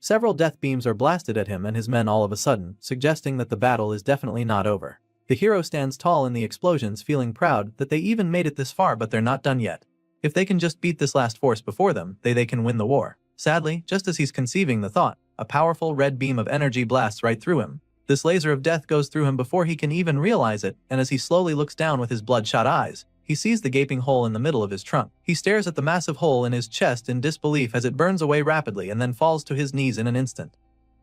Several death beams are blasted at him and his men all of a sudden, suggesting that the battle is definitely not over. The hero stands tall in the explosions, feeling proud that they even made it this far, but they're not done yet. If they can just beat this last force before them, they can win the war. Sadly, just as he's conceiving the thought, a powerful red beam of energy blasts right through him. This laser of death goes through him before he can even realize it, and as he slowly looks down with his bloodshot eyes, he sees the gaping hole in the middle of his trunk. He stares at the massive hole in his chest in disbelief as it burns away rapidly and then falls to his knees in an instant.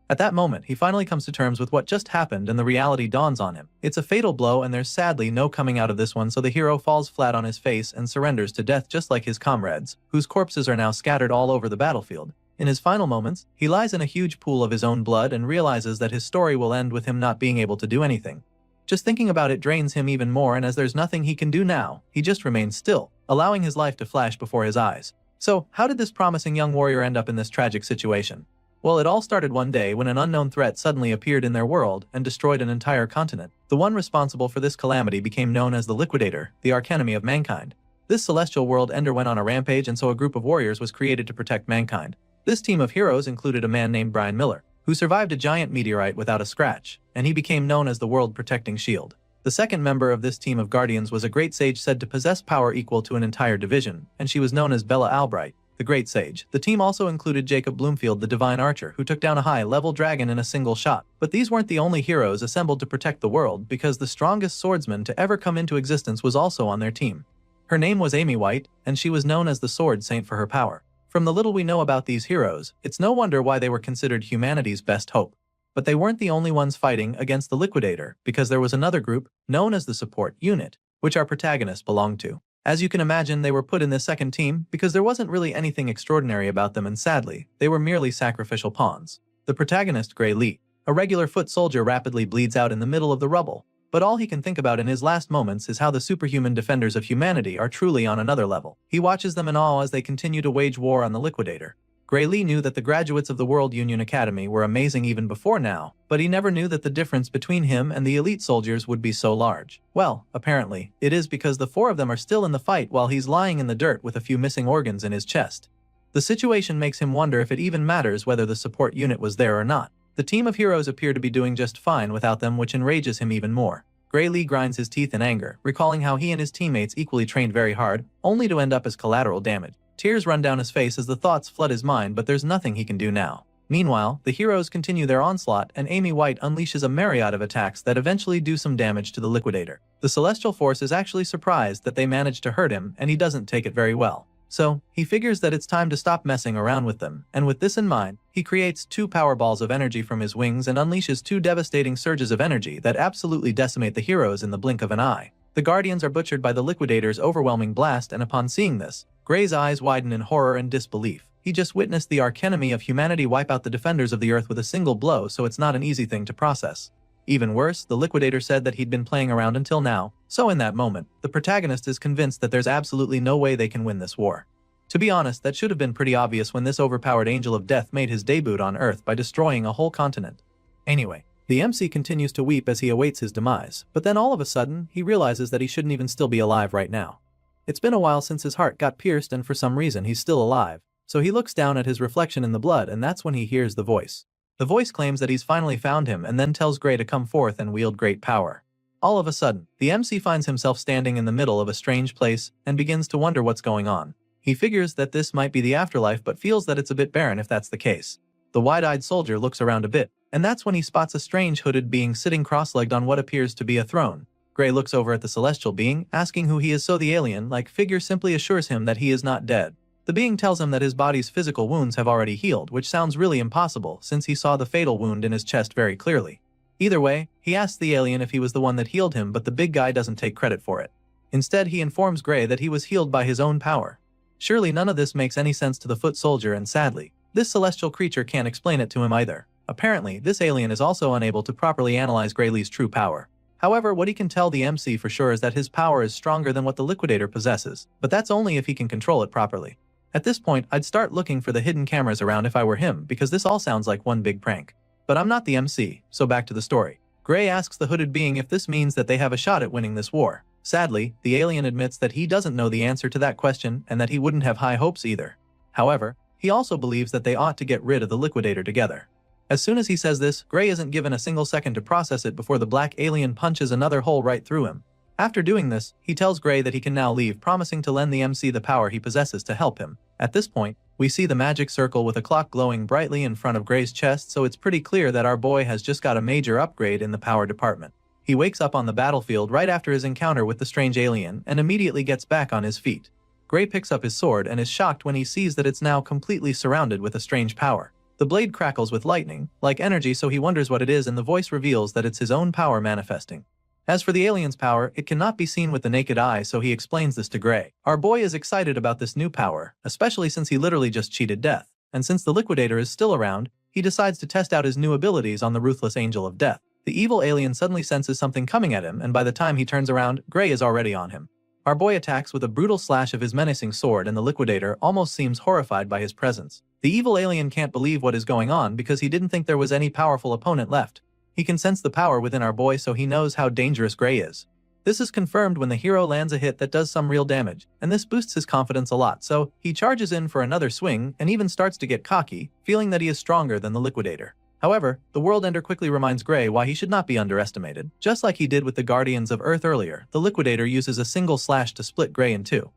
At that moment, he finally comes to terms with what just happened and the reality dawns on him. It's a fatal blow and there's sadly no coming out of this one, so the hero falls flat on his face and surrenders to death just like his comrades, whose corpses are now scattered all over the battlefield. In his final moments, he lies in a huge pool of his own blood and realizes that his story will end with him not being able to do anything. Just thinking about it drains him even more, and as there's nothing he can do now, he just remains still, allowing his life to flash before his eyes. So, how did this promising young warrior end up in this tragic situation? Well, it all started one day when an unknown threat suddenly appeared in their world and destroyed an entire continent. The one responsible for this calamity became known as the Liquidator, the archenemy of mankind. This celestial world ender went on a rampage, and so a group of warriors was created to protect mankind. This team of heroes included a man named Brian Miller, who survived a giant meteorite without a scratch, and he became known as the World Protecting Shield. The second member of this team of guardians was a great sage said to possess power equal to an entire division, and she was known as Bella Albright, the Great Sage. The team also included Jacob Bloomfield, the Divine Archer, who took down a high-level dragon in a single shot. But these weren't the only heroes assembled to protect the world, because the strongest swordsman to ever come into existence was also on their team. Her name was Amy White, and she was known as the Sword Saint for her power. From the little we know about these heroes, it's no wonder why they were considered humanity's best hope. But they weren't the only ones fighting against the Liquidator, because there was another group, known as the Support Unit, which our protagonists belonged to. As you can imagine, they were put in this second team because there wasn't really anything extraordinary about them, and sadly, they were merely sacrificial pawns. The protagonist, Gray Lee, a regular foot soldier, rapidly bleeds out in the middle of the rubble. But all he can think about in his last moments is how the superhuman defenders of humanity are truly on another level. He watches them in awe as they continue to wage war on the Liquidator. Gray Lee knew that the graduates of the World Union Academy were amazing even before now, but he never knew that the difference between him and the elite soldiers would be so large. Well, apparently, it is because the four of them are still in the fight while he's lying in the dirt with a few missing organs in his chest. The situation makes him wonder if it even matters whether the support unit was there or not. The team of heroes appear to be doing just fine without them, which enrages him even more. Gray Lee grinds his teeth in anger, recalling how he and his teammates equally trained very hard, only to end up as collateral damage. Tears run down his face as the thoughts flood his mind, but there's nothing he can do now. Meanwhile, the heroes continue their onslaught, and Amy White unleashes a myriad of attacks that eventually do some damage to the Liquidator. The Celestial Force is actually surprised that they managed to hurt him, and he doesn't take it very well. So, he figures that it's time to stop messing around with them, and with this in mind, he creates 2 power balls of energy from his wings and unleashes 2 devastating surges of energy that absolutely decimate the heroes in the blink of an eye. The Guardians are butchered by the Liquidator's overwhelming blast, and upon seeing this, Gray's eyes widen in horror and disbelief. He just witnessed the archenemy of humanity wipe out the defenders of the Earth with a single blow, so it's not an easy thing to process. Even worse, the Liquidator said that he'd been playing around until now, so in that moment, the protagonist is convinced that there's absolutely no way they can win this war. To be honest, that should have been pretty obvious when this overpowered angel of death made his debut on Earth by destroying a whole continent. Anyway, the MC continues to weep as he awaits his demise, but then all of a sudden, he realizes that he shouldn't even still be alive right now. It's been a while since his heart got pierced, and for some reason he's still alive, so he looks down at his reflection in the blood, and that's when he hears the voice. The voice claims that he's finally found him and then tells Gray to come forth and wield great power. All of a sudden, the MC finds himself standing in the middle of a strange place and begins to wonder what's going on. He figures that this might be the afterlife, but feels that it's a bit barren if that's the case. The wide-eyed soldier looks around a bit, and that's when he spots a strange hooded being sitting cross-legged on what appears to be a throne. Gray looks over at the celestial being, asking who he is, so the alien-like figure simply assures him that he is not dead. The being tells him that his body's physical wounds have already healed, which sounds really impossible since he saw the fatal wound in his chest very clearly. Either way, he asks the alien if he was the one that healed him, but the big guy doesn't take credit for it. Instead, he informs Gray that he was healed by his own power. Surely none of this makes any sense to the foot soldier, and sadly, this celestial creature can't explain it to him either. Apparently, this alien is also unable to properly analyze Gray Lee's true power. However, what he can tell the MC for sure is that his power is stronger than what the Liquidator possesses, but that's only if he can control it properly. At this point, I'd start looking for the hidden cameras around if I were him, because this all sounds like one big prank. But I'm not the MC, so back to the story. Gray asks the hooded being if this means that they have a shot at winning this war. Sadly, the alien admits that he doesn't know the answer to that question and that he wouldn't have high hopes either. However, He also believes that they ought to get rid of the liquidator together. As soon as he says this, Gray isn't given a single second to process it before the black alien punches another hole right through him. After doing this, he tells Gray that he can now leave, promising to lend the MC the power he possesses to help him. At this point, we see the magic circle with a clock glowing brightly in front of Gray's chest, so it's pretty clear that our boy has just got a major upgrade in the power department. He wakes up on the battlefield right after his encounter with the strange alien and immediately gets back on his feet. Gray picks up his sword and is shocked when he sees that it's now completely surrounded with a strange power. The blade crackles with lightning, like energy, so he wonders what it is, and the voice reveals that it's his own power manifesting. As for the alien's power, it cannot be seen with the naked eye, so he explains this to Gray. Our boy is excited about this new power, especially since he literally just cheated death, and since the liquidator is still around, he decides to test out his new abilities on the ruthless angel of death. The evil alien suddenly senses something coming at him, and by the time he turns around, Gray is already on him. Our boy attacks with a brutal slash of his menacing sword, and the liquidator almost seems horrified by his presence. The evil alien can't believe what is going on because he didn't think there was any powerful opponent left. He can sense the power within our boy, so he knows how dangerous Gray is. This is confirmed when the hero lands a hit that does some real damage, and this boosts his confidence a lot, so he charges in for another swing and even starts to get cocky, feeling that he is stronger than the liquidator. However, the World Ender quickly reminds Gray why he should not be underestimated. Just like he did with the Guardians of Earth earlier, the liquidator uses a single slash to split Gray in two.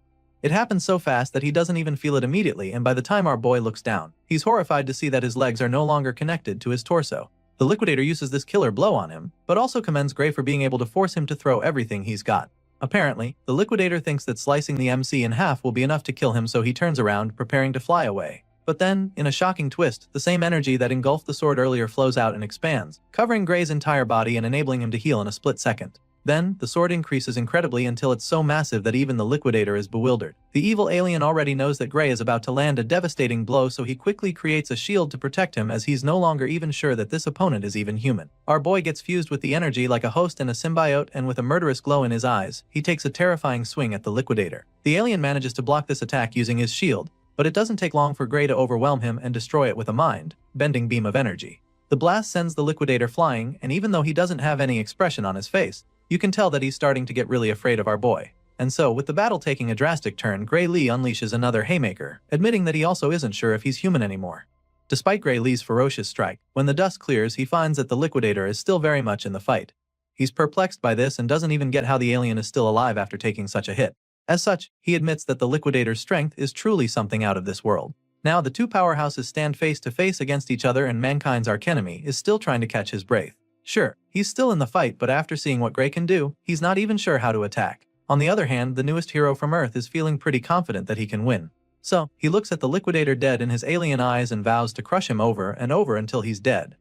It happens so fast that he doesn't even feel it immediately, and by the time our boy looks down, he's horrified to see that his legs are no longer connected to his torso. The liquidator uses this killer blow on him, but also commends Gray for being able to force him to throw everything he's got. Apparently, the liquidator thinks that slicing the MC in half will be enough to kill him, so he turns around, preparing to fly away. But then, in a shocking twist, the same energy that engulfed the sword earlier flows out and expands, covering Gray's entire body and enabling him to heal in a split second. Then, the sword increases incredibly until it's so massive that even the liquidator is bewildered. The evil alien already knows that Gray is about to land a devastating blow, so he quickly creates a shield to protect him, as he's no longer even sure that this opponent is even human. Our boy gets fused with the energy like a host and a symbiote, and with a murderous glow in his eyes, he takes a terrifying swing at the liquidator. The alien manages to block this attack using his shield, but it doesn't take long for Gray to overwhelm him and destroy it with a mind-bending beam of energy. The blast sends the liquidator flying, and even though he doesn't have any expression on his face, you can tell that he's starting to get really afraid of our boy. And so, with the battle taking a drastic turn, Gray Lee unleashes another haymaker, admitting that he also isn't sure if he's human anymore. Despite Gray Lee's ferocious strike, when the dust clears, he finds that the liquidator is still very much in the fight. He's perplexed by this and doesn't even get how the alien is still alive after taking such a hit. As such, he admits that the liquidator's strength is truly something out of this world. Now the two powerhouses stand face to face against each other, and mankind's archenemy is still trying to catch his breath. Sure, he's still in the fight, but after seeing what Gray can do, he's not even sure how to attack. On the other hand, the newest hero from Earth is feeling pretty confident that he can win. So, he looks at the liquidator dead in his alien eyes and vows to crush him over and over until he's dead.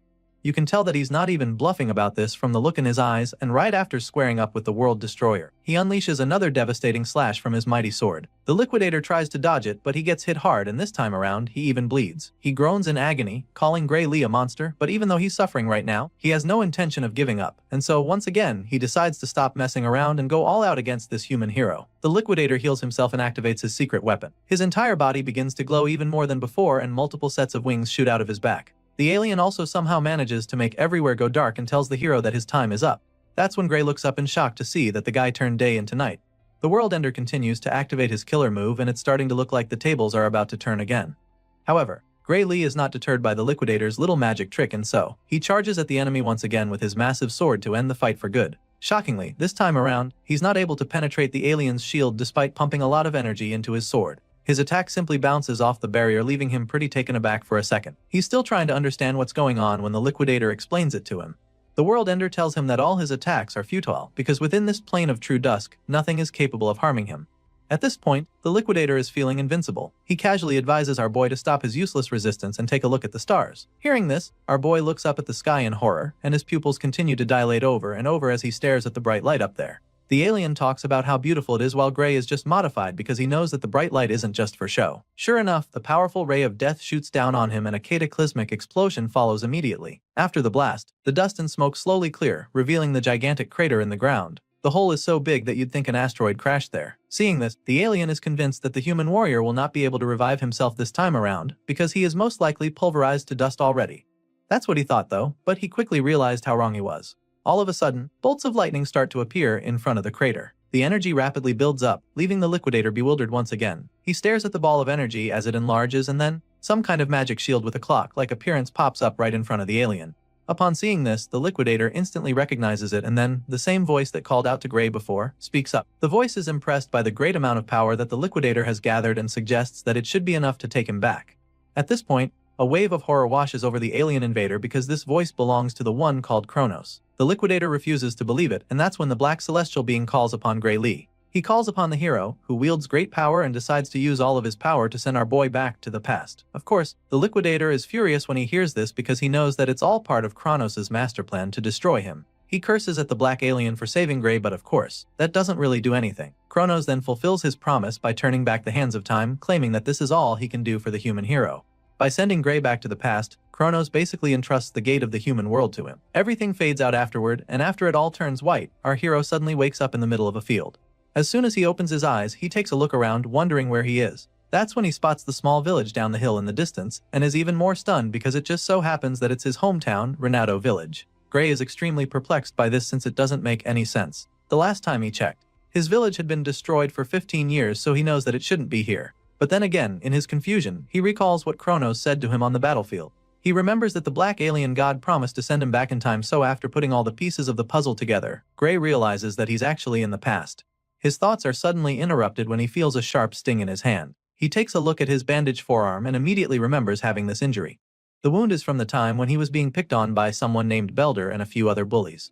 You can tell that he's not even bluffing about this from the look in his eyes, and right after squaring up with the World Destroyer, he unleashes another devastating slash from his mighty sword. The liquidator tries to dodge it, but he gets hit hard, and this time around, he even bleeds. He groans in agony, calling Gray Lee a monster, but even though he's suffering right now, he has no intention of giving up, and so once again, he decides to stop messing around and go all out against this human hero. The liquidator heals himself and activates his secret weapon. His entire body begins to glow even more than before, and multiple sets of wings shoot out of his back. The alien also somehow manages to make everywhere go dark and tells the hero that his time is up. That's when Gray looks up in shock to see that the guy turned day into night. The World Ender continues to activate his killer move, and it's starting to look like the tables are about to turn again. However, Gray Lee is not deterred by the liquidator's little magic trick, and so he charges at the enemy once again with his massive sword to end the fight for good. Shockingly, this time around, he's not able to penetrate the alien's shield despite pumping a lot of energy into his sword. His attack simply bounces off the barrier, leaving him pretty taken aback for a second. He's still trying to understand what's going on when the liquidator explains it to him. The World Ender tells him that all his attacks are futile, because within this plane of true dusk, nothing is capable of harming him. At this point, the liquidator is feeling invincible. He casually advises our boy to stop his useless resistance and take a look at the stars. Hearing this, our boy looks up at the sky in horror, and his pupils continue to dilate over and over as he stares at the bright light up there. The alien talks about how beautiful it is, while Gray is just modified because he knows that the bright light isn't just for show. Sure enough, the powerful ray of death shoots down on him and a cataclysmic explosion follows immediately. After the blast, the dust and smoke slowly clear, revealing the gigantic crater in the ground. The hole is so big that you'd think an asteroid crashed there. Seeing this, the alien is convinced that the human warrior will not be able to revive himself this time around, because he is most likely pulverized to dust already. That's what he thought though, but he quickly realized how wrong he was. All of a sudden, bolts of lightning start to appear in front of the crater. The energy rapidly builds up, leaving the liquidator bewildered once again. He stares at the ball of energy as it enlarges, and then, Some kind of magic shield with a clock-like appearance pops up right in front of the alien. Upon seeing this, the Liquidator instantly recognizes it, and then, the same voice that called out to Gray before, speaks up. The voice is impressed by the great amount of power that the Liquidator has gathered and suggests that it should be enough to take him back. At this point, a wave of horror washes over the alien invader because this voice belongs to the one called Kronos. The Liquidator refuses to believe it, and that's when the Black Celestial being calls upon Gray Lee. He calls upon the hero, who wields great power and decides to use all of his power to send our boy back to the past. Of course, the Liquidator is furious when he hears this because he knows that it's all part of Kronos' master plan to destroy him. He curses at the black alien for saving Gray, but of course, that doesn't really do anything. Kronos then fulfills his promise by turning back the hands of time, claiming that this is all he can do for the human hero. By sending Gray back to the past, Kronos basically entrusts the gate of the human world to him. Everything fades out afterward, and after it all turns white, our hero suddenly wakes up in the middle of a field. As soon as he opens his eyes, he takes a look around, wondering where he is. That's when he spots the small village down the hill in the distance, and is even more stunned because it just so happens that it's his hometown, Renato Village. Gray is extremely perplexed by this since it doesn't make any sense. The last time he checked, his village had been destroyed for 15 years, so he knows that it shouldn't be here. But then again, in his confusion, he recalls what Kronos said to him on the battlefield. He remembers that the black alien god promised to send him back in time, so after putting all the pieces of the puzzle together, Gray realizes that he's actually in the past. His thoughts are suddenly interrupted when he feels a sharp sting in his hand. He takes a look at his bandaged forearm and immediately remembers having this injury. The wound is from the time when he was being picked on by someone named Belder and a few other bullies.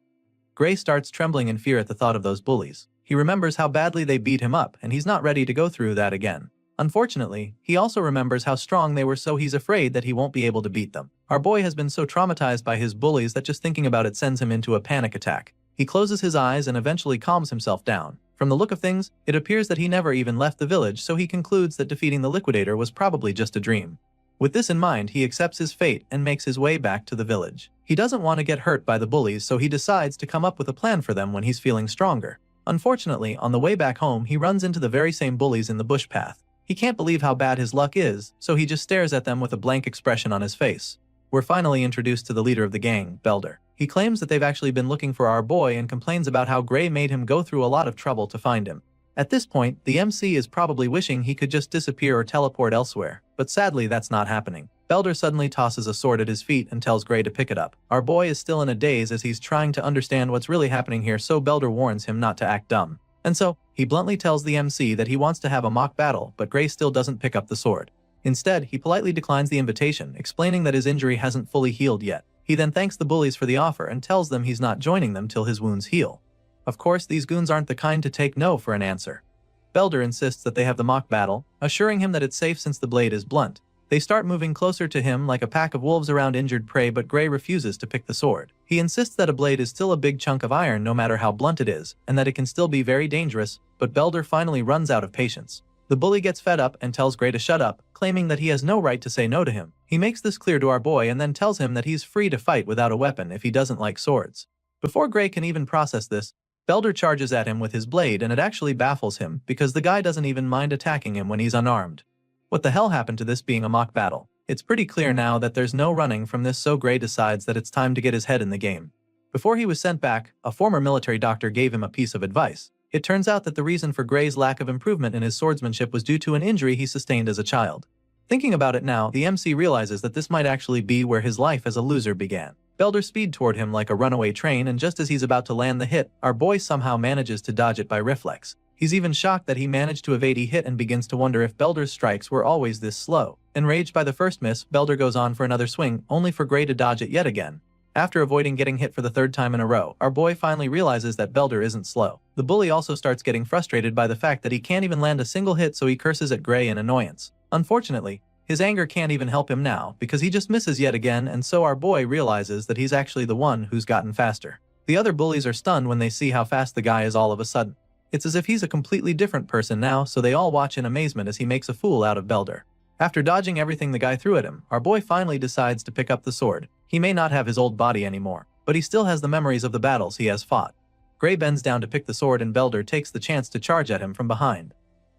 Gray starts trembling in fear at the thought of those bullies. He remembers how badly they beat him up, and he's not ready to go through that again. Unfortunately, he also remembers how strong they were, so he's afraid that he won't be able to beat them. Our boy has been so traumatized by his bullies that just thinking about it sends him into a panic attack. He closes his eyes and eventually calms himself down. From the look of things, it appears that he never even left the village, so he concludes that defeating the Liquidator was probably just a dream. With this in mind, he accepts his fate and makes his way back to the village. He doesn't want to get hurt by the bullies, so he decides to come up with a plan for them when he's feeling stronger. Unfortunately, on the way back home, he runs into the very same bullies in the bush path. He can't believe how bad his luck is, so he just stares at them with a blank expression on his face. We're finally introduced to the leader of the gang, Belder. He claims that they've actually been looking for our boy and complains about how Gray made him go through a lot of trouble to find him. At this point, the MC is probably wishing he could just disappear or teleport elsewhere, but sadly that's not happening. Belder suddenly tosses a sword at his feet and tells Gray to pick it up. Our boy is still in a daze as he's trying to understand what's really happening here, so Belder warns him not to act dumb. And so, he bluntly tells the MC that he wants to have a mock battle, but Gray still doesn't pick up the sword. Instead, he politely declines the invitation, explaining that his injury hasn't fully healed yet. He then thanks the bullies for the offer and tells them he's not joining them till his wounds heal. Of course, these goons aren't the kind to take no for an answer. Belder insists that they have the mock battle, assuring him that it's safe since the blade is blunt. They start moving closer to him like a pack of wolves around injured prey, but Gray refuses to pick the sword. He insists that a blade is still a big chunk of iron no matter how blunt it is, and that it can still be very dangerous, but Belder finally runs out of patience. The bully gets fed up and tells Gray to shut up, claiming that he has no right to say no to him. He makes this clear to our boy and then tells him that he's free to fight without a weapon if he doesn't like swords. Before Gray can even process this, Belder charges at him with his blade, and it actually baffles him because the guy doesn't even mind attacking him when he's unarmed. What the hell happened to this being a mock battle? It's pretty clear now that there's no running from this, so Gray decides that it's time to get his head in the game. Before he was sent back, a former military doctor gave him a piece of advice. It turns out that the reason for Gray's lack of improvement in his swordsmanship was due to an injury he sustained as a child. Thinking about it now, the MC realizes that this might actually be where his life as a loser began. Belder speeds toward him like a runaway train, and just as he's about to land the hit, our boy somehow manages to dodge it by reflex. He's even shocked that he managed to evade a hit and begins to wonder if Belder's strikes were always this slow. Enraged by the first miss, Belder goes on for another swing, only for Gray to dodge it yet again. After avoiding getting hit for the third time in a row, our boy finally realizes that Belder isn't slow. The bully also starts getting frustrated by the fact that he can't even land a single hit, so he curses at Gray in annoyance. Unfortunately, his anger can't even help him now, because he just misses yet again, and so our boy realizes that he's actually the one who's gotten faster. The other bullies are stunned when they see how fast the guy is all of a sudden. It's as if he's a completely different person now, so they all watch in amazement as he makes a fool out of Belder. After dodging everything the guy threw at him, our boy finally decides to pick up the sword. He may not have his old body anymore, but he still has the memories of the battles he has fought. Gray bends down to pick the sword, and Belder takes the chance to charge at him from behind.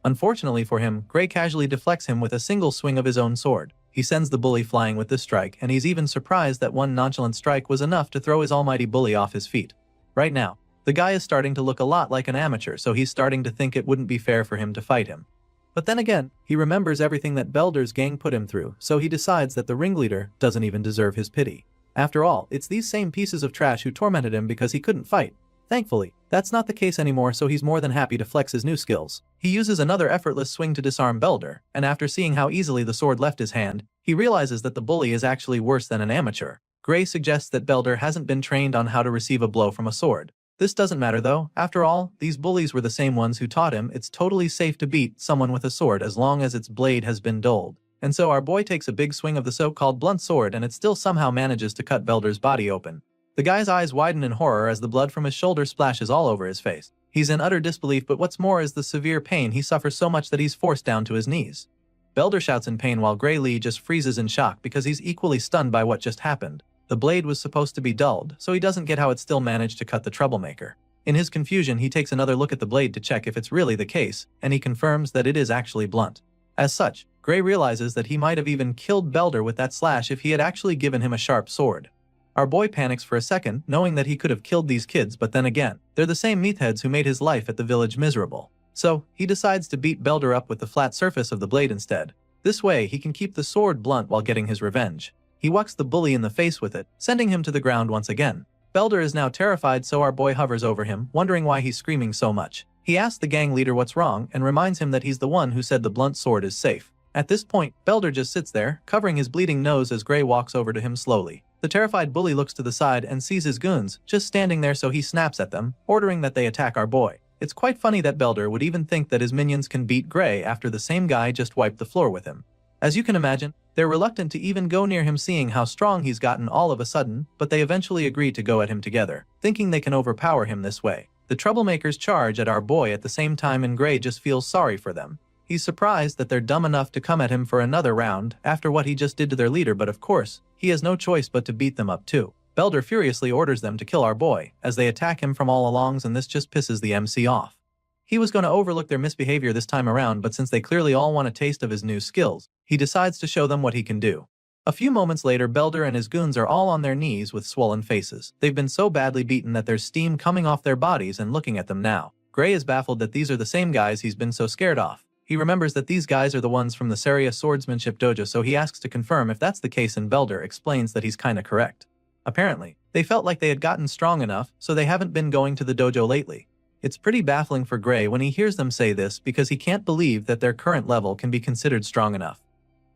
Unfortunately for him, Gray casually deflects him with a single swing of his own sword. He sends the bully flying with this strike, and he's even surprised that one nonchalant strike was enough to throw his almighty bully off his feet. Right now, the guy is starting to look a lot like an amateur, so he's starting to think it wouldn't be fair for him to fight him. But then again, he remembers everything that Belder's gang put him through, so he decides that the ringleader doesn't even deserve his pity. After all, it's these same pieces of trash who tormented him because he couldn't fight. Thankfully, that's not the case anymore, so he's more than happy to flex his new skills. He uses another effortless swing to disarm Belder, and after seeing how easily the sword left his hand, he realizes that the bully is actually worse than an amateur. Gray suggests that Belder hasn't been trained on how to receive a blow from a sword. This doesn't matter though. After all, these bullies were the same ones who taught him it's totally safe to beat someone with a sword as long as its blade has been dulled. And so our boy takes a big swing of the so-called blunt sword, and it still somehow manages to cut Belder's body open. The guy's eyes widen in horror as the blood from his shoulder splashes all over his face. He's in utter disbelief, but what's more is the severe pain. He suffers so much that he's forced down to his knees. Belder shouts in pain while Gray Lee just freezes in shock because he's equally stunned by what just happened. The blade was supposed to be dulled, so he doesn't get how it still managed to cut the troublemaker. In his confusion, he takes another look at the blade to check if it's really the case, and he confirms that it is actually blunt. As such, Gray realizes that he might have even killed Belder with that slash if he had actually given him a sharp sword. Our boy panics for a second, knowing that he could have killed these kids, but then again, they're the same meatheads who made his life at the village miserable. So, he decides to beat Belder up with the flat surface of the blade instead. This way, he can keep the sword blunt while getting his revenge. He whacks the bully in the face with it, sending him to the ground once again. Belder is now terrified, so our boy hovers over him, wondering why he's screaming so much. He asks the gang leader what's wrong and reminds him that he's the one who said the blunt sword is safe. At this point, Belder just sits there, covering his bleeding nose as Gray walks over to him slowly. The terrified bully looks to the side and sees his goons just standing there, so he snaps at them, ordering that they attack our boy. It's quite funny that Belder would even think that his minions can beat Gray after the same guy just wiped the floor with him. As you can imagine, they're reluctant to even go near him, seeing how strong he's gotten all of a sudden, but they eventually agree to go at him together, thinking they can overpower him this way. The troublemakers charge at our boy at the same time, and Gray just feels sorry for them. He's surprised that they're dumb enough to come at him for another round after what he just did to their leader, but of course, he has no choice but to beat them up too. Belder furiously orders them to kill our boy, as they attack him from all alongs, and this just pisses the MC off. He was going to overlook their misbehavior this time around, but since they clearly all want a taste of his new skills, he decides to show them what he can do. A few moments later, Belder and his goons are all on their knees with swollen faces. They've been so badly beaten that there's steam coming off their bodies, and looking at them now, Gray is baffled that these are the same guys he's been so scared off. He remembers that these guys are the ones from the Dark Swordsmanship dojo, so he asks to confirm if that's the case, and Belder explains that he's kinda correct. Apparently, they felt like they had gotten strong enough, so they haven't been going to the dojo lately. It's pretty baffling for Gray when he hears them say this, because he can't believe that their current level can be considered strong enough.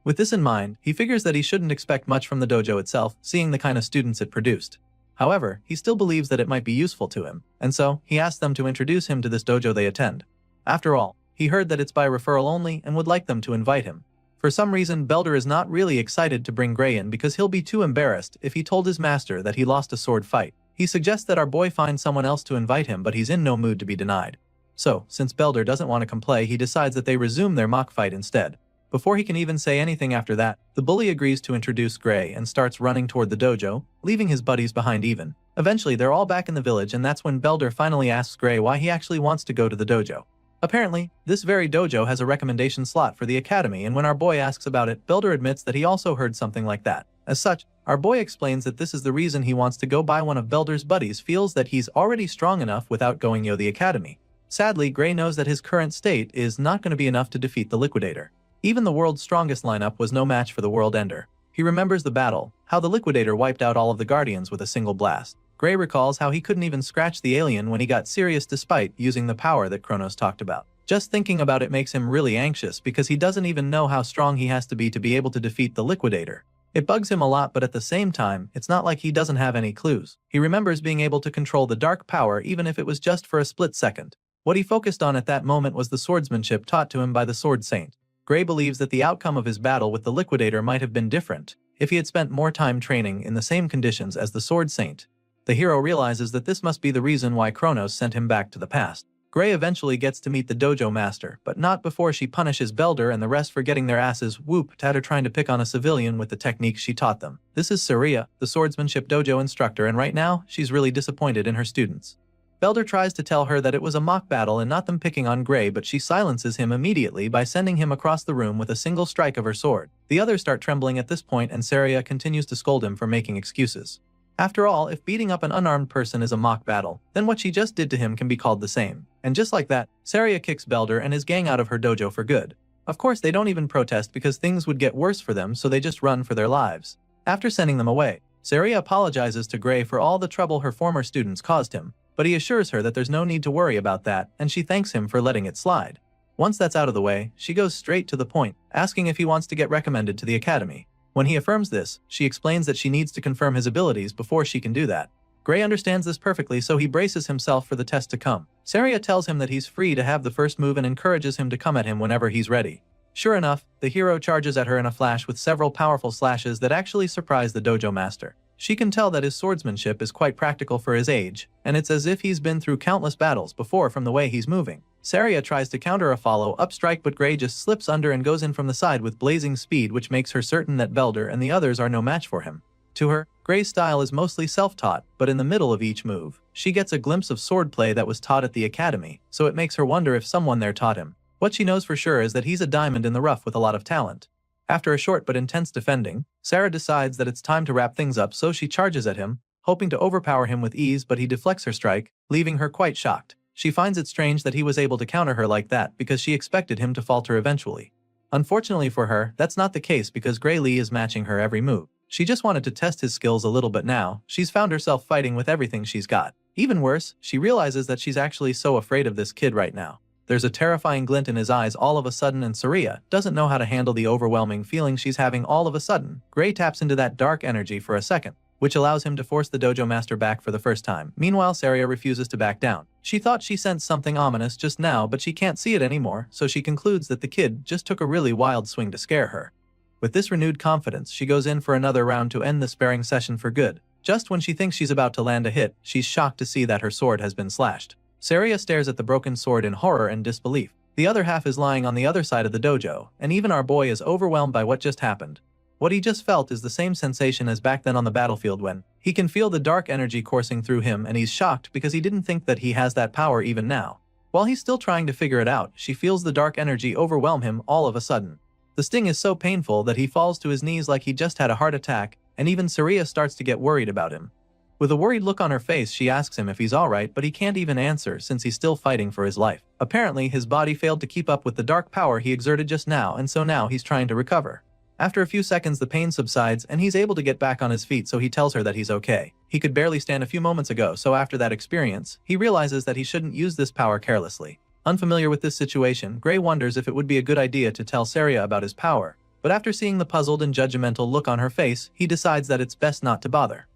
With this in mind, he figures that he shouldn't expect much from the dojo itself, seeing the kind of students it produced. However, he still believes that it might be useful to him, and so he asks them to introduce him to this dojo they attend. After all, he heard that it's by referral only and would like them to invite him. For some reason, Belder is not really excited to bring Gray in because he'll be too embarrassed if he told his master that he lost a sword fight. He suggests that our boy find someone else to invite him, but he's in no mood to be denied. So, since Belder doesn't want to complain, he decides that they resume their mock fight instead. Before he can even say anything after that, the bully agrees to introduce Gray and starts running toward the dojo, leaving his buddies behind even. Eventually, they're all back in the village, and that's when Belder finally asks Gray why he actually wants to go to the dojo. Apparently, this very dojo has a recommendation slot for the academy, and when our boy asks about it, Belder admits that he also heard something like that. As such, our boy explains that this is the reason he wants to go, by one of Belder's buddies feels that he's already strong enough without going to the academy. Sadly, Gray knows that his current state is not going to be enough to defeat the Liquidator. Even the world's strongest lineup was no match for the World Ender. He remembers the battle, how the Liquidator wiped out all of the Guardians with a single blast. Gray recalls how he couldn't even scratch the alien when he got serious despite using the power that Kronos talked about. Just thinking about it makes him really anxious because he doesn't even know how strong he has to be able to defeat the Liquidator. It bugs him a lot, but at the same time, it's not like he doesn't have any clues. He remembers being able to control the dark power even if it was just for a split second. What he focused on at that moment was the swordsmanship taught to him by the Sword Saint. Gray believes that the outcome of his battle with the Liquidator might have been different if he had spent more time training in the same conditions as the Sword Saint. The hero realizes that this must be the reason why Kronos sent him back to the past. Gray eventually gets to meet the dojo master, but not before she punishes Belder and the rest for getting their asses whooped at her trying to pick on a civilian with the techniques she taught them. This is Saria, the swordsmanship dojo instructor, and right now, she's really disappointed in her students. Belder tries to tell her that it was a mock battle and not them picking on Gray, but she silences him immediately by sending him across the room with a single strike of her sword. The others start trembling at this point, and Saria continues to scold him for making excuses. After all, if beating up an unarmed person is a mock battle, then what she just did to him can be called the same. And just like that, Saria kicks Belder and his gang out of her dojo for good. Of course, they don't even protest because things would get worse for them, so they just run for their lives. After sending them away, Saria apologizes to Gray for all the trouble her former students caused him, but he assures her that there's no need to worry about that, and she thanks him for letting it slide. Once that's out of the way, she goes straight to the point, asking if he wants to get recommended to the academy. When he affirms this, she explains that she needs to confirm his abilities before she can do that. Gray understands this perfectly, so he braces himself for the test to come. Saria tells him that he's free to have the first move and encourages him to come at him whenever he's ready. Sure enough, the hero charges at her in a flash with several powerful slashes that actually surprise the dojo master. She can tell that his swordsmanship is quite practical for his age, and it's as if he's been through countless battles before from the way he's moving. Saria tries to counter a follow-up strike, but Gray just slips under and goes in from the side with blazing speed, which makes her certain that Velder and the others are no match for him. To her, Gray's style is mostly self-taught, but in the middle of each move, she gets a glimpse of swordplay that was taught at the academy, so it makes her wonder if someone there taught him. What she knows for sure is that he's a diamond in the rough with a lot of talent. After a short but intense defending, Sarah decides that it's time to wrap things up, so she charges at him, hoping to overpower him with ease, but he deflects her strike, leaving her quite shocked. She finds it strange that he was able to counter her like that because she expected him to falter eventually. Unfortunately for her, that's not the case because Gray Lee is matching her every move. She just wanted to test his skills a little, but now, she's found herself fighting with everything she's got. Even worse, she realizes that she's actually so afraid of this kid right now. There's a terrifying glint in his eyes all of a sudden, and Saria doesn't know how to handle the overwhelming feeling she's having all of a sudden. Gray taps into that dark energy for a second, which allows him to force the dojo master back for the first time. Meanwhile, Saria refuses to back down. She thought she sensed something ominous just now, but she can't see it anymore, so she concludes that the kid just took a really wild swing to scare her. With this renewed confidence, she goes in for another round to end the sparring session for good. Just when she thinks she's about to land a hit, she's shocked to see that her sword has been slashed. Saria stares at the broken sword in horror and disbelief. The other half is lying on the other side of the dojo, and even our boy is overwhelmed by what just happened. What he just felt is the same sensation as back then on the battlefield when he can feel the dark energy coursing through him, and he's shocked because he didn't think that he has that power even now. While he's still trying to figure it out, she feels the dark energy overwhelm him all of a sudden. The sting is so painful that he falls to his knees like he just had a heart attack, and even Saria starts to get worried about him. With a worried look on her face, she asks him if he's alright, but he can't even answer since he's still fighting for his life. Apparently, his body failed to keep up with the dark power he exerted just now, and so now he's trying to recover. After a few seconds, the pain subsides and he's able to get back on his feet, so he tells her that he's okay. He could barely stand a few moments ago, so after that experience, he realizes that he shouldn't use this power carelessly. Unfamiliar with this situation, Gray wonders if it would be a good idea to tell Saria about his power, but after seeing the puzzled and judgmental look on her face, he decides that it's best not to bother.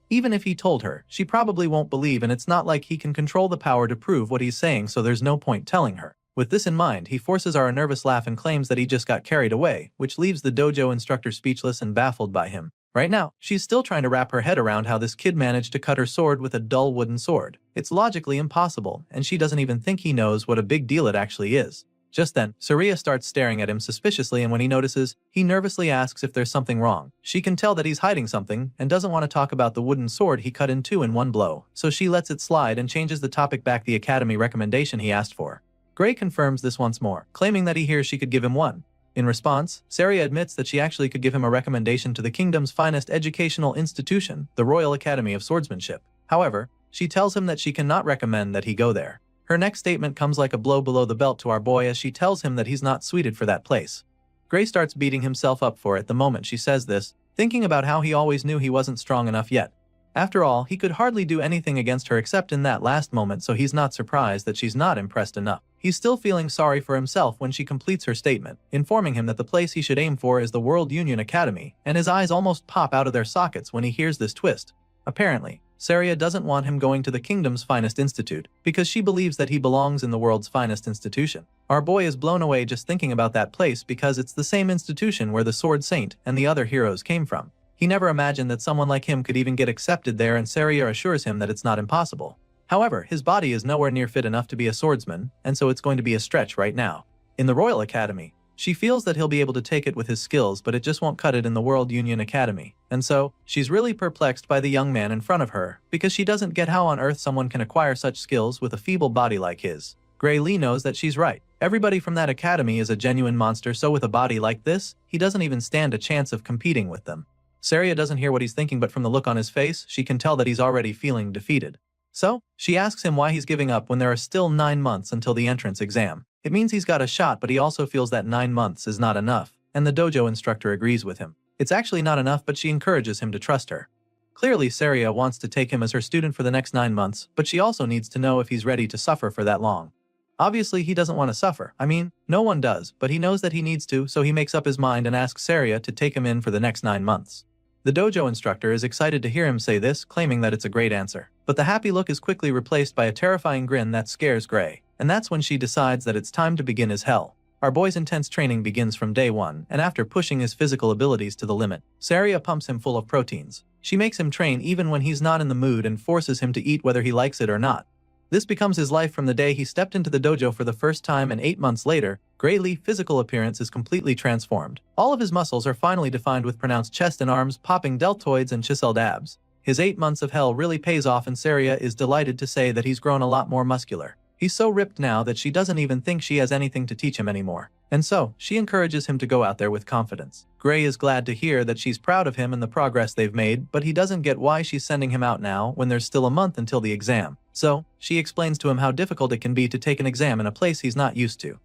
Even if he told her, she probably won't believe, and it's not like he can control the power to prove what he's saying, so there's no point telling her. With this in mind, he forces a nervous laugh and claims that he just got carried away, which leaves the dojo instructor speechless and baffled by him. Right now, she's still trying to wrap her head around how this kid managed to cut her sword with a dull wooden sword. It's logically impossible, and she doesn't even think he knows what a big deal it actually is. Just then, Saria starts staring at him suspiciously, and when he notices, he nervously asks if there's something wrong. She can tell that he's hiding something and doesn't want to talk about the wooden sword he cut in two in one blow, so she lets it slide and changes the topic back the academy recommendation he asked for. Gray confirms this once more, claiming that he hears she could give him one. In response, Saria admits that she actually could give him a recommendation to the kingdom's finest educational institution, the Royal Academy of Swordsmanship. However, she tells him that she cannot recommend that he go there. Her next statement comes like a blow below the belt to our boy as she tells him that he's not suited for that place. Gray starts beating himself up for it the moment she says this, thinking about how he always knew he wasn't strong enough yet. After all, he could hardly do anything against her except in that last moment, so he's not surprised that she's not impressed enough. He's still feeling sorry for himself when she completes her statement, informing him that the place he should aim for is the World Union Academy, and his eyes almost pop out of their sockets when he hears this twist. Apparently, Saria doesn't want him going to the kingdom's finest institute, because she believes that he belongs in the world's finest institution. Our boy is blown away just thinking about that place because it's the same institution where the Sword Saint and the other heroes came from. He never imagined that someone like him could even get accepted there, and Saria assures him that it's not impossible. However, his body is nowhere near fit enough to be a swordsman, and so it's going to be a stretch right now. In the Royal Academy, she feels that he'll be able to take it with his skills, but it just won't cut it in the World Union Academy. And so, she's really perplexed by the young man in front of her, because she doesn't get how on earth someone can acquire such skills with a feeble body like his. Gray Lee knows that she's right. Everybody from that academy is a genuine monster, so with a body like this, he doesn't even stand a chance of competing with them. Saria doesn't hear what he's thinking, but from the look on his face, she can tell that he's already feeling defeated. So, she asks him why he's giving up when there are still 9 months until the entrance exam. It means he's got a shot, but he also feels that 9 months is not enough, and the dojo instructor agrees with him. It's actually not enough, but she encourages him to trust her. Clearly, Saria wants to take him as her student for the next 9 months, but she also needs to know if he's ready to suffer for that long. Obviously, he doesn't want to suffer. I mean, no one does, but he knows that he needs to, so he makes up his mind and asks Saria to take him in for the next 9 months. The dojo instructor is excited to hear him say this, claiming that it's a great answer. But the happy look is quickly replaced by a terrifying grin that scares Gray, and that's when she decides that it's time to begin his hell. Our boy's intense training begins from day 1, and after pushing his physical abilities to the limit, Saria pumps him full of proteins. She makes him train even when he's not in the mood and forces him to eat whether he likes it or not. This becomes his life from the day he stepped into the dojo for the first time, and 8 months later, Gray Lee's physical appearance is completely transformed. All of his muscles are finally defined with pronounced chest and arms, popping deltoids and chiseled abs. His 8 months of hell really pays off, and Saria is delighted to say that he's grown a lot more muscular. He's so ripped now that she doesn't even think she has anything to teach him anymore. And so, she encourages him to go out there with confidence. Gray is glad to hear that she's proud of him and the progress they've made, but he doesn't get why she's sending him out now when there's still a month until the exam. So, she explains to him how difficult it can be to take an exam in a place he's not used to.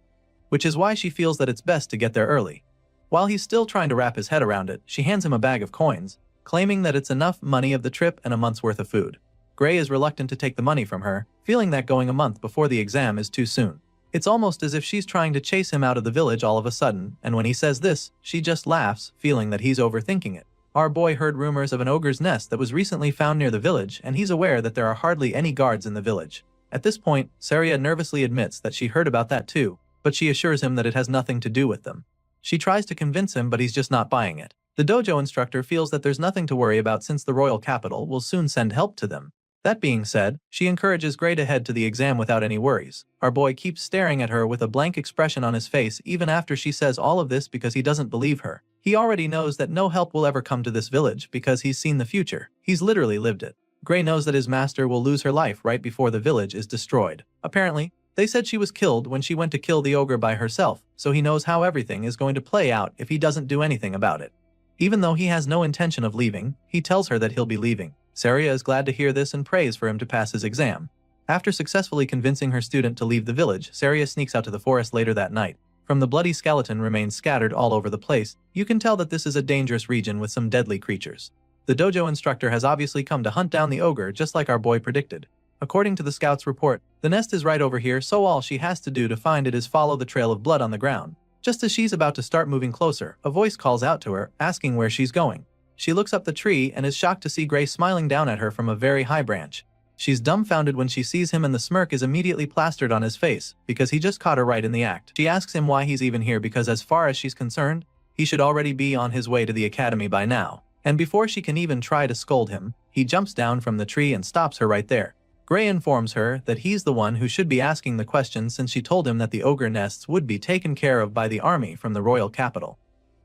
Which is why she feels that it's best to get there early. While he's still trying to wrap his head around it, she hands him a bag of coins, claiming that it's enough money of the trip and a month's worth of food. Gray is reluctant to take the money from her, feeling that going a month before the exam is too soon. It's almost as if she's trying to chase him out of the village all of a sudden, and when he says this, she just laughs, feeling that he's overthinking it. Our boy heard rumors of an ogre's nest that was recently found near the village, and he's aware that there are hardly any guards in the village. At this point, Saria nervously admits that she heard about that too, but she assures him that it has nothing to do with them. She tries to convince him, but he's just not buying it. The dojo instructor feels that there's nothing to worry about since the royal capital will soon send help to them. That being said, she encourages Gray to head to the exam without any worries. Our boy keeps staring at her with a blank expression on his face even after she says all of this because he doesn't believe her. He already knows that no help will ever come to this village because he's seen the future. He's literally lived it. Gray knows that his master will lose her life right before the village is destroyed. Apparently, they said she was killed when she went to kill the ogre by herself, so he knows how everything is going to play out if he doesn't do anything about it. Even though he has no intention of leaving, he tells her that he'll be leaving. Saria is glad to hear this and prays for him to pass his exam. After successfully convincing her student to leave the village, Saria sneaks out to the forest later that night. From the bloody skeleton remains scattered all over the place, you can tell that this is a dangerous region with some deadly creatures. The dojo instructor has obviously come to hunt down the ogre just like our boy predicted. According to the scout's report, the nest is right over here, so all she has to do to find it is follow the trail of blood on the ground. Just as she's about to start moving closer, a voice calls out to her, asking where she's going. She looks up the tree and is shocked to see Gray smiling down at her from a very high branch. She's dumbfounded when she sees him, and the smirk is immediately plastered on his face because he just caught her right in the act. She asks him why he's even here because as far as she's concerned, he should already be on his way to the academy by now. And before she can even try to scold him, he jumps down from the tree and stops her right there. Gray informs her that he's the one who should be asking the questions since she told him that the ogre nests would be taken care of by the army from the royal capital.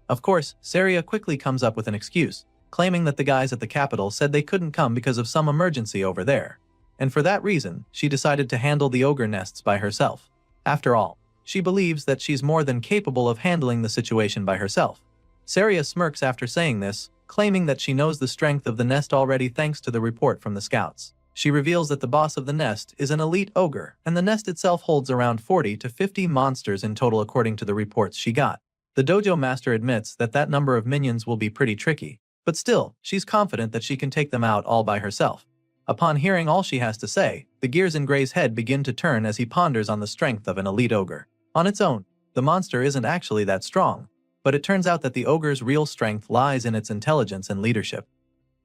Of course, Saria quickly comes up with an excuse, claiming that the guys at the capital said they couldn't come because of some emergency over there. And for that reason, she decided to handle the ogre nests by herself. After all, she believes that she's more than capable of handling the situation by herself. Saria smirks after saying this, claiming that she knows the strength of the nest already thanks to the report from the scouts. She reveals that the boss of the nest is an elite ogre, and the nest itself holds around 40 to 50 monsters in total according to the reports she got. The dojo master admits that that number of minions will be pretty tricky, but still, she's confident that she can take them out all by herself. Upon hearing all she has to say, the gears in Gray's head begin to turn as he ponders on the strength of an elite ogre. On its own, the monster isn't actually that strong, but it turns out that the ogre's real strength lies in its intelligence and leadership.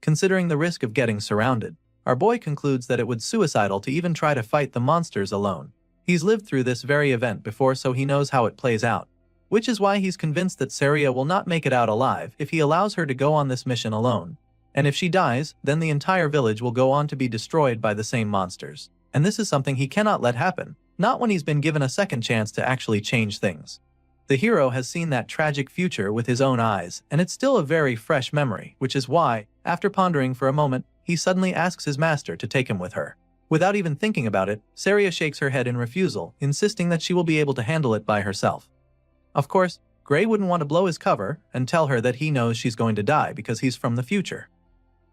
Considering the risk of getting surrounded, our boy concludes that it would be suicidal to even try to fight the monsters alone. He's lived through this very event before, so he knows how it plays out. Which is why he's convinced that Saria will not make it out alive if he allows her to go on this mission alone. And if she dies, then the entire village will go on to be destroyed by the same monsters. And this is something he cannot let happen, not when he's been given a second chance to actually change things. The hero has seen that tragic future with his own eyes, and it's still a very fresh memory, which is why, after pondering for a moment, he suddenly asks his master to take him with her. Without even thinking about it, Saria shakes her head in refusal, insisting that she will be able to handle it by herself. Of course, Gray wouldn't want to blow his cover and tell her that he knows she's going to die because he's from the future.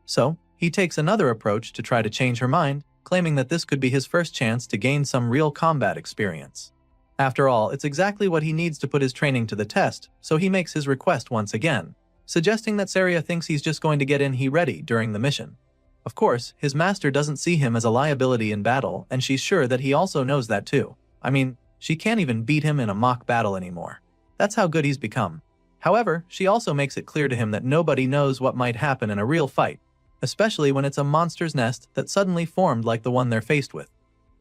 So, he takes another approach to try to change her mind, claiming that this could be his first chance to gain some real combat experience. After all, it's exactly what he needs to put his training to the test, so he makes his request once again, suggesting that Saria thinks he's just going to get in ready during the mission. Of course, his master doesn't see him as a liability in battle, and she's sure that he also knows that too. I mean, she can't even beat him in a mock battle anymore. That's how good he's become. However, she also makes it clear to him that nobody knows what might happen in a real fight, especially when it's a monster's nest that suddenly formed like the one they're faced with.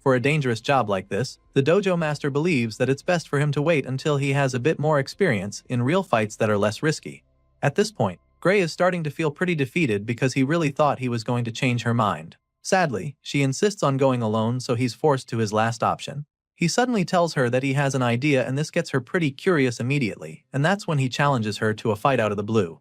For a dangerous job like this, the dojo master believes that it's best for him to wait until he has a bit more experience in real fights that are less risky. At this point, Gray is starting to feel pretty defeated because he really thought he was going to change her mind. Sadly, she insists on going alone, so he's forced to his last option. He suddenly tells her that he has an idea, and this gets her pretty curious immediately, and that's when he challenges her to a fight out of the blue.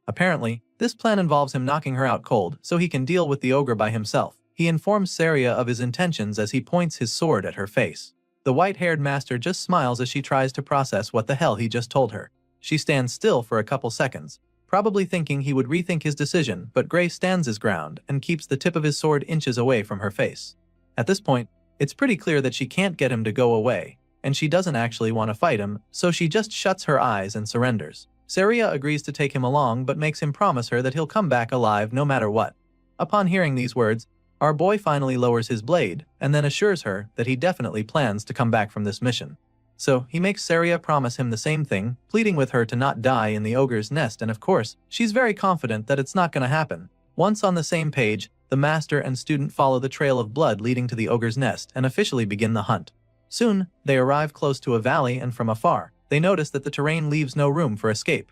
Apparently, this plan involves him knocking her out cold so he can deal with the ogre by himself. He informs Saria of his intentions as he points his sword at her face. The white-haired master just smiles as she tries to process what the hell he just told her. She stands still for a couple seconds, probably thinking he would rethink his decision, but Gray stands his ground and keeps the tip of his sword inches away from her face. At this point, it's pretty clear that she can't get him to go away, and she doesn't actually want to fight him, so she just shuts her eyes and surrenders. Saria agrees to take him along but makes him promise her that he'll come back alive no matter what. Upon hearing these words, our boy finally lowers his blade, and then assures her that he definitely plans to come back from this mission. So, he makes Saria promise him the same thing, pleading with her to not die in the ogre's nest, and of course, she's very confident that it's not gonna happen. Once on the same page, the master and student follow the trail of blood leading to the ogre's nest and officially begin the hunt. Soon, they arrive close to a valley, and from afar, they notice that the terrain leaves no room for escape.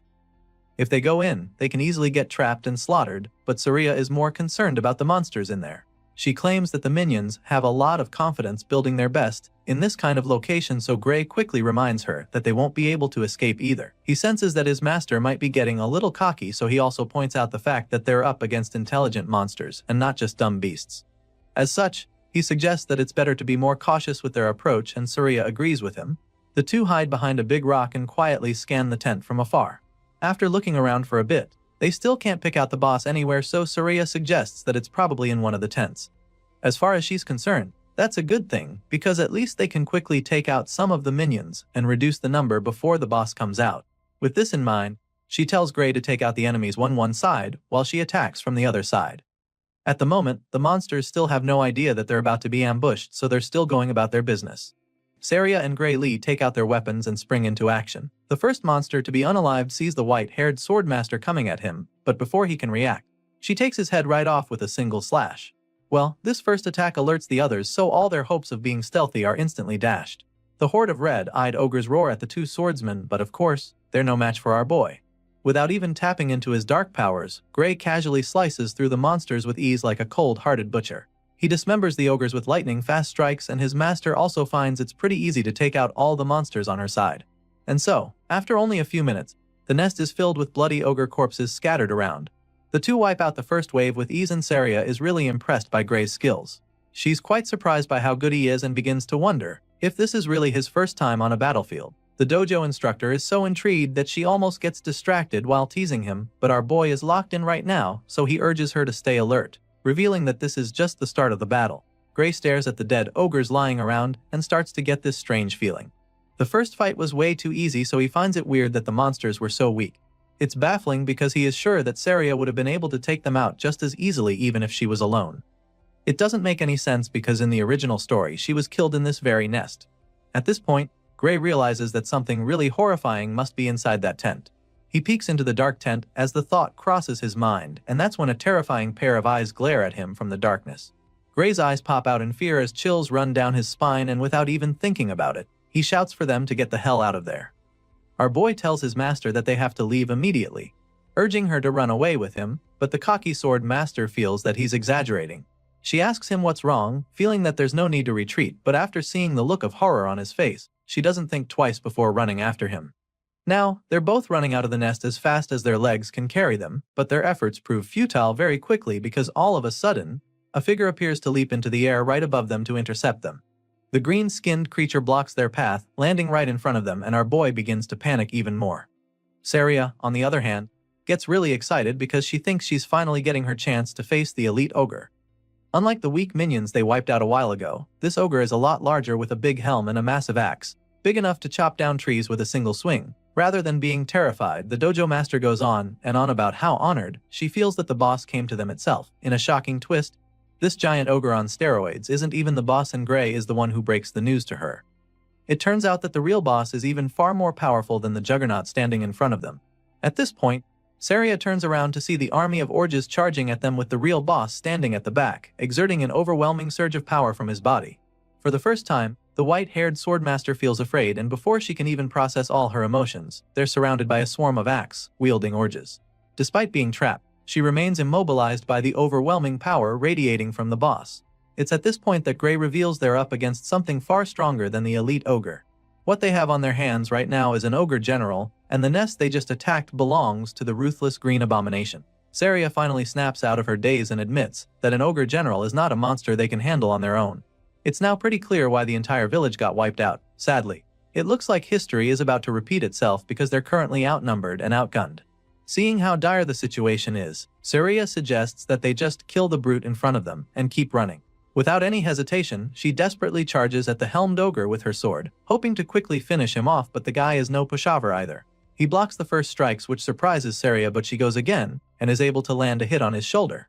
If they go in, they can easily get trapped and slaughtered, but Saria is more concerned about the monsters in there. She claims that the minions have a lot of confidence building their best in this kind of location, so Gray quickly reminds her that they won't be able to escape either. He senses that his master might be getting a little cocky, so he also points out the fact that they're up against intelligent monsters and not just dumb beasts. As such, he suggests that it's better to be more cautious with their approach, and Saria agrees with him. The two hide behind a big rock and quietly scan the tent from afar. After looking around for a bit, they still can't pick out the boss anywhere, so Saria suggests that it's probably in one of the tents. As far as she's concerned, that's a good thing, because at least they can quickly take out some of the minions and reduce the number before the boss comes out. With this in mind, she tells Gray to take out the enemies one side while she attacks from the other side. At the moment, the monsters still have no idea that they're about to be ambushed, so they're still going about their business. Saria and Gray Lee take out their weapons and spring into action. The first monster to be unalived sees the white-haired swordmaster coming at him, but before he can react, she takes his head right off with a single slash. Well, this first attack alerts the others, so all their hopes of being stealthy are instantly dashed. The horde of red-eyed ogres roar at the two swordsmen, but of course, they're no match for our boy. Without even tapping into his dark powers, Gray casually slices through the monsters with ease like a cold-hearted butcher. He dismembers the ogres with lightning-fast strikes, and his master also finds it's pretty easy to take out all the monsters on her side. And so, after only a few minutes, the nest is filled with bloody ogre corpses scattered around. The two wipe out the first wave with ease, and Saria is really impressed by Gray's skills. She's quite surprised by how good he is and begins to wonder if this is really his first time on a battlefield. The dojo instructor is so intrigued that she almost gets distracted while teasing him, but our boy is locked in right now, so he urges her to stay alert, revealing that this is just the start of the battle. Gray stares at the dead ogres lying around and starts to get this strange feeling. The first fight was way too easy, so he finds it weird that the monsters were so weak. It's baffling because he is sure that Saria would have been able to take them out just as easily even if she was alone. It doesn't make any sense because in the original story she was killed in this very nest. At this point, Gray realizes that something really horrifying must be inside that tent. He peeks into the dark tent as the thought crosses his mind, and that's when a terrifying pair of eyes glare at him from the darkness. Gray's eyes pop out in fear as chills run down his spine, and without even thinking about it, he shouts for them to get the hell out of there. Our boy tells his master that they have to leave immediately, urging her to run away with him, but the cocky sword master feels that he's exaggerating. She asks him what's wrong, feeling that there's no need to retreat, but after seeing the look of horror on his face, she doesn't think twice before running after him. Now, they're both running out of the nest as fast as their legs can carry them, but their efforts prove futile very quickly because all of a sudden, a figure appears to leap into the air right above them to intercept them. The green-skinned creature blocks their path, landing right in front of them, and our boy begins to panic even more. Saria, on the other hand, gets really excited because she thinks she's finally getting her chance to face the elite ogre. Unlike the weak minions they wiped out a while ago, this ogre is a lot larger with a big helm and a massive axe, big enough to chop down trees with a single swing. Rather than being terrified, the dojo master goes on and on about how honored she feels that the boss came to them itself. In a shocking twist, this giant ogre on steroids isn't even the boss, and Gray is the one who breaks the news to her. It turns out that the real boss is even far more powerful than the juggernaut standing in front of them. At this point, Saria turns around to see the army of Orges charging at them with the real boss standing at the back, exerting an overwhelming surge of power from his body. For the first time, the white-haired swordmaster feels afraid, and before she can even process all her emotions, they're surrounded by a swarm of axe-wielding Orges. Despite being trapped, she remains immobilized by the overwhelming power radiating from the boss. It's at this point that Gray reveals they're up against something far stronger than the elite ogre. What they have on their hands right now is an ogre general, and the nest they just attacked belongs to the ruthless green abomination. Saria finally snaps out of her daze and admits that an ogre general is not a monster they can handle on their own. It's now pretty clear why the entire village got wiped out. Sadly, it looks like history is about to repeat itself because they're currently outnumbered and outgunned. Seeing how dire the situation is, Saria suggests that they just kill the brute in front of them and keep running. Without any hesitation, she desperately charges at the helmed ogre with her sword, hoping to quickly finish him off, but the guy is no pushover either. He blocks the first strikes, which surprises Saria, but she goes again and is able to land a hit on his shoulder.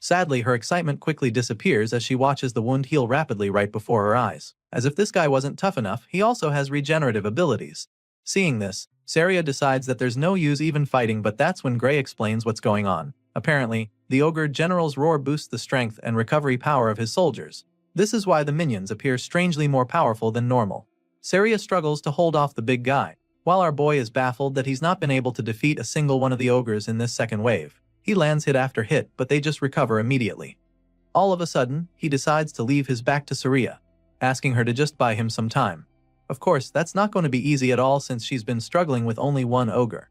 Sadly, her excitement quickly disappears as she watches the wound heal rapidly right before her eyes. As if this guy wasn't tough enough, he also has regenerative abilities. Seeing this, Saria decides that there's no use even fighting, but that's when Gray explains what's going on. Apparently, the ogre general's roar boosts the strength and recovery power of his soldiers. This is why the minions appear strangely more powerful than normal. Saria struggles to hold off the big guy, while our boy is baffled that he's not been able to defeat a single one of the ogres in this second wave. He lands hit after hit, but they just recover immediately. All of a sudden, he decides to leave his back to Saria, asking her to just buy him some time. Of course, that's not going to be easy at all since she's been struggling with only one ogre.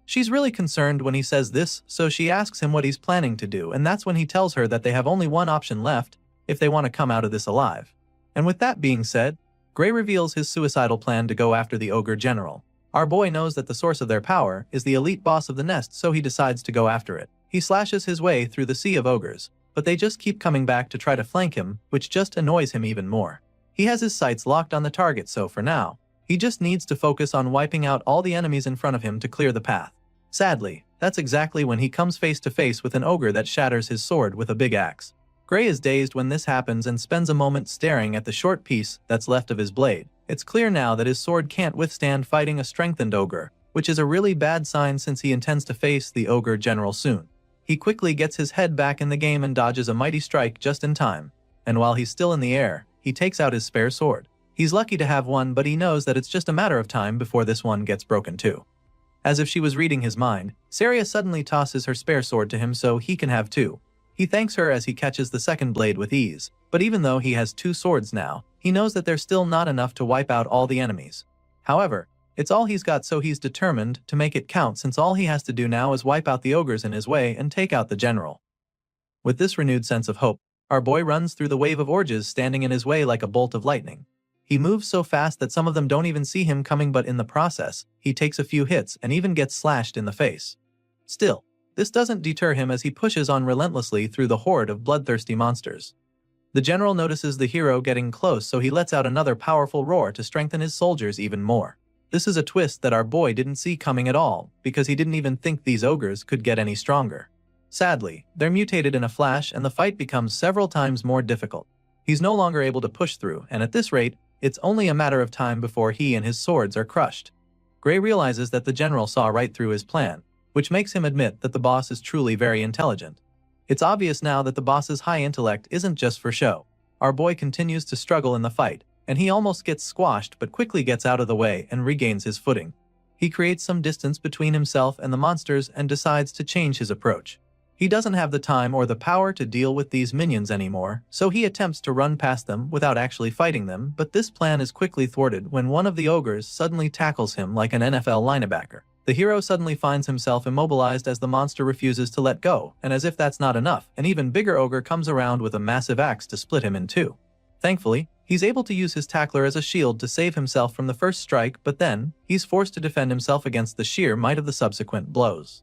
She's really concerned when he says this, so she asks him what he's planning to do, and that's when he tells her that they have only one option left if they want to come out of this alive. And with that being said, Gray reveals his suicidal plan to go after the ogre general. Our boy knows that the source of their power is the elite boss of the nest, so he decides to go after it. He slashes his way through the sea of ogres, but they just keep coming back to try to flank him, which just annoys him even more. He has his sights locked on the target, so for now, he just needs to focus on wiping out all the enemies in front of him to clear the path. Sadly, that's exactly when he comes face to face with an ogre that shatters his sword with a big axe. Gray is dazed when this happens and spends a moment staring at the short piece that's left of his blade. It's clear now that his sword can't withstand fighting a strengthened ogre, which is a really bad sign since he intends to face the ogre general soon. He quickly gets his head back in the game and dodges a mighty strike just in time. And while he's still in the air, he takes out his spare sword. He's lucky to have one, but he knows that it's just a matter of time before this one gets broken too. As if she was reading his mind, Saria suddenly tosses her spare sword to him so he can have two. He thanks her as he catches the second blade with ease, but even though he has two swords now, he knows that they're still not enough to wipe out all the enemies. However, it's all he's got, so he's determined to make it count since all he has to do now is wipe out the ogres in his way and take out the general. With this renewed sense of hope, our boy runs through the wave of Orges standing in his way like a bolt of lightning. He moves so fast that some of them don't even see him coming, but in the process, he takes a few hits and even gets slashed in the face. Still, this doesn't deter him as he pushes on relentlessly through the horde of bloodthirsty monsters. The general notices the hero getting close, so he lets out another powerful roar to strengthen his soldiers even more. This is a twist that our boy didn't see coming at all, because he didn't even think these ogres could get any stronger. Sadly, they're mutated in a flash and the fight becomes several times more difficult. He's no longer able to push through, and at this rate, it's only a matter of time before he and his swords are crushed. Gray realizes that the general saw right through his plan, which makes him admit that the boss is truly very intelligent. It's obvious now that the boss's high intellect isn't just for show. Our boy continues to struggle in the fight, and he almost gets squashed but quickly gets out of the way and regains his footing. He creates some distance between himself and the monsters and decides to change his approach. He doesn't have the time or the power to deal with these minions anymore, so he attempts to run past them without actually fighting them, but this plan is quickly thwarted when one of the ogres suddenly tackles him like an NFL linebacker. The hero suddenly finds himself immobilized as the monster refuses to let go, and as if that's not enough, an even bigger ogre comes around with a massive axe to split him in two. Thankfully, he's able to use his tackler as a shield to save himself from the first strike, but then, he's forced to defend himself against the sheer might of the subsequent blows.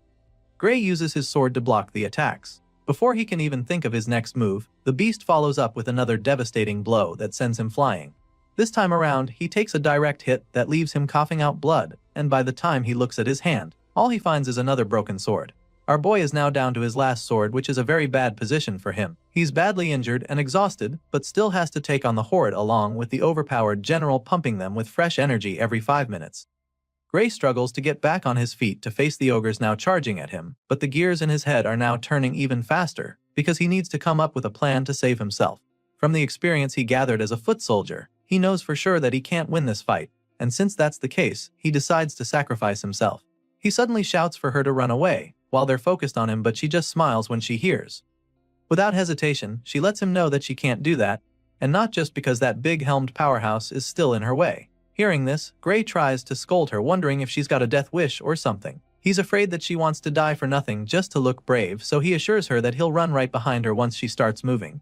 Gray uses his sword to block the attacks. Before he can even think of his next move, the beast follows up with another devastating blow that sends him flying. This time around, he takes a direct hit that leaves him coughing out blood, and by the time he looks at his hand, all he finds is another broken sword. Our boy is now down to his last sword, which is a very bad position for him. He's badly injured and exhausted, but still has to take on the horde along with the overpowered general pumping them with fresh energy every 5 minutes. Gray struggles to get back on his feet to face the ogres now charging at him, but the gears in his head are now turning even faster, because he needs to come up with a plan to save himself. From the experience he gathered as a foot soldier, he knows for sure that he can't win this fight, and since that's the case, he decides to sacrifice himself. He suddenly shouts for her to run away, while they're focused on him, but she just smiles when she hears. Without hesitation, she lets him know that she can't do that, and not just because that big-helmed powerhouse is still in her way. Hearing this, Gray tries to scold her, wondering if she's got a death wish or something. He's afraid that she wants to die for nothing just to look brave, so he assures her that he'll run right behind her once she starts moving.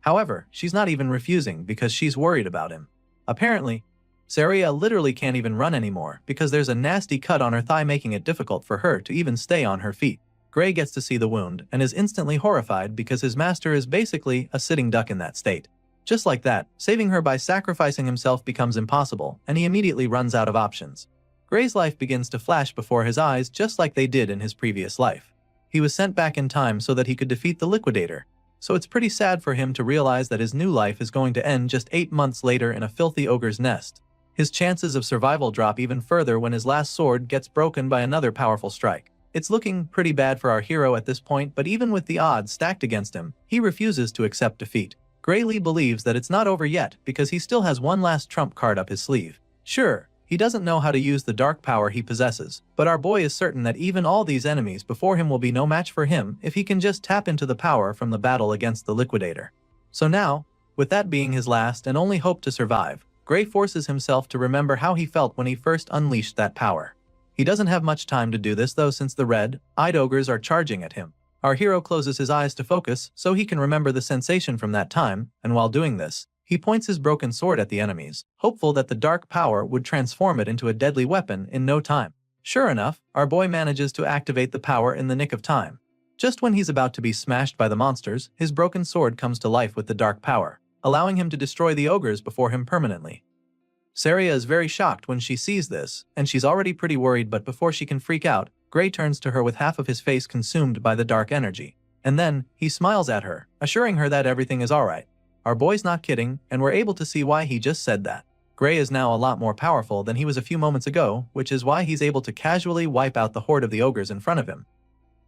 However, she's not even refusing because she's worried about him. Apparently, Saria literally can't even run anymore because there's a nasty cut on her thigh, making it difficult for her to even stay on her feet. Gray gets to see the wound and is instantly horrified because his master is basically a sitting duck in that state. Just like that, saving her by sacrificing himself becomes impossible, and he immediately runs out of options. Gray's life begins to flash before his eyes just like they did in his previous life. He was sent back in time so that he could defeat the Liquidator, so it's pretty sad for him to realize that his new life is going to end just 8 months later in a filthy ogre's nest. His chances of survival drop even further when his last sword gets broken by another powerful strike. It's looking pretty bad for our hero at this point, but even with the odds stacked against him, he refuses to accept defeat. Gray Lee believes that it's not over yet because he still has one last trump card up his sleeve. Sure, he doesn't know how to use the dark power he possesses, but our boy is certain that even all these enemies before him will be no match for him if he can just tap into the power from the battle against the Liquidator. So now, with that being his last and only hope to survive, Gray forces himself to remember how he felt when he first unleashed that power. He doesn't have much time to do this though, since the red-eyed ogres are charging at him. Our hero closes his eyes to focus so he can remember the sensation from that time, and while doing this, he points his broken sword at the enemies, hopeful that the dark power would transform it into a deadly weapon in no time. Sure enough, our boy manages to activate the power in the nick of time. Just when he's about to be smashed by the monsters, his broken sword comes to life with the dark power, allowing him to destroy the ogres before him permanently. Saria is very shocked when she sees this, and she's already pretty worried, but before she can freak out, Gray turns to her with half of his face consumed by the dark energy. And then, he smiles at her, assuring her that everything is alright. Our boy's not kidding, and we're able to see why he just said that. Gray is now a lot more powerful than he was a few moments ago, which is why he's able to casually wipe out the horde of the ogres in front of him.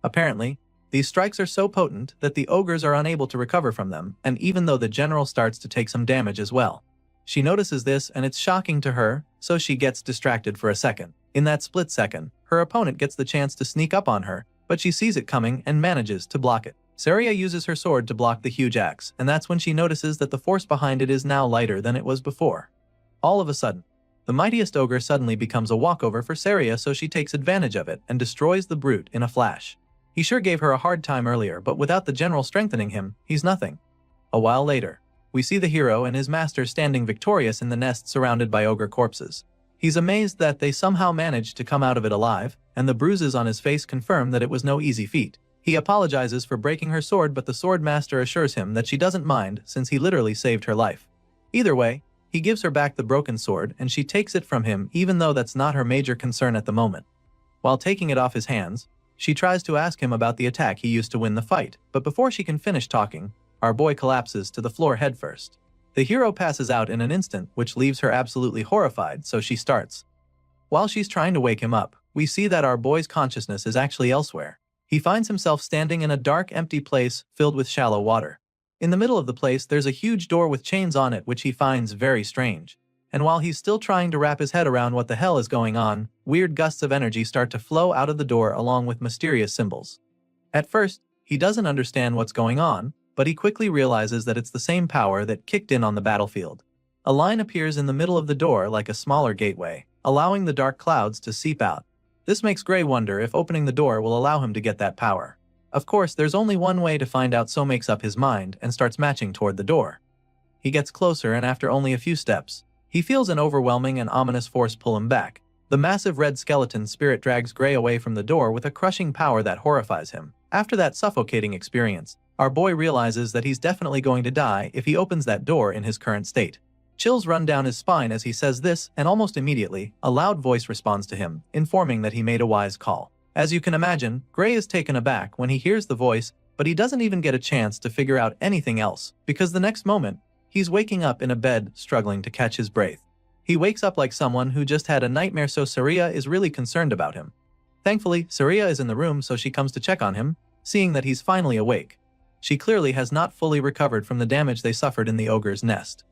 Apparently, these strikes are so potent that the ogres are unable to recover from them, and even though the general starts to take some damage as well. She notices this and it's shocking to her, so she gets distracted for a second. In that split second, her opponent gets the chance to sneak up on her, but she sees it coming and manages to block it. Saria uses her sword to block the huge axe, and that's when she notices that the force behind it is now lighter than it was before. All of a sudden, the mightiest ogre suddenly becomes a walkover for Saria, so she takes advantage of it and destroys the brute in a flash. He sure gave her a hard time earlier, but without the general strengthening him, he's nothing. A while later, we see the hero and his master standing victorious in the nest surrounded by ogre corpses. He's amazed that they somehow managed to come out of it alive, and the bruises on his face confirm that it was no easy feat. He apologizes for breaking her sword, but the sword master assures him that she doesn't mind since he literally saved her life. Either way, he gives her back the broken sword and she takes it from him, even though that's not her major concern at the moment. While taking it off his hands, she tries to ask him about the attack he used to win the fight, but before she can finish talking, our boy collapses to the floor headfirst. The hero passes out in an instant, which leaves her absolutely horrified, so she starts. While she's trying to wake him up, we see that our boy's consciousness is actually elsewhere. He finds himself standing in a dark, empty place filled with shallow water. In the middle of the place, there's a huge door with chains on it, which he finds very strange. And while he's still trying to wrap his head around what the hell is going on, weird gusts of energy start to flow out of the door along with mysterious symbols. At first, he doesn't understand what's going on, but he quickly realizes that it's the same power that kicked in on the battlefield. A line appears in the middle of the door like a smaller gateway, allowing the dark clouds to seep out. This makes Gray wonder if opening the door will allow him to get that power. Of course, there's only one way to find out, so makes up his mind and starts marching toward the door. He gets closer, and after only a few steps, he feels an overwhelming and ominous force pull him back. The massive red skeleton spirit drags Gray away from the door with a crushing power that horrifies him. After that suffocating experience, our boy realizes that he's definitely going to die if he opens that door in his current state. Chills run down his spine as he says this, and almost immediately, a loud voice responds to him, informing that he made a wise call. As you can imagine, Gray is taken aback when he hears the voice, but he doesn't even get a chance to figure out anything else, because the next moment, he's waking up in a bed, struggling to catch his breath. He wakes up like someone who just had a nightmare, so Saria is really concerned about him. Thankfully, Saria is in the room, so she comes to check on him, seeing that he's finally awake. She clearly has not fully recovered from the damage they suffered in the ogre's nest.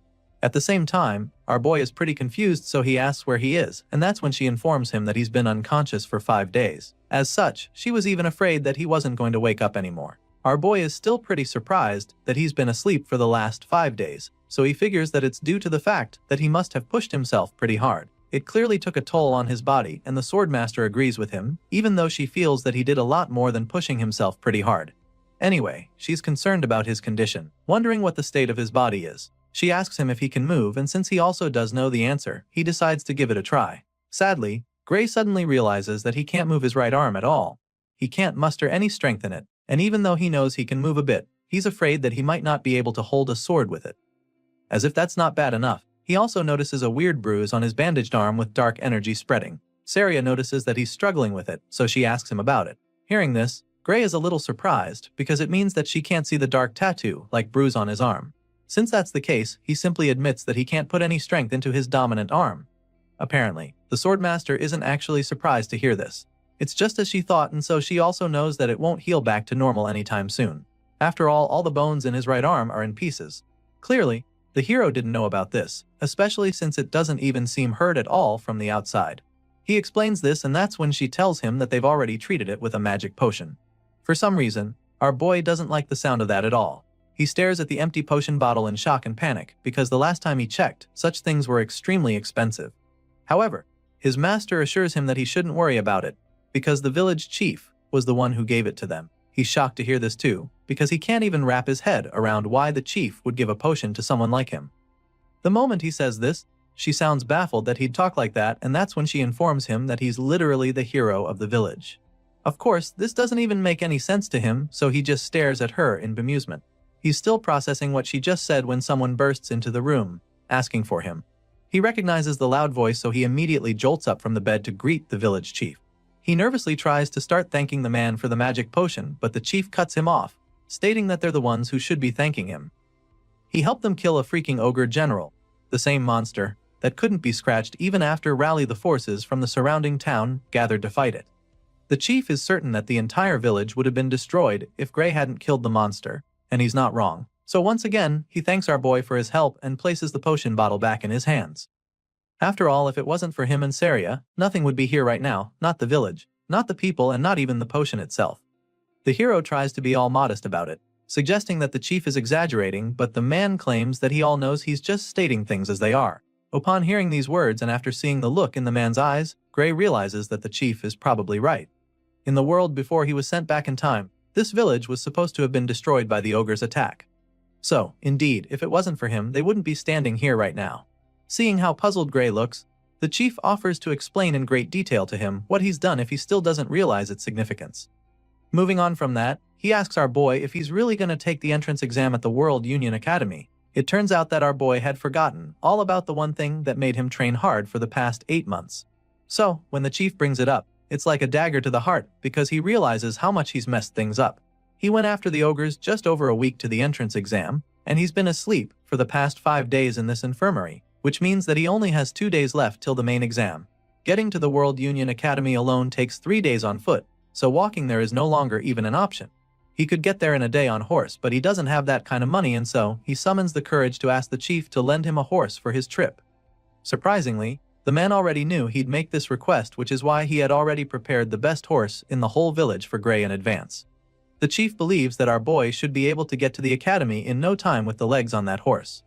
At the same time, our boy is pretty confused, so he asks where he is, and that's when she informs him that he's been unconscious for 5 days. As such, she was even afraid that he wasn't going to wake up anymore. Our boy is still pretty surprised that he's been asleep for the last 5 days, so he figures that it's due to the fact that he must have pushed himself pretty hard. It clearly took a toll on his body, and the Swordmaster agrees with him, even though she feels that he did a lot more than pushing himself pretty hard. Anyway, she's concerned about his condition, wondering what the state of his body is. She asks him if he can move, and since he also does know the answer, he decides to give it a try. Sadly, Gray suddenly realizes that he can't move his right arm at all. He can't muster any strength in it, and even though he knows he can move a bit, he's afraid that he might not be able to hold a sword with it. As if that's not bad enough, he also notices a weird bruise on his bandaged arm with dark energy spreading. Saria notices that he's struggling with it, so she asks him about it. Hearing this, Gray is a little surprised because it means that she can't see the dark tattoo, like bruise on his arm. Since that's the case, he simply admits that he can't put any strength into his dominant arm. Apparently, the Swordmaster isn't actually surprised to hear this. It's just as she thought, and so she also knows that it won't heal back to normal anytime soon. After all the bones in his right arm are in pieces. Clearly, the hero didn't know about this, especially since it doesn't even seem hurt at all from the outside. He explains this, and that's when she tells him that they've already treated it with a magic potion. For some reason, our boy doesn't like the sound of that at all. He stares at the empty potion bottle in shock and panic, because the last time he checked, such things were extremely expensive. However, his master assures him that he shouldn't worry about it, because the village chief was the one who gave it to them. He's shocked to hear this too, because he can't even wrap his head around why the chief would give a potion to someone like him. The moment he says this, she sounds baffled that he'd talk like that, and that's when she informs him that he's literally the hero of the village. Of course, this doesn't even make any sense to him, so he just stares at her in bemusement. He's still processing what she just said when someone bursts into the room, asking for him. He recognizes the loud voice, so he immediately jolts up from the bed to greet the village chief. He nervously tries to start thanking the man for the magic potion, but the chief cuts him off, stating that they're the ones who should be thanking him. He helped them kill a freaking ogre general, the same monster that couldn't be scratched even after rally the forces from the surrounding town gathered to fight it. The chief is certain that the entire village would have been destroyed if Gray hadn't killed the monster, and he's not wrong. So once again, he thanks our boy for his help and places the potion bottle back in his hands. After all, if it wasn't for him and Saria, nothing would be here right now, not the village, not the people, and not even the potion itself. The hero tries to be all modest about it, suggesting that the chief is exaggerating, but the man claims that he all knows he's just stating things as they are. Upon hearing these words and after seeing the look in the man's eyes, Gray realizes that the chief is probably right. In the world before he was sent back in time, this village was supposed to have been destroyed by the ogre's attack. So, indeed, if it wasn't for him, they wouldn't be standing here right now. Seeing how puzzled Gray looks, the chief offers to explain in great detail to him what he's done if he still doesn't realize its significance. Moving on from that, he asks our boy if he's really going to take the entrance exam at the World Union Academy. It turns out that our boy had forgotten all about the one thing that made him train hard for the past 8 months. So, when the chief brings it up, it's like a dagger to the heart because he realizes how much he's messed things up. He went after the ogres just over a week to the entrance exam, and he's been asleep for the past 5 days in this infirmary, which means that he only has 2 days left till the main exam. Getting to the World Union Academy alone takes 3 days on foot, so walking there is no longer even an option. He could get there in a day on horse, but he doesn't have that kind of money, and so he summons the courage to ask the chief to lend him a horse for his trip. Surprisingly, the man already knew he'd make this request, which is why he had already prepared the best horse in the whole village for Gray in advance. The chief believes that our boy should be able to get to the academy in no time with the legs on that horse.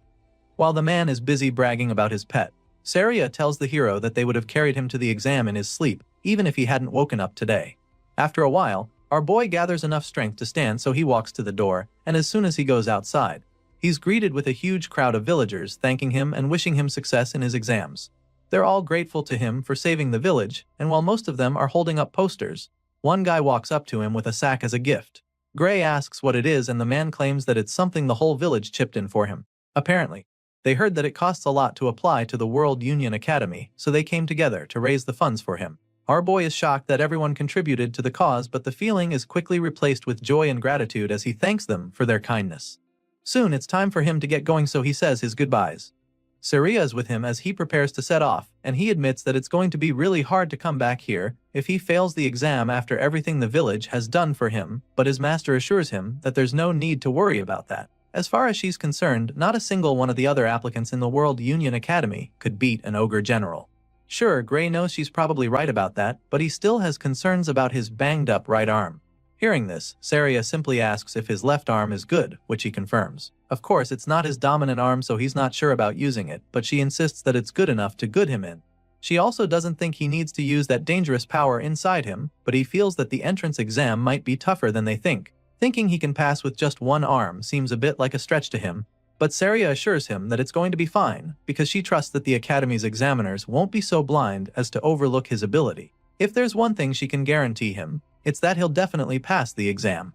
While the man is busy bragging about his pet, Saria tells the hero that they would have carried him to the exam in his sleep, even if he hadn't woken up today. After a while, our boy gathers enough strength to stand, so he walks to the door, and as soon as he goes outside, he's greeted with a huge crowd of villagers thanking him and wishing him success in his exams. They're all grateful to him for saving the village, and while most of them are holding up posters, one guy walks up to him with a sack as a gift. Gray asks what it is, and the man claims that it's something the whole village chipped in for him. Apparently, They heard that it costs a lot to apply to the World Union Academy, so they came together to raise the funds for him. Our boy is shocked that everyone contributed to the cause, but the feeling is quickly replaced with joy and gratitude as he thanks them for their kindness. Soon it's time for him to get going, so he says his goodbyes. Saria is with him as he prepares to set off, and he admits that it's going to be really hard to come back here if he fails the exam after everything the village has done for him, but his master assures him that there's no need to worry about that. As far as she's concerned, not a single one of the other applicants in the World Union Academy could beat an ogre general. Sure, Gray knows she's probably right about that, but he still has concerns about his banged-up right arm. Hearing this, Saria simply asks if his left arm is good, which he confirms. Of course, it's not his dominant arm, so he's not sure about using it, but she insists that it's good enough to good him in. She also doesn't think he needs to use that dangerous power inside him, but he feels that the entrance exam might be tougher than they think. Thinking he can pass with just one arm seems a bit like a stretch to him, but Saria assures him that it's going to be fine, because she trusts that the Academy's examiners won't be so blind as to overlook his ability. If there's one thing she can guarantee him, it's that he'll definitely pass the exam.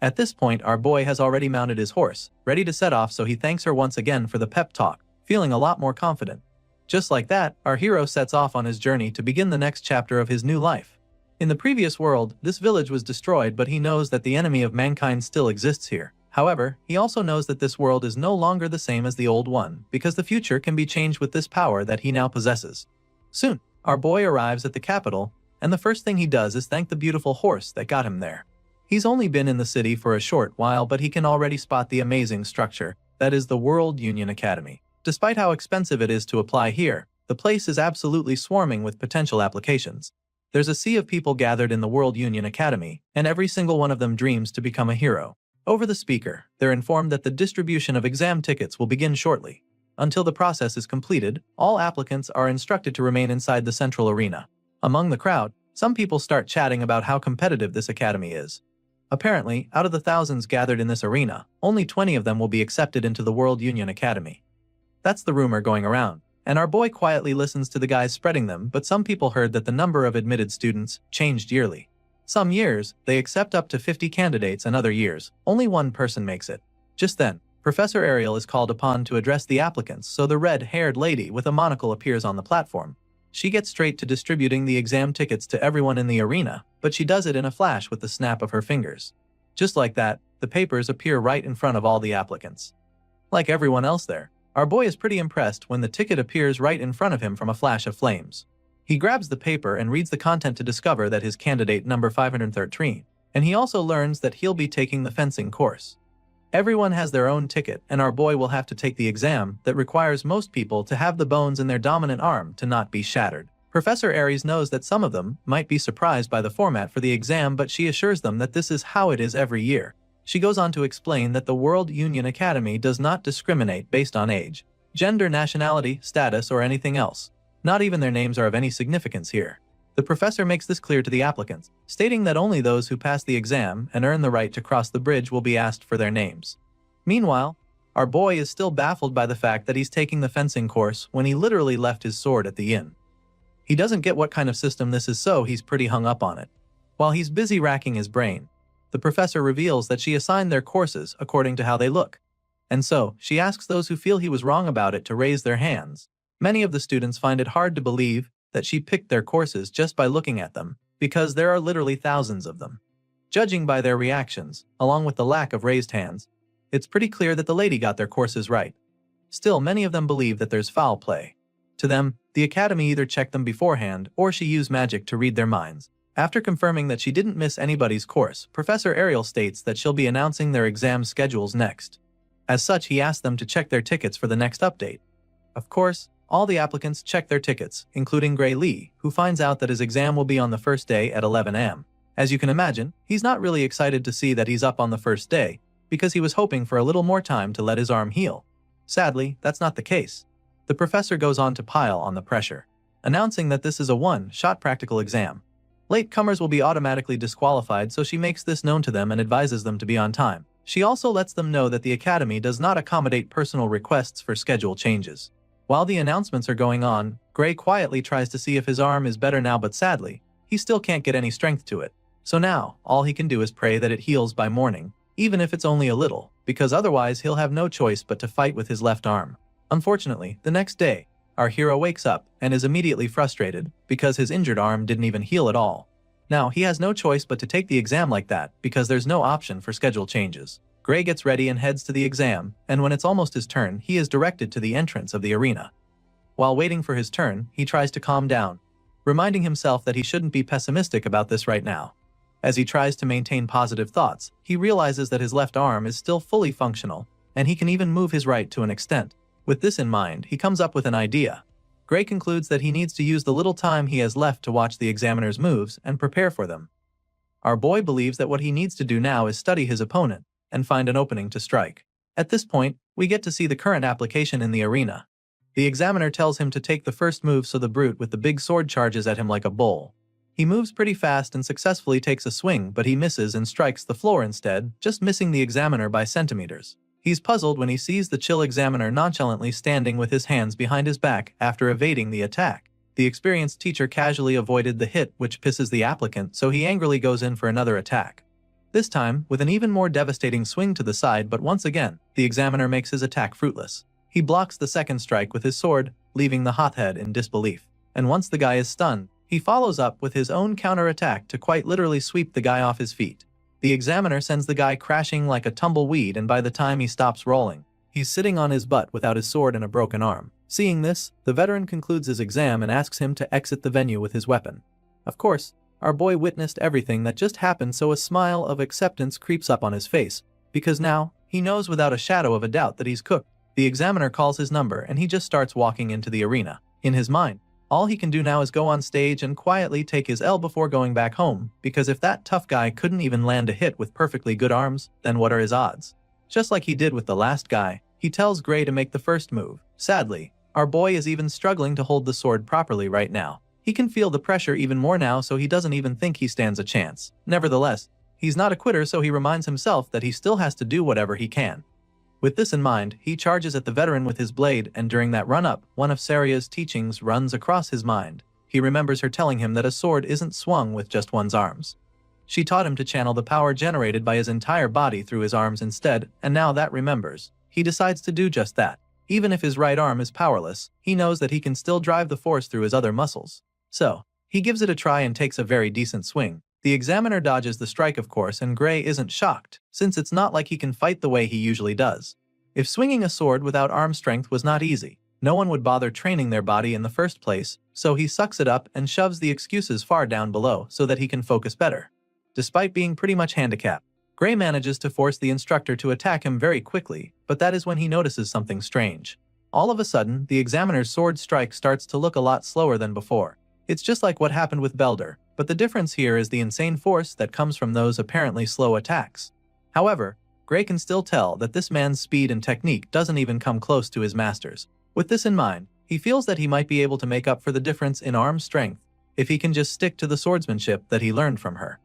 At this point, our boy has already mounted his horse, ready to set off, so he thanks her once again for the pep talk, feeling a lot more confident. Just like that, our hero sets off on his journey to begin the next chapter of his new life. In the previous world, this village was destroyed, but he knows that the enemy of mankind still exists here. However, he also knows that this world is no longer the same as the old one, because the future can be changed with this power that he now possesses. Soon, our boy arrives at the capital, and the first thing he does is thank the beautiful horse that got him there. He's only been in the city for a short while, but he can already spot the amazing structure that is the World Union Academy. Despite how expensive it is to apply here, the place is absolutely swarming with potential applications. There's a sea of people gathered in the World Union Academy, and every single one of them dreams to become a hero. Over the speaker, they're informed that the distribution of exam tickets will begin shortly. Until the process is completed, all applicants are instructed to remain inside the central arena. Among the crowd, some people start chatting about how competitive this academy is. Apparently, out of the thousands gathered in this arena, only 20 of them will be accepted into the World Union Academy. That's the rumor going around, and our boy quietly listens to the guys spreading them, but some people heard that the number of admitted students changed yearly. Some years, they accept up to 50 candidates, and other years, only one person makes it. Just then, Professor Ariel is called upon to address the applicants, so the red-haired lady with a monocle appears on the platform. She gets straight to distributing the exam tickets to everyone in the arena, but she does it in a flash with the snap of her fingers. Just like that, the papers appear right in front of all the applicants. Like everyone else there, our boy is pretty impressed when the ticket appears right in front of him from a flash of flames. He grabs the paper and reads the content to discover that his candidate number 513, and he also learns that he'll be taking the fencing course. Everyone has their own ticket, and our boy will have to take the exam that requires most people to have the bones in their dominant arm to not be shattered. Professor Aries knows that some of them might be surprised by the format for the exam, but she assures them that this is how it is every year. She goes on to explain that the World Union Academy does not discriminate based on age, gender, nationality, status, or anything else. Not even their names are of any significance here. The professor makes this clear to the applicants, stating that only those who pass the exam and earn the right to cross the bridge will be asked for their names. Meanwhile, our boy is still baffled by the fact that he's taking the fencing course when he literally left his sword at the inn. He doesn't get what kind of system this is, so he's pretty hung up on it. While he's busy racking his brain, the professor reveals that she assigned their courses according to how they look. And so, she asks those who feel he was wrong about it to raise their hands. Many of the students find it hard to believe that she picked their courses just by looking at them, because there are literally thousands of them. Judging by their reactions, along with the lack of raised hands, it's pretty clear that the lady got their courses right. Still, many of them believe that there's foul play. To them, the academy either checked them beforehand or she used magic to read their minds. After confirming that she didn't miss anybody's course, Professor Ariel states that she'll be announcing their exam schedules next. As such, he asks them to check their tickets for the next update. Of course, all the applicants check their tickets, including Gray Lee, who finds out that his exam will be on the first day at 11 a.m. As you can imagine, he's not really excited to see that he's up on the first day, because he was hoping for a little more time to let his arm heal. Sadly, that's not the case. The professor goes on to pile on the pressure, announcing that this is a one-shot practical exam. Latecomers will be automatically disqualified, so she makes this known to them and advises them to be on time. She also lets them know that the academy does not accommodate personal requests for schedule changes. While the announcements are going on, Gray quietly tries to see if his arm is better now, but sadly, he still can't get any strength to it. So now, all he can do is pray that it heals by morning, even if it's only a little, because otherwise he'll have no choice but to fight with his left arm. Unfortunately, the next day, our hero wakes up and is immediately frustrated because his injured arm didn't even heal at all. Now, he has no choice but to take the exam like that because there's no option for schedule changes. Gray gets ready and heads to the exam, and when it's almost his turn, he is directed to the entrance of the arena. While waiting for his turn, he tries to calm down, reminding himself that he shouldn't be pessimistic about this right now. As he tries to maintain positive thoughts, he realizes that his left arm is still fully functional, and he can even move his right to an extent. With this in mind, he comes up with an idea. Gray concludes that he needs to use the little time he has left to watch the examiner's moves and prepare for them. Our boy believes that what he needs to do now is study his opponent and find an opening to strike. At this point, we get to see the current application in the arena. The examiner tells him to take the first move, so the brute with the big sword charges at him like a bull. He moves pretty fast and successfully takes a swing, but he misses and strikes the floor instead, just missing the examiner by centimeters. He's puzzled when he sees the chill examiner nonchalantly standing with his hands behind his back after evading the attack. The experienced teacher casually avoided the hit, which pisses the applicant, so he angrily goes in for another attack. This time, with an even more devastating swing to the side, but once again, the examiner makes his attack fruitless. He blocks the second strike with his sword, leaving the hothead in disbelief. And once the guy is stunned, he follows up with his own counterattack to quite literally sweep the guy off his feet. The examiner sends the guy crashing like a tumbleweed, and by the time he stops rolling, he's sitting on his butt without his sword and a broken arm. Seeing this, the veteran concludes his exam and asks him to exit the venue with his weapon. Of course, our boy witnessed everything that just happened, so a smile of acceptance creeps up on his face, because now, he knows without a shadow of a doubt that he's cooked. The examiner calls his number and he just starts walking into the arena. In his mind, all he can do now is go on stage and quietly take his L before going back home, because if that tough guy couldn't even land a hit with perfectly good arms, then what are his odds? Just like he did with the last guy, he tells Gray to make the first move. Sadly, our boy is even struggling to hold the sword properly right now. He can feel the pressure even more now, so he doesn't even think he stands a chance. Nevertheless, he's not a quitter, so he reminds himself that he still has to do whatever he can. With this in mind, he charges at the veteran with his blade, and during that run-up, one of Saria's teachings runs across his mind. He remembers her telling him that a sword isn't swung with just one's arms. She taught him to channel the power generated by his entire body through his arms instead, and now that remembers, he decides to do just that. Even if his right arm is powerless, he knows that he can still drive the force through his other muscles. So, he gives it a try and takes a very decent swing. The examiner dodges the strike, of course, and Gray isn't shocked, since it's not like he can fight the way he usually does. If swinging a sword without arm strength was not easy, no one would bother training their body in the first place, so he sucks it up and shoves the excuses far down below so that he can focus better. Despite being pretty much handicapped, Gray manages to force the instructor to attack him very quickly, but that is when he notices something strange. All of a sudden, the examiner's sword strike starts to look a lot slower than before. It's just like what happened with Belder, but the difference here is the insane force that comes from those apparently slow attacks. However, Gray can still tell that this man's speed and technique doesn't even come close to his master's. With this in mind, he feels that he might be able to make up for the difference in arm strength if he can just stick to the swordsmanship that he learned from her.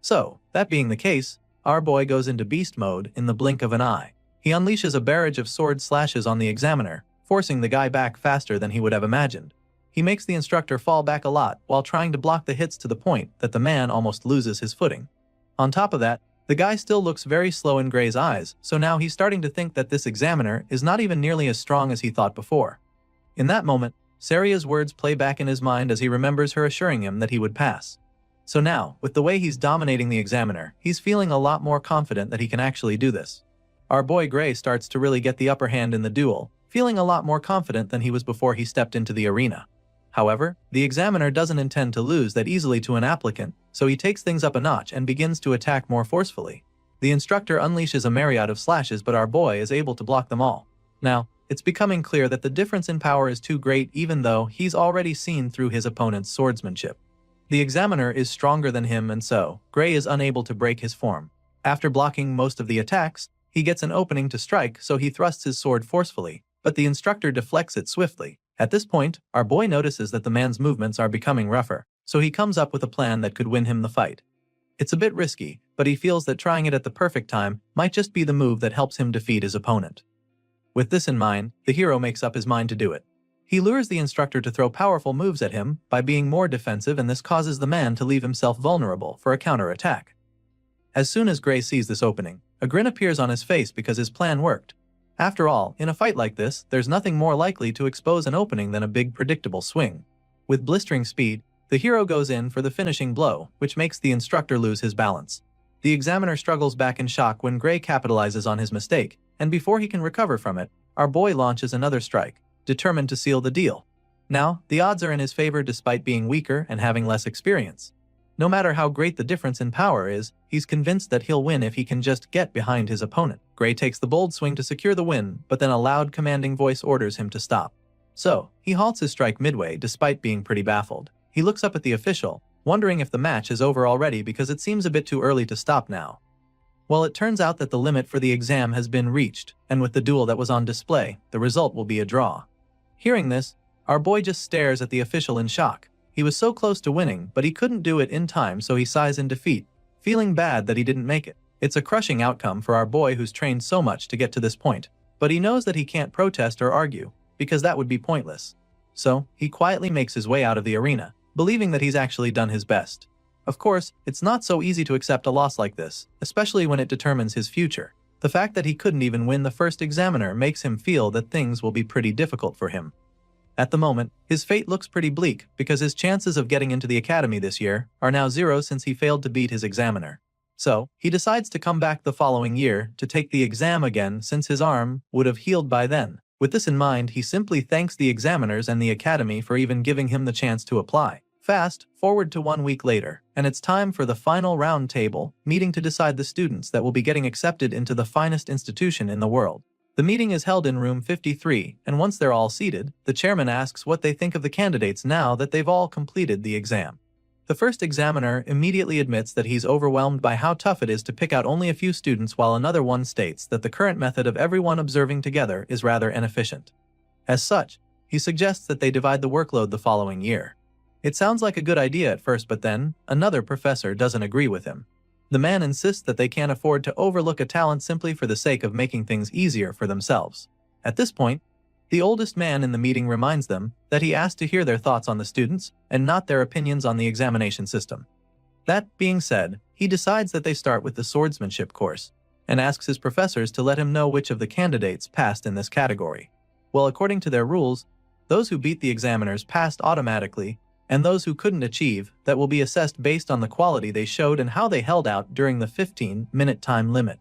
So, that being the case, our boy goes into beast mode in the blink of an eye. He unleashes a barrage of sword slashes on the examiner, forcing the guy back faster than he would have imagined. He makes the instructor fall back a lot while trying to block the hits to the point that the man almost loses his footing. On top of that, the guy still looks very slow in Gray's eyes, so now he's starting to think that this examiner is not even nearly as strong as he thought before. In that moment, Saria's words play back in his mind as he remembers her assuring him that he would pass. So now, with the way he's dominating the examiner, he's feeling a lot more confident that he can actually do this. Our boy Gray starts to really get the upper hand in the duel, feeling a lot more confident than he was before he stepped into the arena. However, the examiner doesn't intend to lose that easily to an applicant, so he takes things up a notch and begins to attack more forcefully. The instructor unleashes a myriad of slashes, but our boy is able to block them all. Now, it's becoming clear that the difference in power is too great, even though he's already seen through his opponent's swordsmanship. The examiner is stronger than him, and so, Gray is unable to break his form. After blocking most of the attacks, he gets an opening to strike, so he thrusts his sword forcefully, but the instructor deflects it swiftly. At this point, our boy notices that the man's movements are becoming rougher, so he comes up with a plan that could win him the fight. It's a bit risky, but he feels that trying it at the perfect time might just be the move that helps him defeat his opponent. With this in mind, the hero makes up his mind to do it. He lures the instructor to throw powerful moves at him by being more defensive, and this causes the man to leave himself vulnerable for a counterattack. As soon as Gray sees this opening, a grin appears on his face because his plan worked. After all, in a fight like this, there's nothing more likely to expose an opening than a big predictable swing. With blistering speed, the hero goes in for the finishing blow, which makes the instructor lose his balance. The examiner struggles back in shock when Gray capitalizes on his mistake, and before he can recover from it, our boy launches another strike, determined to seal the deal. Now, the odds are in his favor despite being weaker and having less experience. No matter how great the difference in power is, he's convinced that he'll win if he can just get behind his opponent. Gray takes the bold swing to secure the win, but then a loud commanding voice orders him to stop. So, he halts his strike midway despite being pretty baffled. He looks up at the official, wondering if the match is over already because it seems a bit too early to stop now. Well, it turns out that the limit for the exam has been reached, and with the duel that was on display, the result will be a draw. Hearing this, our boy just stares at the official in shock. He was so close to winning, but he couldn't do it in time, so he sighs in defeat, feeling bad that he didn't make it. It's a crushing outcome for our boy who's trained so much to get to this point, but he knows that he can't protest or argue, because that would be pointless. So, he quietly makes his way out of the arena, believing that he's actually done his best. Of course, it's not so easy to accept a loss like this, especially when it determines his future. The fact that he couldn't even win the first examiner makes him feel that things will be pretty difficult for him. At the moment, his fate looks pretty bleak because his chances of getting into the academy this year are now 0 since he failed to beat his examiner. So, he decides to come back the following year to take the exam again since his arm would have healed by then. With this in mind, he simply thanks the examiners and the academy for even giving him the chance to apply. Fast forward to 1 week later, and it's time for the final round table meeting to decide the students that will be getting accepted into the finest institution in the world. The meeting is held in room 53, and once they're all seated, the chairman asks what they think of the candidates now that they've all completed the exam. The first examiner immediately admits that he's overwhelmed by how tough it is to pick out only a few students, while another one states that the current method of everyone observing together is rather inefficient. As such, he suggests that they divide the workload the following year. It sounds like a good idea at first, but then, another professor doesn't agree with him. The man insists that they can't afford to overlook a talent simply for the sake of making things easier for themselves. At this point, the oldest man in the meeting reminds them that he asked to hear their thoughts on the students and not their opinions on the examination system. That being said, he decides that they start with the swordsmanship course and asks his professors to let him know which of the candidates passed in this category. Well, according to their rules, those who beat the examiners passed automatically, and those who couldn't achieve that will be assessed based on the quality they showed and how they held out during the 15-minute time limit.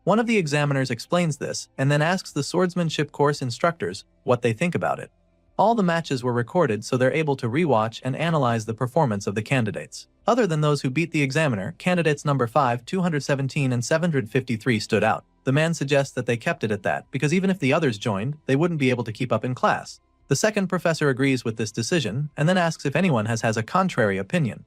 One of the examiners explains this and then asks the swordsmanship course instructors what they think about it. All the matches were recorded so they're able to rewatch and analyze the performance of the candidates. Other than those who beat the examiner, candidates number 5, 217 and 753 stood out. The man suggests that they kept it at that because even if the others joined, they wouldn't be able to keep up in class. The second professor agrees with this decision and then asks if anyone has a contrary opinion.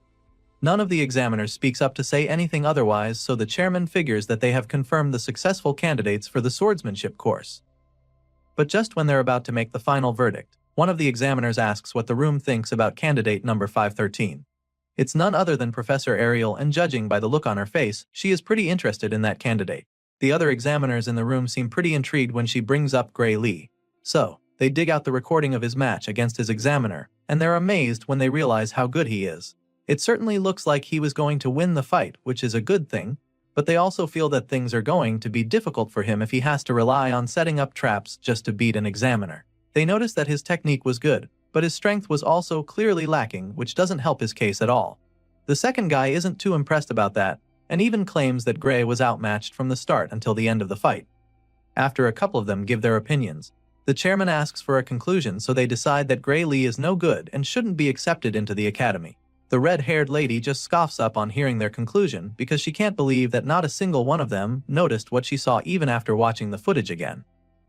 None of the examiners speaks up to say anything otherwise, so the chairman figures that they have confirmed the successful candidates for the swordsmanship course. But just when they're about to make the final verdict, one of the examiners asks what the room thinks about candidate number 513. It's none other than Professor Ariel, and judging by the look on her face, she is pretty interested in that candidate. The other examiners in the room seem pretty intrigued when she brings up Gray Lee. So, they dig out the recording of his match against his examiner, and they're amazed when they realize how good he is. It certainly looks like he was going to win the fight, which is a good thing, but they also feel that things are going to be difficult for him if he has to rely on setting up traps just to beat an examiner. They notice that his technique was good, but his strength was also clearly lacking, which doesn't help his case at all. The second guy isn't too impressed about that, and even claims that Gray was outmatched from the start until the end of the fight. After a couple of them give their opinions, the chairman asks for a conclusion, so they decide that Gray Lee is no good and shouldn't be accepted into the academy. The red-haired lady just scoffs up on hearing their conclusion because she can't believe that not a single one of them noticed what she saw even after watching the footage again.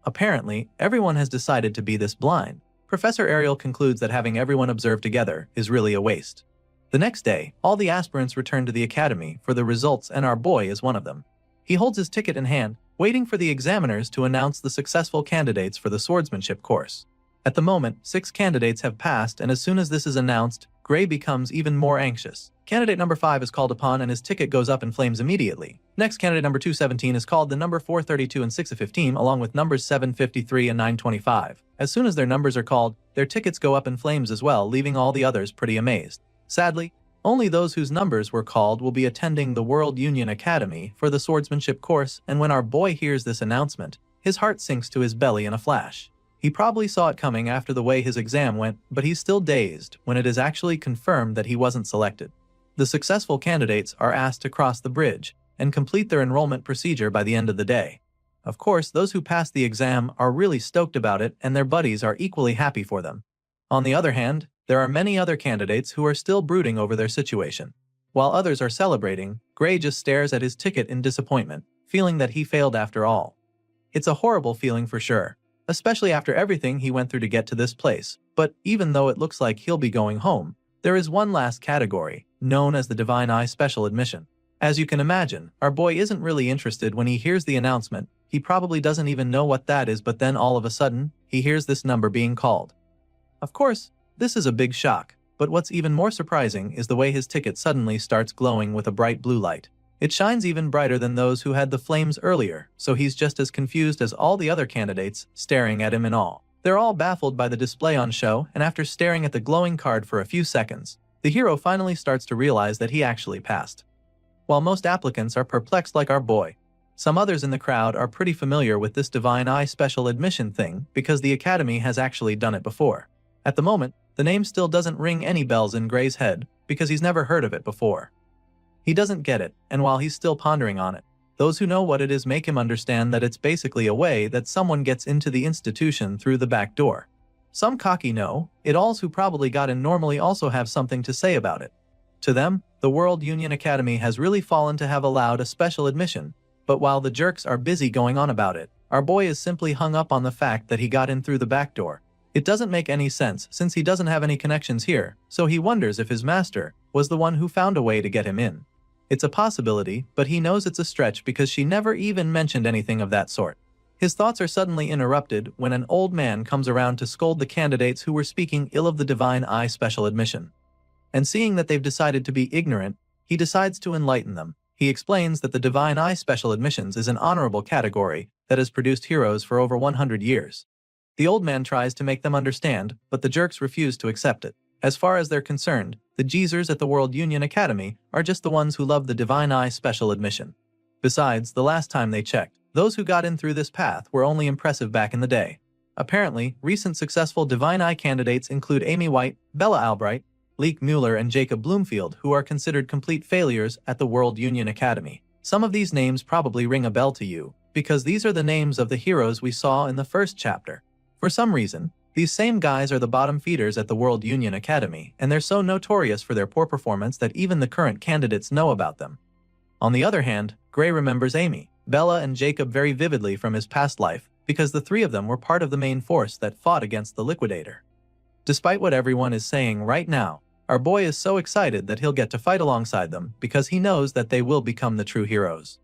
Apparently, everyone has decided to be this blind. Professor Ariel concludes that having everyone observe together is really a waste. The next day, all the aspirants return to the academy for the results, and our boy is one of them. He holds his ticket in hand, waiting for the examiners to announce the successful candidates for the swordsmanship course. At the moment, 6 candidates have passed, and as soon as this is announced, Gray becomes even more anxious. Candidate number 5 is called upon and his ticket goes up in flames immediately. Next, candidate number 217 is called, the number 432 and 615 along with numbers 753 and 925. As soon as their numbers are called, their tickets go up in flames as well, leaving all the others pretty amazed. Sadly, only those whose numbers were called will be attending the World Union Academy for the swordsmanship course, and when our boy hears this announcement, His heart sinks to his belly in a flash. He probably saw it coming after the way his exam went, but he's still dazed when it is actually confirmed that he wasn't selected. The successful candidates are asked to cross the bridge and complete their enrollment procedure by the end of the day. Of course, those who pass the exam are really stoked about it, and their buddies are equally happy for them. On the other hand, there are many other candidates who are still brooding over their situation. While others are celebrating, Gray just stares at his ticket in disappointment, feeling that he failed after all. It's a horrible feeling for sure, especially after everything he went through to get to this place, but even though it looks like he'll be going home, there is one last category, known as the Divine Eye Special Admission. As you can imagine, our boy isn't really interested when he hears the announcement. He probably doesn't even know what that is, but then all of a sudden, he hears this number being called. Of course, this is a big shock, but what's even more surprising is the way his ticket suddenly starts glowing with a bright blue light. It shines even brighter than those who had the flames earlier, so he's just as confused as all the other candidates, staring at him in awe. They're all baffled by the display on show, and after staring at the glowing card for a few seconds, the hero finally starts to realize that he actually passed. While most applicants are perplexed like our boy, some others in the crowd are pretty familiar with this Divine Eye Special Admission thing because the Academy has actually done it before. At the moment, the name still doesn't ring any bells in Gray's head because he's never heard of it before. He doesn't get it, and while he's still pondering on it, those who know what it is make him understand that it's basically a way that someone gets into the institution through the back door. Some cocky know-it-alls who probably got in normally also have something to say about it. To them, the World Union Academy has really fallen to have allowed a special admission, but while the jerks are busy going on about it, our boy is simply hung up on the fact that he got in through the back door. It doesn't make any sense since he doesn't have any connections here, so he wonders if his master was the one who found a way to get him in. It's a possibility, but he knows it's a stretch because she never even mentioned anything of that sort. His thoughts are suddenly interrupted when an old man comes around to scold the candidates who were speaking ill of the Divine Eye Special Admission. And seeing that they've decided to be ignorant, he decides to enlighten them. He explains that the Divine Eye Special Admissions is an honorable category that has produced heroes for over 100 years. The old man tries to make them understand, but the jerks refuse to accept it. As far as they're concerned, the geezers at the World Union Academy are just the ones who love the Divine Eye Special Admission. Besides, the last time they checked, those who got in through this path were only impressive back in the day. Apparently, recent successful Divine Eye candidates include Amy White, Bella Albright, Leek Mueller, and Jacob Bloomfield, who are considered complete failures at the World Union Academy. Some of these names probably ring a bell to you, because these are the names of the heroes we saw in the first chapter. For some reason, these same guys are the bottom feeders at the World Union Academy, and they're so notorious for their poor performance that even the current candidates know about them. On the other hand, Gray remembers Amy, Bella, and Jacob very vividly from his past life, because the three of them were part of the main force that fought against the Liquidator. Despite what everyone is saying right now, our boy is so excited that he'll get to fight alongside them because he knows that they will become the true heroes.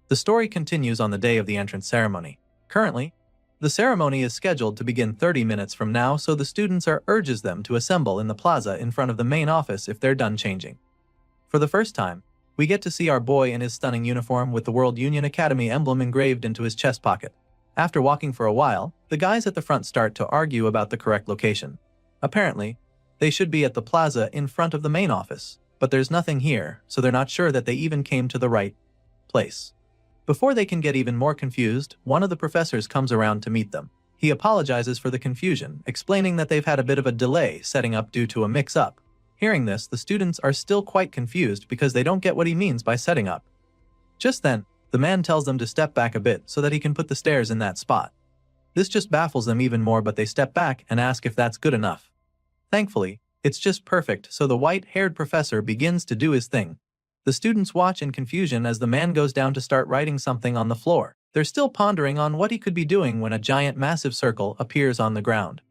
The story continues on the day of the entrance ceremony. Currently, the ceremony is scheduled to begin 30 minutes from now, so the students urges them to assemble in the plaza in front of the main office if they're done changing. For the first time, we get to see our boy in his stunning uniform with the World Union Academy emblem engraved into his chest pocket. After walking for a while, the guys at the front start to argue about the correct location. Apparently, they should be at the plaza in front of the main office, but there's nothing here, so they're not sure that they even came to the right place. Before they can get even more confused, one of the professors comes around to meet them. He apologizes for the confusion, explaining that they've had a bit of a delay setting up due to a mix-up. Hearing this, the students are still quite confused because they don't get what he means by setting up. Just then, the man tells them to step back a bit so that he can put the stairs in that spot. This just baffles them even more, but they step back and ask if that's good enough. Thankfully, it's just perfect, so the white-haired professor begins to do his thing. The students watch in confusion as the man goes down to start writing something on the floor. They're still pondering on what he could be doing when a giant massive circle appears on the ground.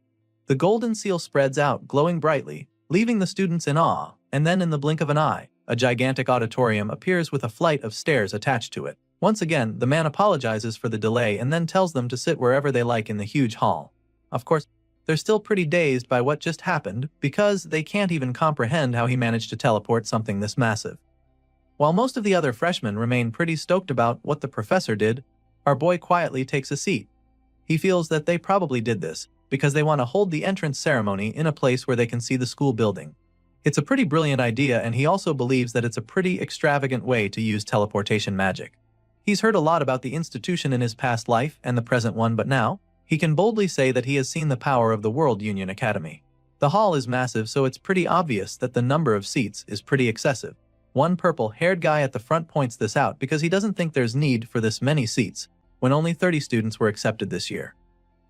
The golden seal spreads out, glowing brightly, leaving the students in awe, and then in the blink of an eye, a gigantic auditorium appears with a flight of stairs attached to it. Once again, the man apologizes for the delay and then tells them to sit wherever they like in the huge hall. Of course, they're still pretty dazed by what just happened because they can't even comprehend how he managed to teleport something this massive. While most of the other freshmen remain pretty stoked about what the professor did, our boy quietly takes a seat. He feels that they probably did this because they want to hold the entrance ceremony in a place where they can see the school building. It's a pretty brilliant idea, and he also believes that it's a pretty extravagant way to use teleportation magic. He's heard a lot about the institution in his past life and the present one, but now, he can boldly say that he has seen the power of the World Union Academy. The hall is massive, so it's pretty obvious that the number of seats is pretty excessive. One purple-haired guy at the front points this out because he doesn't think there's need for this many seats, when only 30 students were accepted this year.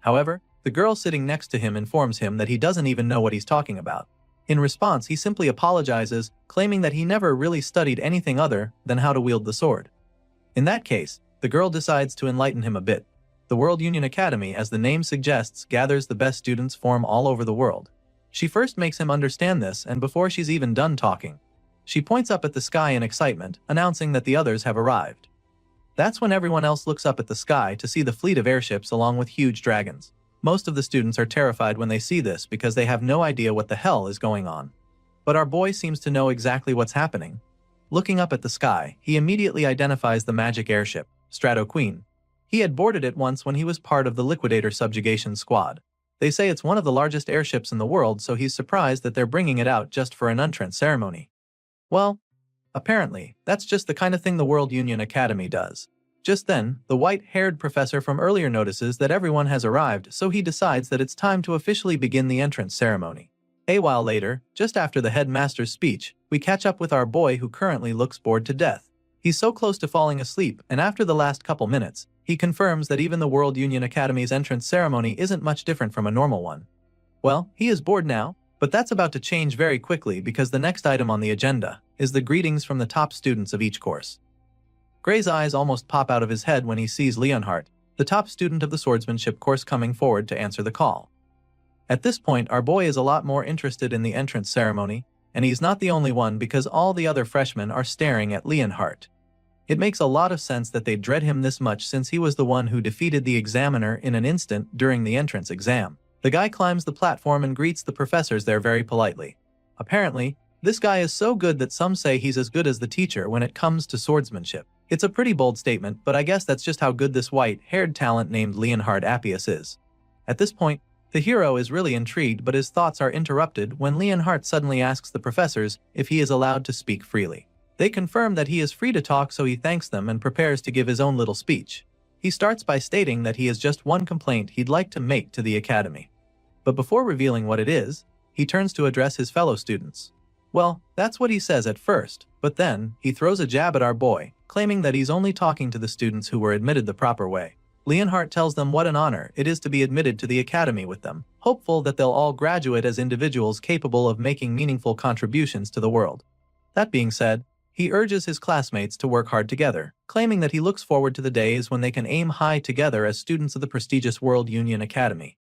However, the girl sitting next to him informs him that he doesn't even know what he's talking about. In response, he simply apologizes, claiming that he never really studied anything other than how to wield the sword. In that case, the girl decides to enlighten him a bit. The World Union Academy, as the name suggests, gathers the best students from all over the world. She first makes him understand this, and before she's even done talking, she points up at the sky in excitement, announcing that the others have arrived. That's when everyone else looks up at the sky to see the fleet of airships along with huge dragons. Most of the students are terrified when they see this because they have no idea what the hell is going on. But our boy seems to know exactly what's happening. Looking up at the sky, he immediately identifies the magic airship, Strato Queen. He had boarded it once when he was part of the Liquidator Subjugation Squad. They say it's one of the largest airships in the world, so he's surprised that they're bringing it out just for an entrance ceremony. Well, apparently, that's just the kind of thing the World Union Academy does. Just then, the white-haired professor from earlier notices that everyone has arrived, so he decides that it's time to officially begin the entrance ceremony. A while later, just after the headmaster's speech, we catch up with our boy who currently looks bored to death. He's so close to falling asleep, and after the last couple minutes, he confirms that even the World Union Academy's entrance ceremony isn't much different from a normal one. Well, he is bored now, but that's about to change very quickly because the next item on the agenda is the greetings from the top students of each course. Gray's eyes almost pop out of his head when he sees Leonhardt, the top student of the swordsmanship course, coming forward to answer the call. At this point, our boy is a lot more interested in the entrance ceremony, and he's not the only one because all the other freshmen are staring at Leonhardt. It makes a lot of sense that they dread him this much since he was the one who defeated the examiner in an instant during the entrance exam. The guy climbs the platform and greets the professors there very politely. Apparently, this guy is so good that some say he's as good as the teacher when it comes to swordsmanship. It's a pretty bold statement, but I guess that's just how good this white-haired talent named Leonhard Appius is. At this point, the hero is really intrigued, but his thoughts are interrupted when Leonhardt suddenly asks the professors if he is allowed to speak freely. They confirm that he is free to talk, so he thanks them and prepares to give his own little speech. He starts by stating that he has just one complaint he'd like to make to the academy. But before revealing what it is, he turns to address his fellow students. Well, that's what he says at first, but then he throws a jab at our boy, claiming that he's only talking to the students who were admitted the proper way. Leonhardt tells them what an honor it is to be admitted to the academy with them, hopeful that they'll all graduate as individuals capable of making meaningful contributions to the world. That being said, he urges his classmates to work hard together, claiming that he looks forward to the days when they can aim high together as students of the prestigious World Union Academy.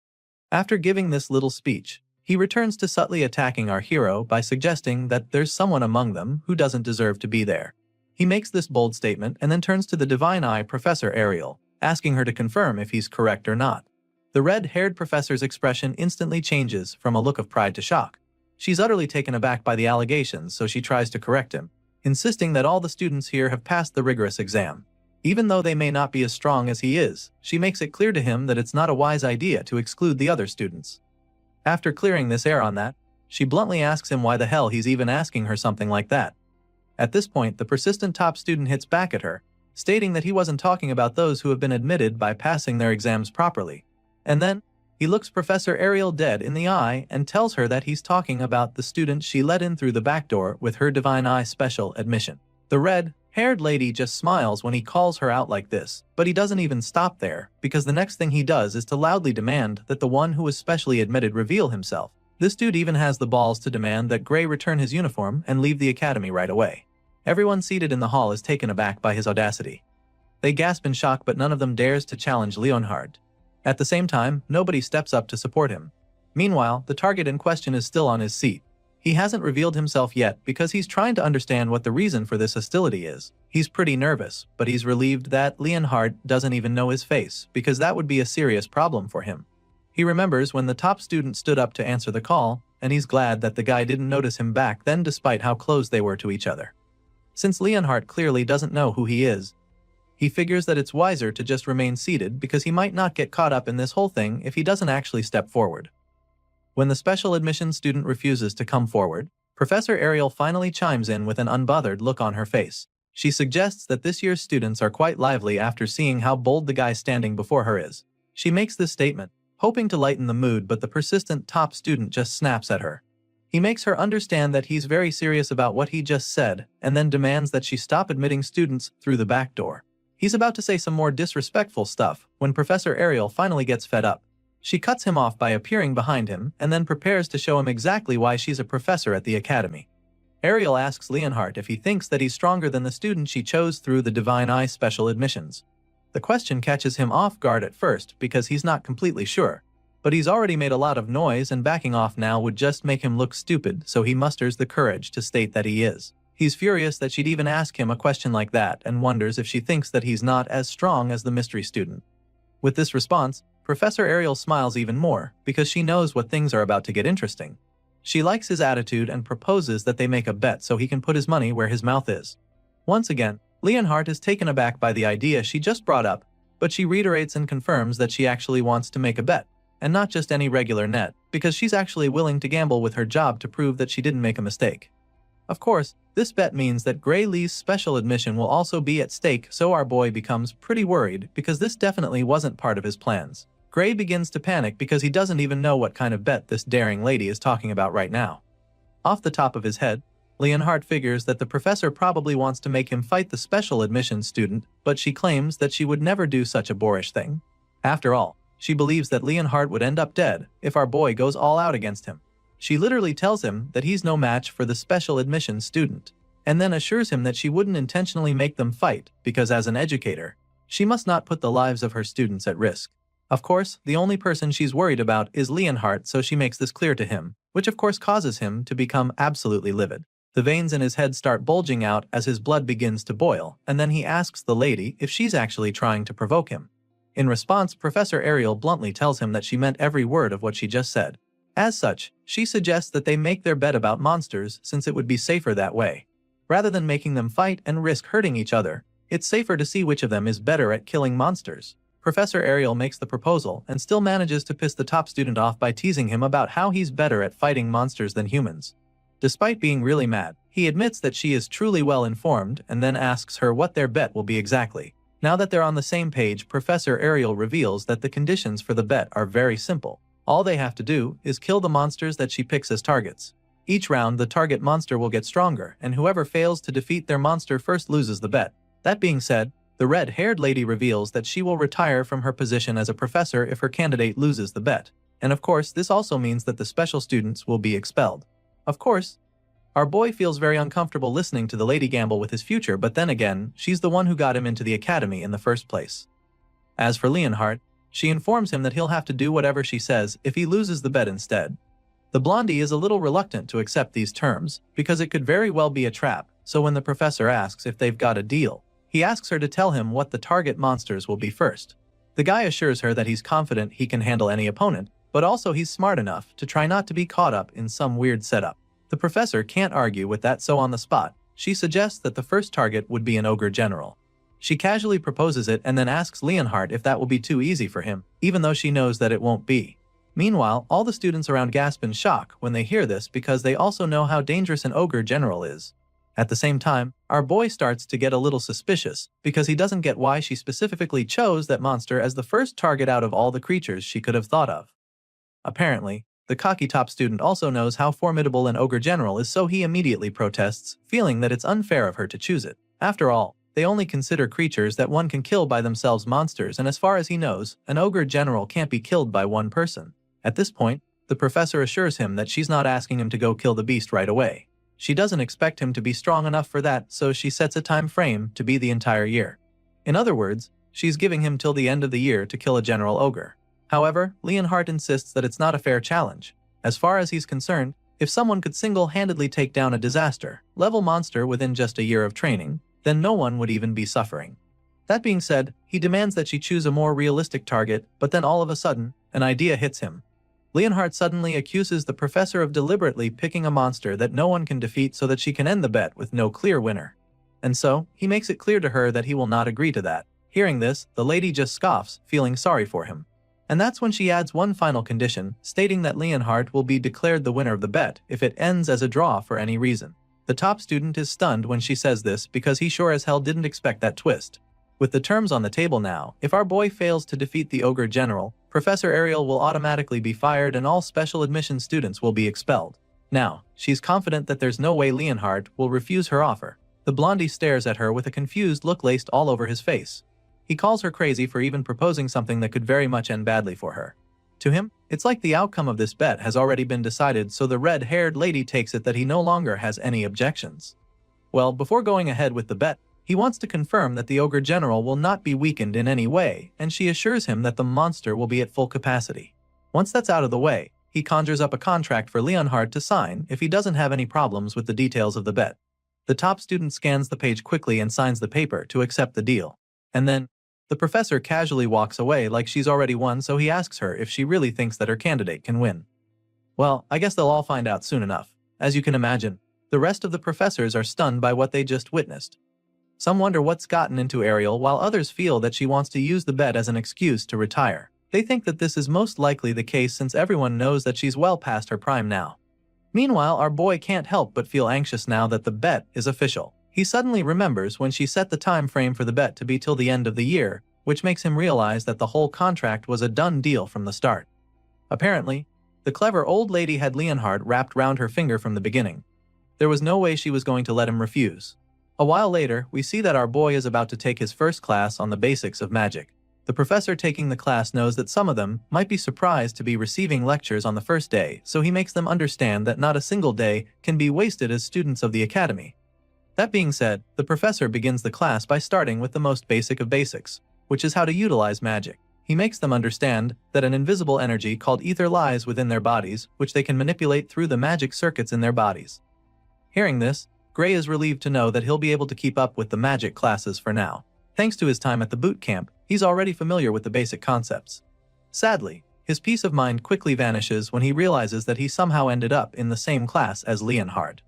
After giving this little speech, he returns to subtly attacking our hero by suggesting that there's someone among them who doesn't deserve to be there. He makes this bold statement and then turns to the Divine Eye Professor Ariel, asking her to confirm if he's correct or not. The red-haired professor's expression instantly changes from a look of pride to shock. She's utterly taken aback by the allegations, so she tries to correct him, insisting that all the students here have passed the rigorous exam. Even though they may not be as strong as he is, she makes it clear to him that it's not a wise idea to exclude the other students. After clearing this air on that, she bluntly asks him why the hell he's even asking her something like that. At this point, the persistent top student hits back at her, stating that he wasn't talking about those who have been admitted by passing their exams properly. And then, he looks Professor Ariel dead in the eye and tells her that he's talking about the student she let in through the back door with her Divine Eye special admission. The red-haired lady just smiles when he calls her out like this, but he doesn't even stop there, because the next thing he does is to loudly demand that the one who was specially admitted reveal himself. This dude even has the balls to demand that Gray return his uniform and leave the academy right away. Everyone seated in the hall is taken aback by his audacity. They gasp in shock, but none of them dares to challenge Leonhard. At the same time, nobody steps up to support him. Meanwhile, the target in question is still on his seat. He hasn't revealed himself yet because he's trying to understand what the reason for this hostility is. He's pretty nervous, but he's relieved that Leonhard doesn't even know his face, because that would be a serious problem for him. He remembers when the top student stood up to answer the call, and he's glad that the guy didn't notice him back then despite how close they were to each other. Since Leonhard clearly doesn't know who he is, he figures that it's wiser to just remain seated because he might not get caught up in this whole thing if he doesn't actually step forward. When the special admission student refuses to come forward, Professor Ariel finally chimes in with an unbothered look on her face. She suggests that this year's students are quite lively after seeing how bold the guy standing before her is. She makes this statement, hoping to lighten the mood, but the persistent top student just snaps at her. He makes her understand that he's very serious about what he just said, and then demands that she stop admitting students through the back door. He's about to say some more disrespectful stuff when Professor Ariel finally gets fed up. She cuts him off by appearing behind him and then prepares to show him exactly why she's a professor at the academy. Ariel asks Leonhardt if he thinks that he's stronger than the student she chose through the Divine Eye special admissions. The question catches him off guard at first because he's not completely sure. But he's already made a lot of noise, and backing off now would just make him look stupid, so he musters the courage to state that he is. He's furious that she'd even ask him a question like that and wonders if she thinks that he's not as strong as the mystery student. With this response, Professor Ariel smiles even more because she knows what things are about to get interesting. She likes his attitude and proposes that they make a bet so he can put his money where his mouth is. Once again, Leonhardt is taken aback by the idea she just brought up, but she reiterates and confirms that she actually wants to make a bet, and not just any regular net, because she's actually willing to gamble with her job to prove that she didn't make a mistake. Of course, this bet means that Gray Lee's special admission will also be at stake, so our boy becomes pretty worried because this definitely wasn't part of his plans. Gray begins to panic because he doesn't even know what kind of bet this daring lady is talking about right now. Off the top of his head, Leonhardt figures that the professor probably wants to make him fight the special admissions student, but she claims that she would never do such a boorish thing. After all, she believes that Leonhardt would end up dead if our boy goes all out against him. She literally tells him that he's no match for the special admissions student, and then assures him that she wouldn't intentionally make them fight because as an educator, she must not put the lives of her students at risk. Of course, the only person she's worried about is Leonhardt, so she makes this clear to him, which of course causes him to become absolutely livid. The veins in his head start bulging out as his blood begins to boil, and then he asks the lady if she's actually trying to provoke him. In response, Professor Ariel bluntly tells him that she meant every word of what she just said. As such, she suggests that they make their bet about monsters since it would be safer that way. Rather than making them fight and risk hurting each other, it's safer to see which of them is better at killing monsters. Professor Ariel makes the proposal and still manages to piss the top student off by teasing him about how he's better at fighting monsters than humans. Despite being really mad, he admits that she is truly well informed and then asks her what their bet will be exactly. Now that they're on the same page, Professor Ariel reveals that the conditions for the bet are very simple. All they have to do is kill the monsters that she picks as targets. Each round, the target monster will get stronger, and whoever fails to defeat their monster first loses the bet. That being said, the red-haired lady reveals that she will retire from her position as a professor if her candidate loses the bet. And of course, this also means that the special students will be expelled. Of course, our boy feels very uncomfortable listening to the lady gamble with his future, but then again, she's the one who got him into the academy in the first place. As for Leonhardt, she informs him that he'll have to do whatever she says if he loses the bet instead. The blondie is a little reluctant to accept these terms, because it could very well be a trap, so when the professor asks if they've got a deal, he asks her to tell him what the target monsters will be first. The guy assures her that he's confident he can handle any opponent, but also he's smart enough to try not to be caught up in some weird setup. The professor can't argue with that, so on the spot, she suggests that the first target would be an ogre general. She casually proposes it and then asks Leonhardt if that will be too easy for him, even though she knows that it won't be. Meanwhile, all the students around gasp in shock when they hear this because they also know how dangerous an ogre general is. At the same time, our boy starts to get a little suspicious because he doesn't get why she specifically chose that monster as the first target out of all the creatures she could have thought of. Apparently, the cocky top student also knows how formidable an ogre general is, so he immediately protests, feeling that it's unfair of her to choose it. After all, they only consider creatures that one can kill by themselves monsters, and as far as he knows, an ogre general can't be killed by one person. At this point, the professor assures him that she's not asking him to go kill the beast right away. She doesn't expect him to be strong enough for that, so she sets a time frame to be the entire year. In other words, she's giving him till the end of the year to kill a general ogre. However, Leonhardt insists that it's not a fair challenge. As far as he's concerned, if someone could single-handedly take down a disaster-level monster within just a year of training, then no one would even be suffering. That being said, he demands that she choose a more realistic target, but then all of a sudden, an idea hits him. Leonhardt suddenly accuses the professor of deliberately picking a monster that no one can defeat so that she can end the bet with no clear winner. And so, he makes it clear to her that he will not agree to that. Hearing this, the lady just scoffs, feeling sorry for him. And that's when she adds one final condition, stating that Leonhardt will be declared the winner of the bet if it ends as a draw for any reason. The top student is stunned when she says this because he sure as hell didn't expect that twist. With the terms on the table now, if our boy fails to defeat the Ogre General, Professor Ariel will automatically be fired and all special admission students will be expelled. Now, she's confident that there's no way Leonhard will refuse her offer. The blondie stares at her with a confused look laced all over his face. He calls her crazy for even proposing something that could very much end badly for her. To him, it's like the outcome of this bet has already been decided, so the red-haired lady takes it that he no longer has any objections. Well, before going ahead with the bet, he wants to confirm that the Ogre General will not be weakened in any way, and she assures him that the monster will be at full capacity. Once that's out of the way, he conjures up a contract for Leonhard to sign if he doesn't have any problems with the details of the bet. The top student scans the page quickly and signs the paper to accept the deal. And then, the professor casually walks away like she's already won, so he asks her if she really thinks that her candidate can win. Well, I guess they'll all find out soon enough. As you can imagine, the rest of the professors are stunned by what they just witnessed. Some wonder what's gotten into Ariel, while others feel that she wants to use the bet as an excuse to retire. They think that this is most likely the case since everyone knows that she's well past her prime now. Meanwhile, our boy can't help but feel anxious now that the bet is official. He suddenly remembers when she set the time frame for the bet to be till the end of the year, which makes him realize that the whole contract was a done deal from the start. Apparently, the clever old lady had Leonhard wrapped round her finger from the beginning. There was no way she was going to let him refuse. A while later, we see that our boy is about to take his first class on the basics of magic. The professor taking the class knows that some of them might be surprised to be receiving lectures on the first day, so he makes them understand that not a single day can be wasted as students of the academy. That being said, the professor begins the class by starting with the most basic of basics, which is how to utilize magic. He makes them understand that an invisible energy called ether lies within their bodies, which they can manipulate through the magic circuits in their bodies. Hearing this, Gray is relieved to know that he'll be able to keep up with the magic classes for now. Thanks to his time at the boot camp, he's already familiar with the basic concepts. Sadly, his peace of mind quickly vanishes when he realizes that he somehow ended up in the same class as Leonhard.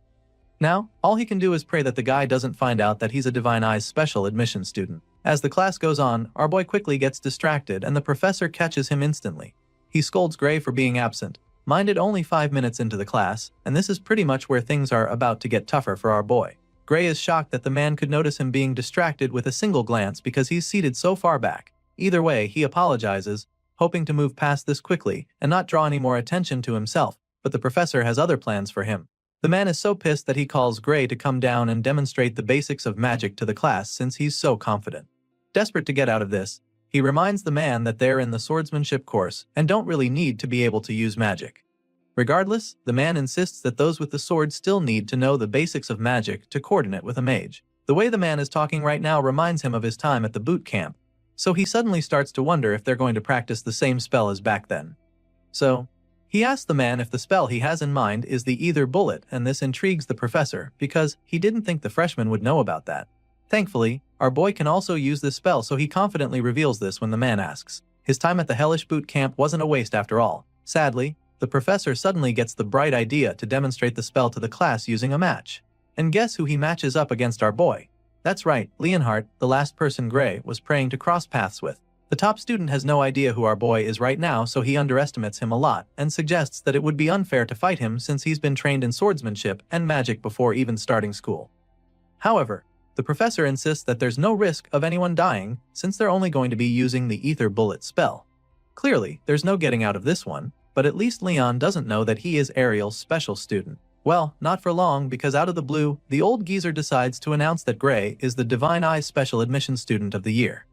Now, all he can do is pray that the guy doesn't find out that he's a Divine Eyes special admission student. As the class goes on, our boy quickly gets distracted and the professor catches him instantly. He scolds Gray for being absent, minded only 5 minutes into the class, and this is pretty much where things are about to get tougher for our boy. Gray is shocked that the man could notice him being distracted with a single glance because he's seated so far back. Either way, he apologizes, hoping to move past this quickly and not draw any more attention to himself, but the professor has other plans for him. The man is so pissed that he calls Gray to come down and demonstrate the basics of magic to the class since he's so confident. Desperate to get out of this, he reminds the man that they're in the swordsmanship course and don't really need to be able to use magic. Regardless, the man insists that those with the sword still need to know the basics of magic to coordinate with a mage. The way the man is talking right now reminds him of his time at the boot camp, so he suddenly starts to wonder if they're going to practice the same spell as back then. So, he asks the man if the spell he has in mind is the Ether Bullet, and this intrigues the professor because he didn't think the freshman would know about that. Thankfully, our boy can also use this spell, so he confidently reveals this when the man asks. His time at the hellish boot camp wasn't a waste after all. Sadly, the professor suddenly gets the bright idea to demonstrate the spell to the class using a match. And guess who he matches up against our boy? That's right, Leonhard, the last person Gray was praying to cross paths with. The top student has no idea who our boy is right now, so he underestimates him a lot and suggests that it would be unfair to fight him since he's been trained in swordsmanship and magic before even starting school. However, the professor insists that there's no risk of anyone dying since they're only going to be using the Ether Bullet spell. Clearly, there's no getting out of this one, but at least Leon doesn't know that he is Ariel's special student. Well, not for long, because out of the blue, the old geezer decides to announce that Gray is the Divine Eyes Special Admission Student of the Year.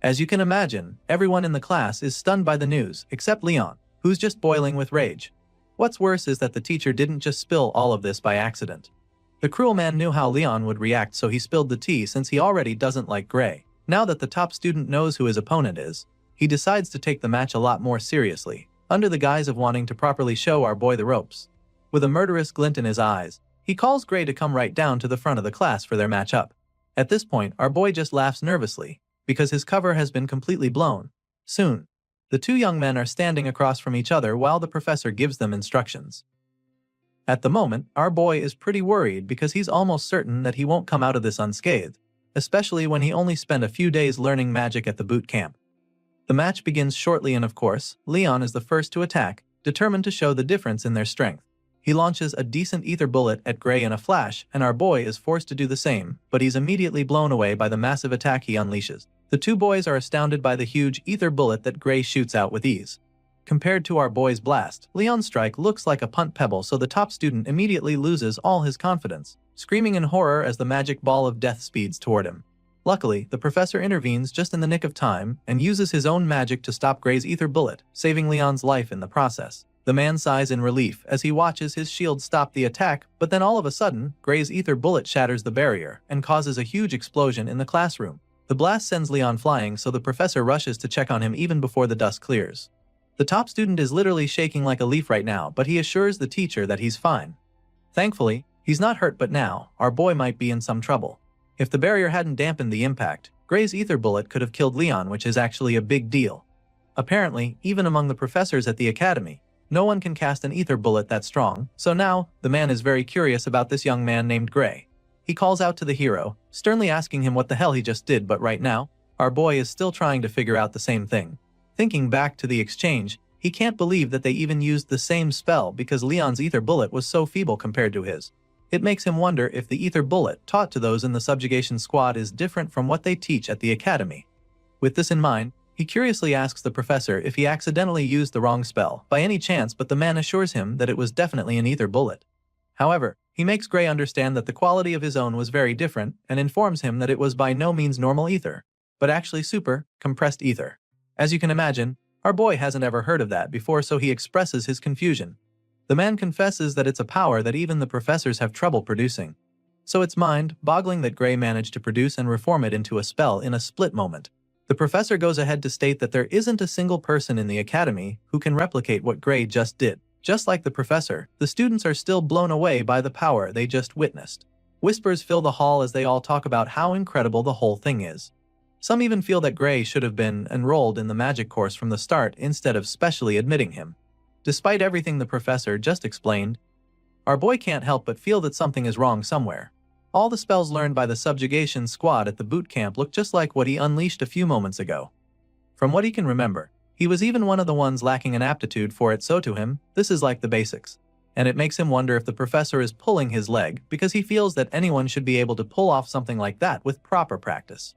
As you can imagine, everyone in the class is stunned by the news, except Leon, who's just boiling with rage. What's worse is that the teacher didn't just spill all of this by accident. The cruel man knew how Leon would react, so he spilled the tea since he already doesn't like Gray. Now that the top student knows who his opponent is, he decides to take the match a lot more seriously, under the guise of wanting to properly show our boy the ropes. With a murderous glint in his eyes, he calls Gray to come right down to the front of the class for their match-up. At this point, our boy just laughs nervously, because his cover has been completely blown. Soon, the two young men are standing across from each other while the professor gives them instructions. At the moment, our boy is pretty worried because he's almost certain that he won't come out of this unscathed, especially when he only spent a few days learning magic at the boot camp. The match begins shortly and of course, Leon is the first to attack, determined to show the difference in their strength. He launches a decent ether bullet at Gray in a flash, and our boy is forced to do the same, but he's immediately blown away by the massive attack he unleashes. The two boys are astounded by the huge ether bullet that Gray shoots out with ease. Compared to our boy's blast, Leon's strike looks like a punt pebble, so the top student immediately loses all his confidence, screaming in horror as the magic ball of death speeds toward him. Luckily, the professor intervenes just in the nick of time and uses his own magic to stop Gray's ether bullet, saving Leon's life in the process. The man sighs in relief as he watches his shield stop the attack, but then all of a sudden, Gray's ether bullet shatters the barrier and causes a huge explosion in the classroom. The blast sends Leon flying, so the professor rushes to check on him even before the dust clears. The top student is literally shaking like a leaf right now, but he assures the teacher that he's fine. Thankfully, he's not hurt, but now, our boy might be in some trouble. If the barrier hadn't dampened the impact, Gray's ether bullet could have killed Leon, which is actually a big deal. Apparently, even among the professors at the academy, no one can cast an ether bullet that strong, so now, the man is very curious about this young man named Gray. He calls out to the hero, sternly asking him what the hell he just did, but right now, our boy is still trying to figure out the same thing. Thinking back to the exchange, he can't believe that they even used the same spell because Leon's ether bullet was so feeble compared to his. It makes him wonder if the ether bullet taught to those in the subjugation squad is different from what they teach at the academy. With this in mind, he curiously asks the professor if he accidentally used the wrong spell by any chance, but the man assures him that it was definitely an ether bullet. However, he makes Gray understand that the quality of his own was very different and informs him that it was by no means normal ether, but actually super, compressed ether. As you can imagine, our boy hasn't ever heard of that before, so he expresses his confusion. The man confesses that it's a power that even the professors have trouble producing. So it's mind-boggling that Gray managed to produce and reform it into a spell in a split moment. The professor goes ahead to state that there isn't a single person in the academy who can replicate what Gray just did. Just like the professor, the students are still blown away by the power they just witnessed. Whispers fill the hall as they all talk about how incredible the whole thing is. Some even feel that Gray should have been enrolled in the magic course from the start instead of specially admitting him. Despite everything the professor just explained, our boy can't help but feel that something is wrong somewhere. All the spells learned by the subjugation squad at the boot camp look just like what he unleashed a few moments ago. From what he can remember, he was even one of the ones lacking an aptitude for it, so to him, this is like the basics. And it makes him wonder if the professor is pulling his leg because he feels that anyone should be able to pull off something like that with proper practice.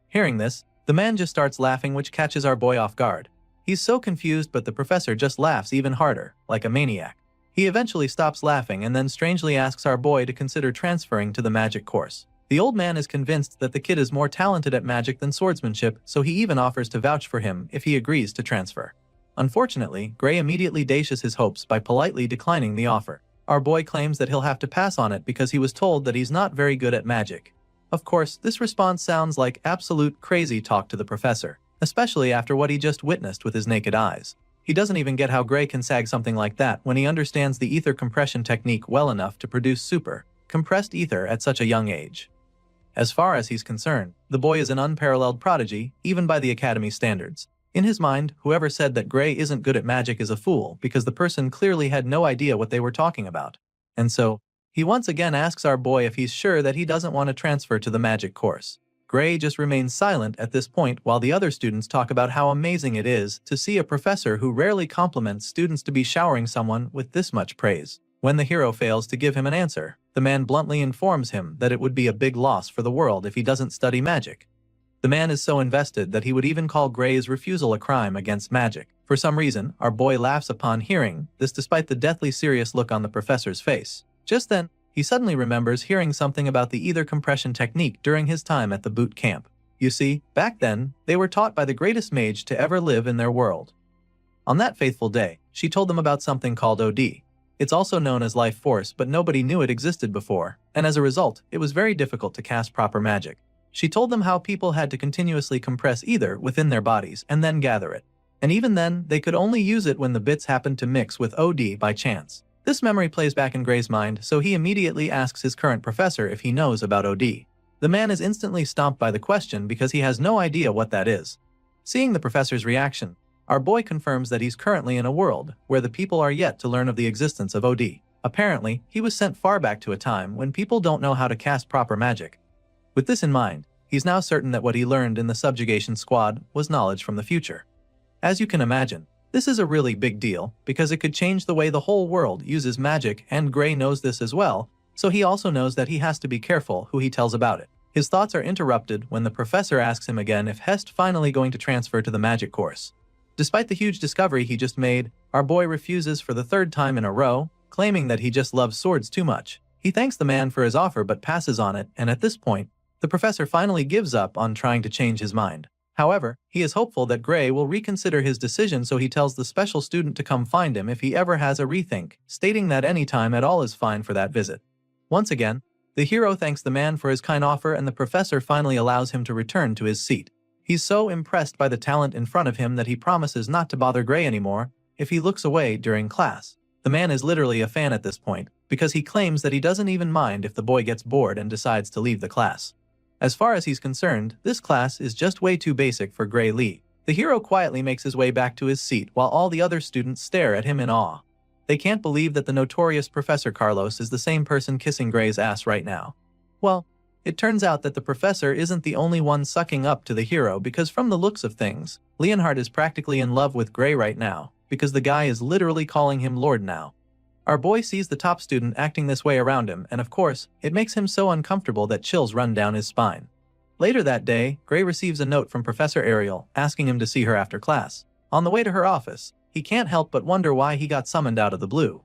Hearing this, the man just starts laughing, which catches our boy off guard. He's so confused, but the professor just laughs even harder, like a maniac. He eventually stops laughing and then strangely asks our boy to consider transferring to the magic course. The old man is convinced that the kid is more talented at magic than swordsmanship, so he even offers to vouch for him if he agrees to transfer. Unfortunately, Gray immediately dashes his hopes by politely declining the offer. Our boy claims that he'll have to pass on it because he was told that he's not very good at magic. Of course, this response sounds like absolute crazy talk to the professor, especially after what he just witnessed with his naked eyes. He doesn't even get how Gray can sag something like that when he understands the ether compression technique well enough to produce super, compressed ether at such a young age. As far as he's concerned, the boy is an unparalleled prodigy, even by the academy standards. In his mind, whoever said that Gray isn't good at magic is a fool because the person clearly had no idea what they were talking about. And so, he once again asks our boy if he's sure that he doesn't want to transfer to the magic course. Gray just remains silent at this point while the other students talk about how amazing it is to see a professor who rarely compliments students to be showering someone with this much praise. When the hero fails to give him an answer, the man bluntly informs him that it would be a big loss for the world if he doesn't study magic. The man is so invested that he would even call Gray's refusal a crime against magic. For some reason, our boy laughs upon hearing this despite the deathly serious look on the professor's face. Just then, he suddenly remembers hearing something about the ether compression technique during his time at the boot camp. You see, back then, they were taught by the greatest mage to ever live in their world. On that faithful day, she told them about something called OD. It's also known as life force, but nobody knew it existed before, and as a result, it was very difficult to cast proper magic. She told them how people had to continuously compress ether within their bodies and then gather it. And even then, they could only use it when the bits happened to mix with OD by chance. This memory plays back in Gray's mind, so he immediately asks his current professor if he knows about OD. The man is instantly stumped by the question because he has no idea what that is. Seeing the professor's reaction, our boy confirms that he's currently in a world where the people are yet to learn of the existence of OD. Apparently, he was sent far back to a time when people don't know how to cast proper magic. With this in mind, he's now certain that what he learned in the subjugation squad was knowledge from the future. As you can imagine, This is a really big deal, because it could change the way the whole world uses magic, and Gray knows this as well, so he also knows that he has to be careful who he tells about it. His thoughts are interrupted when the professor asks him again if Hest finally going to transfer to the magic course. Despite the huge discovery he just made, our boy refuses for the third time in a row, claiming that he just loves swords too much. He thanks the man for his offer but passes on it, and at this point, the professor finally gives up on trying to change his mind. However, he is hopeful that Gray will reconsider his decision, so he tells the special student to come find him if he ever has a rethink, stating that any time at all is fine for that visit. Once again, the hero thanks the man for his kind offer, and the professor finally allows him to return to his seat. He's so impressed by the talent in front of him that he promises not to bother Gray anymore if he looks away during class. The man is literally a fan at this point, because he claims that he doesn't even mind if the boy gets bored and decides to leave the class. As far as he's concerned, this class is just way too basic for Gray Lee. The hero quietly makes his way back to his seat while all the other students stare at him in awe. They can't believe that the notorious Professor Carlos is the same person kissing Gray's ass right now. Well, it turns out that the professor isn't the only one sucking up to the hero, because from the looks of things, Leonhard is practically in love with Gray right now, because the guy is literally calling him Lord now. Our boy sees the top student acting this way around him, and of course, it makes him so uncomfortable that chills run down his spine. Later that day, Gray receives a note from Professor Ariel asking him to see her after class. On the way to her office, he can't help but wonder why he got summoned out of the blue.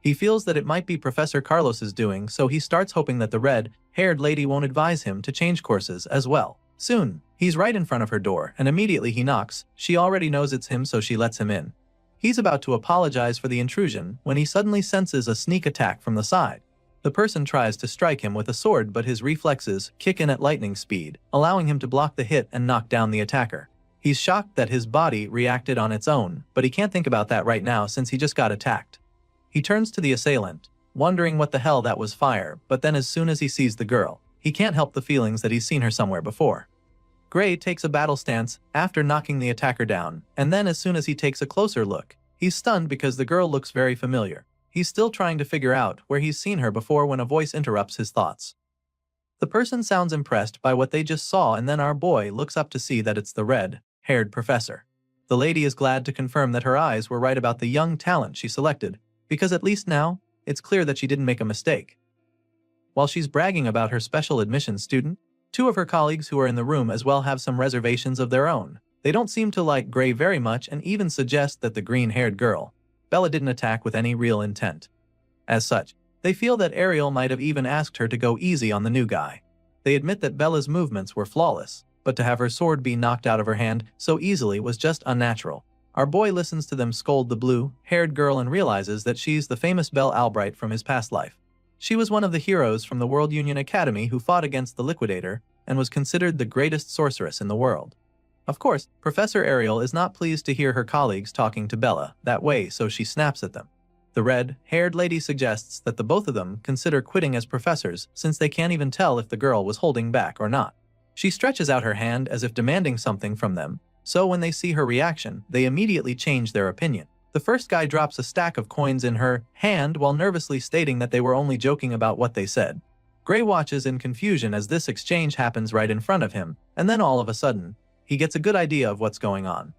He feels that it might be Professor Carlos's doing, so he starts hoping that the red-haired lady won't advise him to change courses as well. Soon, he's right in front of her door, and immediately he knocks. She already knows it's him, so she lets him in. He's about to apologize for the intrusion when he suddenly senses a sneak attack from the side. The person tries to strike him with a sword, but his reflexes kick in at lightning speed, allowing him to block the hit and knock down the attacker. He's shocked that his body reacted on its own, but he can't think about that right now since he just got attacked. He turns to the assailant, wondering what the hell that was fire, but then as soon as he sees the girl, he can't help the feelings that he's seen her somewhere before. Gray takes a battle stance after knocking the attacker down, and then as soon as he takes a closer look, he's stunned because the girl looks very familiar. He's still trying to figure out where he's seen her before when a voice interrupts his thoughts. The person sounds impressed by what they just saw, and then our boy looks up to see that it's the red-haired professor. The lady is glad to confirm that her eyes were right about the young talent she selected, because at least now, it's clear that she didn't make a mistake. While she's bragging about her special admissions student, two of her colleagues who are in the room as well have some reservations of their own. They don't seem to like Gray very much and even suggest that the green-haired girl, Bella, didn't attack with any real intent. As such, they feel that Ariel might have even asked her to go easy on the new guy. They admit that Bella's movements were flawless, but to have her sword be knocked out of her hand so easily was just unnatural. Our boy listens to them scold the blue-haired girl and realizes that she's the famous Belle Albright from his past life. She was one of the heroes from the World Union Academy who fought against the Liquidator and was considered the greatest sorceress in the world. Of course, Professor Ariel is not pleased to hear her colleagues talking to Bella that way, so she snaps at them. The red-haired lady suggests that the both of them consider quitting as professors since they can't even tell if the girl was holding back or not. She stretches out her hand as if demanding something from them, so when they see her reaction, they immediately change their opinion. The first guy drops a stack of coins in her hand while nervously stating that they were only joking about what they said. Gray watches in confusion as this exchange happens right in front of him, and then all of a sudden, he gets a good idea of what's going on.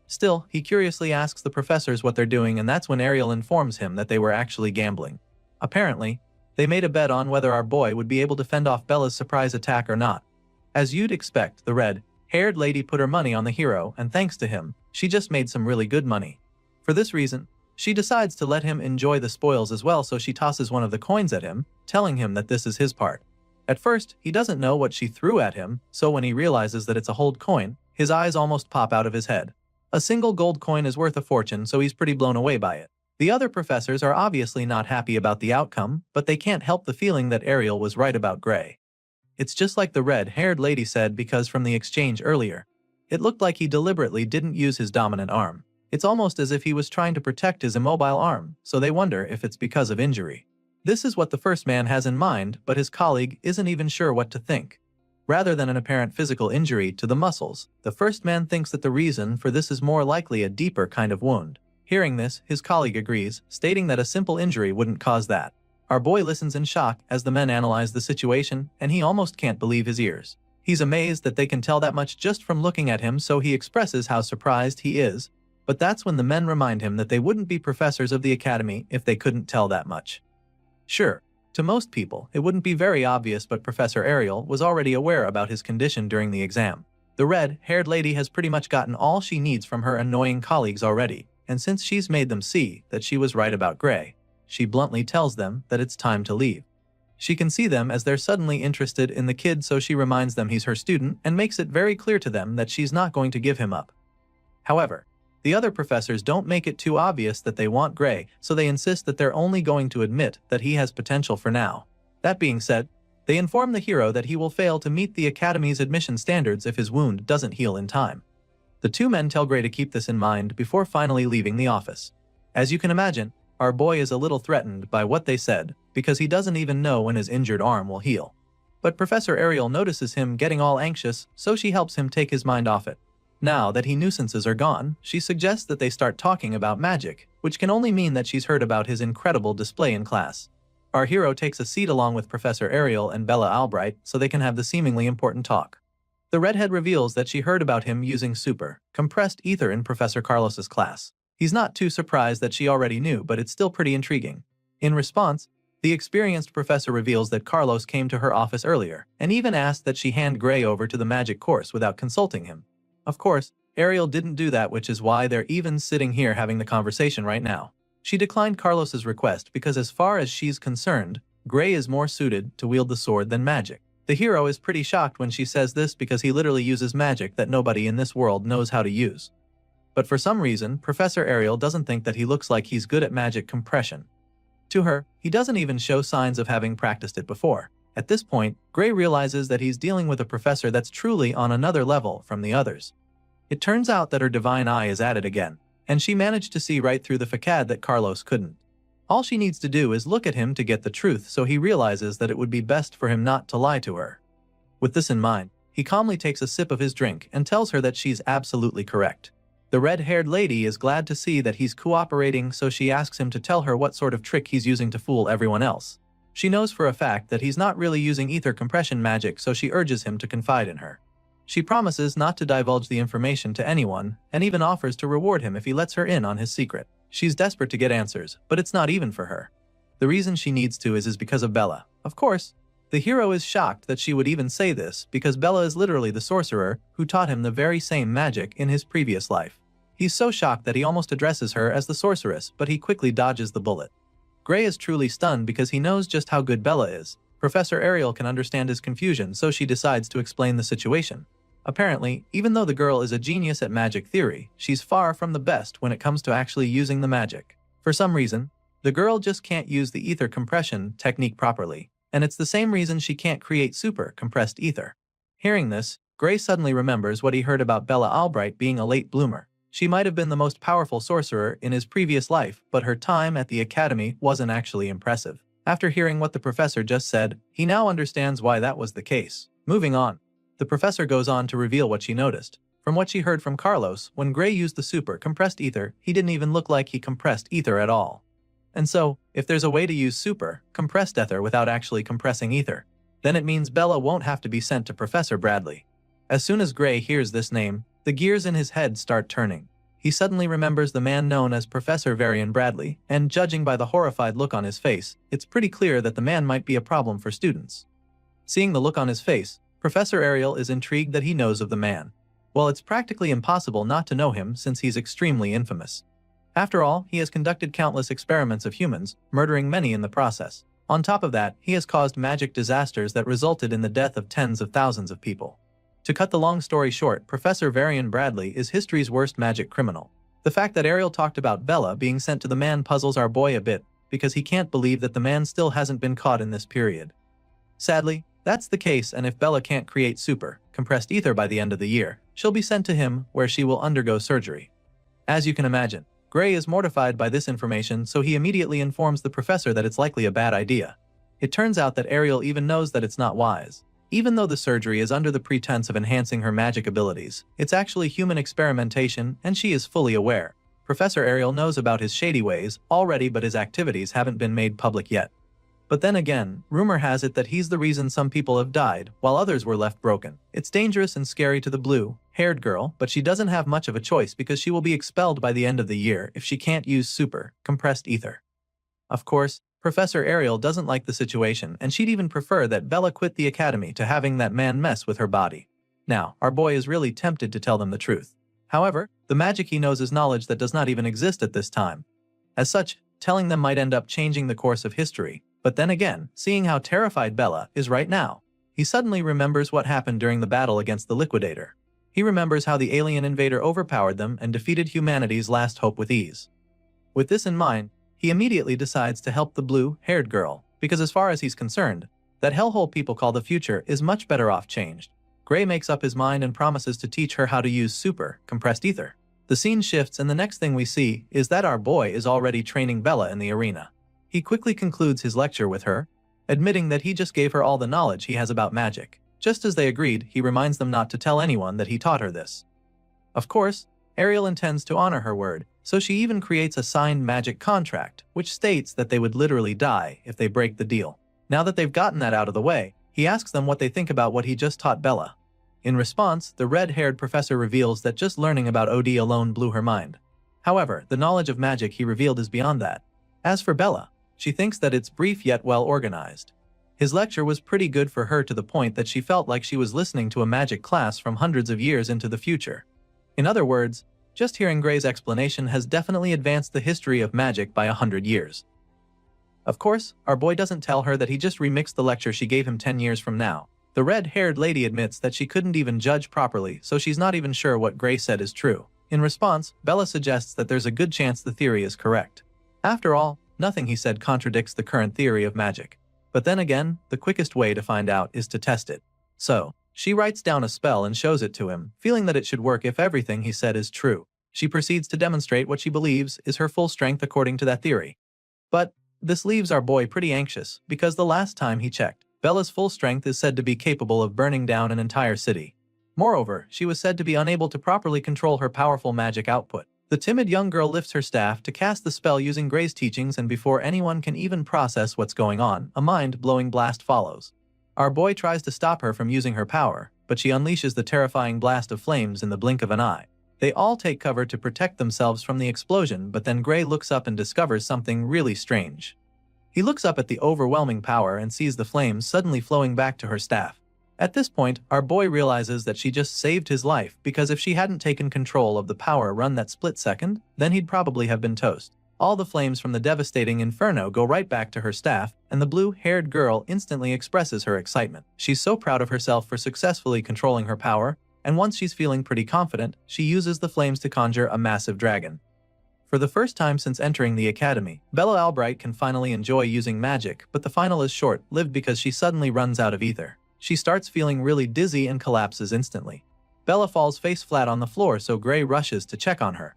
Still, he curiously asks the professors what they're doing, and that's when Ariel informs him that they were actually gambling. Apparently, they made a bet on whether our boy would be able to fend off Bella's surprise attack or not. As you'd expect, the red-haired lady put her money on the hero, and thanks to him, she just made some really good money. For this reason, she decides to let him enjoy the spoils as well, so she tosses one of the coins at him, telling him that this is his part. At first, he doesn't know what she threw at him, so when he realizes that it's a hold coin, his eyes almost pop out of his head. A single gold coin is worth a fortune, so he's pretty blown away by it. The other professors are obviously not happy about the outcome, but they can't help the feeling that Ariel was right about Gray. It's just like the red-haired lady said, because from the exchange earlier, it looked like he deliberately didn't use his dominant arm. It's almost as if he was trying to protect his immobile arm, so they wonder if it's because of injury. This is what the first man has in mind, but his colleague isn't even sure what to think. Rather than an apparent physical injury to the muscles, the first man thinks that the reason for this is more likely a deeper kind of wound. Hearing this, his colleague agrees, stating that a simple injury wouldn't cause that. Our boy listens in shock as the men analyze the situation, and he almost can't believe his ears. He's amazed that they can tell that much just from looking at him, so he expresses how surprised he is. But that's when the men remind him that they wouldn't be professors of the academy if they couldn't tell that much. Sure, to most people, it wouldn't be very obvious, but Professor Ariel was already aware about his condition during the exam. The red-haired lady has pretty much gotten all she needs from her annoying colleagues already, and since she's made them see that she was right about Gray, she bluntly tells them that it's time to leave. She can see them as they're suddenly interested in the kid, so she reminds them he's her student and makes it very clear to them that she's not going to give him up. However, the other professors don't make it too obvious that they want Gray, so they insist that they're only going to admit that he has potential for now. That being said, they inform the hero that he will fail to meet the academy's admission standards if his wound doesn't heal in time. The two men tell Gray to keep this in mind before finally leaving the office. As you can imagine, our boy is a little threatened by what they said, because he doesn't even know when his injured arm will heal. But Professor Ariel notices him getting all anxious, so she helps him take his mind off it. Now that his nuisances are gone, she suggests that they start talking about magic, which can only mean that she's heard about his incredible display in class. Our hero takes a seat along with Professor Ariel and Bella Albright so they can have the seemingly important talk. The redhead reveals that she heard about him using super compressed ether in Professor Carlos's class. He's not too surprised that she already knew, but it's still pretty intriguing. In response, the experienced professor reveals that Carlos came to her office earlier and even asked that she hand Gray over to the magic course without consulting him. Of course, Ariel didn't do that, which is why they're even sitting here having the conversation right now. She declined Carlos's request because as far as she's concerned, Gray is more suited to wield the sword than magic. The hero is pretty shocked when she says this because he literally uses magic that nobody in this world knows how to use. But for some reason, Professor Ariel doesn't think that he looks like he's good at magic compression. To her, he doesn't even show signs of having practiced it before. At this point, Gray realizes that he's dealing with a professor that's truly on another level from the others. It turns out that her divine eye is at it again, and she managed to see right through the facade that Carlos couldn't. All she needs to do is look at him to get the truth, so he realizes that it would be best for him not to lie to her. With this in mind, he calmly takes a sip of his drink and tells her that she's absolutely correct. The red-haired lady is glad to see that he's cooperating, so she asks him to tell her what sort of trick he's using to fool everyone else. She knows for a fact that he's not really using ether compression magic, so she urges him to confide in her. She promises not to divulge the information to anyone, and even offers to reward him if he lets her in on his secret. She's desperate to get answers, but it's not even for her. The reason she needs to is because of Bella. Of course, the hero is shocked that she would even say this, because Bella is literally the sorcerer who taught him the very same magic in his previous life. He's so shocked that he almost addresses her as the sorceress, but he quickly dodges the bullet. Gray is truly stunned because he knows just how good Bella is. Professor Ariel can understand his confusion, so she decides to explain the situation. Apparently, even though the girl is a genius at magic theory, she's far from the best when it comes to actually using the magic. For some reason, the girl just can't use the ether compression technique properly, and it's the same reason she can't create super compressed ether. Hearing this, Gray suddenly remembers what he heard about Bella Albright being a late bloomer. She might have been the most powerful sorcerer in his previous life, but her time at the academy wasn't actually impressive. After hearing what the professor just said, he now understands why that was the case. Moving on, the professor goes on to reveal what she noticed. From what she heard from Carlos, when Gray used the super compressed ether, he didn't even look like he compressed ether at all. And so, if there's a way to use super compressed ether without actually compressing ether, then it means Bella won't have to be sent to Professor Bradley. As soon as Gray hears this name, the gears in his head start turning. He suddenly remembers the man known as Professor Varian Bradley, and judging by the horrified look on his face, it's pretty clear that the man might be a problem for students. Seeing the look on his face, Professor Ariel is intrigued that he knows of the man. Well, it's practically impossible not to know him since he's extremely infamous. After all, he has conducted countless experiments of humans, murdering many in the process. On top of that, he has caused magic disasters that resulted in the death of tens of thousands of people. To cut the long story short, Professor Varian Bradley is history's worst magic criminal. The fact that Ariel talked about Bella being sent to the man puzzles our boy a bit, because he can't believe that the man still hasn't been caught in this period. Sadly, that's the case, and if Bella can't create super compressed ether by the end of the year, she'll be sent to him, where she will undergo surgery. As you can imagine, Gray is mortified by this information, so he immediately informs the professor that it's likely a bad idea. It turns out that Ariel even knows that it's not wise. Even though the surgery is under the pretense of enhancing her magic abilities, it's actually human experimentation, and she is fully aware. Professor Ariel knows about his shady ways already, but his activities haven't been made public yet. But then again, rumor has it that he's the reason some people have died, while others were left broken. It's dangerous and scary to the blue, blue-haired girl, but she doesn't have much of a choice because she will be expelled by the end of the year if she can't use super compressed ether. Of course, Professor Ariel doesn't like the situation, and she'd even prefer that Bella quit the academy to having that man mess with her body. Now, our boy is really tempted to tell them the truth. However, the magic he knows is knowledge that does not even exist at this time. As such, telling them might end up changing the course of history, but then again, seeing how terrified Bella is right now, he suddenly remembers what happened during the battle against the Liquidator. He remembers how the alien invader overpowered them and defeated humanity's last hope with ease. With this in mind, he immediately decides to help the blue-haired girl, because as far as he's concerned, that hellhole people call the future is much better off changed. Gray makes up his mind and promises to teach her how to use super compressed ether. The scene shifts and the next thing we see is that our boy is already training Bella in the arena. He quickly concludes his lecture with her, admitting that he just gave her all the knowledge he has about magic. Just as they agreed, he reminds them not to tell anyone that he taught her this. Of course, Ariel intends to honor her word, so she even creates a signed magic contract, which states that they would literally die if they break the deal. Now that they've gotten that out of the way, he asks them what they think about what he just taught Bella. In response, the red-haired professor reveals that just learning about OD alone blew her mind. However, the knowledge of magic he revealed is beyond that. As for Bella, she thinks that it's brief yet well organized. His lecture was pretty good for her to the point that she felt like she was listening to a magic class from hundreds of years into the future. In other words, just hearing Gray's explanation has definitely advanced the history of magic by 100 years. Of course, our boy doesn't tell her that he just remixed the lecture she gave him 10 years from now. The red-haired lady admits that she couldn't even judge properly, so she's not even sure what Gray said is true. In response, Bella suggests that there's a good chance the theory is correct. After all, nothing he said contradicts the current theory of magic. But then again, the quickest way to find out is to test it. So, she writes down a spell and shows it to him, feeling that it should work if everything he said is true. She proceeds to demonstrate what she believes is her full strength according to that theory. But this leaves our boy pretty anxious, because the last time he checked, Bella's full strength is said to be capable of burning down an entire city. Moreover, she was said to be unable to properly control her powerful magic output. The timid young girl lifts her staff to cast the spell using Gray's teachings, and before anyone can even process what's going on, a mind-blowing blast follows. Our boy tries to stop her from using her power, but she unleashes the terrifying blast of flames in the blink of an eye. They all take cover to protect themselves from the explosion, but then Gray looks up and discovers something really strange. He looks up at the overwhelming power and sees the flames suddenly flowing back to her staff. At this point, our boy realizes that she just saved his life, because if she hadn't taken control of the power run that split second, then he'd probably have been toast. All the flames from the devastating inferno go right back to her staff, and the blue-haired girl instantly expresses her excitement. She's so proud of herself for successfully controlling her power, and once she's feeling pretty confident, she uses the flames to conjure a massive dragon. For the first time since entering the academy, Bella Albright can finally enjoy using magic, but the final is short-lived because she suddenly runs out of ether. She starts feeling really dizzy and collapses instantly. Bella falls face flat on the floor, so Gray rushes to check on her.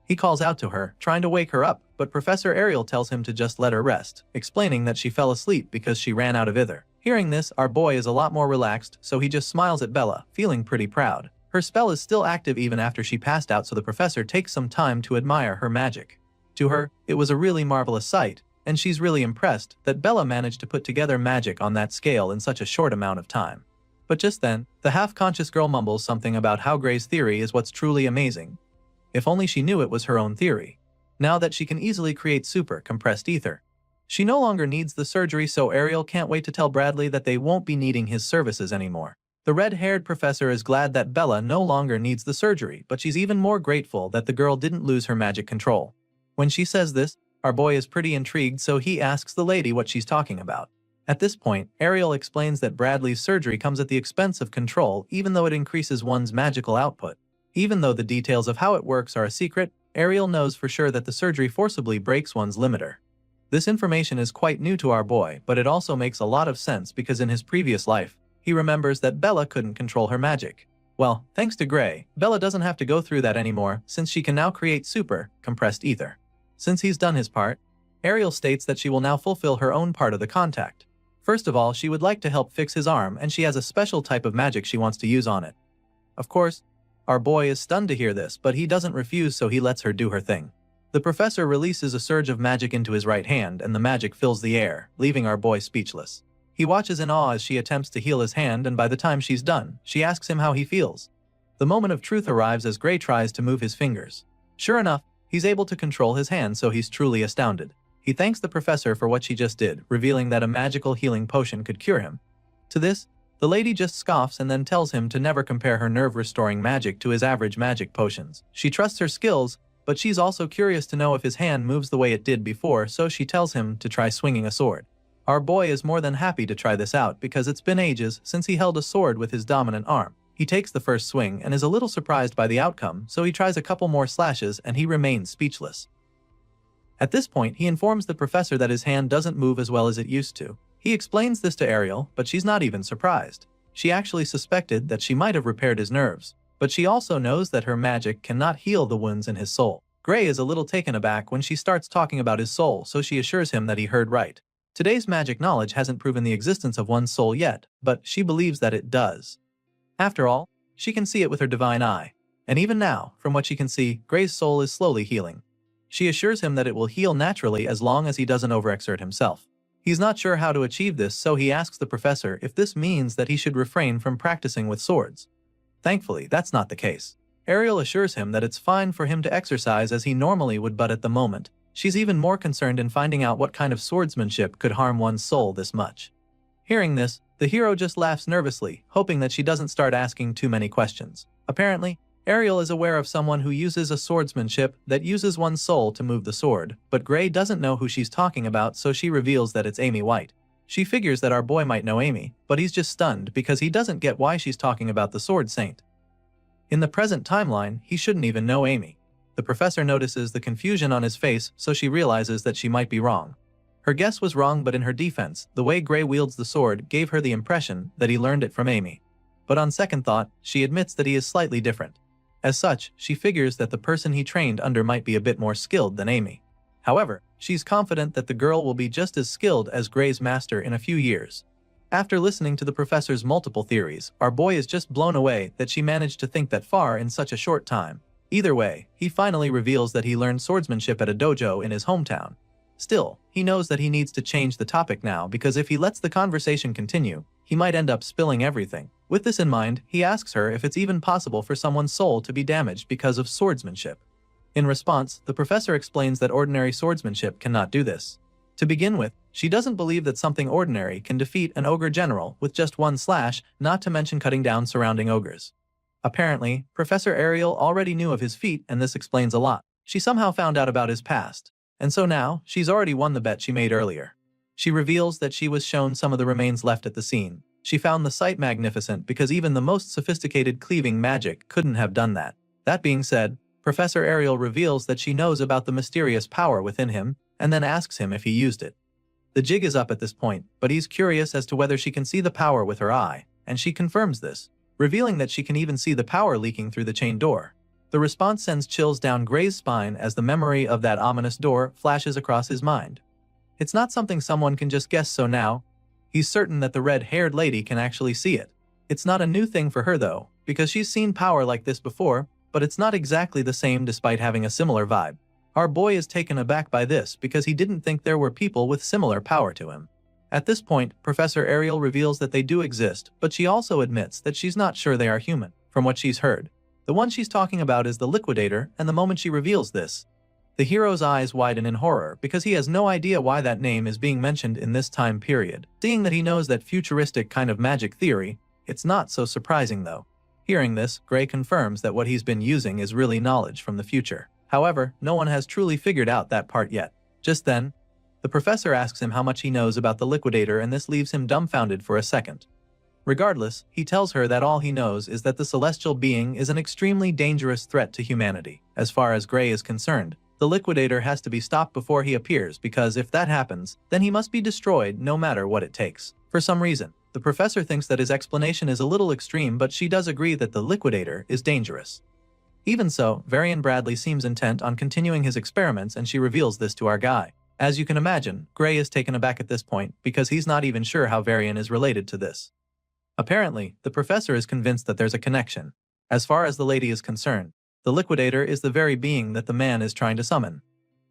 He calls out to her, trying to wake her up, but Professor Ariel tells him to just let her rest, explaining that she fell asleep because she ran out of ether. Hearing this, our boy is a lot more relaxed, so he just smiles at Bella, feeling pretty proud. Her spell is still active even after she passed out, so the professor takes some time to admire her magic. To her, it was a really marvelous sight, and she's really impressed that Bella managed to put together magic on that scale in such a short amount of time. But just then, the half-conscious girl mumbles something about how Gray's theory is what's truly amazing. If only she knew it was her own theory. Now that she can easily create super compressed ether, she no longer needs the surgery, so Ariel can't wait to tell Bradley that they won't be needing his services anymore. The red-haired professor is glad that Bella no longer needs the surgery, but she's even more grateful that the girl didn't lose her magic control. When she says this, our boy is pretty intrigued, so he asks the lady what she's talking about. At this point, Ariel explains that Bradley's surgery comes at the expense of control, even though it increases one's magical output. Even though the details of how it works are a secret, Ariel knows for sure that the surgery forcibly breaks one's limiter. This information is quite new to our boy, but it also makes a lot of sense because in his previous life, he remembers that Bella couldn't control her magic. Well, thanks to Gray, Bella doesn't have to go through that anymore, since she can now create super compressed ether. Since he's done his part, Ariel states that she will now fulfill her own part of the contract. First of all, she would like to help fix his arm, and she has a special type of magic she wants to use on it. Of course, our boy is stunned to hear this, but he doesn't refuse, so he lets her do her thing. The professor releases a surge of magic into his right hand, and the magic fills the air, leaving our boy speechless. He watches in awe as she attempts to heal his hand, and by the time she's done, she asks him how he feels. The moment of truth arrives as Gray tries to move his fingers. Sure enough, he's able to control his hand, so he's truly astounded. He thanks the professor for what she just did, revealing that a magical healing potion could cure him. To this, the lady just scoffs and then tells him to never compare her nerve-restoring magic to his average magic potions. She trusts her skills, but she's also curious to know if his hand moves the way it did before, so she tells him to try swinging a sword. Our boy is more than happy to try this out because it's been ages since he held a sword with his dominant arm. He takes the first swing and is a little surprised by the outcome, so he tries a couple more slashes and he remains speechless. At this point, he informs the professor that his hand doesn't move as well as it used to. He explains this to Ariel, but she's not even surprised. She actually suspected that she might have repaired his nerves, but she also knows that her magic cannot heal the wounds in his soul. Gray is a little taken aback when she starts talking about his soul, so she assures him that he heard right. Today's magic knowledge hasn't proven the existence of one's soul yet, but she believes that it does. After all, she can see it with her divine eye. And even now, from what she can see, Gray's soul is slowly healing. She assures him that it will heal naturally as long as he doesn't overexert himself. He's not sure how to achieve this, so he asks the professor if this means that he should refrain from practicing with swords. Thankfully, that's not the case. Ariel assures him that it's fine for him to exercise as he normally would, but at the moment, she's even more concerned in finding out what kind of swordsmanship could harm one's soul this much. Hearing this, the hero just laughs nervously, hoping that she doesn't start asking too many questions. Apparently, Ariel is aware of someone who uses a swordsmanship that uses one's soul to move the sword, but Gray doesn't know who she's talking about, so she reveals that it's Amy White. She figures that our boy might know Amy, but he's just stunned because he doesn't get why she's talking about the Sword Saint. In the present timeline, he shouldn't even know Amy. The professor notices the confusion on his face, so she realizes that she might be wrong. Her guess was wrong, but in her defense, the way Gray wields the sword gave her the impression that he learned it from Amy. But on second thought, she admits that he is slightly different. As such, she figures that the person he trained under might be a bit more skilled than Amy. However, she's confident that the girl will be just as skilled as Gray's master in a few years. After listening to the professor's multiple theories, our boy is just blown away that she managed to think that far in such a short time. Either way, he finally reveals that he learned swordsmanship at a dojo in his hometown. Still, he knows that he needs to change the topic now because if he lets the conversation continue, he might end up spilling everything. With this in mind, he asks her if it's even possible for someone's soul to be damaged because of swordsmanship. In response, the professor explains that ordinary swordsmanship cannot do this. To begin with, she doesn't believe that something ordinary can defeat an ogre general with just one slash, not to mention cutting down surrounding ogres. Apparently, Professor Ariel already knew of his feat, and this explains a lot. She somehow found out about his past, and so now, she's already won the bet she made earlier. She reveals that she was shown some of the remains left at the scene. She found the sight magnificent because even the most sophisticated cleaving magic couldn't have done that. That being said, Professor Ariel reveals that she knows about the mysterious power within him, and then asks him if he used it. The jig is up at this point, but he's curious as to whether she can see the power with her eye, and she confirms this, revealing that she can even see the power leaking through the chain door. The response sends chills down Gray's spine as the memory of that ominous door flashes across his mind. It's not something someone can just guess, so now, he's certain that the red-haired lady can actually see it. It's not a new thing for her though, because she's seen power like this before, but it's not exactly the same despite having a similar vibe. Our boy is taken aback by this because he didn't think there were people with similar power to him. At this point, Professor Ariel reveals that they do exist, but she also admits that she's not sure they are human, from what she's heard. The one she's talking about is the Liquidator, and the moment she reveals this, the hero's eyes widen in horror because he has no idea why that name is being mentioned in this time period. Seeing that he knows that futuristic kind of magic theory, it's not so surprising though. Hearing this, Gray confirms that what he's been using is really knowledge from the future. However, no one has truly figured out that part yet. Just then, the professor asks him how much he knows about the Liquidator, and this leaves him dumbfounded for a second. Regardless, he tells her that all he knows is that the celestial being is an extremely dangerous threat to humanity. As far as Gray is concerned, the Liquidator has to be stopped before he appears because if that happens, then he must be destroyed no matter what it takes. For some reason, the professor thinks that his explanation is a little extreme, but she does agree that the Liquidator is dangerous. Even so, Varian Bradley seems intent on continuing his experiments, and she reveals this to our guy. As you can imagine, Gray is taken aback at this point because he's not even sure how Varian is related to this. Apparently, the professor is convinced that there's a connection. As far as the lady is concerned, the Liquidator is the very being that the man is trying to summon.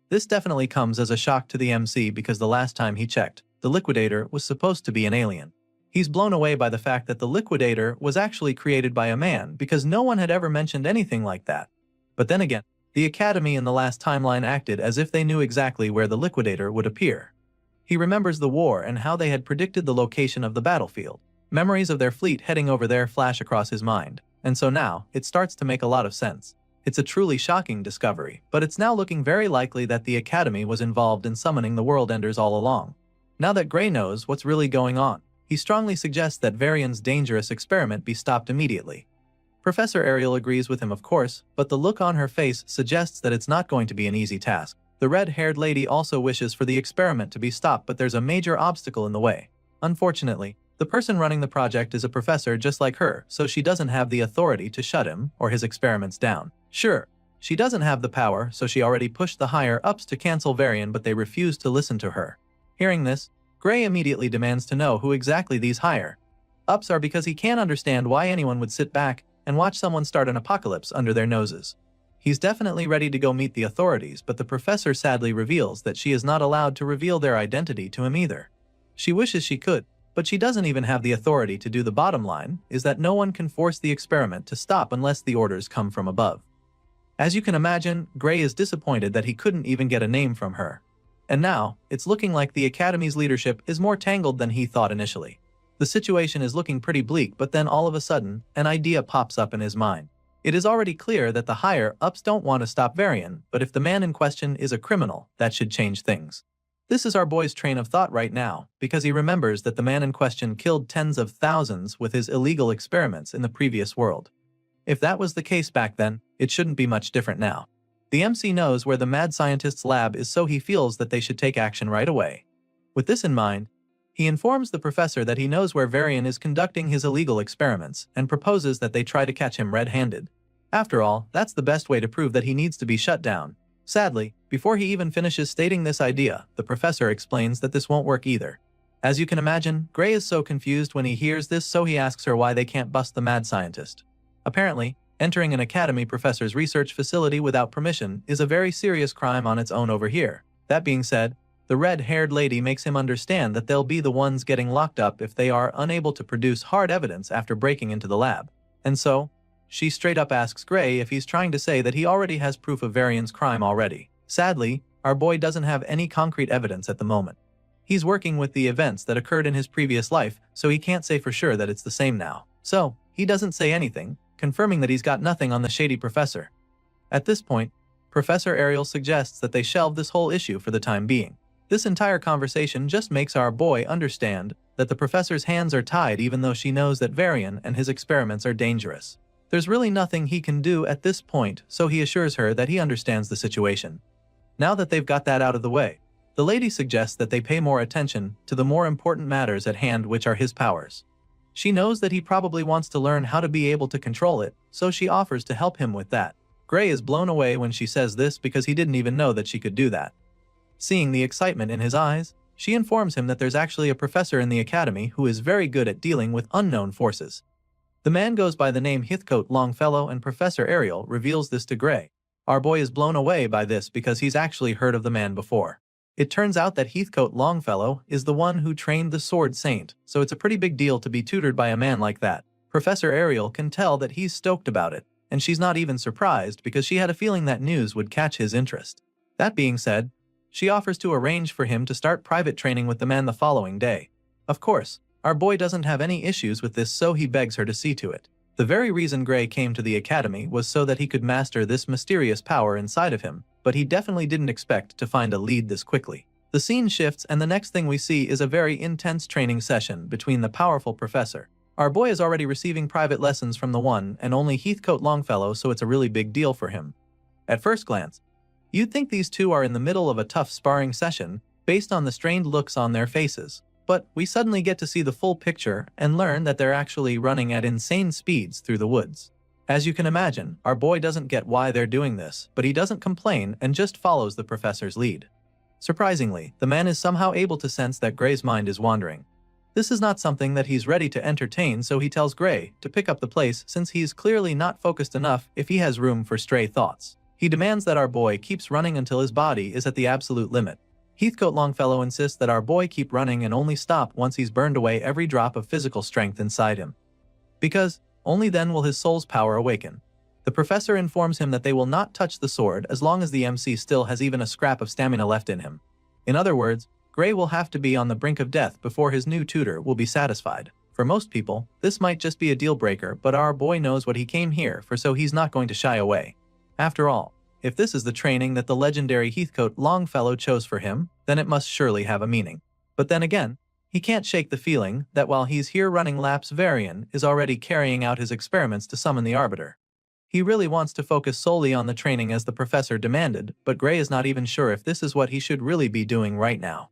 This definitely comes as a shock to the MC because the last time he checked, the Liquidator was supposed to be an alien. He's blown away by the fact that the liquidator was actually created by a man because no one had ever mentioned anything like that. But then again, the Academy in the last timeline acted as if they knew exactly where the liquidator would appear. He remembers the war and how they had predicted the location of the battlefield. Memories of their fleet heading over there flash across his mind, and so now, it starts to make a lot of sense. It's a truly shocking discovery, but it's now looking very likely that the Academy was involved in summoning the World Enders all along. Now that Gray knows what's really going on, he strongly suggests that Varian's dangerous experiment be stopped immediately. Professor Ariel agrees with him of course, but the look on her face suggests that it's not going to be an easy task. The red-haired lady also wishes for the experiment to be stopped, but there's a major obstacle in the way. Unfortunately, the person running the project is a professor just like her, so she doesn't have the authority to shut him or his experiments down. Sure, she doesn't have the power, so she already pushed the higher-ups to cancel Varian, but they refuse to listen to her. Hearing this, Gray immediately demands to know who exactly these higher-ups are because he can't understand why anyone would sit back and watch someone start an apocalypse under their noses. He's definitely ready to go meet the authorities, but the professor sadly reveals that she is not allowed to reveal their identity to him either. She wishes she could, but she doesn't even have the authority to do. The bottom line is that no one can force the experiment to stop unless the orders come from above. As you can imagine, Gray is disappointed that he couldn't even get a name from her. And now, it's looking like the Academy's leadership is more tangled than he thought initially. The situation is looking pretty bleak, but then all of a sudden, an idea pops up in his mind. It is already clear that the higher-ups don't want to stop Varian, but if the man in question is a criminal, that should change things. This is our boy's train of thought right now, because he remembers that the man in question killed tens of thousands with his illegal experiments in the previous world. If that was the case back then, it shouldn't be much different now. The MC knows where the mad scientist's lab is, so he feels that they should take action right away. With this in mind, he informs the professor that he knows where Varian is conducting his illegal experiments and proposes that they try to catch him red-handed. After all, that's the best way to prove that he needs to be shut down. Sadly, before he even finishes stating this idea, the professor explains that this won't work either. As you can imagine, Gray is so confused when he hears this, so he asks her why they can't bust the mad scientist. Apparently, entering an academy professor's research facility without permission is a very serious crime on its own over here. That being said, the red-haired lady makes him understand that they'll be the ones getting locked up if they are unable to produce hard evidence after breaking into the lab. And so, she straight up asks Gray if he's trying to say that he already has proof of Varian's crime already. Sadly, our boy doesn't have any concrete evidence at the moment. He's working with the events that occurred in his previous life, so he can't say for sure that it's the same now. So, he doesn't say anything, confirming that he's got nothing on the shady professor. At this point, Professor Ariel suggests that they shelve this whole issue for the time being. This entire conversation just makes our boy understand that the professor's hands are tied, even though she knows that Varian and his experiments are dangerous. There's really nothing he can do at this point, so he assures her that he understands the situation. Now that they've got that out of the way, the lady suggests that they pay more attention to the more important matters at hand, which are his powers. She knows that he probably wants to learn how to be able to control it, so she offers to help him with that. Gray is blown away when she says this because he didn't even know that she could do that. Seeing the excitement in his eyes, she informs him that there's actually a professor in the academy who is very good at dealing with unknown forces. The man goes by the name Heathcote Longfellow, and Professor Ariel reveals this to Gray. Our boy is blown away by this because he's actually heard of the man before. It turns out that Heathcote Longfellow is the one who trained the Sword Saint, so it's a pretty big deal to be tutored by a man like that. Professor Ariel can tell that he's stoked about it, and she's not even surprised because she had a feeling that news would catch his interest. That being said, she offers to arrange for him to start private training with the man the following day. Of course, our boy doesn't have any issues with this, so he begs her to see to it. The very reason Gray came to the academy was so that he could master this mysterious power inside of him, but he definitely didn't expect to find a lead this quickly. The scene shifts, and the next thing we see is a very intense training session between the powerful professor. Our boy is already receiving private lessons from the one and only Heathcote Longfellow, so it's a really big deal for him. At first glance, you'd think these two are in the middle of a tough sparring session based on the strained looks on their faces. But we suddenly get to see the full picture and learn that they're actually running at insane speeds through the woods. As you can imagine, our boy doesn't get why they're doing this, but he doesn't complain and just follows the professor's lead. Surprisingly, the man is somehow able to sense that Gray's mind is wandering. This is not something that he's ready to entertain, so he tells Gray to pick up the pace since he's clearly not focused enough if he has room for stray thoughts. He demands that our boy keeps running until his body is at the absolute limit. Heathcote Longfellow insists that our boy keep running and only stop once he's burned away every drop of physical strength inside him. Because only then will his soul's power awaken. The professor informs him that they will not touch the sword as long as the MC still has even a scrap of stamina left in him. In other words, Gray will have to be on the brink of death before his new tutor will be satisfied. For most people, this might just be a deal breaker, but our boy knows what he came here for, so he's not going to shy away. After all, if this is the training that the legendary Heathcote Longfellow chose for him, then it must surely have a meaning. But then again, he can't shake the feeling that while he's here running laps, Varian is already carrying out his experiments to summon the Arbiter. He really wants to focus solely on the training as the professor demanded, but Gray is not even sure if this is what he should really be doing right now.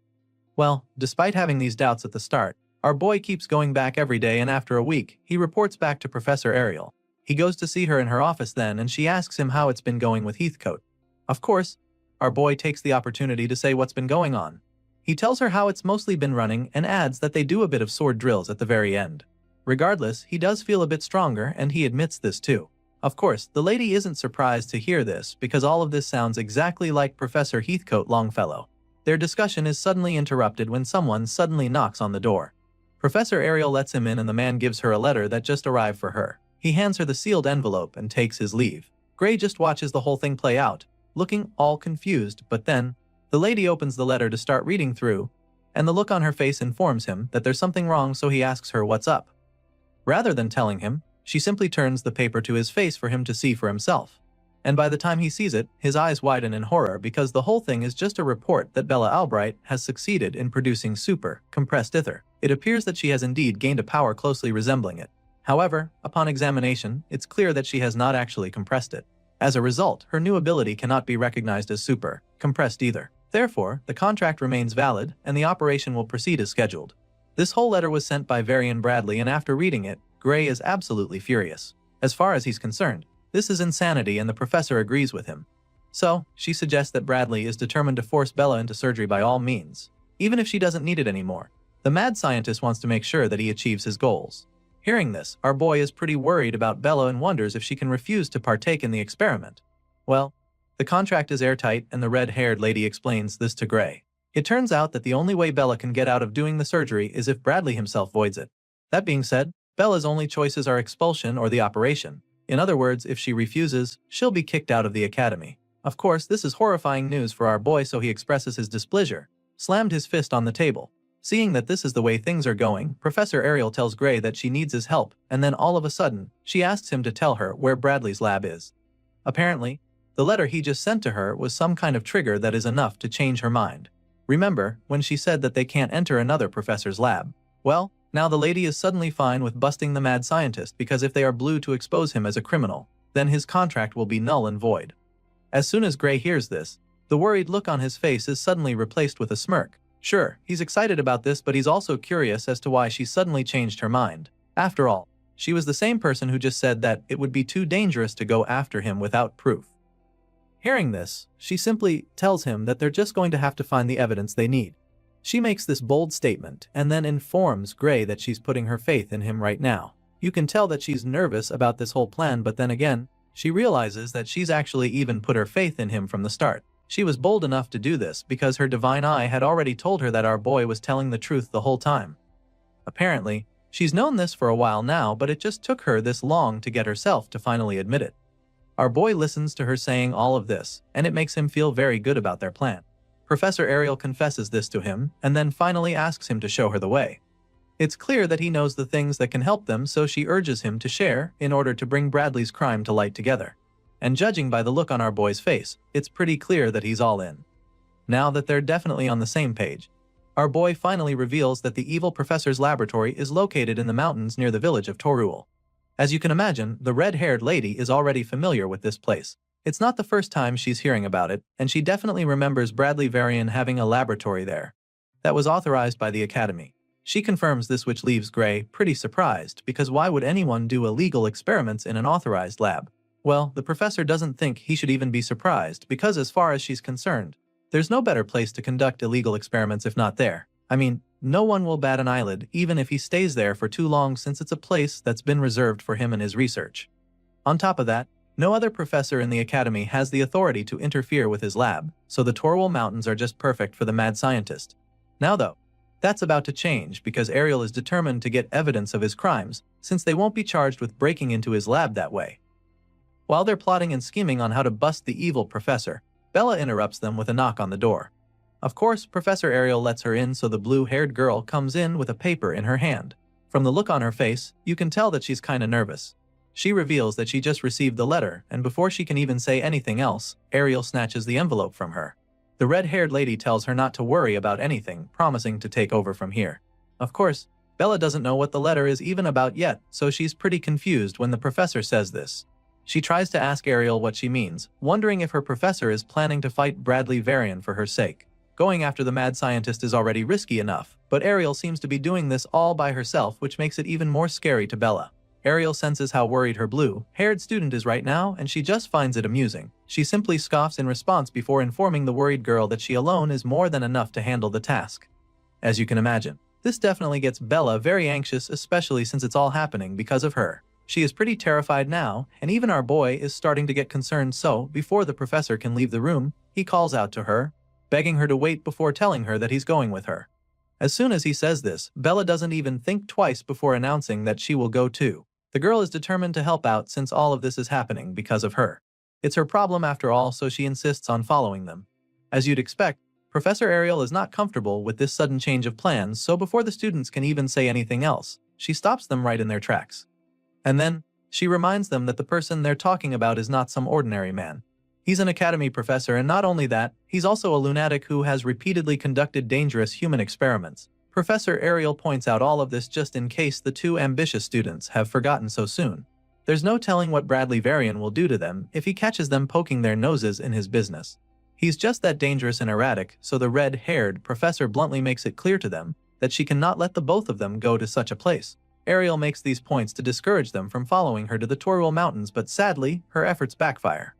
Well, despite having these doubts at the start, our boy keeps going back every day, and after a week, he reports back to Professor Ariel. He goes to see her in her office then, and she asks him how it's been going with Heathcote. Of course, our boy takes the opportunity to say what's been going on. He tells her how it's mostly been running and adds that they do a bit of sword drills at the very end. Regardless, he does feel a bit stronger, and he admits this too. Of course, the lady isn't surprised to hear this because all of this sounds exactly like Professor Heathcote Longfellow. Their discussion is suddenly interrupted when someone suddenly knocks on the door. Professor Ariel lets him in, and the man gives her a letter that just arrived for her. He hands her the sealed envelope and takes his leave. Gray just watches the whole thing play out, looking all confused, but then the lady opens the letter to start reading through, and the look on her face informs him that there's something wrong, so he asks her what's up. Rather than telling him, she simply turns the paper to his face for him to see for himself. And by the time he sees it, his eyes widen in horror because the whole thing is just a report that Bella Albright has succeeded in producing super compressed ether. It appears that she has indeed gained a power closely resembling it. However, upon examination, it's clear that she has not actually compressed it. As a result, her new ability cannot be recognized as super compressed either. Therefore, the contract remains valid, and the operation will proceed as scheduled. This whole letter was sent by Varian Bradley, and after reading it, Gray is absolutely furious. As far as he's concerned, this is insanity, and the professor agrees with him. So, she suggests that Bradley is determined to force Bella into surgery by all means, even if she doesn't need it anymore. The mad scientist wants to make sure that he achieves his goals. Hearing this, our boy is pretty worried about Bella and wonders if she can refuse to partake in the experiment. Well, the contract is airtight, and the red-haired lady explains this to Gray. It turns out that the only way Bella can get out of doing the surgery is if Bradley himself voids it. That being said, Bella's only choices are expulsion or the operation. In other words, if she refuses, she'll be kicked out of the academy. Of course, this is horrifying news for our boy, so he expresses his displeasure, slammed his fist on the table. Seeing that this is the way things are going, Professor Ariel tells Gray that she needs his help, and then all of a sudden, she asks him to tell her where Bradley's lab is. Apparently, the letter he just sent to her was some kind of trigger that is enough to change her mind. Remember when she said that they can't enter another professor's lab? Well, now the lady is suddenly fine with busting the mad scientist, because if they are blue to expose him as a criminal, then his contract will be null and void. As soon as Gray hears this, the worried look on his face is suddenly replaced with a smirk. Sure, he's excited about this, but he's also curious as to why she suddenly changed her mind. After all, she was the same person who just said that it would be too dangerous to go after him without proof. Hearing this, she simply tells him that they're just going to have to find the evidence they need. She makes this bold statement and then informs Gray that she's putting her faith in him right now. You can tell that she's nervous about this whole plan, but then again, she realizes that she's actually even put her faith in him from the start. She was bold enough to do this because her divine eye had already told her that our boy was telling the truth the whole time. Apparently, she's known this for a while now, but it just took her this long to get herself to finally admit it. Our boy listens to her saying all of this, and it makes him feel very good about their plan. Professor Ariel confesses this to him, and then finally asks him to show her the way. It's clear that he knows the things that can help them, so she urges him to share in order to bring Bradley's crime to light together. And judging by the look on our boy's face, it's pretty clear that he's all in. Now that they're definitely on the same page, our boy finally reveals that the evil professor's laboratory is located in the mountains near the village of Torul. As you can imagine, the red-haired lady is already familiar with this place. It's not the first time she's hearing about it, and she definitely remembers Bradley Varian having a laboratory there that was authorized by the academy. She confirms this, which leaves Gray pretty surprised, because why would anyone do illegal experiments in an authorized lab? Well, the professor doesn't think he should even be surprised, because as far as she's concerned, there's no better place to conduct illegal experiments if not there. I mean, no one will bat an eyelid even if he stays there for too long, since it's a place that's been reserved for him and his research. On top of that, No other professor in the academy has the authority to interfere with his lab, so the Torwal Mountains are just perfect for the mad scientist. Now though, that's about to change because Ariel is determined to get evidence of his crimes, since they won't be charged with breaking into his lab that way. While they're plotting and scheming on how to bust the evil professor, Bella interrupts them with a knock on the door. Of course, Professor Ariel lets her in, so the blue-haired girl comes in with a paper in her hand. From the look on her face, you can tell that she's kinda nervous. She reveals that she just received the letter, and before she can even say anything else, Ariel snatches the envelope from her. The red-haired lady tells her not to worry about anything, promising to take over from here. Of course, Bella doesn't know what the letter is even about yet, so she's pretty confused when the professor says this. She tries to ask Ariel what she means, wondering if her professor is planning to fight Bradley Varian for her sake. Going after the mad scientist is already risky enough, but Ariel seems to be doing this all by herself, which makes it even more scary to Bella. Ariel senses how worried her blue-haired student is right now, and she just finds it amusing. She simply scoffs in response before informing the worried girl that she alone is more than enough to handle the task. As you can imagine, this definitely gets Bella very anxious, especially since it's all happening because of her. She is pretty terrified now, and even our boy is starting to get concerned, so before the professor can leave the room, he calls out to her, begging her to wait before telling her that he's going with her. As soon as he says this, Bella doesn't even think twice before announcing that she will go too. The girl is determined to help out since all of this is happening because of her. It's her problem after all, so she insists on following them. As you'd expect, Professor Ariel is not comfortable with this sudden change of plans, so before the students can even say anything else, she stops them right in their tracks. And then, she reminds them that the person they're talking about is not some ordinary man. He's an academy professor, and not only that, he's also a lunatic who has repeatedly conducted dangerous human experiments. Professor Ariel points out all of this just in case the two ambitious students have forgotten so soon. There's no telling what Bradley Varian will do to them if he catches them poking their noses in his business. He's just that dangerous and erratic, so the red-haired professor bluntly makes it clear to them that she cannot let the both of them go to such a place. Ariel makes these points to discourage them from following her to the Torwal Mountains, but sadly, her efforts backfire.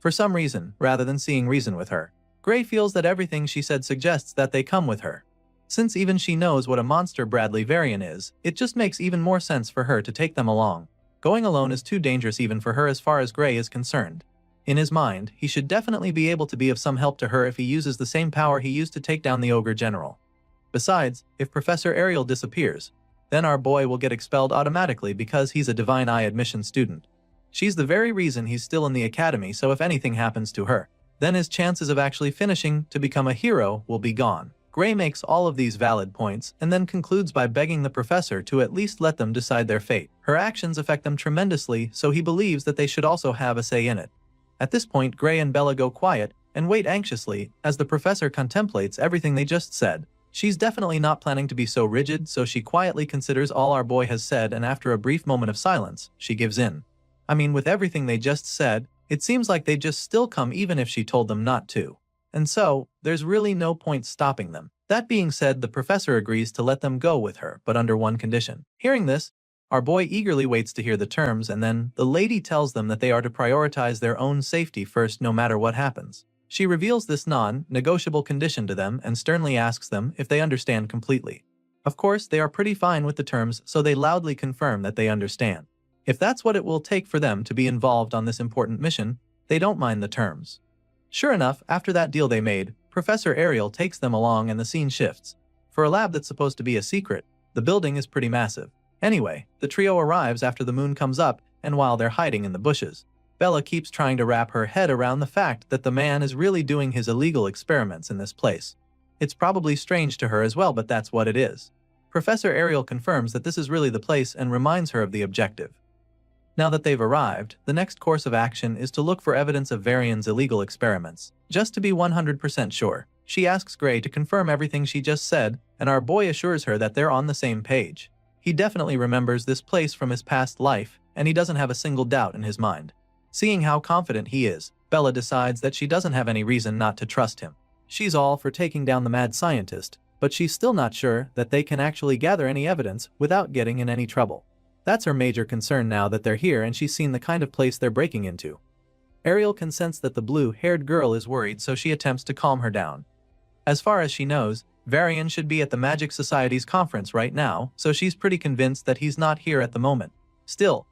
For some reason, rather than seeing reason with her, Gray feels that everything she said suggests that they come with her. Since even she knows what a monster Bradley Varian is, it just makes even more sense for her to take them along. Going alone is too dangerous even for her as far as Gray is concerned. In his mind, he should definitely be able to be of some help to her if he uses the same power he used to take down the Ogre General. Besides, if Professor Ariel disappears, then our boy will get expelled automatically because he's a Divine Eye admission student. She's the very reason he's still in the academy, so if anything happens to her, then his chances of actually finishing to become a hero will be gone. Gray makes all of these valid points and then concludes by begging the professor to at least let them decide their fate. Her actions affect them tremendously, so he believes that they should also have a say in it. At this point, Gray and Bella go quiet and wait anxiously as the professor contemplates everything they just said. She's definitely not planning to be so rigid, so she quietly considers all our boy has said, and after a brief moment of silence, she gives in. I mean, with everything they just said, it seems like they'd just still come even if she told them not to. And so, there's really no point stopping them. That being said, the professor agrees to let them go with her, but under one condition. Hearing this, our boy eagerly waits to hear the terms, and then the lady tells them that they are to prioritize their own safety first no matter what happens. She reveals this non-negotiable condition to them and sternly asks them if they understand completely. Of course, they are pretty fine with the terms, so they loudly confirm that they understand. If that's what it will take for them to be involved on this important mission, they don't mind the terms. Sure enough, after that deal they made, Professor Ariel takes them along and the scene shifts. For a lab that's supposed to be a secret, the building is pretty massive. Anyway, the trio arrives after the moon comes up, and while they're hiding in the bushes, Bella keeps trying to wrap her head around the fact that the man is really doing his illegal experiments in this place. It's probably strange to her as well, but that's what it is. Professor Ariel confirms that this is really the place and reminds her of the objective. Now that they've arrived, the next course of action is to look for evidence of Varian's illegal experiments. Just to be 100% sure, she asks Gray to confirm everything she just said, and our boy assures her that they're on the same page. He definitely remembers this place from his past life, and he doesn't have a single doubt in his mind. Seeing how confident he is, Bella decides that she doesn't have any reason not to trust him. She's all for taking down the mad scientist, but she's still not sure that they can actually gather any evidence without getting in any trouble. That's her major concern now that they're here and she's seen the kind of place they're breaking into. Ariel can sense that the blue-haired girl is worried, so she attempts to calm her down. As far as she knows, Varian should be at the Magic Society's conference right now, so she's pretty convinced that he's not here at the moment. Still,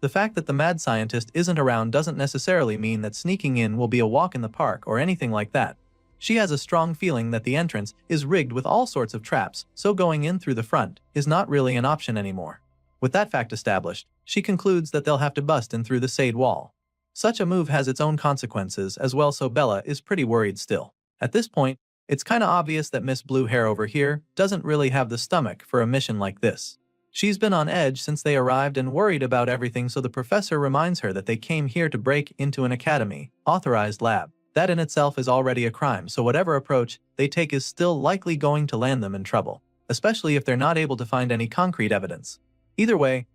The fact that the mad scientist isn't around doesn't necessarily mean that sneaking in will be a walk in the park or anything like that. She has a strong feeling that the entrance is rigged with all sorts of traps, so going in through the front is not really an option anymore. With that fact established, she concludes that they'll have to bust in through the side wall. Such a move has its own consequences as well, so Bella is pretty worried still. At this point, it's kinda obvious that Miss Blue Hair over here doesn't really have the stomach for a mission like this. She's been on edge since they arrived and worried about everything, so the professor reminds her that they came here to break into an academy, authorized lab. That in itself is already a crime, so whatever approach they take is still likely going to land them in trouble, especially if they're not able to find any concrete evidence. Either way,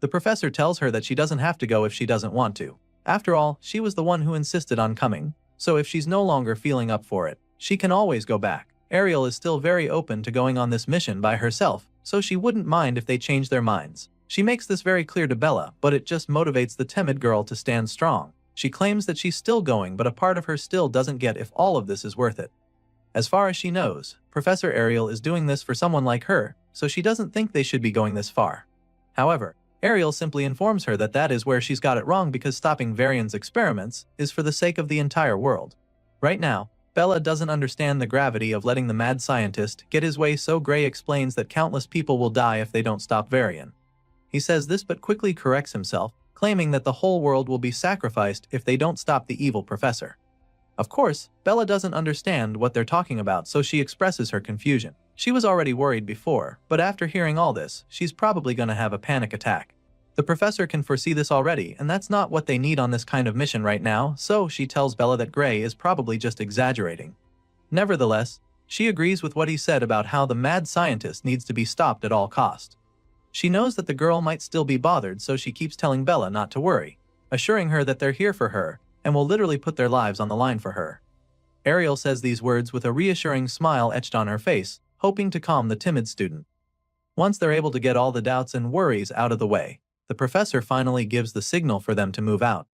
the professor tells her that she doesn't have to go if she doesn't want to. After all, she was the one who insisted on coming, so if she's no longer feeling up for it, she can always go back. Ariel is still very open to going on this mission by herself, so she wouldn't mind if they change their minds. She makes this very clear to Bella, but it just motivates the timid girl to stand strong. She claims that she's still going, but a part of her still doesn't get if all of this is worth it. As far as she knows, Professor Ariel is doing this for someone like her, so she doesn't think they should be going this far. However, Ariel simply informs her that that is where she's got it wrong because stopping Varian's experiments is for the sake of the entire world. Right now, Bella doesn't understand the gravity of letting the mad scientist get his way, so Gray explains that countless people will die if they don't stop Varian. He says this but quickly corrects himself, claiming that the whole world will be sacrificed if they don't stop the evil professor. Of course, Bella doesn't understand what they're talking about, so she expresses her confusion. She was already worried before, but after hearing all this, she's probably gonna have a panic attack. The professor can foresee this already, and that's not what they need on this kind of mission right now, so she tells Bella that Gray is probably just exaggerating. Nevertheless, she agrees with what he said about how the mad scientist needs to be stopped at all cost. She knows that the girl might still be bothered, so she keeps telling Bella not to worry, assuring her that they're here for her and will literally put their lives on the line for her. Ariel says these words with a reassuring smile etched on her face, hoping to calm the timid student. Once they're able to get all the doubts and worries out of the way, the professor finally gives the signal for them to move out.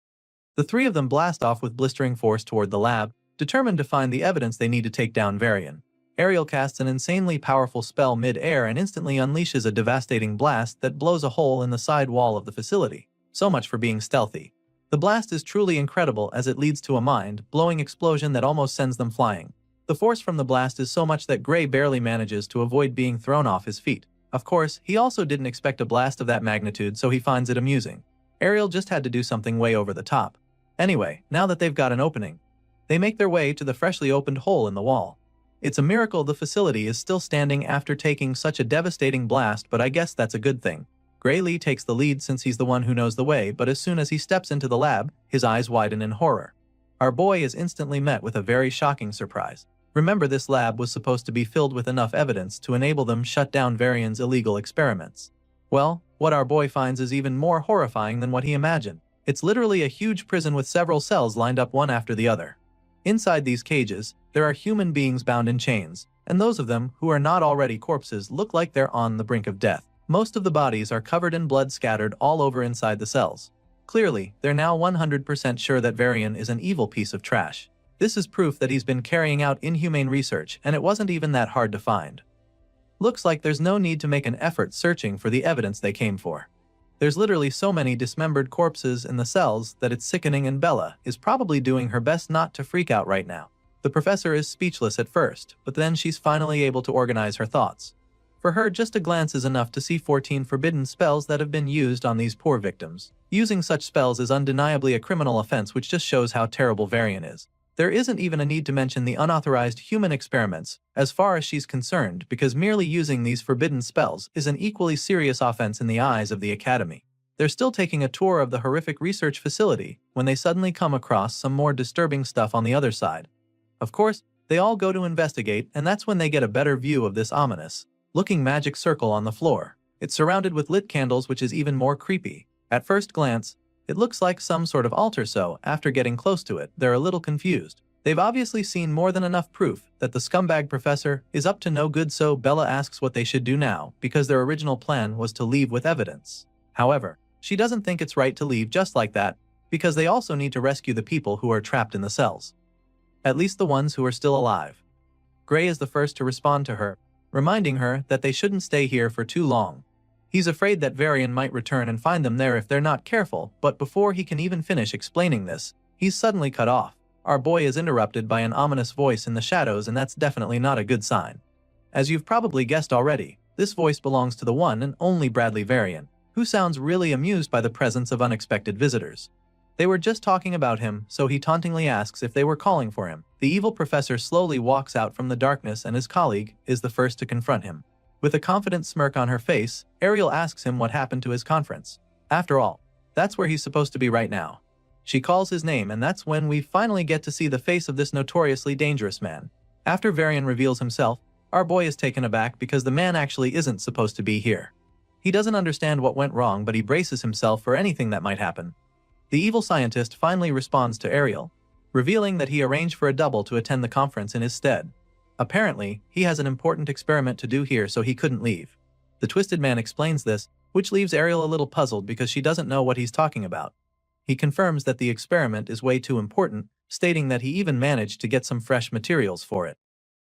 The three of them blast off with blistering force toward the lab, determined to find the evidence they need to take down Varian. Ariel casts an insanely powerful spell mid-air and instantly unleashes a devastating blast that blows a hole in the side wall of the facility. So much for being stealthy. The blast is truly incredible as it leads to a mind-blowing explosion that almost sends them flying. The force from the blast is so much that Gray barely manages to avoid being thrown off his feet. Of course, he also didn't expect a blast of that magnitude, so he finds it amusing. Ariel just had to do something way over the top. Anyway, now that they've got an opening, they make their way to the freshly opened hole in the wall. It's a miracle the facility is still standing after taking such a devastating blast, but I guess that's a good thing. Gray Lee takes the lead since he's the one who knows the way, but as soon as he steps into the lab, his eyes widen in horror. Our boy is instantly met with a very shocking surprise. Remember, this lab was supposed to be filled with enough evidence to enable them shut down Varian's illegal experiments. Well, what our boy finds is even more horrifying than what he imagined. It's literally a huge prison with several cells lined up one after the other. Inside these cages, there are human beings bound in chains, and those of them who are not already corpses look like they're on the brink of death. Most of the bodies are covered in blood scattered all over inside the cells. Clearly, they're now 100% sure that Varian is an evil piece of trash. This is proof that he's been carrying out inhumane research, and it wasn't even that hard to find. Looks like there's no need to make an effort searching for the evidence they came for. There's literally so many dismembered corpses in the cells that it's sickening, and Bella is probably doing her best not to freak out right now. The professor is speechless at first, but then she's finally able to organize her thoughts. For her, just a glance is enough to see 14 forbidden spells that have been used on these poor victims. Using such spells is undeniably a criminal offense, which just shows how terrible Varian is. There isn't even a need to mention the unauthorized human experiments, as far as she's concerned, because merely using these forbidden spells is an equally serious offense in the eyes of the Academy. They're still taking a tour of the horrific research facility when they suddenly come across some more disturbing stuff on the other side. Of course, they all go to investigate, and that's when they get a better view of this ominous-looking magic circle on the floor. It's surrounded with lit candles, which is even more creepy. At first glance, it looks like some sort of altar, so after getting close to it, they're a little confused. They've obviously seen more than enough proof that the scumbag professor is up to no good, so Bella asks what they should do now, because their original plan was to leave with evidence. However, she doesn't think it's right to leave just like that, because they also need to rescue the people who are trapped in the cells. At least the ones who are still alive. Gray is the first to respond to her, reminding her that they shouldn't stay here for too long. He's afraid that Varian might return and find them there if they're not careful, but before he can even finish explaining this, he's suddenly cut off. Our boy is interrupted by an ominous voice in the shadows, and that's definitely not a good sign. As you've probably guessed already, this voice belongs to the one and only Bradley Varian, who sounds really amused by the presence of unexpected visitors. They were just talking about him, so he tauntingly asks if they were calling for him. The evil professor slowly walks out from the darkness, and his colleague is the first to confront him. With a confident smirk on her face, Ariel asks him what happened to his conference. After all, that's where he's supposed to be right now. She calls his name, and that's when we finally get to see the face of this notoriously dangerous man. After Varian reveals himself, our boy is taken aback because the man actually isn't supposed to be here. He doesn't understand what went wrong, but he braces himself for anything that might happen. The evil scientist finally responds to Ariel, revealing that he arranged for a double to attend the conference in his stead. Apparently, he has an important experiment to do here, so he couldn't leave. The Twisted Man explains this, which leaves Ariel a little puzzled because she doesn't know what he's talking about. He confirms that the experiment is way too important, stating that he even managed to get some fresh materials for it.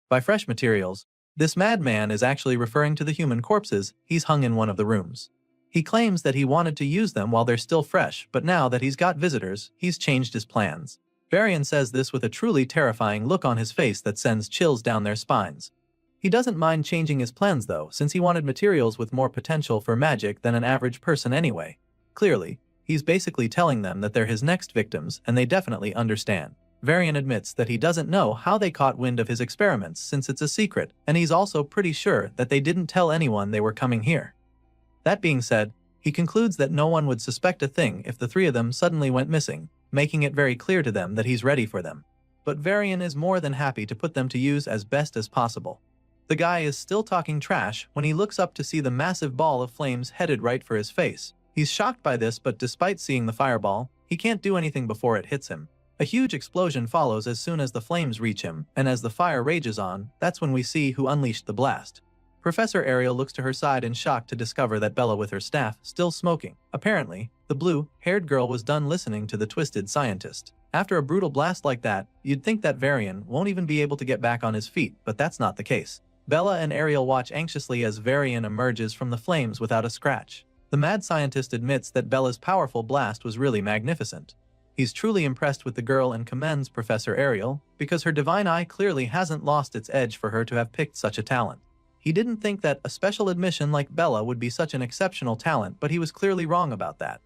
By fresh materials, this madman is actually referring to the human corpses he's hung in one of the rooms. He claims that he wanted to use them while they're still fresh, but now that he's got visitors, he's changed his plans. Varian says this with a truly terrifying look on his face that sends chills down their spines. He doesn't mind changing his plans though, since he wanted materials with more potential for magic than an average person anyway. Clearly, he's basically telling them that they're his next victims, and they definitely understand. Varian admits that he doesn't know how they caught wind of his experiments since it's a secret, and he's also pretty sure that they didn't tell anyone they were coming here. That being said, he concludes that no one would suspect a thing if the three of them suddenly went missing, making it very clear to them that he's ready for them. But Varian is more than happy to put them to use as best as possible. The guy is still talking trash when he looks up to see the massive ball of flames headed right for his face. He's shocked by this, but despite seeing the fireball, he can't do anything before it hits him. A huge explosion follows as soon as the flames reach him, and as the fire rages on, that's when we see who unleashed the blast. Professor Ariel looks to her side in shock to discover that Bella with her staff still smoking. Apparently, the blue-haired girl was done listening to the twisted scientist. After a brutal blast like that, you'd think that Varian won't even be able to get back on his feet, but that's not the case. Bella and Ariel watch anxiously as Varian emerges from the flames without a scratch. The mad scientist admits that Bella's powerful blast was really magnificent. He's truly impressed with the girl and commends Professor Ariel, because her divine eye clearly hasn't lost its edge for her to have picked such a talent. He didn't think that a special admission like Bella would be such an exceptional talent, but he was clearly wrong about that.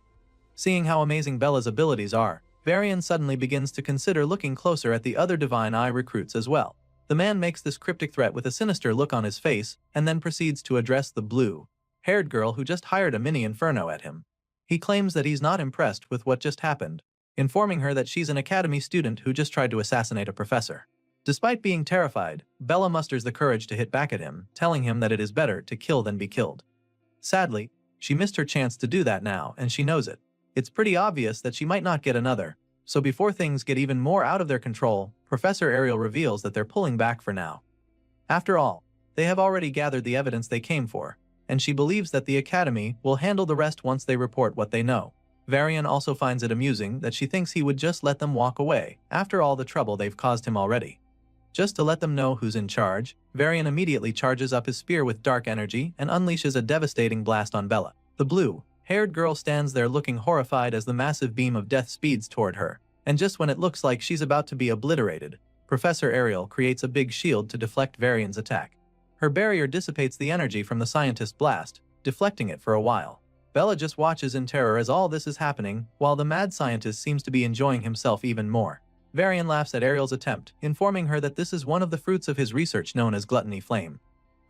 Seeing how amazing Bella's abilities are, Varian suddenly begins to consider looking closer at the other divine eye recruits as well. The man makes this cryptic threat with a sinister look on his face, and then proceeds to address the blue-haired girl who just hired a mini inferno at him. He claims that he's not impressed with what just happened, informing her that she's an academy student who just tried to assassinate a professor. Despite being terrified, Bella musters the courage to hit back at him, telling him that it is better to kill than be killed. Sadly, she missed her chance to do that now, and she knows it. It's pretty obvious that she might not get another, so before things get even more out of their control, Professor Ariel reveals that they're pulling back for now. After all, they have already gathered the evidence they came for, and she believes that the Academy will handle the rest once they report what they know. Varian also finds it amusing that she thinks he would just let them walk away, after all the trouble they've caused him already. Just to let them know who's in charge, Varian immediately charges up his spear with dark energy and unleashes a devastating blast on Bella. The blue-haired girl stands there looking horrified as the massive beam of death speeds toward her, and just when it looks like she's about to be obliterated, Professor Ariel creates a big shield to deflect Varian's attack. Her barrier dissipates the energy from the scientist's blast, deflecting it for a while. Bella just watches in terror as all this is happening, while the mad scientist seems to be enjoying himself even more. Varian laughs at Ariel's attempt, informing her that this is one of the fruits of his research known as Gluttony Flame.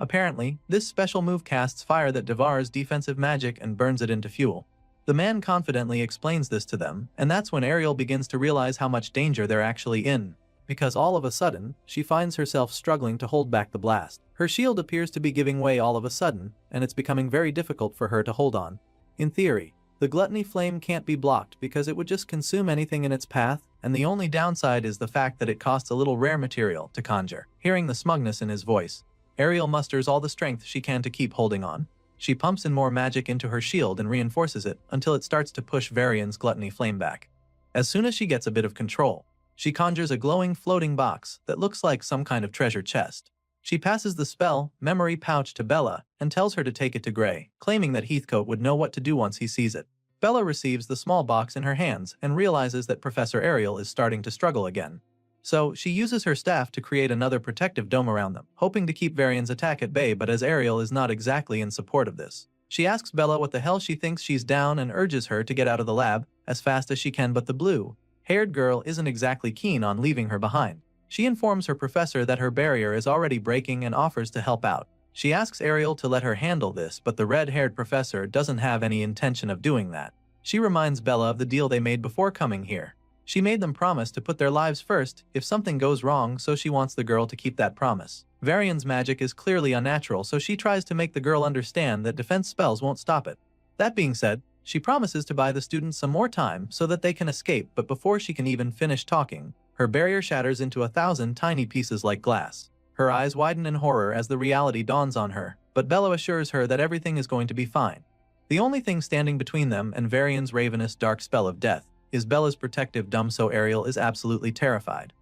Apparently, this special move casts fire that devours defensive magic and burns it into fuel. The man confidently explains this to them, and that's when Ariel begins to realize how much danger they're actually in, because all of a sudden, she finds herself struggling to hold back the blast. Her shield appears to be giving way all of a sudden, and it's becoming very difficult for her to hold on. In theory, the Gluttony Flame can't be blocked because it would just consume anything in its path, and the only downside is the fact that it costs a little rare material to conjure. Hearing the smugness in his voice, Ariel musters all the strength she can to keep holding on. She pumps in more magic into her shield and reinforces it until it starts to push Varian's Gluttony Flame back. As soon as she gets a bit of control, she conjures a glowing floating box that looks like some kind of treasure chest. She passes the spell memory pouch to Bella and tells her to take it to Gray, claiming that Heathcote would know what to do once he sees it. Bella receives the small box in her hands and realizes that Professor Ariel is starting to struggle again. So, she uses her staff to create another protective dome around them, hoping to keep Varian's attack at bay, but as Ariel is not exactly in support of this. She asks Bella what the hell she thinks she's down and urges her to get out of the lab as fast as she can, but the blue-haired girl isn't exactly keen on leaving her behind. She informs her professor that her barrier is already breaking and offers to help out. She asks Ariel to let her handle this, but the red-haired professor doesn't have any intention of doing that. She reminds Bella of the deal they made before coming here. She made them promise to put their lives first if something goes wrong, so she wants the girl to keep that promise. Varian's magic is clearly unnatural, so she tries to make the girl understand that defense spells won't stop it. That being said, she promises to buy the students some more time so that they can escape, but before she can even finish talking, her barrier shatters into 1,000 tiny pieces like glass. Her eyes widen in horror as the reality dawns on her, but Bella assures her that everything is going to be fine. The only thing standing between them and Varian's ravenous dark spell of death is Bella's protective dome, so Ariel is absolutely terrified.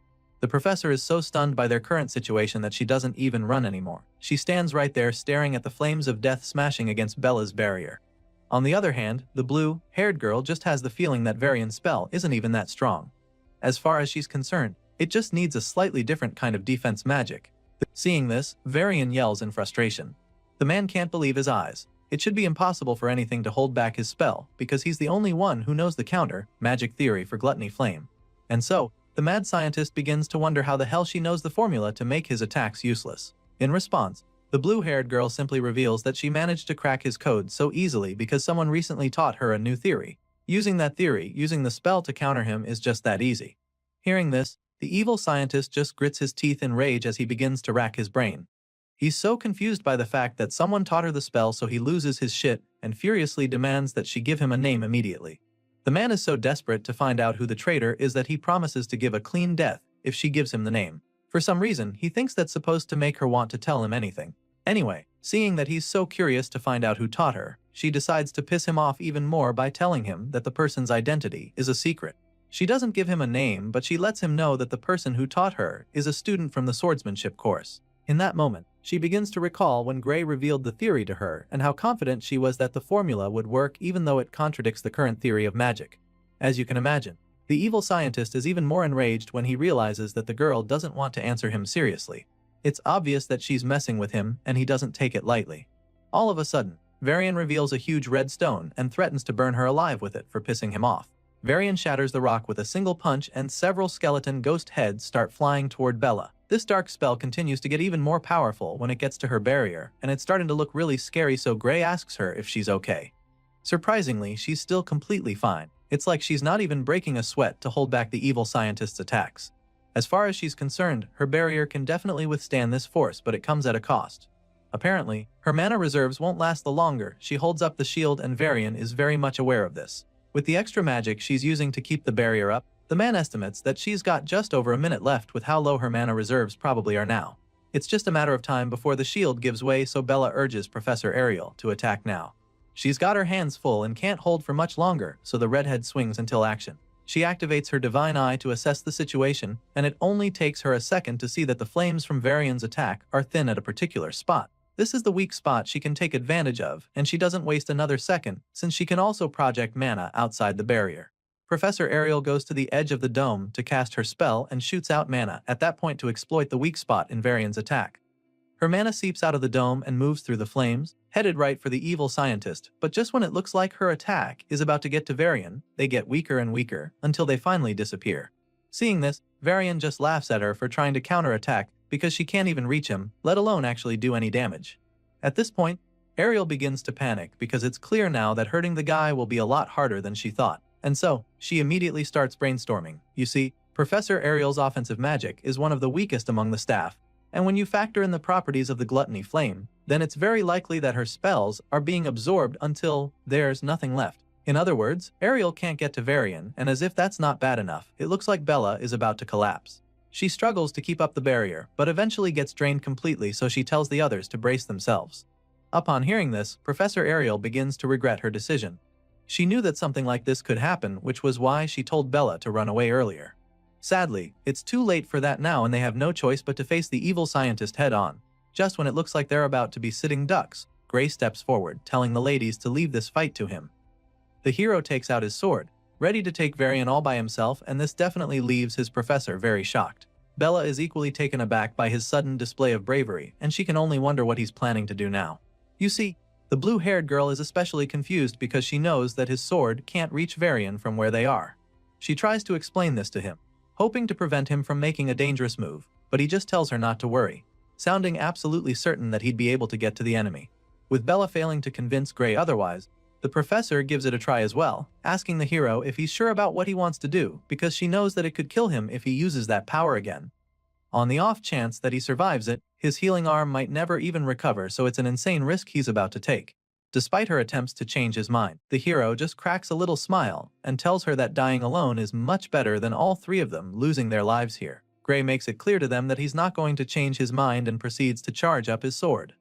The professor is so stunned by their current situation that she doesn't even run anymore. She stands right there staring at the flames of death smashing against Bella's barrier. On the other hand, the blue-haired girl just has the feeling that Varian's spell isn't even that strong. As far as she's concerned, it just needs a slightly different kind of defense magic. Seeing this, Varian yells in frustration. The man can't believe his eyes. It should be impossible for anything to hold back his spell, because he's the only one who knows the counter-magic theory for Gluttony Flame. And so, the mad scientist begins to wonder how the hell she knows the formula to make his attacks useless. In response, the blue-haired girl simply reveals that she managed to crack his code so easily because someone recently taught her a new theory. Using that theory, using the spell to counter him is just that easy. Hearing this, the evil scientist just grits his teeth in rage as he begins to rack his brain. He's so confused by the fact that someone taught her the spell, so he loses his shit and furiously demands that she give him a name immediately. The man is so desperate to find out who the traitor is that he promises to give a clean death if she gives him the name. For some reason, he thinks that's supposed to make her want to tell him anything. Anyway, seeing that he's so curious to find out who taught her, she decides to piss him off even more by telling him that the person's identity is a secret. She doesn't give him a name, but she lets him know that the person who taught her is a student from the swordsmanship course. In that moment, she begins to recall when Gray revealed the theory to her and how confident she was that the formula would work even though it contradicts the current theory of magic. As you can imagine, the evil scientist is even more enraged when he realizes that the girl doesn't want to answer him seriously. It's obvious that she's messing with him and he doesn't take it lightly. All of a sudden, Varian reveals a huge red stone and threatens to burn her alive with it for pissing him off. Varian shatters the rock with a single punch and several skeleton ghost heads start flying toward Bella. This dark spell continues to get even more powerful when it gets to her barrier, and it's starting to look really scary, so Gray asks her if she's okay. Surprisingly, she's still completely fine. It's like she's not even breaking a sweat to hold back the evil scientist's attacks. As far as she's concerned, her barrier can definitely withstand this force, but it comes at a cost. Apparently, her mana reserves won't last the longer. She holds up the shield and Varian is very much aware of this. With the extra magic she's using to keep the barrier up, the man estimates that she's got just over a minute left with how low her mana reserves probably are now. It's just a matter of time before the shield gives way, so Bella urges Professor Ariel to attack now. She's got her hands full and can't hold for much longer, so the redhead swings until action. She activates her divine eye to assess the situation, and it only takes her a second to see that the flames from Varian's attack are thin at a particular spot. This is the weak spot she can take advantage of, and she doesn't waste another second, since she can also project mana outside the barrier. Professor Ariel goes to the edge of the dome to cast her spell and shoots out mana at that point to exploit the weak spot in Varian's attack. Her mana seeps out of the dome and moves through the flames, headed right for the evil scientist, but just when it looks like her attack is about to get to Varian, they get weaker and weaker until they finally disappear. Seeing this, Varian just laughs at her for trying to counterattack because she can't even reach him, let alone actually do any damage. At this point, Ariel begins to panic because it's clear now that hurting the guy will be a lot harder than she thought. And so, she immediately starts brainstorming. You see, Professor Ariel's offensive magic is one of the weakest among the staff, and when you factor in the properties of the Gluttony Flame, then it's very likely that her spells are being absorbed until there's nothing left. In other words, Ariel can't get to Varian, and as if that's not bad enough, it looks like Bella is about to collapse. She struggles to keep up the barrier, but eventually gets drained completely, so she tells the others to brace themselves. Upon hearing this, Professor Ariel begins to regret her decision. She knew that something like this could happen, which was why she told Bella to run away earlier. Sadly, it's too late for that now and they have no choice but to face the evil scientist head-on. Just when it looks like they're about to be sitting ducks, Gray steps forward, telling the ladies to leave this fight to him. The hero takes out his sword, ready to take Varian all by himself, and this definitely leaves his professor very shocked. Bella is equally taken aback by his sudden display of bravery, and she can only wonder what he's planning to do now. You see, the blue-haired girl is especially confused because she knows that his sword can't reach Varian from where they are. She tries to explain this to him, hoping to prevent him from making a dangerous move, but he just tells her not to worry, sounding absolutely certain that he'd be able to get to the enemy. With Bella failing to convince Gray otherwise, the professor gives it a try as well, asking the hero if he's sure about what he wants to do because she knows that it could kill him if he uses that power again. On the off chance that he survives it, his healing arm might never even recover, so it's an insane risk he's about to take. Despite her attempts to change his mind, the hero just cracks a little smile and tells her that dying alone is much better than all three of them losing their lives here. Gray makes it clear to them that he's not going to change his mind and proceeds to charge up his sword.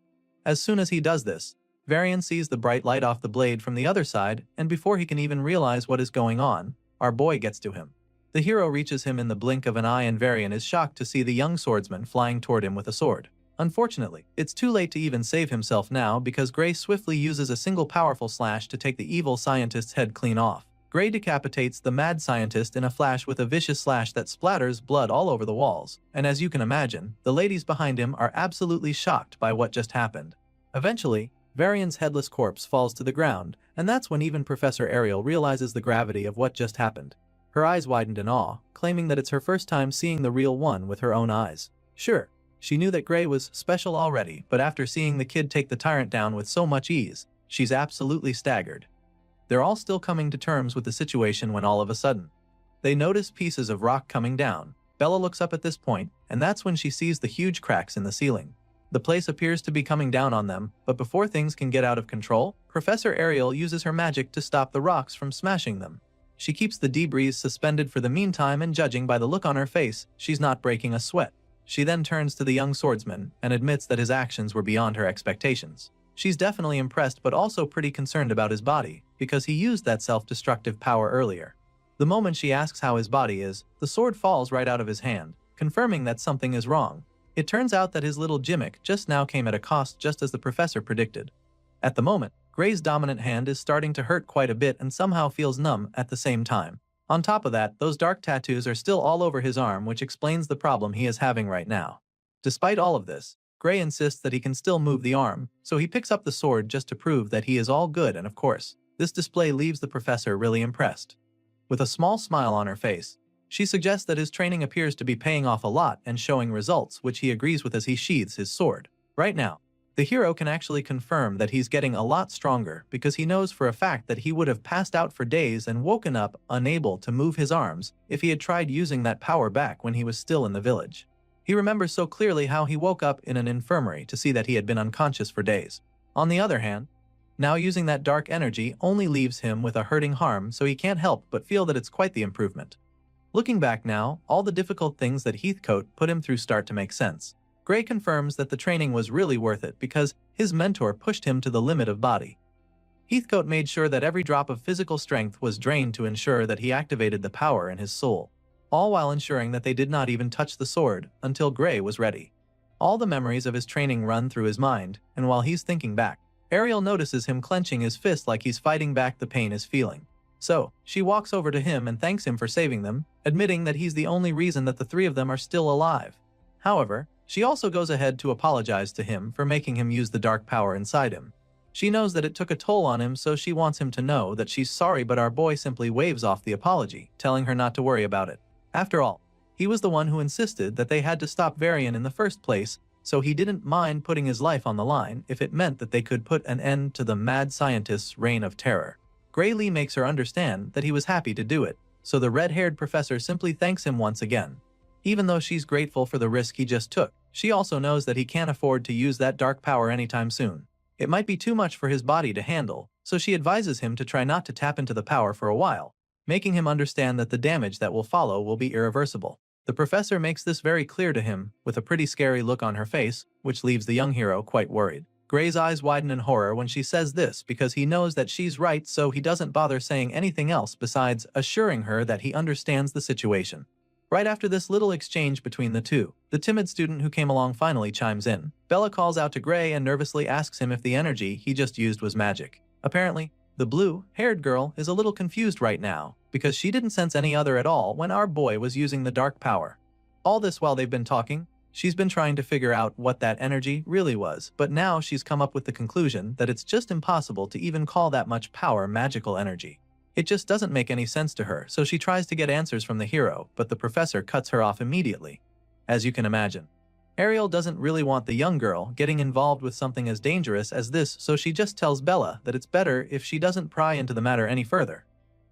As soon as he does this, Varian sees the bright light off the blade from the other side, and before he can even realize what is going on, our boy gets to him. The hero reaches him in the blink of an eye, and Varian is shocked to see the young swordsman flying toward him with a sword. Unfortunately, it's too late to even save himself now because Gray swiftly uses a single powerful slash to take the evil scientist's head clean off. Gray decapitates the mad scientist in a flash with a vicious slash that splatters blood all over the walls, and as you can imagine, the ladies behind him are absolutely shocked by what just happened. Eventually, Varian's headless corpse falls to the ground, and that's when even Professor Ariel realizes the gravity of what just happened. Her eyes widened in awe, claiming that it's her first time seeing the real one with her own eyes. Sure, she knew that Gray was special already, but after seeing the kid take the tyrant down with so much ease, she's absolutely staggered. They're all still coming to terms with the situation when all of a sudden, they notice pieces of rock coming down. Bella looks up at this point, and that's when she sees the huge cracks in the ceiling. The place appears to be coming down on them, but before things can get out of control, Professor Ariel uses her magic to stop the rocks from smashing them. She keeps the debris suspended for the meantime, and judging by the look on her face, she's not breaking a sweat. She then turns to the young swordsman and admits that his actions were beyond her expectations. She's definitely impressed but also pretty concerned about his body, because he used that self-destructive power earlier. The moment she asks how his body is, the sword falls right out of his hand, confirming that something is wrong. It turns out that his little gimmick just now came at a cost, just as the professor predicted. At the moment, Gray's dominant hand is starting to hurt quite a bit and somehow feels numb at the same time. On top of that, those dark tattoos are still all over his arm, which explains the problem he is having right now. Despite all of this, Gray insists that he can still move the arm, so he picks up the sword just to prove that he is all good, and of course, this display leaves the professor really impressed. With a small smile on her face, she suggests that his training appears to be paying off a lot and showing results, which he agrees with as he sheathes his sword. Right now, the hero can actually confirm that he's getting a lot stronger because he knows for a fact that he would have passed out for days and woken up unable to move his arms if he had tried using that power back when he was still in the village. He remembers so clearly how he woke up in an infirmary to see that he had been unconscious for days. On the other hand, now using that dark energy only leaves him with a hurting harm, so he can't help but feel that it's quite the improvement. Looking back now, all the difficult things that Heathcote put him through start to make sense. Gray confirms that the training was really worth it because his mentor pushed him to the limit of body. Heathcote made sure that every drop of physical strength was drained to ensure that he activated the power in his soul, all while ensuring that they did not even touch the sword until Gray was ready. All the memories of his training run through his mind, and while he's thinking back, Ariel notices him clenching his fist like he's fighting back the pain he's feeling. So, she walks over to him and thanks him for saving them, admitting that he's the only reason that the three of them are still alive. However, she also goes ahead to apologize to him for making him use the dark power inside him. She knows that it took a toll on him, so she wants him to know that she's sorry, but our boy simply waves off the apology, telling her not to worry about it. After all, he was the one who insisted that they had to stop Varian in the first place, so he didn't mind putting his life on the line if it meant that they could put an end to the mad scientist's reign of terror. Gray Lee makes her understand that he was happy to do it, so the red-haired professor simply thanks him once again. Even though she's grateful for the risk he just took, she also knows that he can't afford to use that dark power anytime soon. It might be too much for his body to handle, so she advises him to try not to tap into the power for a while, making him understand that the damage that will follow will be irreversible. The professor makes this very clear to him, with a pretty scary look on her face, which leaves the young hero quite worried. Gray's eyes widen in horror when she says this because he knows that she's right, so he doesn't bother saying anything else besides assuring her that he understands the situation. Right after this little exchange between the two, the timid student who came along finally chimes in. Bella calls out to Gray and nervously asks him if the energy he just used was magic. Apparently, the blue-haired girl is a little confused right now, because she didn't sense any other at all when our boy was using the dark power. All this while they've been talking, she's been trying to figure out what that energy really was, but now she's come up with the conclusion that it's just impossible to even call that much power magical energy. It just doesn't make any sense to her, so she tries to get answers from the hero, but the professor cuts her off immediately. As you can imagine, Ariel doesn't really want the young girl getting involved with something as dangerous as this, so she just tells Bella that it's better if she doesn't pry into the matter any further.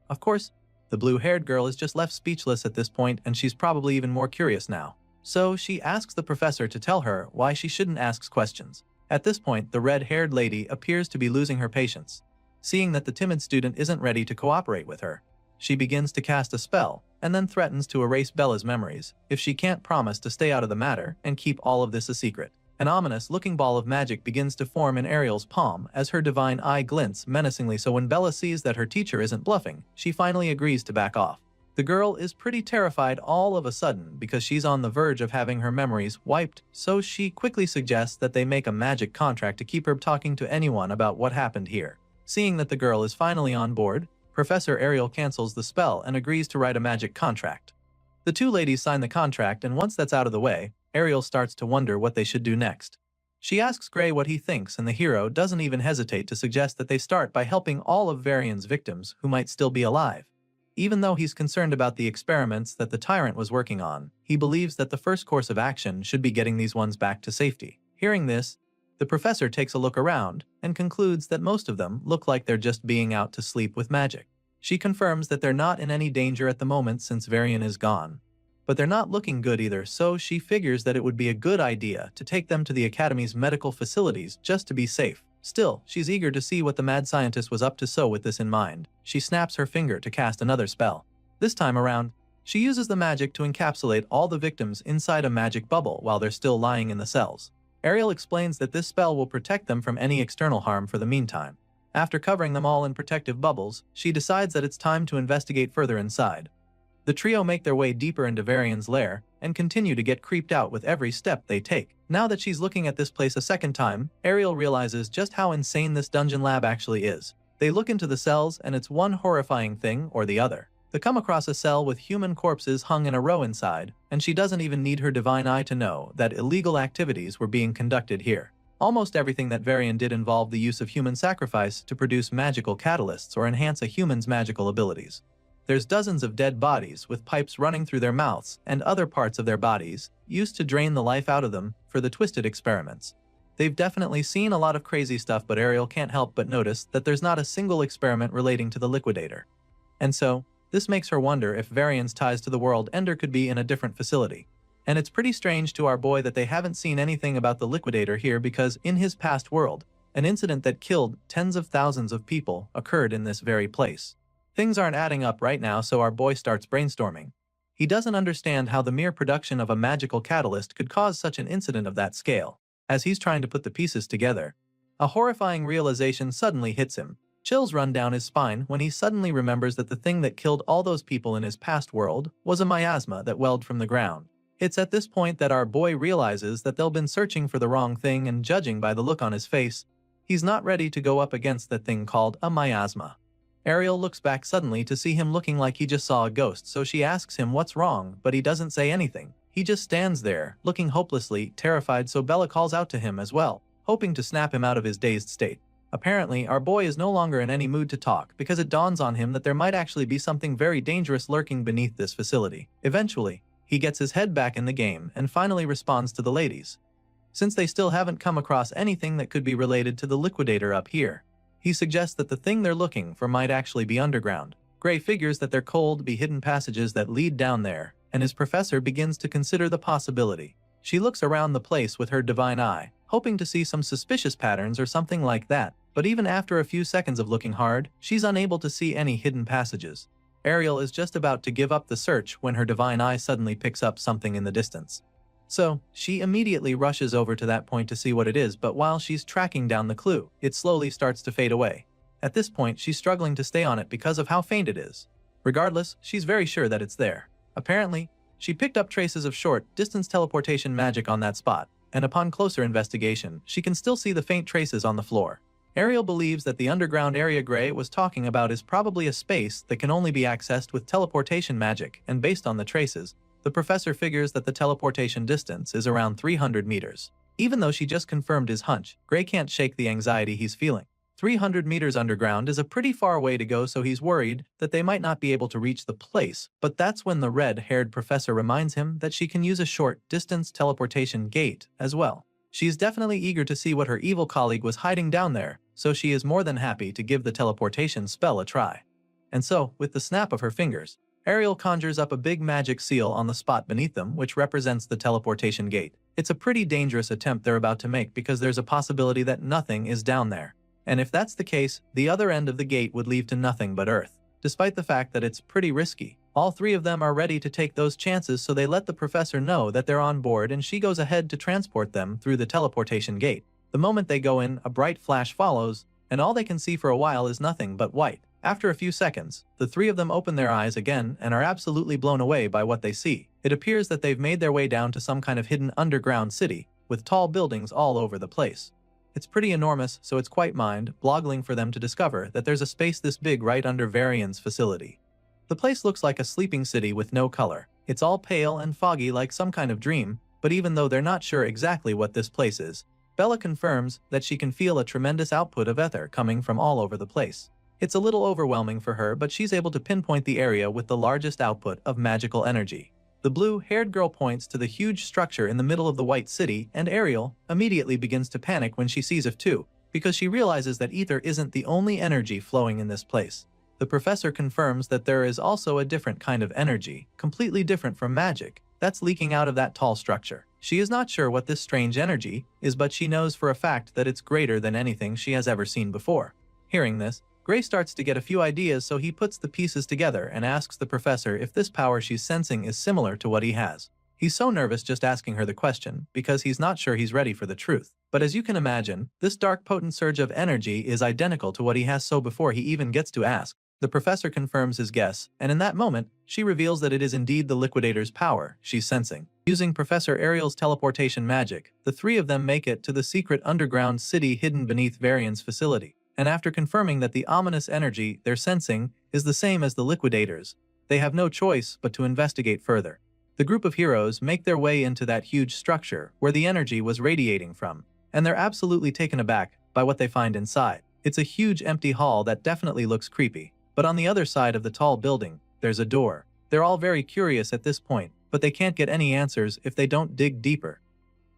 Of course, the blue-haired girl is just left speechless at this point, and she's probably even more curious now. So she asks the professor to tell her why she shouldn't ask questions. At this point, the red-haired lady appears to be losing her patience. Seeing that the timid student isn't ready to cooperate with her, she begins to cast a spell, and then threatens to erase Bella's memories if she can't promise to stay out of the matter and keep all of this a secret. An ominous-looking ball of magic begins to form in Ariel's palm as her divine eye glints menacingly, so when Bella sees that her teacher isn't bluffing, she finally agrees to back off. The girl is pretty terrified all of a sudden because she's on the verge of having her memories wiped, so she quickly suggests that they make a magic contract to keep her talking to anyone about what happened here. Seeing that the girl is finally on board, Professor Ariel cancels the spell and agrees to write a magic contract. The two ladies sign the contract, and once that's out of the way, Ariel starts to wonder what they should do next. She asks Gray what he thinks, and the hero doesn't even hesitate to suggest that they start by helping all of Varian's victims who might still be alive. Even though he's concerned about the experiments that the tyrant was working on, he believes that the first course of action should be getting these ones back to safety. Hearing this, the professor takes a look around and concludes that most of them look like they're just being out to sleep with magic. She confirms that they're not in any danger at the moment since Varian is gone. But they're not looking good either, so she figures that it would be a good idea to take them to the Academy's medical facilities just to be safe. Still, she's eager to see what the mad scientist was up to, so with this in mind, she snaps her finger to cast another spell. This time around, she uses the magic to encapsulate all the victims inside a magic bubble while they're still lying in the cells. Ariel explains that this spell will protect them from any external harm for the meantime. After covering them all in protective bubbles, she decides that it's time to investigate further inside. The trio make their way deeper into Varian's lair and continue to get creeped out with every step they take. Now that she's looking at this place a second time, Ariel realizes just how insane this dungeon lab actually is. They look into the cells, and it's one horrifying thing or the other. They come across a cell with human corpses hung in a row inside, and she doesn't even need her divine eye to know that illegal activities were being conducted here. Almost everything that Varian did involved the use of human sacrifice to produce magical catalysts or enhance a human's magical abilities. There's dozens of dead bodies with pipes running through their mouths and other parts of their bodies, used to drain the life out of them for the twisted experiments. They've definitely seen a lot of crazy stuff, but Ariel can't help but notice that there's not a single experiment relating to the liquidator. And so, this makes her wonder if Varian's ties to the world Ender could be in a different facility. And it's pretty strange to our boy that they haven't seen anything about the liquidator here, because in his past world, an incident that killed tens of thousands of people occurred in this very place. Things aren't adding up right now, so our boy starts brainstorming. He doesn't understand how the mere production of a magical catalyst could cause such an incident of that scale. As he's trying to put the pieces together, a horrifying realization suddenly hits him. Chills run down his spine when he suddenly remembers that the thing that killed all those people in his past world was a miasma that welled from the ground. It's at this point that our boy realizes that they've been searching for the wrong thing, and judging by the look on his face, he's not ready to go up against that thing called a miasma. Ariel looks back suddenly to see him looking like he just saw a ghost, so she asks him what's wrong, but he doesn't say anything. He just stands there, looking hopelessly terrified, so Bella calls out to him as well, hoping to snap him out of his dazed state. Apparently, our boy is no longer in any mood to talk, because it dawns on him that there might actually be something very dangerous lurking beneath this facility. Eventually, he gets his head back in the game and finally responds to the ladies. Since they still haven't come across anything that could be related to the liquidator up here, he suggests that the thing they're looking for might actually be underground. Gray figures that there could be hidden passages that lead down there, and his professor begins to consider the possibility. She looks around the place with her divine eye, hoping to see some suspicious patterns or something like that, but even after a few seconds of looking hard, she's unable to see any hidden passages. Ariel is just about to give up the search when her divine eye suddenly picks up something in the distance. So, she immediately rushes over to that point to see what it is, but while she's tracking down the clue, it slowly starts to fade away. At this point, she's struggling to stay on it because of how faint it is. Regardless, she's very sure that it's there. Apparently, She picked up traces of short-distance teleportation magic on that spot, and upon closer investigation, she can still see the faint traces on the floor. Ariel believes that the underground area Gray was talking about is probably a space that can only be accessed with teleportation magic, and based on the traces, the professor figures that the teleportation distance is around 300 meters. Even though she just confirmed his hunch, Gray can't shake the anxiety he's feeling. 300 meters underground is a pretty far way to go, so he's worried that they might not be able to reach the place, but that's when the red-haired professor reminds him that she can use a short-distance teleportation gate as well. She's definitely eager to see what her evil colleague was hiding down there, so she is more than happy to give the teleportation spell a try. And so, with the snap of her fingers, Ariel conjures up a big magic seal on the spot beneath them, which represents the teleportation gate. It's a pretty dangerous attempt they're about to make because there's a possibility that nothing is down there. And if that's the case, the other end of the gate would lead to nothing but Earth. Despite the fact that it's pretty risky, all three of them are ready to take those chances, so they let the professor know that they're on board and she goes ahead to transport them through the teleportation gate. The moment they go in, a bright flash follows, and all they can see for a while is nothing but white. After a few seconds, the three of them open their eyes again and are absolutely blown away by what they see. It appears that they've made their way down to some kind of hidden underground city, with tall buildings all over the place. It's pretty enormous, so it's quite mind-boggling for them to discover that there's a space this big right under Varian's facility. The place looks like a sleeping city with no color. It's all pale and foggy like some kind of dream, but even though they're not sure exactly what this place is, Bella confirms that she can feel a tremendous output of ether coming from all over the place. It's a little overwhelming for her, but she's able to pinpoint the area with the largest output of magical energy. The blue-haired girl points to the huge structure in the middle of the white city, and Ariel immediately begins to panic when she sees it too, because she realizes that ether isn't the only energy flowing in this place. The professor confirms that there is also a different kind of energy, completely different from magic, that's leaking out of that tall structure. She is not sure what this strange energy is, but she knows for a fact that it's greater than anything she has ever seen before. Hearing this, Gray starts to get a few ideas, so he puts the pieces together and asks the professor if this power she's sensing is similar to what he has. He's so nervous just asking her the question, because he's not sure he's ready for the truth. But as you can imagine, this dark potent surge of energy is identical to what he has, so before he even gets to ask, the professor confirms his guess, and in that moment, she reveals that it is indeed the Liquidator's power she's sensing. Using Professor Ariel's teleportation magic, the three of them make it to the secret underground city hidden beneath Varian's facility. And after confirming that the ominous energy they're sensing is the same as the Liquidator's, they have no choice but to investigate further. The group of heroes make their way into that huge structure where the energy was radiating from, and they're absolutely taken aback by what they find inside. It's a huge empty hall that definitely looks creepy, but on the other side of the tall building, there's a door. They're all very curious at this point, but they can't get any answers if they don't dig deeper.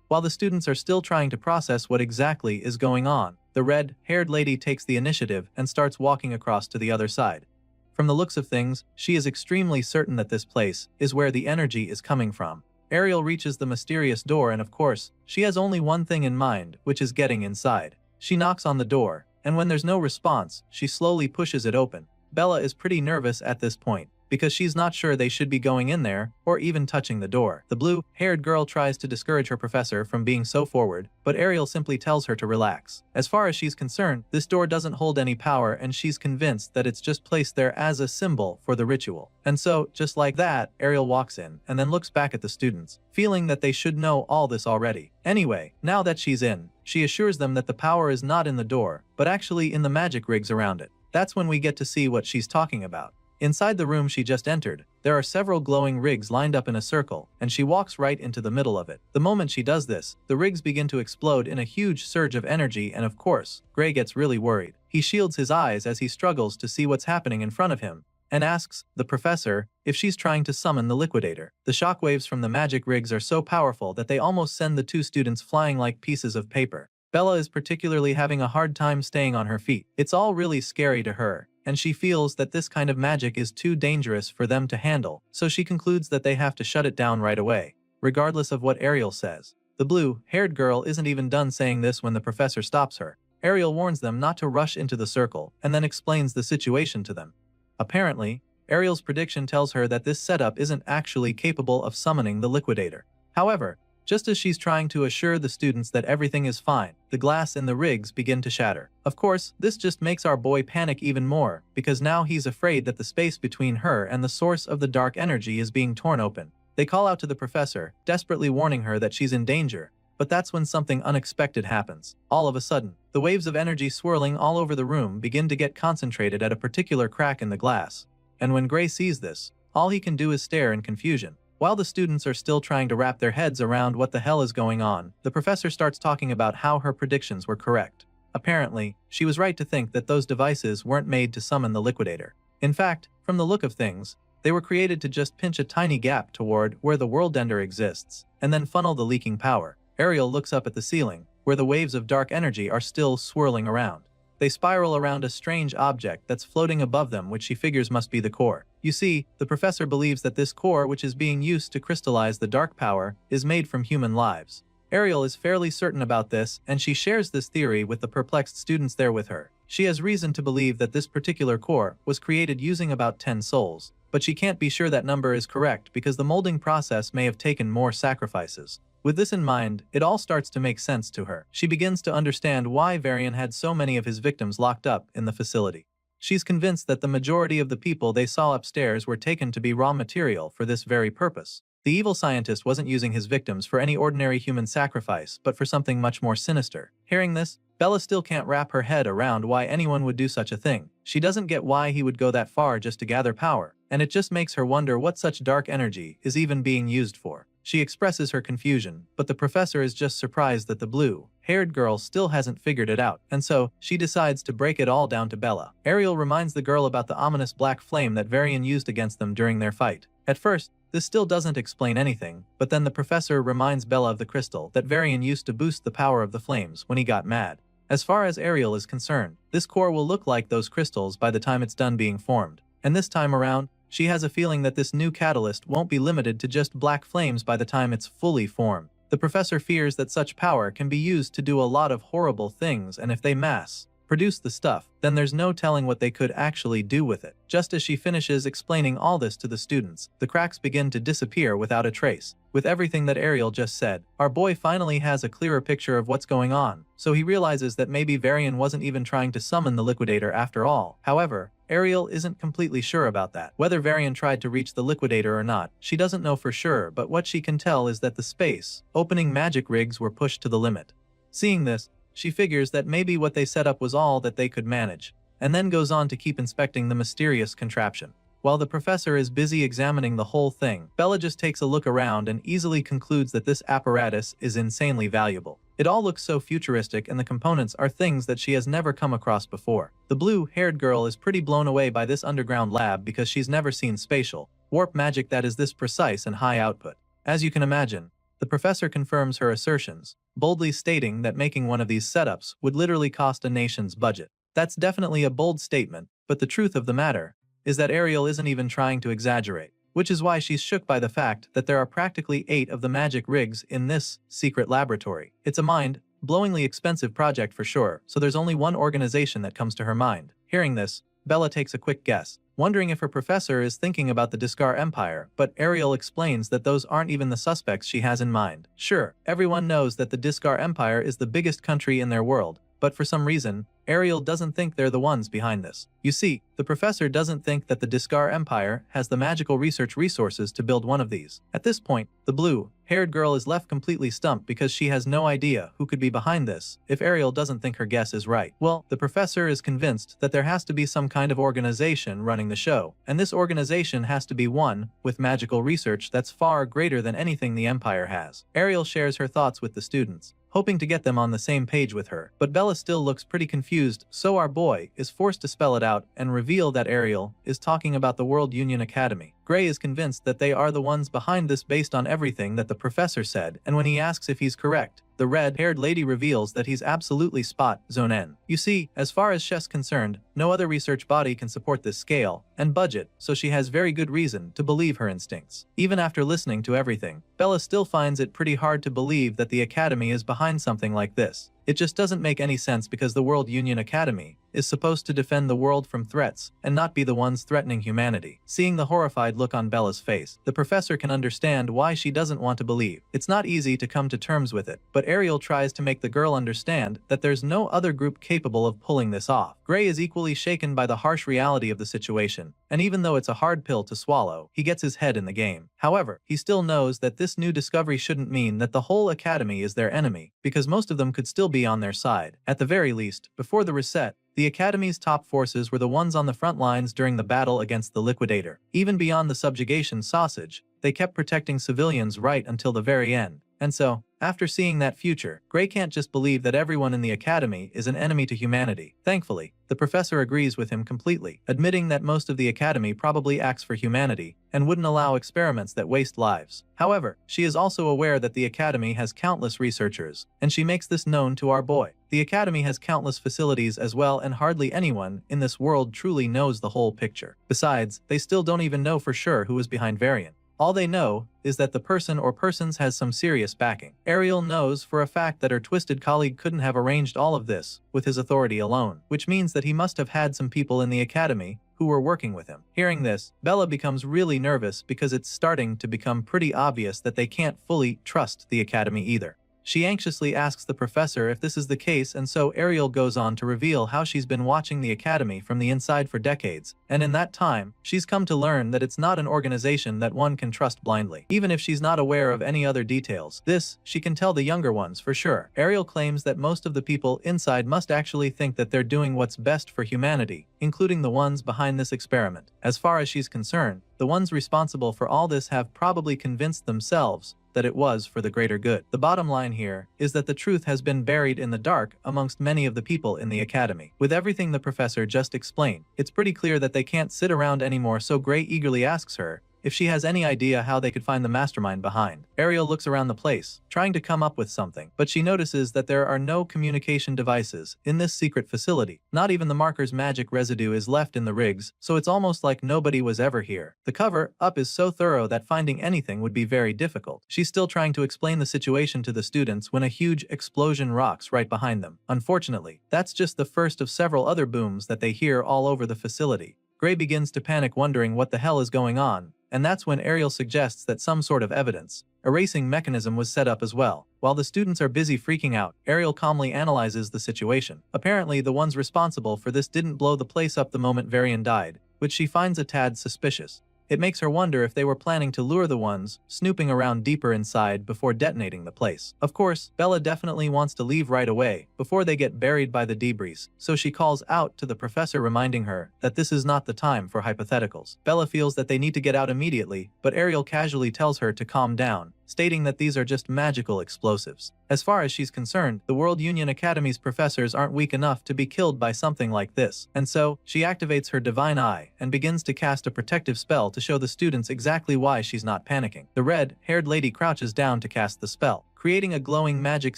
While the students are still trying to process what exactly is going on, the red-haired lady takes the initiative and starts walking across to the other side. From the looks of things, she is extremely certain that this place is where the energy is coming from. Ariel reaches the mysterious door, and of course, she has only one thing in mind, which is getting inside. She knocks on the door, and when there's no response, she slowly pushes it open. Bella is pretty nervous at this point, because she's not sure they should be going in there or even touching the door. The blue-haired girl tries to discourage her professor from being so forward, but Ariel simply tells her to relax. As far as she's concerned, this door doesn't hold any power, and she's convinced that it's just placed there as a symbol for the ritual. And so, just like that, Ariel walks in and then looks back at the students, feeling that they should know all this already. Anyway, now that she's in, she assures them that the power is not in the door, but actually in the magic rigs around it. That's when we get to see what she's talking about. Inside the room she just entered, there are several glowing rigs lined up in a circle, and she walks right into the middle of it. The moment she does this, the rigs begin to explode in a huge surge of energy, and of course, Gray gets really worried. He shields his eyes as he struggles to see what's happening in front of him, and asks the professor if she's trying to summon the Liquidator. The shockwaves from the magic rigs are so powerful that they almost send the two students flying like pieces of paper. Bella is particularly having a hard time staying on her feet. It's all really scary to her, and she feels that this kind of magic is too dangerous for them to handle, so she concludes that they have to shut it down right away, regardless of what Ariel says. The blue-haired girl isn't even done saying this when the professor stops her. Ariel warns them not to rush into the circle, and then explains the situation to them. Apparently, Ariel's prediction tells her that this setup isn't actually capable of summoning the Liquidator. However, just as she's trying to assure the students that everything is fine, the glass in the rigs begin to shatter. Of course, this just makes our boy panic even more, because now he's afraid that the space between her and the source of the dark energy is being torn open. They call out to the professor, desperately warning her that she's in danger, but that's when something unexpected happens. All of a sudden, the waves of energy swirling all over the room begin to get concentrated at a particular crack in the glass. And when Gray sees this, all he can do is stare in confusion. While the students are still trying to wrap their heads around what the hell is going on, the professor starts talking about how her predictions were correct. Apparently, she was right to think that those devices weren't made to summon the liquidator. In fact, from the look of things, they were created to just pinch a tiny gap toward where the world ender exists, and then funnel the leaking power. Ariel looks up at the ceiling, where the waves of dark energy are still swirling around. They spiral around a strange object that's floating above them, which she figures must be the core. You see, the professor believes that this core, which is being used to crystallize the dark power, is made from human lives. Ariel is fairly certain about this, and she shares this theory with the perplexed students there with her. She has reason to believe that this particular core was created using about 10 souls, but she can't be sure that number is correct because the molding process may have taken more sacrifices. With this in mind, it all starts to make sense to her. She begins to understand why Varian had so many of his victims locked up in the facility. She's convinced that the majority of the people they saw upstairs were taken to be raw material for this very purpose. The evil scientist wasn't using his victims for any ordinary human sacrifice, but for something much more sinister. Hearing this, Bella still can't wrap her head around why anyone would do such a thing. She doesn't get why he would go that far just to gather power, and it just makes her wonder what such dark energy is even being used for. She expresses her confusion, but the professor is just surprised that the blue-haired girl still hasn't figured it out, and so she decides to break it all down to Bella. Ariel reminds the girl about the ominous black flame that Varian used against them during their fight. At first, this still doesn't explain anything, but then the professor reminds Bella of the crystal that Varian used to boost the power of the flames when he got mad. As far as Ariel is concerned, this core will look like those crystals by the time it's done being formed. And this time around, she has a feeling that this new catalyst won't be limited to just black flames by the time it's fully formed. The professor fears that such power can be used to do a lot of horrible things, and if they mass-produce the stuff, then there's no telling what they could actually do with it. Just as she finishes explaining all this to the students, the cracks begin to disappear without a trace. With everything that Ariel just said, our boy finally has a clearer picture of what's going on, so he realizes that maybe Varian wasn't even trying to summon the liquidator after all. However, Ariel isn't completely sure about that. Whether Varian tried to reach the liquidator or not, she doesn't know for sure, but what she can tell is that the space-opening magic rigs were pushed to the limit. Seeing this, she figures that maybe what they set up was all that they could manage, and then goes on to keep inspecting the mysterious contraption. While the professor is busy examining the whole thing, Bella just takes a look around and easily concludes that this apparatus is insanely valuable. It all looks so futuristic, and the components are things that she has never come across before. The blue-haired girl is pretty blown away by this underground lab because she's never seen spatial warp magic that is this precise and high output. As you can imagine, the professor confirms her assertions, boldly stating that making one of these setups would literally cost a nation's budget. That's definitely a bold statement, but the truth of the matter is that Ariel isn't even trying to exaggerate, which is why she's shook by the fact that there are practically 8 of the magic rigs in this secret laboratory. It's a mind-blowingly expensive project for sure, so there's only one organization that comes to her mind. Hearing this, Bella takes a quick guess, wondering if her professor is thinking about the Discar Empire, but Ariel explains that those aren't even the suspects she has in mind. Sure, everyone knows that the Discar Empire is the biggest country in their world, but for some reason, Ariel doesn't think they're the ones behind this. You see, the professor doesn't think that the Discar Empire has the magical research resources to build one of these. At this point, the blue-haired girl is left completely stumped because she has no idea who could be behind this if Ariel doesn't think her guess is right. Well, the professor is convinced that there has to be some kind of organization running the show, and this organization has to be one with magical research that's far greater than anything the Empire has. Ariel shares her thoughts with the students, hoping to get them on the same page with her, but Bella still looks pretty confused, so our boy is forced to spell it out and reveal that Ariel is talking about the World Union Academy. Gray is convinced that they are the ones behind this based on everything that the professor said, and when he asks if he's correct, the red-haired lady reveals that he's absolutely spot on. You see, as far as Shess concerned, no other research body can support this scale and budget, so she has very good reason to believe her instincts. Even after listening to everything, Bella still finds it pretty hard to believe that the Academy is behind something like this. It just doesn't make any sense because the World Union Academy is supposed to defend the world from threats and not be the ones threatening humanity. Seeing the horrified look look on Bella's face. The professor can understand why she doesn't want to believe. It's not easy to come to terms with it, but Ariel tries to make the girl understand that there's no other group capable of pulling this off. Gray is equally shaken by the harsh reality of the situation, and even though it's a hard pill to swallow, he gets his head in the game. However, he still knows that this new discovery shouldn't mean that the whole academy is their enemy, because most of them could still be on their side. At the very least, before the reset, the Academy's top forces were the ones on the front lines during the battle against the Liquidator. Even beyond the subjugation sausage, they kept protecting civilians right until the very end. And so, after seeing that future, Gray can't just believe that everyone in the Academy is an enemy to humanity. Thankfully, the professor agrees with him completely, admitting that most of the Academy probably acts for humanity and wouldn't allow experiments that waste lives. However, she is also aware that the Academy has countless researchers, and she makes this known to our boy. The Academy has countless facilities as well, and hardly anyone in this world truly knows the whole picture. Besides, they still don't even know for sure who is behind Varian. All they know is that the person or persons has some serious backing. Ariel knows for a fact that her twisted colleague couldn't have arranged all of this with his authority alone, which means that he must have had some people in the Academy who were working with him. Hearing this, Bella becomes really nervous because it's starting to become pretty obvious that they can't fully trust the Academy either. She anxiously asks the professor if this is the case, and so Ariel goes on to reveal how she's been watching the Academy from the inside for decades, and in that time, she's come to learn that it's not an organization that one can trust blindly. Even if she's not aware of any other details, this, she can tell the younger ones for sure. Ariel claims that most of the people inside must actually think that they're doing what's best for humanity, including the ones behind this experiment. As far as she's concerned, the ones responsible for all this have probably convinced themselves that it was for the greater good. The bottom line here is that the truth has been buried in the dark amongst many of the people in the Academy. With everything the professor just explained, it's pretty clear that they can't sit around anymore, so Gray eagerly asks her if she has any idea how they could find the mastermind behind. Ariel looks around the place, trying to come up with something, but she notices that there are no communication devices in this secret facility. Not even the marker's magic residue is left in the rigs, so it's almost like nobody was ever here. The cover-up is so thorough that finding anything would be very difficult. She's still trying to explain the situation to the students when a huge explosion rocks right behind them. Unfortunately, that's just the first of several other booms that they hear all over the facility. Gray begins to panic, wondering what the hell is going on, and that's when Ariel suggests that some sort of evidence erasing mechanism was set up as well. While the students are busy freaking out, Ariel calmly analyzes the situation. Apparently, the ones responsible for this didn't blow the place up the moment Varian died, which she finds a tad suspicious. It makes her wonder if they were planning to lure the ones snooping around deeper inside before detonating the place. Of course, Bella definitely wants to leave right away before they get buried by the debris, so she calls out to the professor, reminding her that this is not the time for hypotheticals. Bella feels that they need to get out immediately, but Ariel casually tells her to calm down, stating that these are just magical explosives. As far as she's concerned, the World Union Academy's professors aren't weak enough to be killed by something like this, and so she activates her divine eye and begins to cast a protective spell to show the students exactly why she's not panicking. The red-haired lady crouches down to cast the spell, creating a glowing magic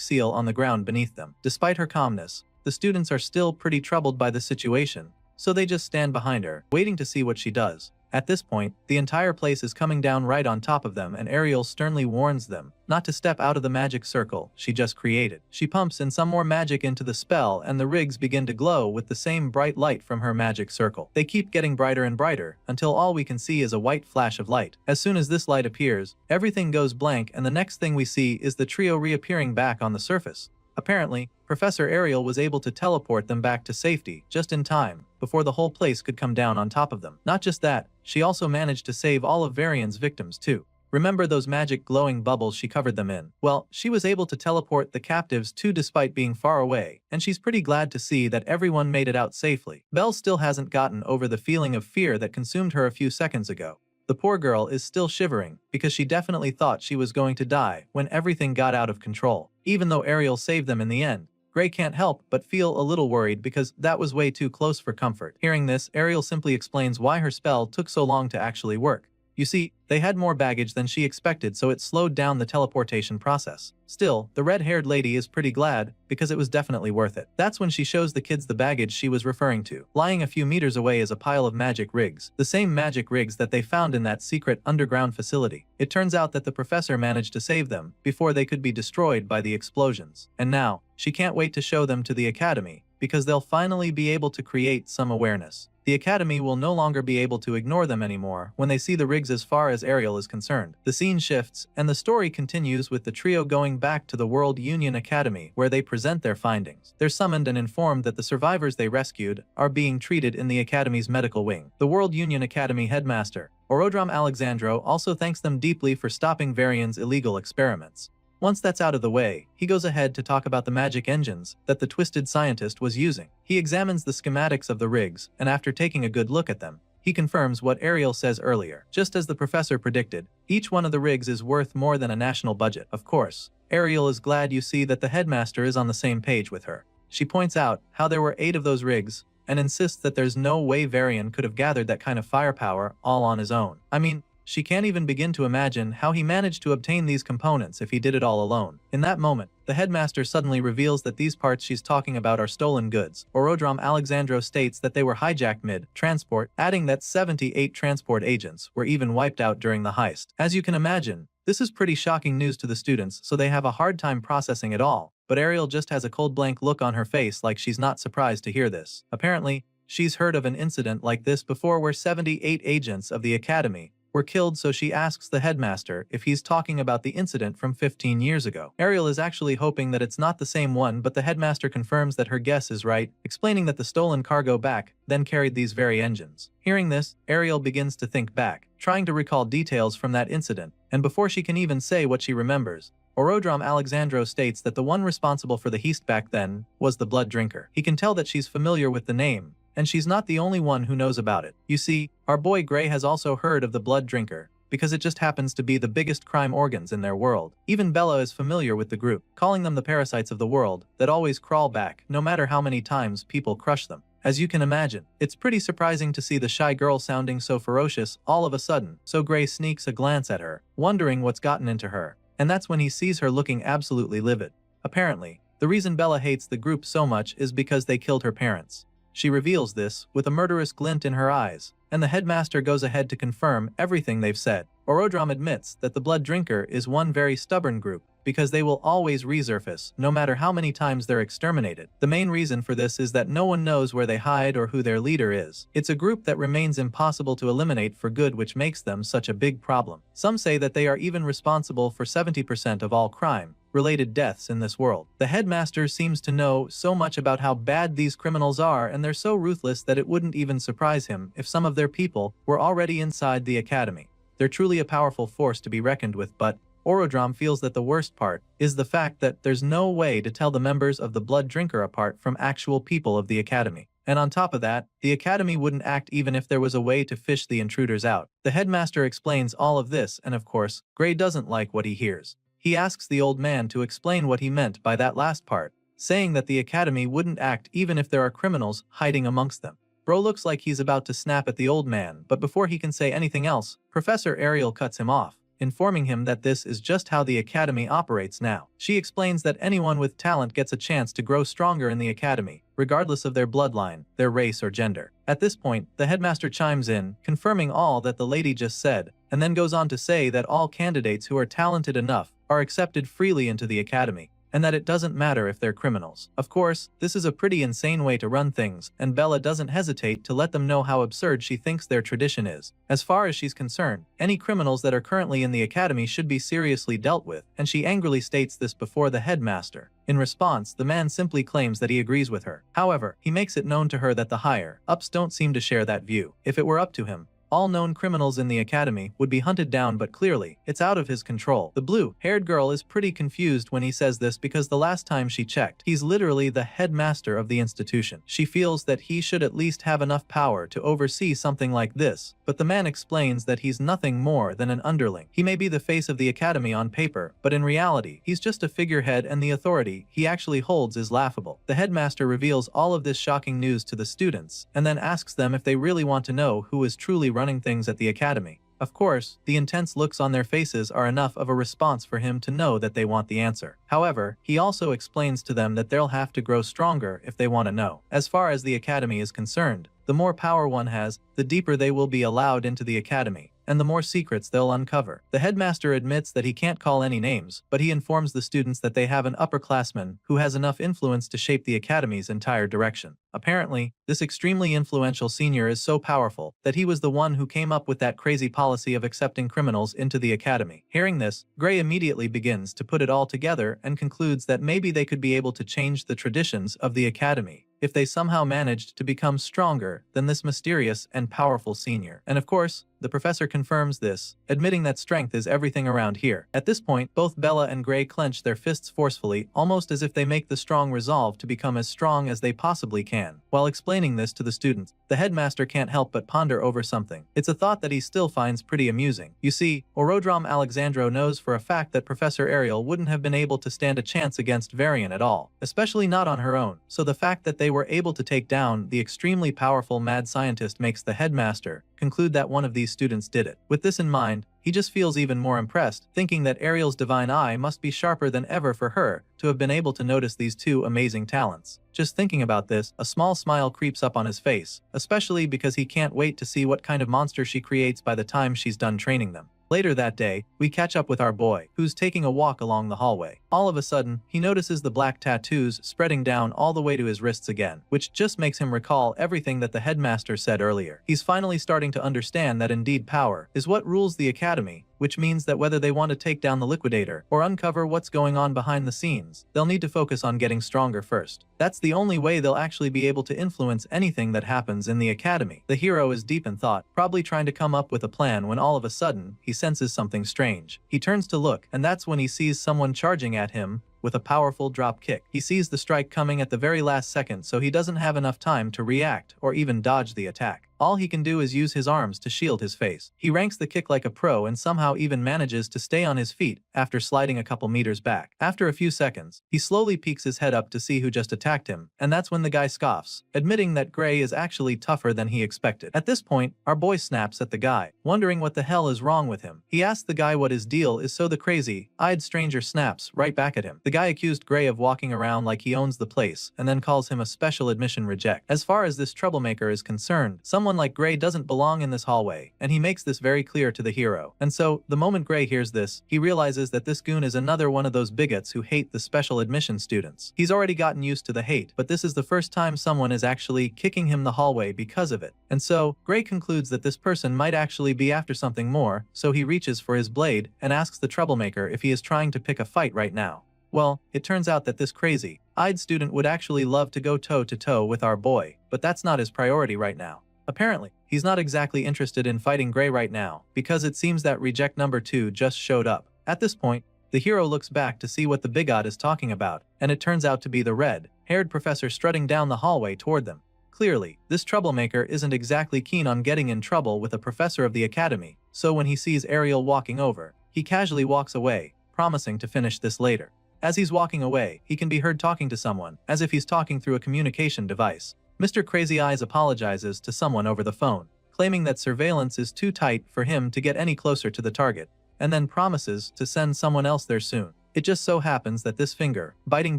seal on the ground beneath them. Despite her calmness, the students are still pretty troubled by the situation, so they just stand behind her, waiting to see what she does. At this point, the entire place is coming down right on top of them, and Ariel sternly warns them not to step out of the magic circle she just created. She pumps in some more magic into the spell, and the rigs begin to glow with the same bright light from her magic circle. They keep getting brighter and brighter, until all we can see is a white flash of light. As soon as this light appears, everything goes blank, and the next thing we see is the trio reappearing back on the surface. Apparently, Professor Ariel was able to teleport them back to safety just in time, before the whole place could come down on top of them. Not just that, she also managed to save all of Varian's victims too. Remember those magic glowing bubbles she covered them in? Well, she was able to teleport the captives too despite being far away, and she's pretty glad to see that everyone made it out safely. Belle still hasn't gotten over the feeling of fear that consumed her a few seconds ago. The poor girl is still shivering, because she definitely thought she was going to die when everything got out of control. Even though Ariel saved them in the end, Gray can't help but feel a little worried because that was way too close for comfort. Hearing this, Ariel simply explains why her spell took so long to actually work. You see, they had more baggage than she expected, so it slowed down the teleportation process. Still, the red-haired lady is pretty glad, because it was definitely worth it. That's when she shows the kids the baggage she was referring to. Lying a few meters away is a pile of magic rigs, the same magic rigs that they found in that secret underground facility. It turns out that the professor managed to save them before they could be destroyed by the explosions. And now, she can't wait to show them to the Academy, because they'll finally be able to create some awareness. The Academy will no longer be able to ignore them anymore when they see the rigs as far as Ariel is concerned. The scene shifts, and the story continues with the trio going back to the World Union Academy where they present their findings. They're summoned and informed that the survivors they rescued are being treated in the Academy's medical wing. The World Union Academy headmaster, Orodram Alexandro, also thanks them deeply for stopping Varian's illegal experiments. Once that's out of the way, he goes ahead to talk about the magic engines that the twisted scientist was using. He examines the schematics of the rigs, and after taking a good look at them, he confirms what Ariel says earlier. Just as the professor predicted, each one of the rigs is worth more than a national budget. Of course, Ariel is glad you see that the headmaster is on the same page with her. She points out how there were 8 of those rigs, and insists that there's no way Varian could have gathered that kind of firepower all on his own. I mean, she can't even begin to imagine how he managed to obtain these components if he did it all alone. In that moment, the headmaster suddenly reveals that these parts she's talking about are stolen goods. Orodram Alexandro states that they were hijacked mid-transport, adding that 78 transport agents were even wiped out during the heist. As you can imagine, this is pretty shocking news to the students, so they have a hard time processing it all. But Ariel just has a cold blank look on her face like she's not surprised to hear this. Apparently, she's heard of an incident like this before where 78 agents of the Academy were killed, so she asks the headmaster if he's talking about the incident from 15 years ago. Ariel is actually hoping that it's not the same one, but the headmaster confirms that her guess is right, explaining that the stolen cargo back then carried these very engines. Hearing this, Ariel begins to think back, trying to recall details from that incident, and before she can even say what she remembers, Orodram Alexandro states that the one responsible for the heist back then was the Blood Drinker. He can tell that she's familiar with the name, and she's not the only one who knows about it. You see, our boy Gray has also heard of the Blood Drinker, because it just happens to be the biggest crime organs in their world. Even Bella is familiar with the group, calling them the parasites of the world that always crawl back no matter how many times people crush them. As you can imagine, it's pretty surprising to see the shy girl sounding so ferocious all of a sudden, so Gray sneaks a glance at her, wondering what's gotten into her, and that's when he sees her looking absolutely livid. Apparently, the reason Bella hates the group so much is because they killed her parents. She reveals this with a murderous glint in her eyes, and the headmaster goes ahead to confirm everything they've said. Orodram admits that the Blood Drinker is one very stubborn group, because they will always resurface, no matter how many times they're exterminated. The main reason for this is that no one knows where they hide or who their leader is. It's a group that remains impossible to eliminate for good, which makes them such a big problem. Some say that they are even responsible for 70% of all crime-related deaths in this world. The headmaster seems to know so much about how bad these criminals are, and they're so ruthless that it wouldn't even surprise him if some of their people were already inside the academy. They're truly a powerful force to be reckoned with, but Orodram feels that the worst part is the fact that there's no way to tell the members of the Blood Drinker apart from actual people of the Academy. And on top of that, the Academy wouldn't act even if there was a way to fish the intruders out. The headmaster explains all of this, and of course, Gray doesn't like what he hears. He asks the old man to explain what he meant by that last part, saying that the Academy wouldn't act even if there are criminals hiding amongst them. Bro looks like he's about to snap at the old man, but before he can say anything else, Professor Ariel cuts him off, informing him that this is just how the Academy operates now. She explains that anyone with talent gets a chance to grow stronger in the Academy, regardless of their bloodline, their race, or gender. At this point, the headmaster chimes in, confirming all that the lady just said, and then goes on to say that all candidates who are talented enough are accepted freely into the Academy, and that it doesn't matter if they're criminals. Of course, this is a pretty insane way to run things, and Bella doesn't hesitate to let them know how absurd she thinks their tradition is. As far as she's concerned, any criminals that are currently in the Academy should be seriously dealt with, and she angrily states this before the headmaster. In response, the man simply claims that he agrees with her. However, he makes it known to her that the higher-ups don't seem to share that view. If it were up to him, all known criminals in the Academy would be hunted down, but clearly, it's out of his control. The blue-haired girl is pretty confused when he says this because the last time she checked, he's literally the headmaster of the institution. She feels that he should at least have enough power to oversee something like this, but the man explains that he's nothing more than an underling. He may be the face of the Academy on paper, but in reality, he's just a figurehead, and the authority he actually holds is laughable. The headmaster reveals all of this shocking news to the students, and then asks them if they really want to know who is truly running things at the Academy. Of course, the intense looks on their faces are enough of a response for him to know that they want the answer. However, he also explains to them that they'll have to grow stronger if they want to know. As far as the Academy is concerned, the more power one has, the deeper they will be allowed into the Academy. and the more secrets they'll uncover. The headmaster admits that he can't call any names, but he informs the students that they have an upperclassman who has enough influence to shape the academy's entire direction. Apparently, this extremely influential senior is so powerful that he was the one who came up with that crazy policy of accepting criminals into the academy. Hearing this, Gray immediately begins to put it all together and concludes that maybe they could be able to change the traditions of the academy if they somehow managed to become stronger than this mysterious and powerful senior. And of course, the professor confirms this, admitting that strength is everything around here. At this point, both Bella and Gray clench their fists forcefully, almost as if they make the strong resolve to become as strong as they possibly can. While explaining this to the students, the headmaster can't help but ponder over something. It's a thought that he still finds pretty amusing. You see, Orodrom Alexandro knows for a fact that Professor Ariel wouldn't have been able to stand a chance against Varian at all, especially not on her own. So the fact that they were able to take down the extremely powerful mad scientist makes the headmaster conclude that one of these students did it. With this in mind, he just feels even more impressed, thinking that Ariel's divine eye must be sharper than ever for her to have been able to notice these two amazing talents. Just thinking about this, a small smile creeps up on his face, especially because he can't wait to see what kind of monster she creates by the time she's done training them. Later that day, we catch up with our boy, who's taking a walk along the hallway. All of a sudden, he notices the black tattoos spreading down all the way to his wrists again, which just makes him recall everything that the headmaster said earlier. He's finally starting to understand that indeed power is what rules the academy, which means that whether they want to take down the liquidator or uncover what's going on behind the scenes, they'll need to focus on getting stronger first. That's the only way they'll actually be able to influence anything that happens in the academy. The hero is deep in thought, probably trying to come up with a plan when all of a sudden, he senses something strange. He turns to look, and that's when he sees someone charging at him with a powerful drop kick. He sees the strike coming at the very last second, so he doesn't have enough time to react or even dodge the attack. All he can do is use his arms to shield his face. He ranks the kick like a pro and somehow even manages to stay on his feet after sliding a couple meters back. After a few seconds, he slowly peeks his head up to see who just attacked him, and that's when the guy scoffs, admitting that Gray is actually tougher than he expected. At this point, our boy snaps at the guy, wondering what the hell is wrong with him. He asks the guy what his deal is, so the crazy-eyed stranger snaps right back at him. The guy accused Gray of walking around like he owns the place and then calls him a special admission reject. As far as this troublemaker is concerned, someone like Gray doesn't belong in this hallway, and he makes this very clear to the hero. And so, the moment Gray hears this, he realizes that this goon is another one of those bigots who hate the special admission students. He's already gotten used to the hate, but this is the first time someone is actually kicking him the hallway because of it. And so, Gray concludes that this person might actually be after something more, so he reaches for his blade and asks the troublemaker if he is trying to pick a fight right now. Well, it turns out that this crazy-eyed student would actually love to go toe-to-toe with our boy, but that's not his priority right now. Apparently, he's not exactly interested in fighting Gray right now, because it seems that reject number 2 just showed up. At this point, the hero looks back to see what the bigot is talking about, and it turns out to be the red-haired professor strutting down the hallway toward them. Clearly, this troublemaker isn't exactly keen on getting in trouble with a professor of the academy, so when he sees Ariel walking over, he casually walks away, promising to finish this later. As he's walking away, he can be heard talking to someone, as if he's talking through a communication device. Mr. Crazy Eyes apologizes to someone over the phone, claiming that surveillance is too tight for him to get any closer to the target, and then promises to send someone else there soon. It just so happens that this finger-biting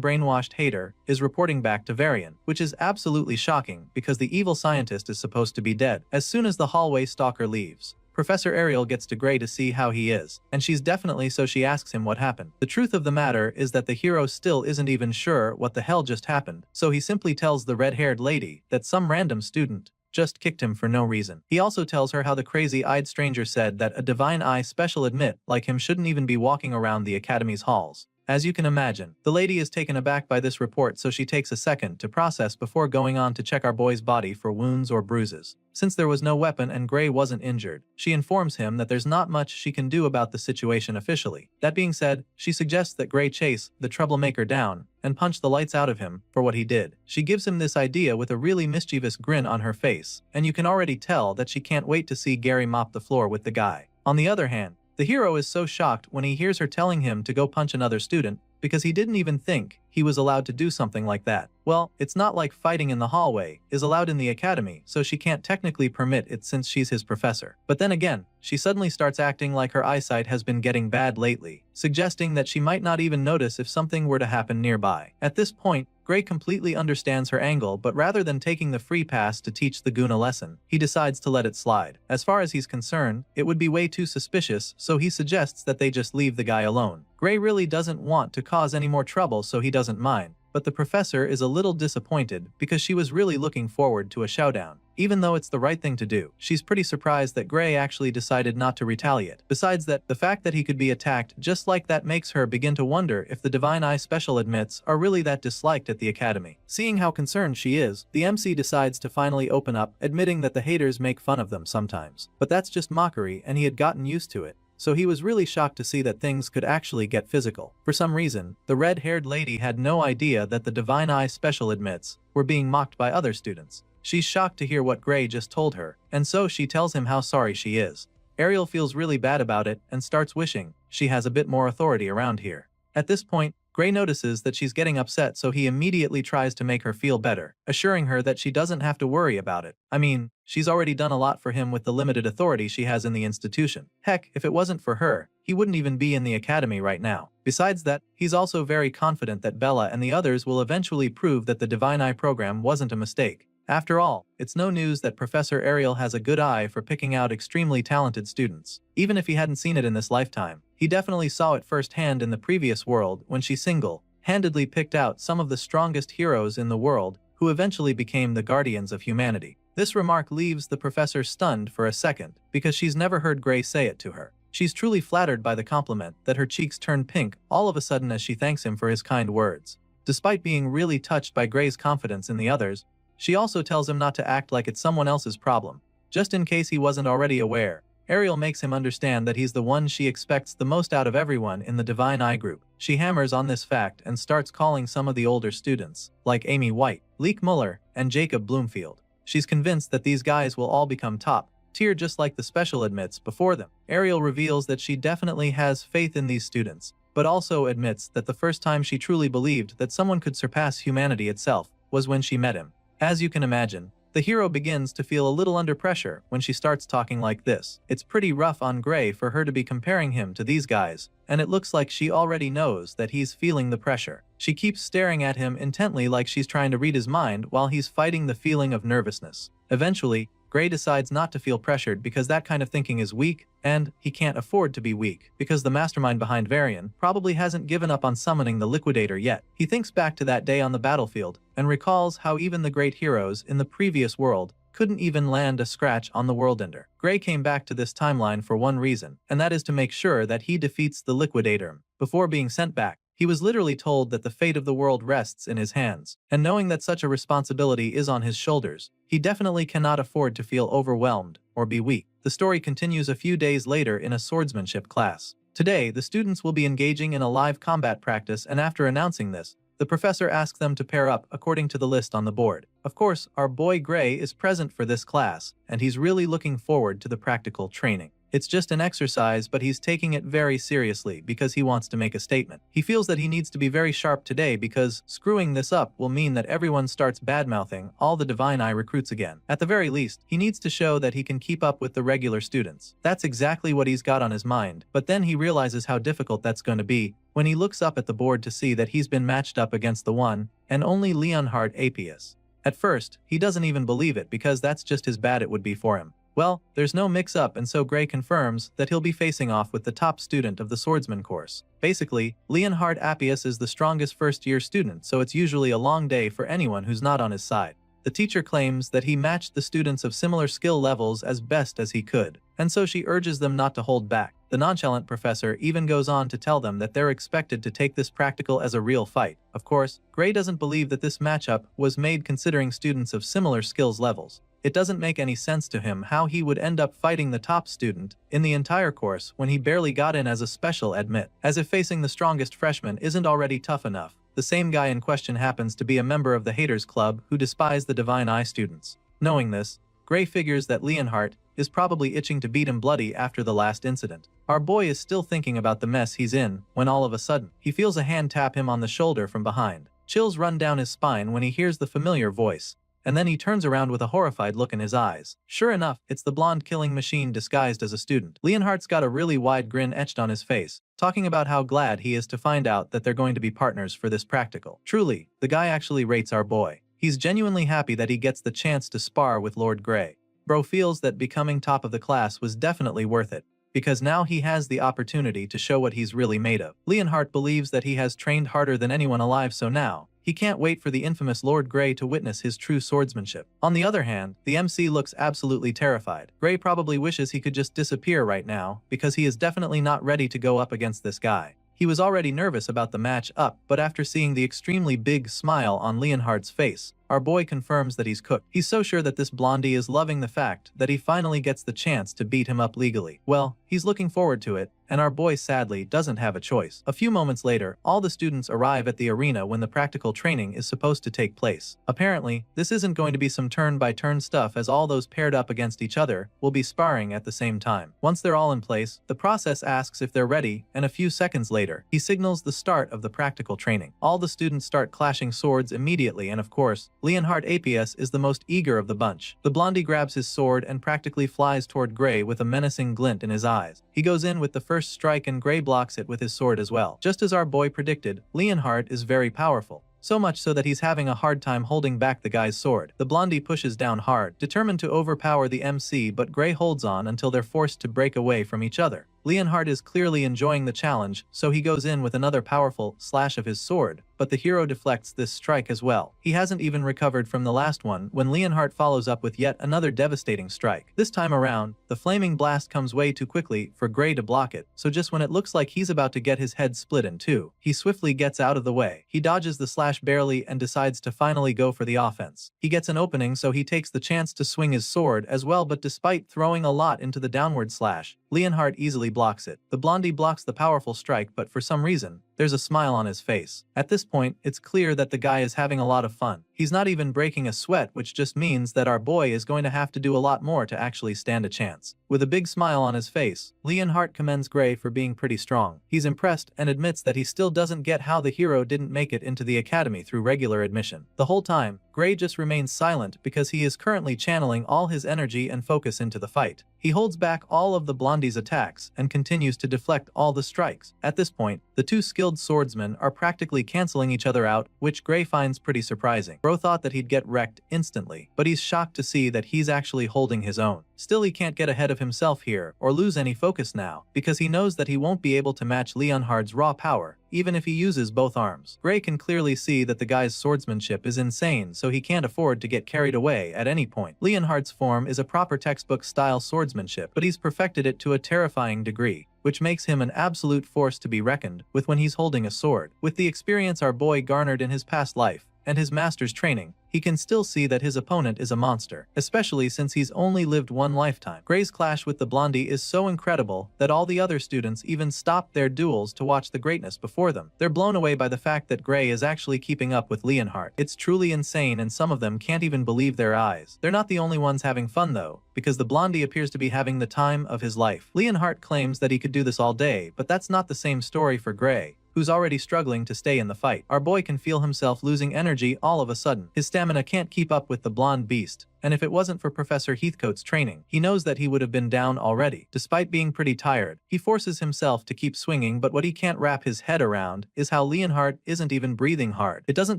brainwashed hater is reporting back to Varian, which is absolutely shocking because the evil scientist is supposed to be dead. As soon as the hallway stalker leaves, Professor Ariel gets to Gray to see how he is, and she's definitely so she asks him what happened. The truth of the matter is that the hero still isn't even sure what the hell just happened, so he simply tells the red-haired lady that some random student just kicked him for no reason. He also tells her how the crazy-eyed stranger said that a divine eye special admit like him shouldn't even be walking around the academy's halls. As you can imagine, the lady is taken aback by this report, so she takes a second to process before going on to check our boy's body for wounds or bruises. Since there was no weapon and Gray wasn't injured, she informs him that there's not much she can do about the situation officially. That being said, she suggests that Gray chase the troublemaker down and punch the lights out of him for what he did. She gives him this idea with a really mischievous grin on her face, and you can already tell that she can't wait to see Gary mop the floor with the guy. On the other hand, the hero is so shocked when he hears her telling him to go punch another student because he didn't even think he was allowed to do something like that. Well, it's not like fighting in the hallway is allowed in the academy, so she can't technically permit it since she's his professor. But then again, she suddenly starts acting like her eyesight has been getting bad lately, suggesting that she might not even notice if something were to happen nearby. At this point, Gray completely understands her angle, but rather than taking the free pass to teach the goon a lesson, he decides to let it slide. As far as he's concerned, it would be way too suspicious, so he suggests that they just leave the guy alone. Gray really doesn't want to cause any more trouble, so he doesn't mind. But the professor is a little disappointed because she was really looking forward to a showdown. Even though it's the right thing to do, she's pretty surprised that Gray actually decided not to retaliate. Besides that, the fact that he could be attacked just like that makes her begin to wonder if the Divine Eye special admits are really that disliked at the academy. Seeing how concerned she is, the MC decides to finally open up, admitting that the haters make fun of them sometimes. But that's just mockery, and he had gotten used to it. So he was really shocked to see that things could actually get physical. For some reason, the red-haired lady had no idea that the Divine Eye special admits were being mocked by other students. She's shocked to hear what Gray just told her, and so she tells him how sorry she is. Ariel feels really bad about it and starts wishing she has a bit more authority around here. At this point, Gray notices that she's getting upset, so he immediately tries to make her feel better, assuring her that she doesn't have to worry about it. I mean, she's already done a lot for him with the limited authority she has in the institution. Heck, if it wasn't for her, he wouldn't even be in the academy right now. Besides that, he's also very confident that Bella and the others will eventually prove that the Divine Eye program wasn't a mistake. After all, it's no news that Professor Ariel has a good eye for picking out extremely talented students. Even if he hadn't seen it in this lifetime, he definitely saw it firsthand in the previous world when she single-handedly picked out some of the strongest heroes in the world who eventually became the guardians of humanity. This remark leaves the professor stunned for a second because she's never heard Gray say it to her. She's truly flattered by the compliment that her cheeks turn pink all of a sudden as she thanks him for his kind words. Despite being really touched by Gray's confidence in the others, she also tells him not to act like it's someone else's problem. Just in case he wasn't already aware, Ariel makes him understand that he's the one she expects the most out of everyone in the Divine Eye group. She hammers on this fact and starts calling some of the older students, like Amy White, Leek Muller, and Jacob Bloomfield. She's convinced that these guys will all become top tier just like the special admits before them. Ariel reveals that she definitely has faith in these students, but also admits that the first time she truly believed that someone could surpass humanity itself was when she met him. As you can imagine, the hero begins to feel a little under pressure when she starts talking like this. It's pretty rough on Gray for her to be comparing him to these guys, and it looks like she already knows that he's feeling the pressure. She keeps staring at him intently like she's trying to read his mind while he's fighting the feeling of nervousness. Eventually, Gray decides not to feel pressured because that kind of thinking is weak, and he can't afford to be weak because the mastermind behind Varian probably hasn't given up on summoning the Liquidator yet. He thinks back to that day on the battlefield and recalls how even the great heroes in the previous world couldn't even land a scratch on the Worldender. Gray came back to this timeline for one reason, and that is to make sure that he defeats the Liquidator before being sent back. He was literally told that the fate of the world rests in his hands, and knowing that such a responsibility is on his shoulders, he definitely cannot afford to feel overwhelmed or be weak. The story continues a few days later in a swordsmanship class. Today, the students will be engaging in a live combat practice, and after announcing this, the professor asks them to pair up according to the list on the board. Of course, our boy Gray is present for this class, and he's really looking forward to the practical training. It's just an exercise, but he's taking it very seriously because he wants to make a statement. He feels that he needs to be very sharp today because screwing this up will mean that everyone starts badmouthing all the Divine Eye recruits again. At the very least, he needs to show that he can keep up with the regular students. That's exactly what he's got on his mind, but then he realizes how difficult that's going to be when he looks up at the board to see that he's been matched up against the one and only Leonhard Apius. At first, he doesn't even believe it because that's just as bad it would be for him. Well, there's no mix-up, and so Gray confirms that he'll be facing off with the top student of the swordsman course. Basically, Leonhard Appius is the strongest first-year student, so it's usually a long day for anyone who's not on his side. The teacher claims that he matched the students of similar skill levels as best as he could, and so she urges them not to hold back. The nonchalant professor even goes on to tell them that they're expected to take this practical as a real fight. Of course, Gray doesn't believe that this matchup was made considering students of similar skills levels. It doesn't make any sense to him how he would end up fighting the top student in the entire course when he barely got in as a special admit, as if facing the strongest freshman isn't already tough enough. The same guy in question happens to be a member of the Haters Club who despise the Divine Eye students. Knowing this, Gray figures that Leonhardt is probably itching to beat him bloody after the last incident. Our boy is still thinking about the mess he's in when all of a sudden, he feels a hand tap him on the shoulder from behind. Chills run down his spine when he hears the familiar voice, and then he turns around with a horrified look in his eyes. Sure enough, it's the blonde killing machine disguised as a student. Leonhardt's got a really wide grin etched on his face, talking about how glad he is to find out that they're going to be partners for this practical. Truly, the guy actually rates our boy. He's genuinely happy that he gets the chance to spar with Lord Grey. Bro feels that becoming top of the class was definitely worth it, because now he has the opportunity to show what he's really made of. Leonhardt believes that he has trained harder than anyone alive, so now he can't wait for the infamous Lord Grey to witness his true swordsmanship. On the other hand, the MC looks absolutely terrified. Grey probably wishes he could just disappear right now, because he is definitely not ready to go up against this guy. He was already nervous about the match up, but after seeing the extremely big smile on Leonhardt's face, our boy confirms that he's cooked. He's so sure that this blondie is loving the fact that he finally gets the chance to beat him up legally. Well, he's looking forward to it, and our boy sadly doesn't have a choice. A few moments later, all the students arrive at the arena when the practical training is supposed to take place. Apparently, this isn't going to be some turn-by-turn stuff, as all those paired up against each other will be sparring at the same time. Once they're all in place, the process asks if they're ready, and a few seconds later, he signals the start of the practical training. All the students start clashing swords immediately, and of course, Leonhardt APS is the most eager of the bunch. The blondie grabs his sword and practically flies toward Grey with a menacing glint in his eyes. He goes in with the first strike and Grey blocks it with his sword as well. Just as our boy predicted, Leonhardt is very powerful. So much so that he's having a hard time holding back the guy's sword. The blondie pushes down hard, determined to overpower the MC, but Grey holds on until they're forced to break away from each other. Leonhardt is clearly enjoying the challenge, so he goes in with another powerful slash of his sword, but the hero deflects this strike as well. He hasn't even recovered from the last one when Leonhardt follows up with yet another devastating strike. This time around, the flaming blast comes way too quickly for Grey to block it, so just when it looks like he's about to get his head split in two, he swiftly gets out of the way. He dodges the slash barely and decides to finally go for the offense. He gets an opening, so he takes the chance to swing his sword as well, but despite throwing a lot into the downward slash, Leonhardt easily blocks it. The blondie blocks the powerful strike, but for some reason, there's a smile on his face. At this point, it's clear that the guy is having a lot of fun. He's not even breaking a sweat, which just means that our boy is going to have to do a lot more to actually stand a chance. With a big smile on his face, Leonhardt commends Grey for being pretty strong. He's impressed and admits that he still doesn't get how the hero didn't make it into the academy through regular admission. The whole time, Grey just remains silent because he is currently channeling all his energy and focus into the fight. He holds back all of the blondie's attacks and continues to deflect all the strikes. At this point, the two skilled swordsmen are practically canceling each other out, which Grey finds pretty surprising. Bro thought that he'd get wrecked instantly, but he's shocked to see that he's actually holding his own. Still, he can't get ahead of himself here or lose any focus now, because he knows that he won't be able to match Leonhardt's raw power, even if he uses both arms. Grey can clearly see that the guy's swordsmanship is insane, so he can't afford to get carried away at any point. Leonhardt's form is a proper textbook-style swordsmanship, but he's perfected it to a terrifying degree, which makes him an absolute force to be reckoned with when he's holding a sword. With the experience our boy garnered in his past life, and his master's training, he can still see that his opponent is a monster, especially since he's only lived one lifetime. Grey's clash with the blondie is so incredible that all the other students even stop their duels to watch the greatness before them. They're blown away by the fact that Grey is actually keeping up with Leonhardt. It's truly insane, and some of them can't even believe their eyes. They're not the only ones having fun though, because the blondie appears to be having the time of his life. Leonhardt claims that he could do this all day, but that's not the same story for Grey, who's already struggling to stay in the fight. Our boy can feel himself losing energy all of a sudden. His stamina can't keep up with the blonde beast, and if it wasn't for Professor Heathcote's training, he knows that he would have been down already. Despite being pretty tired, he forces himself to keep swinging, but what he can't wrap his head around is how Leonhardt isn't even breathing hard. It doesn't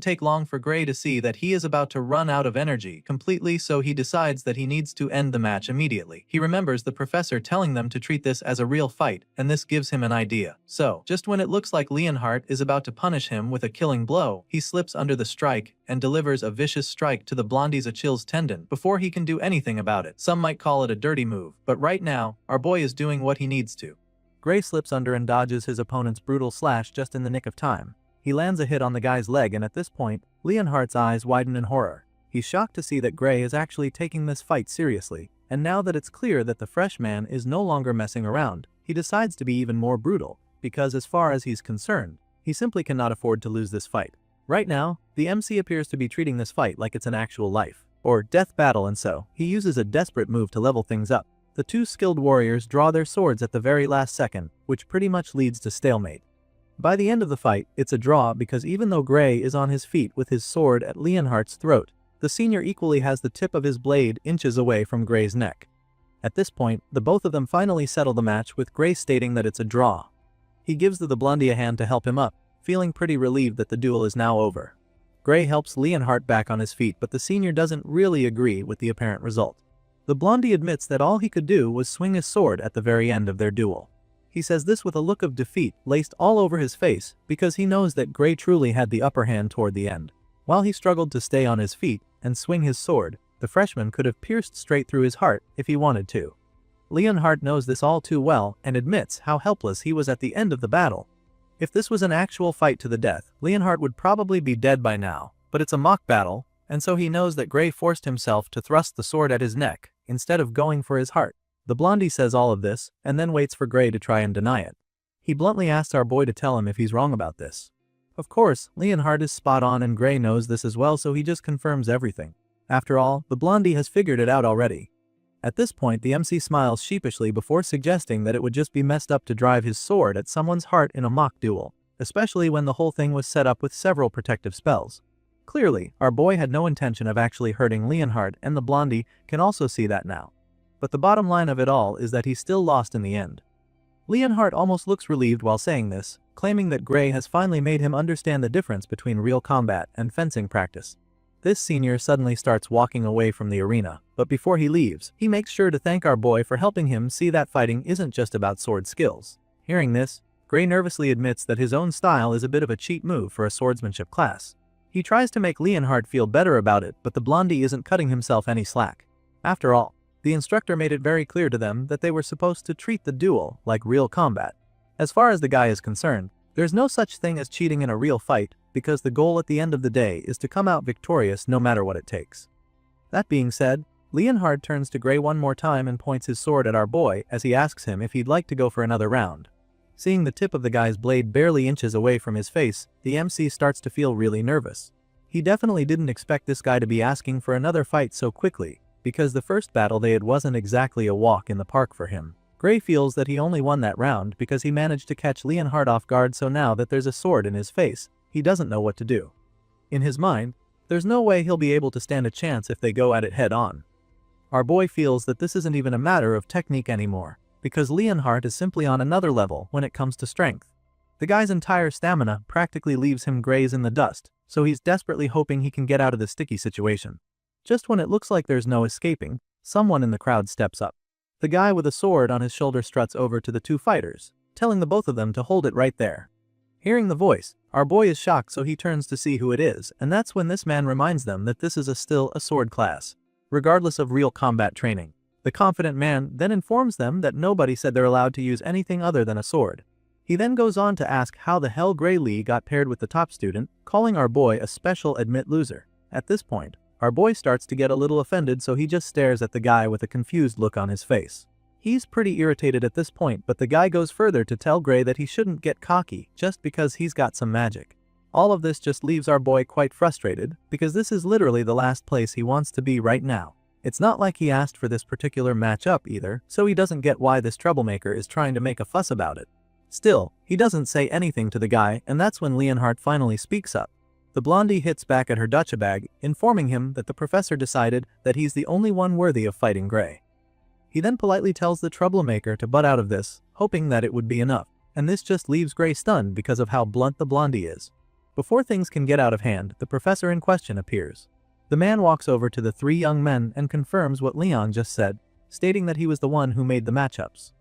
take long for Grey to see that he is about to run out of energy completely, so he decides that he needs to end the match immediately. He remembers the professor telling them to treat this as a real fight, and this gives him an idea. So, just when it looks like Leonhardt is about to punish him with a killing blow, he slips under the strike and delivers a vicious strike to the blondie's Achilles tendon before he can do anything about it. Some might call it a dirty move, but right now, our boy is doing what he needs to. Grey slips under and dodges his opponent's brutal slash just in the nick of time. He lands a hit on the guy's leg, and at this point, Leonhardt's eyes widen in horror. He's shocked to see that Grey is actually taking this fight seriously, and now that it's clear that the fresh man is no longer messing around, he decides to be even more brutal, because as far as he's concerned, he simply cannot afford to lose this fight. Right now, the MC appears to be treating this fight like it's an actual life or death battle, and so he uses a desperate move to level things up. The two skilled warriors draw their swords at the very last second, which pretty much leads to stalemate. By the end of the fight, it's a draw because even though Gray is on his feet with his sword at Leonhardt's throat, the senior equally has the tip of his blade inches away from Gray's neck. At this point, the both of them finally settle the match with Gray stating that it's a draw. He gives the blondie a hand to help him up, feeling pretty relieved that the duel is now over. Gray helps Leonhardt back on his feet, but the senior doesn't really agree with the apparent result. The blondie admits that all he could do was swing his sword at the very end of their duel. He says this with a look of defeat laced all over his face because he knows that Gray truly had the upper hand toward the end. While he struggled to stay on his feet and swing his sword, the freshman could have pierced straight through his heart if he wanted to. Leonhardt knows this all too well and admits how helpless he was at the end of the battle. If this was an actual fight to the death, Leonhardt would probably be dead by now, but it's a mock battle, and so he knows that Gray forced himself to thrust the sword at his neck instead of going for his heart. The blondie says all of this and then waits for Gray to try and deny it. He bluntly asks our boy to tell him if he's wrong about this. Of course, Leonhardt is spot on and Gray knows this as well, so he just confirms everything. After all, the blondie has figured it out already. At this point, the MC smiles sheepishly before suggesting that it would just be messed up to drive his sword at someone's heart in a mock duel, especially when the whole thing was set up with several protective spells. Clearly, our boy had no intention of actually hurting Leonhardt, and the blondie can also see that now. But the bottom line of it all is that he still lost in the end. Leonhardt almost looks relieved while saying this, claiming that Gray has finally made him understand the difference between real combat and fencing practice. This senior suddenly starts walking away from the arena, but before he leaves, he makes sure to thank our boy for helping him see that fighting isn't just about sword skills. Hearing this, Gray nervously admits that his own style is a bit of a cheap move for a swordsmanship class. He tries to make Leonhardt feel better about it, but the blondie isn't cutting himself any slack. After all, the instructor made it very clear to them that they were supposed to treat the duel like real combat. As far as the guy is concerned, there's no such thing as cheating in a real fight, because the goal at the end of the day is to come out victorious no matter what it takes. That being said, Leonhardt turns to Gray one more time and points his sword at our boy as he asks him if he'd like to go for another round. Seeing the tip of the guy's blade barely inches away from his face, the MC starts to feel really nervous. He definitely didn't expect this guy to be asking for another fight so quickly, because the first battle they had wasn't exactly a walk in the park for him. Gray feels that he only won that round because he managed to catch Leonhardt off guard, so now that there's a sword in his face, he doesn't know what to do. In his mind, there's no way he'll be able to stand a chance if they go at it head on. Our boy feels that this isn't even a matter of technique anymore, because Leonhardt is simply on another level when it comes to strength. The guy's entire stamina practically leaves him graze in the dust, so he's desperately hoping he can get out of this sticky situation. Just when it looks like there's no escaping, someone in the crowd steps up. The guy with a sword on his shoulder struts over to the two fighters, telling the both of them to hold it right there. Hearing the voice, our boy is shocked, so he turns to see who it is, and that's when this man reminds them that this is still a sword class, regardless of real combat training. The confident man then informs them that nobody said they're allowed to use anything other than a sword. He then goes on to ask how the hell Gray Lee got paired with the top student, calling our boy a special admit loser. At this point, our boy starts to get a little offended, so he just stares at the guy with a confused look on his face. He's pretty irritated at this point, but the guy goes further to tell Gray that he shouldn't get cocky just because he's got some magic. All of this just leaves our boy quite frustrated, because this is literally the last place he wants to be right now. It's not like he asked for this particular matchup either, so he doesn't get why this troublemaker is trying to make a fuss about it. Still, he doesn't say anything to the guy, and that's when Leonhardt finally speaks up. The blondie hits back at her ducha bag, informing him that the professor decided that he's the only one worthy of fighting Gray. He then politely tells the troublemaker to butt out of this, hoping that it would be enough, and this just leaves Gray stunned because of how blunt the blondie is. Before things can get out of hand, the professor in question appears. The man walks over to the three young men and confirms what Leon just said, stating that he was the one who made the matchups.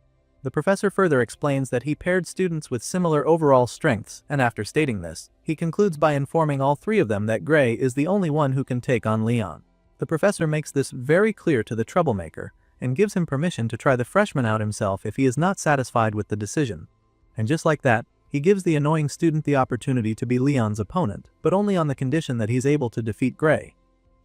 The professor further explains that he paired students with similar overall strengths, and after stating this, he concludes by informing all three of them that Gray is the only one who can take on Leon. The professor makes this very clear to the troublemaker, and gives him permission to try the freshman out himself if he is not satisfied with the decision. And just like that, he gives the annoying student the opportunity to be Leon's opponent, but only on the condition that he's able to defeat Gray.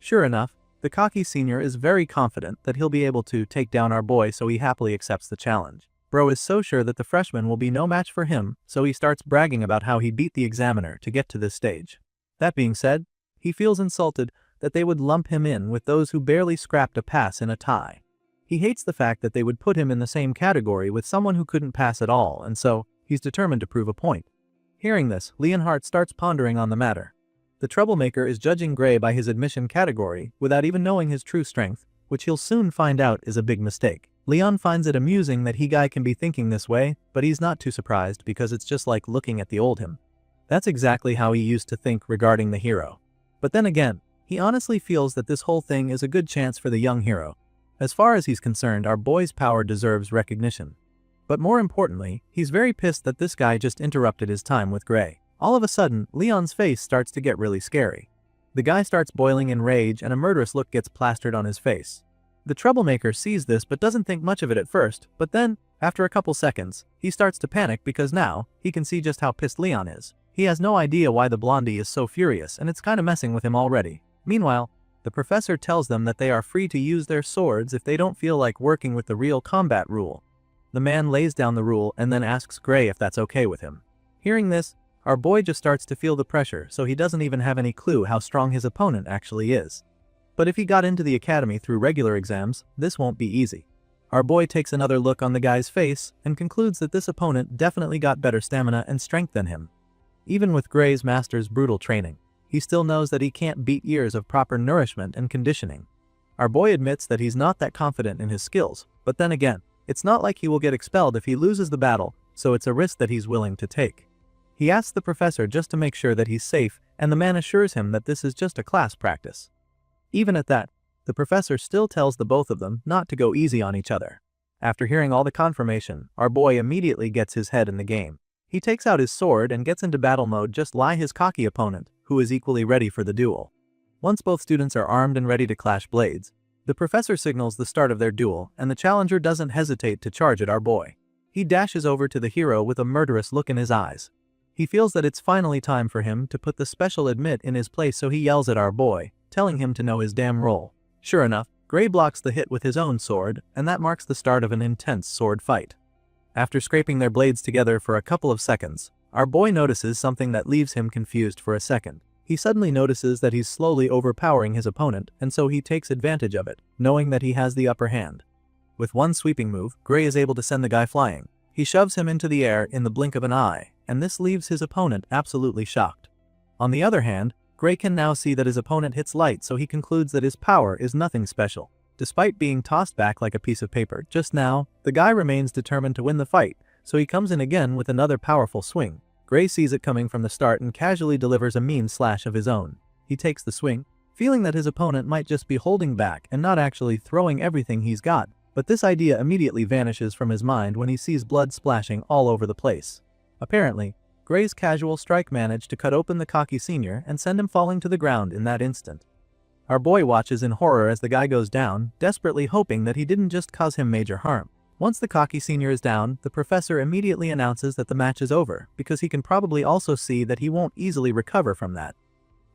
Sure enough, the cocky senior is very confident that he'll be able to take down our boy, so he happily accepts the challenge. Bro is so sure that the freshman will be no match for him, so he starts bragging about how he beat the examiner to get to this stage. That being said, he feels insulted that they would lump him in with those who barely scrapped a pass in a tie. He hates the fact that they would put him in the same category with someone who couldn't pass at all, and so he's determined to prove a point. Hearing this, Leonhardt starts pondering on the matter. The troublemaker is judging Gray by his admission category without even knowing his true strength, which he'll soon find out is a big mistake. Leon finds it amusing that he guy can be thinking this way, but he's not too surprised because it's just like looking at the old him. That's exactly how he used to think regarding the hero. But then again, he honestly feels that this whole thing is a good chance for the young hero. As far as he's concerned, our boy's power deserves recognition. But more importantly, he's very pissed that this guy just interrupted his time with Gray. All of a sudden, Leon's face starts to get really scary. The guy starts boiling in rage and a murderous look gets plastered on his face. The troublemaker sees this but doesn't think much of it at first, but then, after a couple seconds, he starts to panic because now, he can see just how pissed Leon is. He has no idea why the blondie is so furious and it's kinda messing with him already. Meanwhile, the professor tells them that they are free to use their swords if they don't feel like working with the real combat rule. The man lays down the rule and then asks Gray if that's okay with him. Hearing this, our boy just starts to feel the pressure, so he doesn't even have any clue how strong his opponent actually is. But if he got into the academy through regular exams, this won't be easy. Our boy takes another look on the guy's face and concludes that this opponent definitely got better stamina and strength than him. Even with Gray's master's brutal training, he still knows that he can't beat years of proper nourishment and conditioning. Our boy admits that he's not that confident in his skills, but then again, it's not like he will get expelled if he loses the battle, so it's a risk that he's willing to take. He asks the professor just to make sure that he's safe, and the man assures him that this is just a class practice. Even at that, the professor still tells the both of them not to go easy on each other. After hearing all the confirmation, our boy immediately gets his head in the game. He takes out his sword and gets into battle mode just like his cocky opponent, who is equally ready for the duel. Once both students are armed and ready to clash blades, the professor signals the start of their duel and the challenger doesn't hesitate to charge at our boy. He dashes over to the hero with a murderous look in his eyes. He feels that it's finally time for him to put the special admit in his place, so he yells at our boy, telling him to know his damn role. Sure enough, Gray blocks the hit with his own sword, and that marks the start of an intense sword fight. After scraping their blades together for a couple of seconds, our boy notices something that leaves him confused for a second. He suddenly notices that he's slowly overpowering his opponent, and so he takes advantage of it, knowing that he has the upper hand. With one sweeping move, Gray is able to send the guy flying. He shoves him into the air in the blink of an eye, and this leaves his opponent absolutely shocked. On the other hand, Gray can now see that his opponent hits light, so he concludes that his power is nothing special. Despite being tossed back like a piece of paper just now, the guy remains determined to win the fight, so he comes in again with another powerful swing. Gray sees it coming from the start and casually delivers a mean slash of his own. He takes the swing, feeling that his opponent might just be holding back and not actually throwing everything he's got, but this idea immediately vanishes from his mind when he sees blood splashing all over the place. Apparently, Gray's casual strike managed to cut open the cocky senior and send him falling to the ground in that instant. Our boy watches in horror as the guy goes down, desperately hoping that he didn't just cause him major harm. Once the cocky senior is down, the professor immediately announces that the match is over, because he can probably also see that he won't easily recover from that.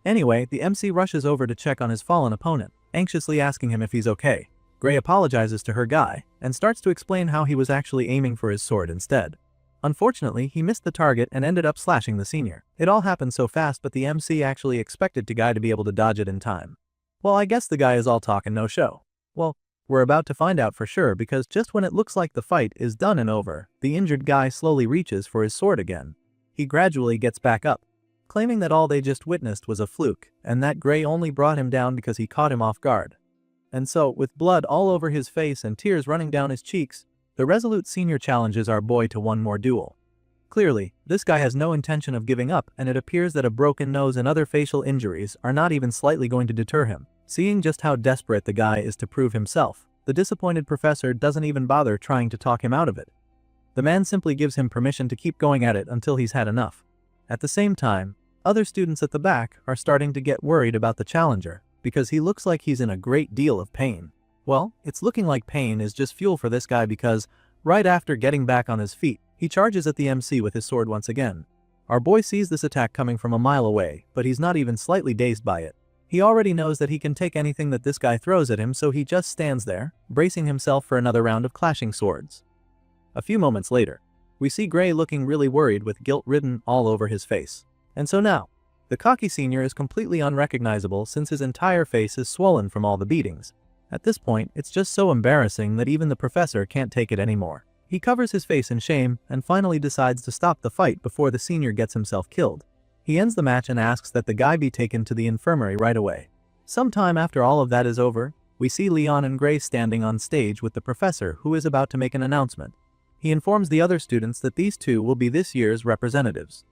Anyway, the MC rushes over to check on his fallen opponent, anxiously asking him if he's okay. Gray apologizes to her guy, and starts to explain how he was actually aiming for his sword instead. Unfortunately, he missed the target and ended up slashing the senior. It all happened so fast, but the MC actually expected the guy to be able to dodge it in time. Well, I guess the guy is all talk and no show. Well, we're about to find out for sure, because just when it looks like the fight is done and over, the injured guy slowly reaches for his sword again. He gradually gets back up, claiming that all they just witnessed was a fluke, and that Gray only brought him down because he caught him off guard. And so, with blood all over his face and tears running down his cheeks, the resolute senior challenges our boy to one more duel. Clearly, this guy has no intention of giving up, and it appears that a broken nose and other facial injuries are not even slightly going to deter him. Seeing just how desperate the guy is to prove himself, the disappointed professor doesn't even bother trying to talk him out of it. The man simply gives him permission to keep going at it until he's had enough. At the same time, other students at the back are starting to get worried about the challenger, because he looks like he's in a great deal of pain. Well, it's looking like pain is just fuel for this guy, because right after getting back on his feet, he charges at the MC with his sword once again. Our boy sees this attack coming from a mile away, but he's not even slightly dazed by it. He already knows that he can take anything that this guy throws at him, so he just stands there, bracing himself for another round of clashing swords. A few moments later, we see Gray looking really worried with guilt written all over his face. And so now, the cocky senior is completely unrecognizable since his entire face is swollen from all the beatings. At this point, it's just so embarrassing that even the professor can't take it anymore. He covers his face in shame and finally decides to stop the fight before the senior gets himself killed. He ends the match and asks that the guy be taken to the infirmary right away. Sometime after all of that is over, we see Leon and Gray standing on stage with the professor who is about to make an announcement. He informs the other students that these two will be this year's representatives.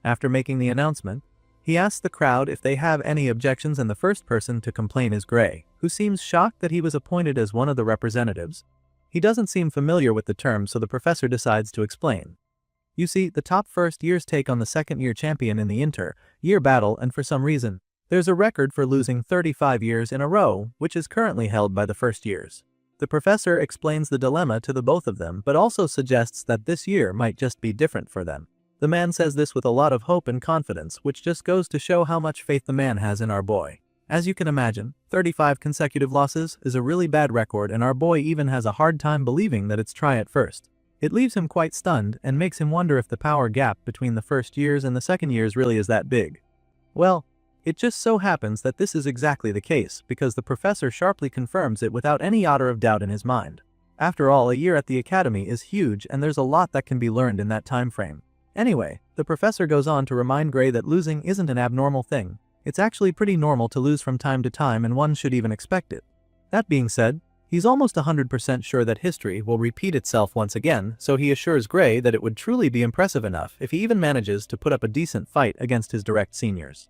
After making the announcement, he asks the crowd if they have any objections, and the first person to complain is Gray, who seems shocked that he was appointed as one of the representatives. He doesn't seem familiar with the term, so the professor decides to explain. You see, the top first years take on the second-year champion in the inter-year battle, and for some reason, there's a record for losing 35 years in a row, which is currently held by the first years. The professor explains the dilemma to the both of them, but also suggests that this year might just be different for them. The man says this with a lot of hope and confidence, which just goes to show how much faith the man has in our boy. As you can imagine, 35 consecutive losses is a really bad record, and our boy even has a hard time believing that it's try at first. It leaves him quite stunned and makes him wonder if the power gap between the first years and the second years really is that big. Well, it just so happens that this is exactly the case, because the professor sharply confirms it without any iota of doubt in his mind. After all, a year at the academy is huge, and there's a lot that can be learned in that time frame. Anyway, the professor goes on to remind Gray that losing isn't an abnormal thing. It's actually pretty normal to lose from time to time, and one should even expect it. That being said, he's almost 100% sure that history will repeat itself once again, so he assures Gray that it would truly be impressive enough if he even manages to put up a decent fight against his direct seniors.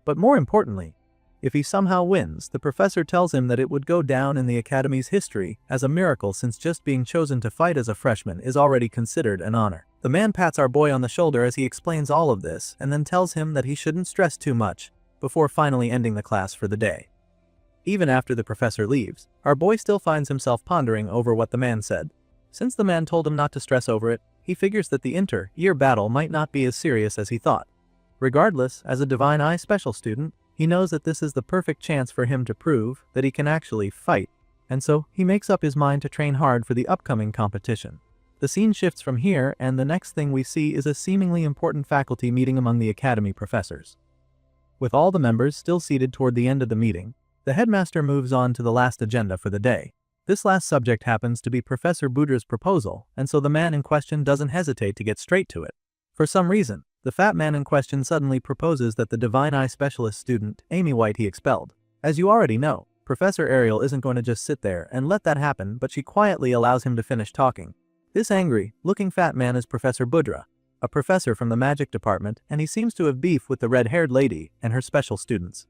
But more importantly, if he somehow wins, the professor tells him that it would go down in the academy's history as a miracle, since just being chosen to fight as a freshman is already considered an honor. The man pats our boy on the shoulder as he explains all of this, and then tells him that he shouldn't stress too much, before finally ending the class for the day. Even after the professor leaves, our boy still finds himself pondering over what the man said. Since the man told him not to stress over it, he figures that the inter-year battle might not be as serious as he thought. Regardless, as a Divine Eye special student, he knows that this is the perfect chance for him to prove that he can actually fight, and so he makes up his mind to train hard for the upcoming competition. The scene shifts from here, and the next thing we see is a seemingly important faculty meeting among the academy professors. With all the members still seated toward the end of the meeting, the headmaster moves on to the last agenda for the day. This last subject happens to be Professor Budra's proposal, and so the man in question doesn't hesitate to get straight to it. For some reason, the fat man in question suddenly proposes that the Divine Eye Specialist student, Amy White, he expelled. As you already know, Professor Ariel isn't going to just sit there and let that happen, but she quietly allows him to finish talking. This angry-looking fat man is Professor Budra, a professor from the magic department, and he seems to have beef with the red-haired lady and her special students.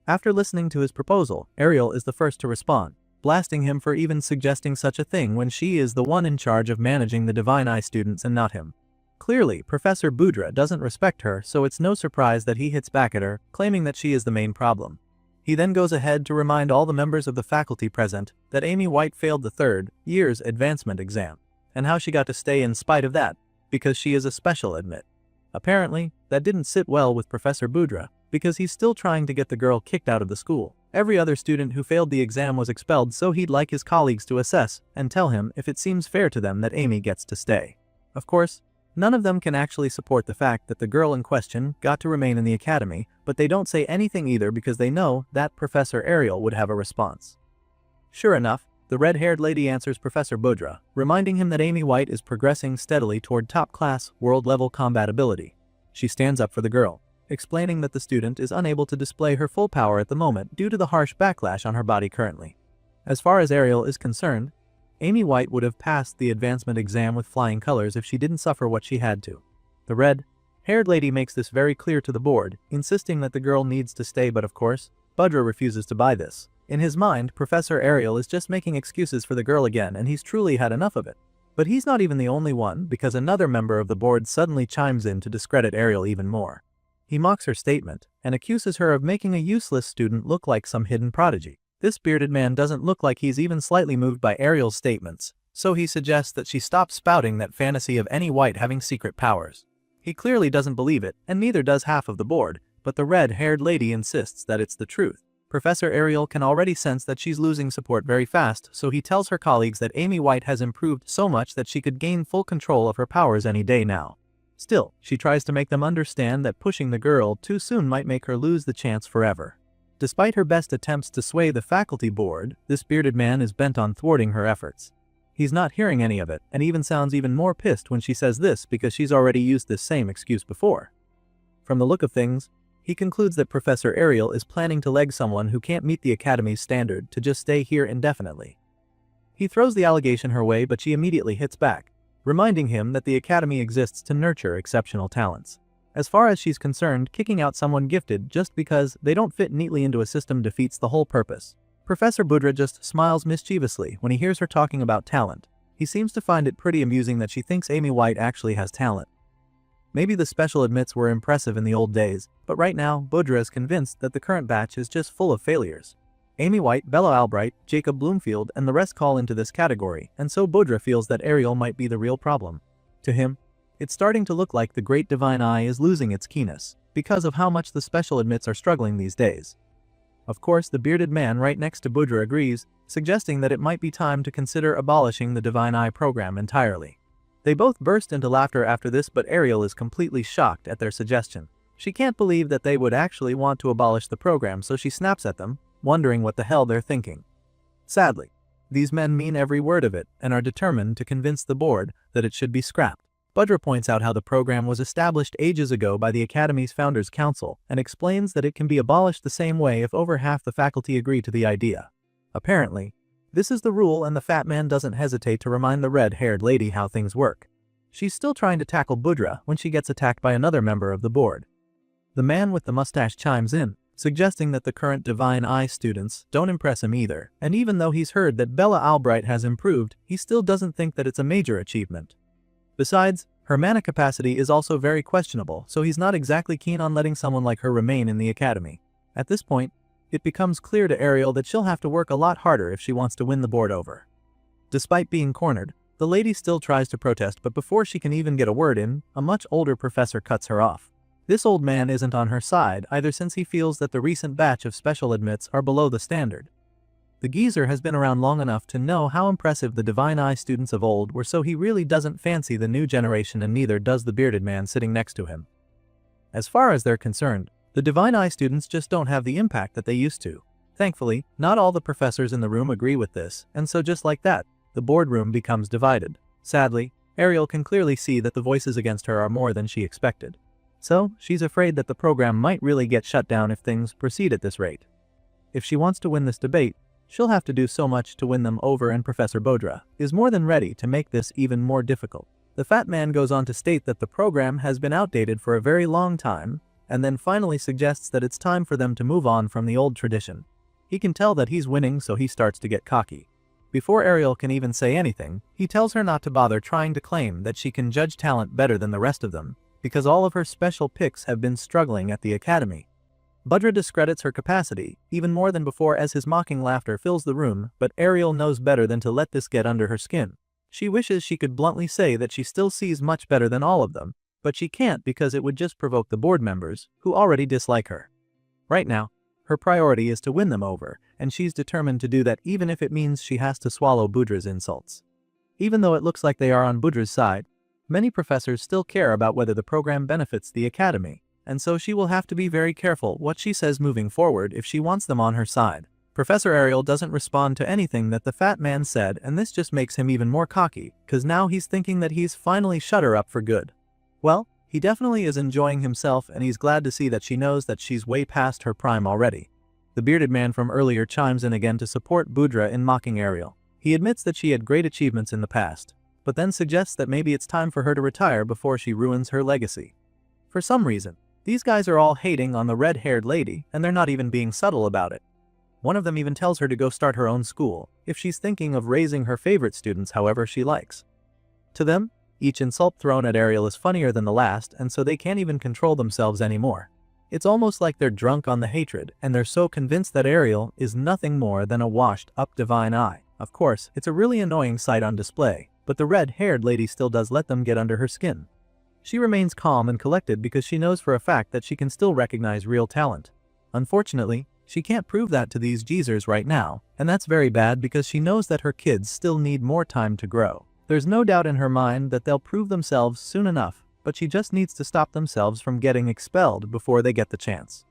After listening to his proposal, Ariel is the first to respond, blasting him for even suggesting such a thing when she is the one in charge of managing the Divine Eye students and not him. Clearly, Professor Budra doesn't respect her, so it's no surprise that he hits back at her, claiming that she is the main problem. He then goes ahead to remind all the members of the faculty present that Amy White failed the third year's advancement exam, and how she got to stay in spite of that, because she is a special admit. Apparently, that didn't sit well with Professor Budra, because he's still trying to get the girl kicked out of the school. Every other student who failed the exam was expelled, so he'd like his colleagues to assess and tell him if it seems fair to them that Amy gets to stay. Of course, none of them can actually support the fact that the girl in question got to remain in the academy, but they don't say anything either because they know that Professor Ariel would have a response. Sure enough, the red-haired lady answers Professor Budra, reminding him that Amy White is progressing steadily toward top-class, world-level combat ability. She stands up for the girl, explaining that the student is unable to display her full power at the moment due to the harsh backlash on her body currently. As far as Ariel is concerned, Amy White would have passed the advancement exam with flying colors if she didn't suffer what she had to. The red-haired lady makes this very clear to the board, insisting that the girl needs to stay, but of course, Budra refuses to buy this. In his mind, Professor Ariel is just making excuses for the girl again, and he's truly had enough of it. But he's not even the only one, because another member of the board suddenly chimes in to discredit Ariel even more. He mocks her statement and accuses her of making a useless student look like some hidden prodigy. This bearded man doesn't look like he's even slightly moved by Ariel's statements, so he suggests that she stop spouting that fantasy of any White having secret powers. He clearly doesn't believe it, and neither does half of the board, but the red-haired lady insists that it's the truth. Professor Ariel can already sense that she's losing support very fast, so he tells her colleagues that Amy White has improved so much that she could gain full control of her powers any day now. Still, she tries to make them understand that pushing the girl too soon might make her lose the chance forever. Despite her best attempts to sway the faculty board, this bearded man is bent on thwarting her efforts. He's not hearing any of it and even sounds even more pissed when she says this because she's already used this same excuse before. From the look of things, he concludes that Professor Ariel is planning to leg someone who can't meet the Academy's standard to just stay here indefinitely. He throws the allegation her way, but she immediately hits back, reminding him that the Academy exists to nurture exceptional talents. As far as she's concerned, kicking out someone gifted just because they don't fit neatly into a system defeats the whole purpose. Professor Budra just smiles mischievously when he hears her talking about talent. He seems to find it pretty amusing that she thinks Amy White actually has talent. Maybe the special admits were impressive in the old days, but right now, Budra is convinced that the current batch is just full of failures. Amy White, Bella Albright, Jacob Bloomfield, and the rest call into this category, and so Budra feels that Ariel might be the real problem. To him, it's starting to look like the Great Divine Eye is losing its keenness, because of how much the special admits are struggling these days. Of course, the bearded man right next to Budra agrees, suggesting that it might be time to consider abolishing the Divine Eye program entirely. They both burst into laughter after this, but Ariel is completely shocked at their suggestion. She can't believe that they would actually want to abolish the program, so she snaps at them, wondering what the hell they're thinking. Sadly, these men mean every word of it and are determined to convince the board that it should be scrapped. Budra points out how the program was established ages ago by the Academy's Founders Council and explains that it can be abolished the same way if over half the faculty agree to the idea. Apparently, this is the rule, and the fat man doesn't hesitate to remind the red-haired lady how things work. She's still trying to tackle Budra when she gets attacked by another member of the board. The man with the mustache chimes in, suggesting that the current Divine Eye students don't impress him either, and even though he's heard that Bella Albright has improved, he still doesn't think that it's a major achievement. Besides, her mana capacity is also very questionable, so he's not exactly keen on letting someone like her remain in the Academy. At this point, it becomes clear to Ariel that she'll have to work a lot harder if she wants to win the board over. Despite being cornered, the lady still tries to protest, but before she can even get a word in, a much older professor cuts her off. This old man isn't on her side either, since he feels that the recent batch of special admits are below the standard. The geezer has been around long enough to know how impressive the Divine Eye students of old were, so he really doesn't fancy the new generation, and neither does the bearded man sitting next to him. As far as they're concerned, the Divine Eye students just don't have the impact that they used to. Thankfully, not all the professors in the room agree with this, and so just like that, the boardroom becomes divided. Sadly, Ariel can clearly see that the voices against her are more than she expected. So, she's afraid that the program might really get shut down if things proceed at this rate. If she wants to win this debate, she'll have to do so much to win them over, and Professor Budra is more than ready to make this even more difficult. The fat man goes on to state that the program has been outdated for a very long time, and then finally suggests that it's time for them to move on from the old tradition. He can tell that he's winning, so he starts to get cocky. Before Ariel can even say anything, he tells her not to bother trying to claim that she can judge talent better than the rest of them, because all of her special picks have been struggling at the Academy. Budra discredits her capacity, even more than before, as his mocking laughter fills the room, but Ariel knows better than to let this get under her skin. She wishes she could bluntly say that she still sees much better than all of them, but she can't because it would just provoke the board members, who already dislike her. Right now, her priority is to win them over, and she's determined to do that even if it means she has to swallow Budra's insults. Even though it looks like they are on Budra's side, many professors still care about whether the program benefits the Academy, and so she will have to be very careful what she says moving forward if she wants them on her side. Professor Ariel doesn't respond to anything that the fat man said, and this just makes him even more cocky, cause now he's thinking that he's finally shut her up for good. Well, he definitely is enjoying himself, and he's glad to see that she knows that she's way past her prime already. The bearded man from earlier chimes in again to support Budra in mocking Ariel. He admits that she had great achievements in the past, but then suggests that maybe it's time for her to retire before she ruins her legacy. For some reason, these guys are all hating on the red-haired lady, and they're not even being subtle about it. One of them even tells her to go start her own school, if she's thinking of raising her favorite students however she likes. To them, each insult thrown at Ariel is funnier than the last, and so they can't even control themselves anymore. It's almost like they're drunk on the hatred, and they're so convinced that Ariel is nothing more than a washed-up Divine Eye. Of course, it's a really annoying sight on display, but the red-haired lady still does let them get under her skin. She remains calm and collected because she knows for a fact that she can still recognize real talent. Unfortunately, she can't prove that to these geezers right now, and that's very bad because she knows that her kids still need more time to grow. There's no doubt in her mind that they'll prove themselves soon enough, but she just needs to stop themselves from getting expelled before they get the chance.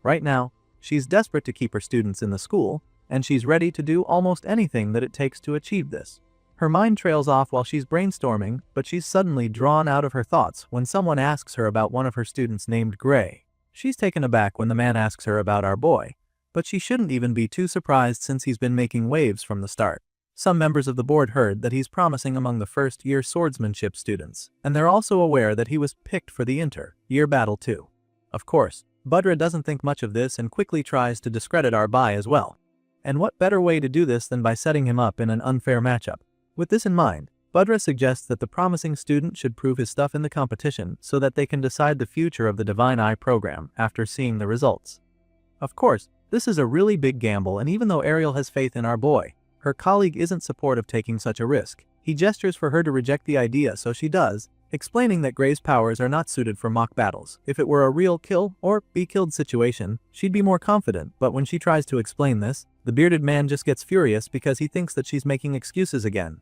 Right now, she's desperate to keep her students in the school, and she's ready to do almost anything that it takes to achieve this. Her mind trails off while she's brainstorming, but she's suddenly drawn out of her thoughts when someone asks her about one of her students named Gray. She's taken aback when the man asks her about our boy, but she shouldn't even be too surprised since he's been making waves from the start. Some members of the board heard that he's promising among the first-year swordsmanship students, and they're also aware that he was picked for the inter-year battle too. Of course, Budra doesn't think much of this and quickly tries to discredit our boy as well. And what better way to do this than by setting him up in an unfair matchup? With this in mind, Budra suggests that the promising student should prove his stuff in the competition so that they can decide the future of the Divine Eye program after seeing the results. Of course, this is a really big gamble, and even though Ariel has faith in our boy, her colleague isn't supportive taking such a risk. He gestures for her to reject the idea, so she does, explaining that Gray's powers are not suited for mock battles. If it were a real kill or be killed situation, she'd be more confident, but when she tries to explain this, the bearded man just gets furious because he thinks that she's making excuses again.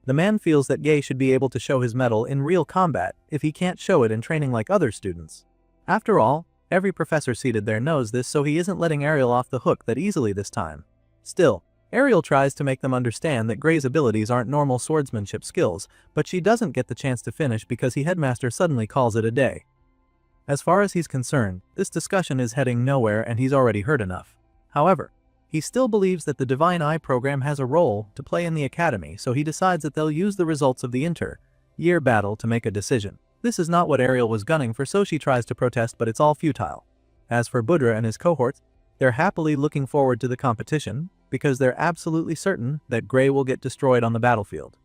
The man feels that Gay should be able to show his mettle in real combat if he can't show it in training like other students. After all, every professor seated there knows this, so he isn't letting Ariel off the hook that easily this time. Still, Ariel tries to make them understand that Gray's abilities aren't normal swordsmanship skills, but she doesn't get the chance to finish because the headmaster suddenly calls it a day. As far as he's concerned, this discussion is heading nowhere and he's already heard enough. However, he still believes that the Divine Eye program has a role to play in the academy, so he decides that they'll use the results of the inter-year battle to make a decision. This is not what Ariel was gunning for, so she tries to protest, but it's all futile. As for Budra and his cohorts, they're happily looking forward to the competition because they're absolutely certain that Gray will get destroyed on the battlefield.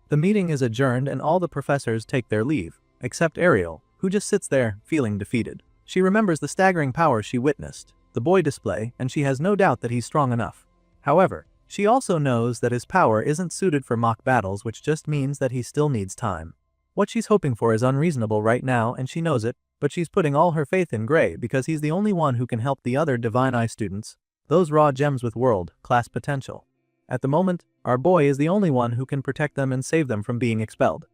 The meeting is adjourned and all the professors take their leave, except Ariel, who just sits there, feeling defeated. She remembers the staggering power she witnessed, the boy display, and she has no doubt that he's strong enough. However, she also knows that his power isn't suited for mock battles, which just means that he still needs time. What she's hoping for is unreasonable right now and she knows it, but she's putting all her faith in Gray because he's the only one who can help the other Divine Eye students, those raw gems with world-class potential. At the moment, our boy is the only one who can protect them and save them from being expelled.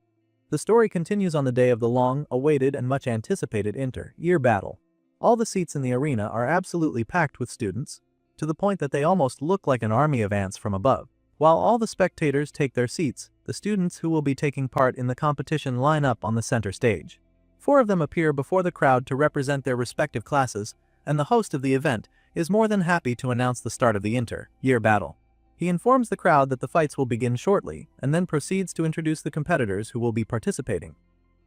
The story continues on the day of the long-awaited and much-anticipated inter-year battle. All the seats in the arena are absolutely packed with students, to the point that they almost look like an army of ants from above. While all the spectators take their seats, the students who will be taking part in the competition line up on the center stage. 4 of them appear before the crowd to represent their respective classes, and the host of the event is more than happy to announce the start of the inter-year battle. He informs the crowd that the fights will begin shortly, and then proceeds to introduce the competitors who will be participating.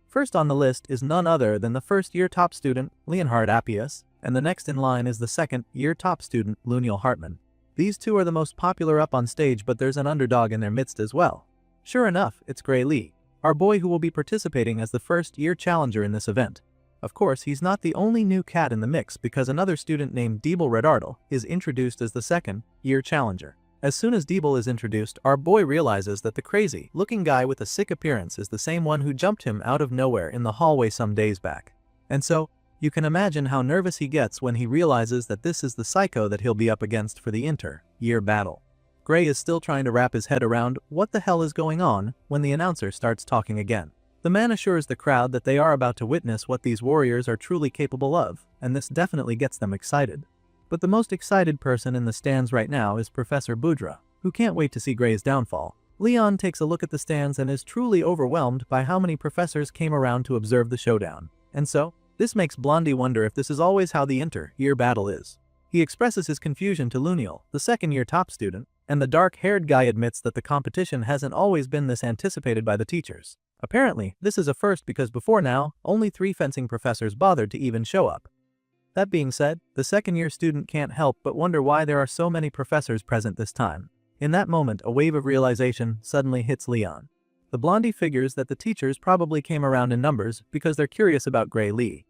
First on the list is none other than the first-year top student, Leonhard Appius, and the next in line is the second-year top student, Luniel Hartman. These two are the most popular up on stage, but there's an underdog in their midst as well. Sure enough, it's Gray Lee, our boy who will be participating as the first-year challenger in this event. Of course, he's not the only new cat in the mix because another student named Deeble Redardle is introduced as the second-year challenger. As soon as Deeble is introduced, our boy realizes that the crazy-looking guy with a sick appearance is the same one who jumped him out of nowhere in the hallway some days back. And so, you can imagine how nervous he gets when he realizes that this is the psycho that he'll be up against for the inter-year battle. Gray is still trying to wrap his head around what the hell is going on when the announcer starts talking again. The man assures the crowd that they are about to witness what these warriors are truly capable of, and this definitely gets them excited. But the most excited person in the stands right now is Professor Budra, who can't wait to see Gray's downfall. Leon takes a look at the stands and is truly overwhelmed by how many professors came around to observe the showdown. And so, this makes Blondie wonder if this is always how the inter-year battle is. He expresses his confusion to Luniel, the second-year top student, and the dark-haired guy admits that the competition hasn't always been this anticipated by the teachers. Apparently, this is a first because before now, only 3 fencing professors bothered to even show up. That being said, the second-year student can't help but wonder why there are so many professors present this time. In that moment, a wave of realization suddenly hits Leon. The Blondie figures that the teachers probably came around in numbers because they're curious about Gray Lee.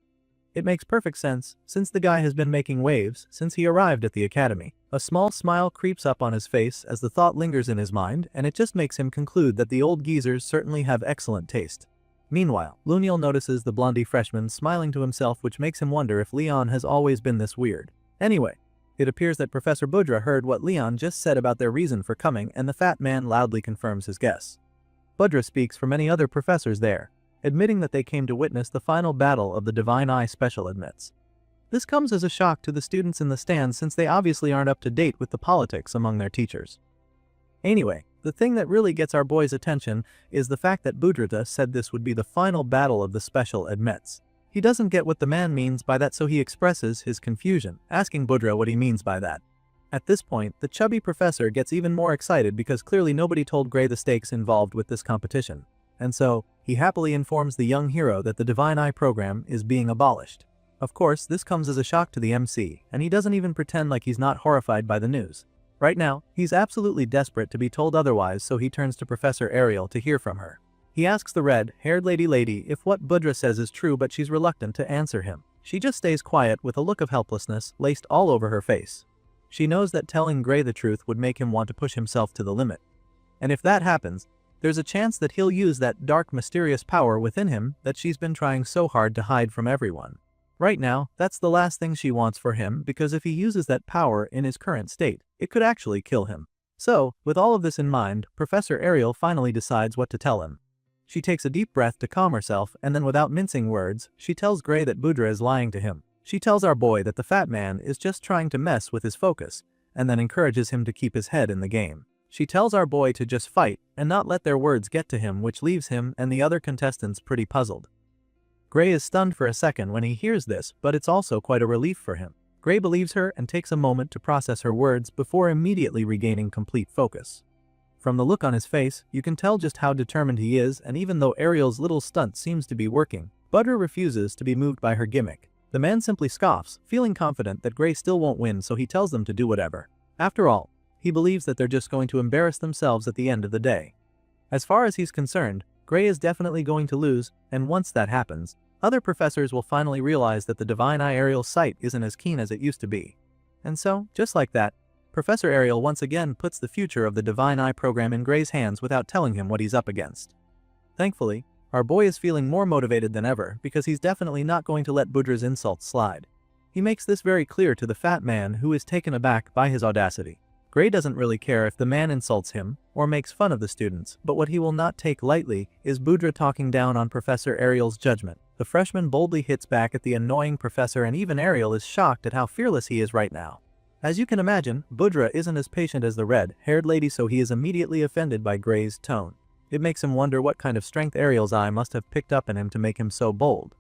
It makes perfect sense, since the guy has been making waves since he arrived at the academy. A small smile creeps up on his face as the thought lingers in his mind, and it just makes him conclude that the old geezers certainly have excellent taste. Meanwhile, Luniel notices the Blondie freshman smiling to himself, which makes him wonder if Leon has always been this weird. Anyway, it appears that Professor Budra heard what Leon just said about their reason for coming, and the fat man loudly confirms his guess. Budra speaks for many other professors there, admitting that they came to witness the final battle of the Divine Eye Special admits. This comes as a shock to the students in the stands since they obviously aren't up to date with the politics among their teachers. Anyway, the thing that really gets our boy's attention is the fact that Budrita said this would be the final battle of the special admits. He doesn't get what the man means by that, so he expresses his confusion, asking Budra what he means by that. At this point, the chubby professor gets even more excited because clearly nobody told Gray the stakes involved with this competition. And so, he happily informs the young hero that the Divine Eye program is being abolished. Of course, this comes as a shock to the MC, and he doesn't even pretend like he's not horrified by the news. Right now, he's absolutely desperate to be told otherwise, so he turns to Professor Ariel to hear from her. He asks the red-haired lady if what Budra says is true, but she's reluctant to answer him. She just stays quiet with a look of helplessness laced all over her face. She knows that telling Gray the truth would make him want to push himself to the limit. And if that happens, there's a chance that he'll use that dark, mysterious power within him that she's been trying so hard to hide from everyone. Right now, that's the last thing she wants for him, because if he uses that power in his current state, it could actually kill him. So, with all of this in mind, Professor Ariel finally decides what to tell him. She takes a deep breath to calm herself, and then without mincing words, she tells Gray that Budra is lying to him. She tells our boy that the fat man is just trying to mess with his focus, and then encourages him to keep his head in the game. She tells our boy to just fight and not let their words get to him, which leaves him and the other contestants pretty puzzled. Gray is stunned for a second when he hears this, but it's also quite a relief for him. Gray believes her and takes a moment to process her words before immediately regaining complete focus. From the look on his face, you can tell just how determined he is, and even though Ariel's little stunt seems to be working, Budra refuses to be moved by her gimmick. The man simply scoffs, feeling confident that Gray still won't win, so he tells them to do whatever. After all, he believes that they're just going to embarrass themselves at the end of the day. As far as he's concerned, Gray is definitely going to lose, and once that happens, other professors will finally realize that the Divine Eye Ariel's sight isn't as keen as it used to be. And so, just like that, Professor Ariel once again puts the future of the Divine Eye program in Gray's hands without telling him what he's up against. Thankfully, our boy is feeling more motivated than ever because he's definitely not going to let Budra's insults slide. He makes this very clear to the fat man, who is taken aback by his audacity. Gray doesn't really care if the man insults him or makes fun of the students, but what he will not take lightly is Budra talking down on Professor Ariel's judgment. The freshman boldly hits back at the annoying professor, and even Ariel is shocked at how fearless he is right now. As you can imagine, Budra isn't as patient as the red-haired lady, so he is immediately offended by Gray's tone. It makes him wonder what kind of strength Ariel's eye must have picked up in him to make him so bold.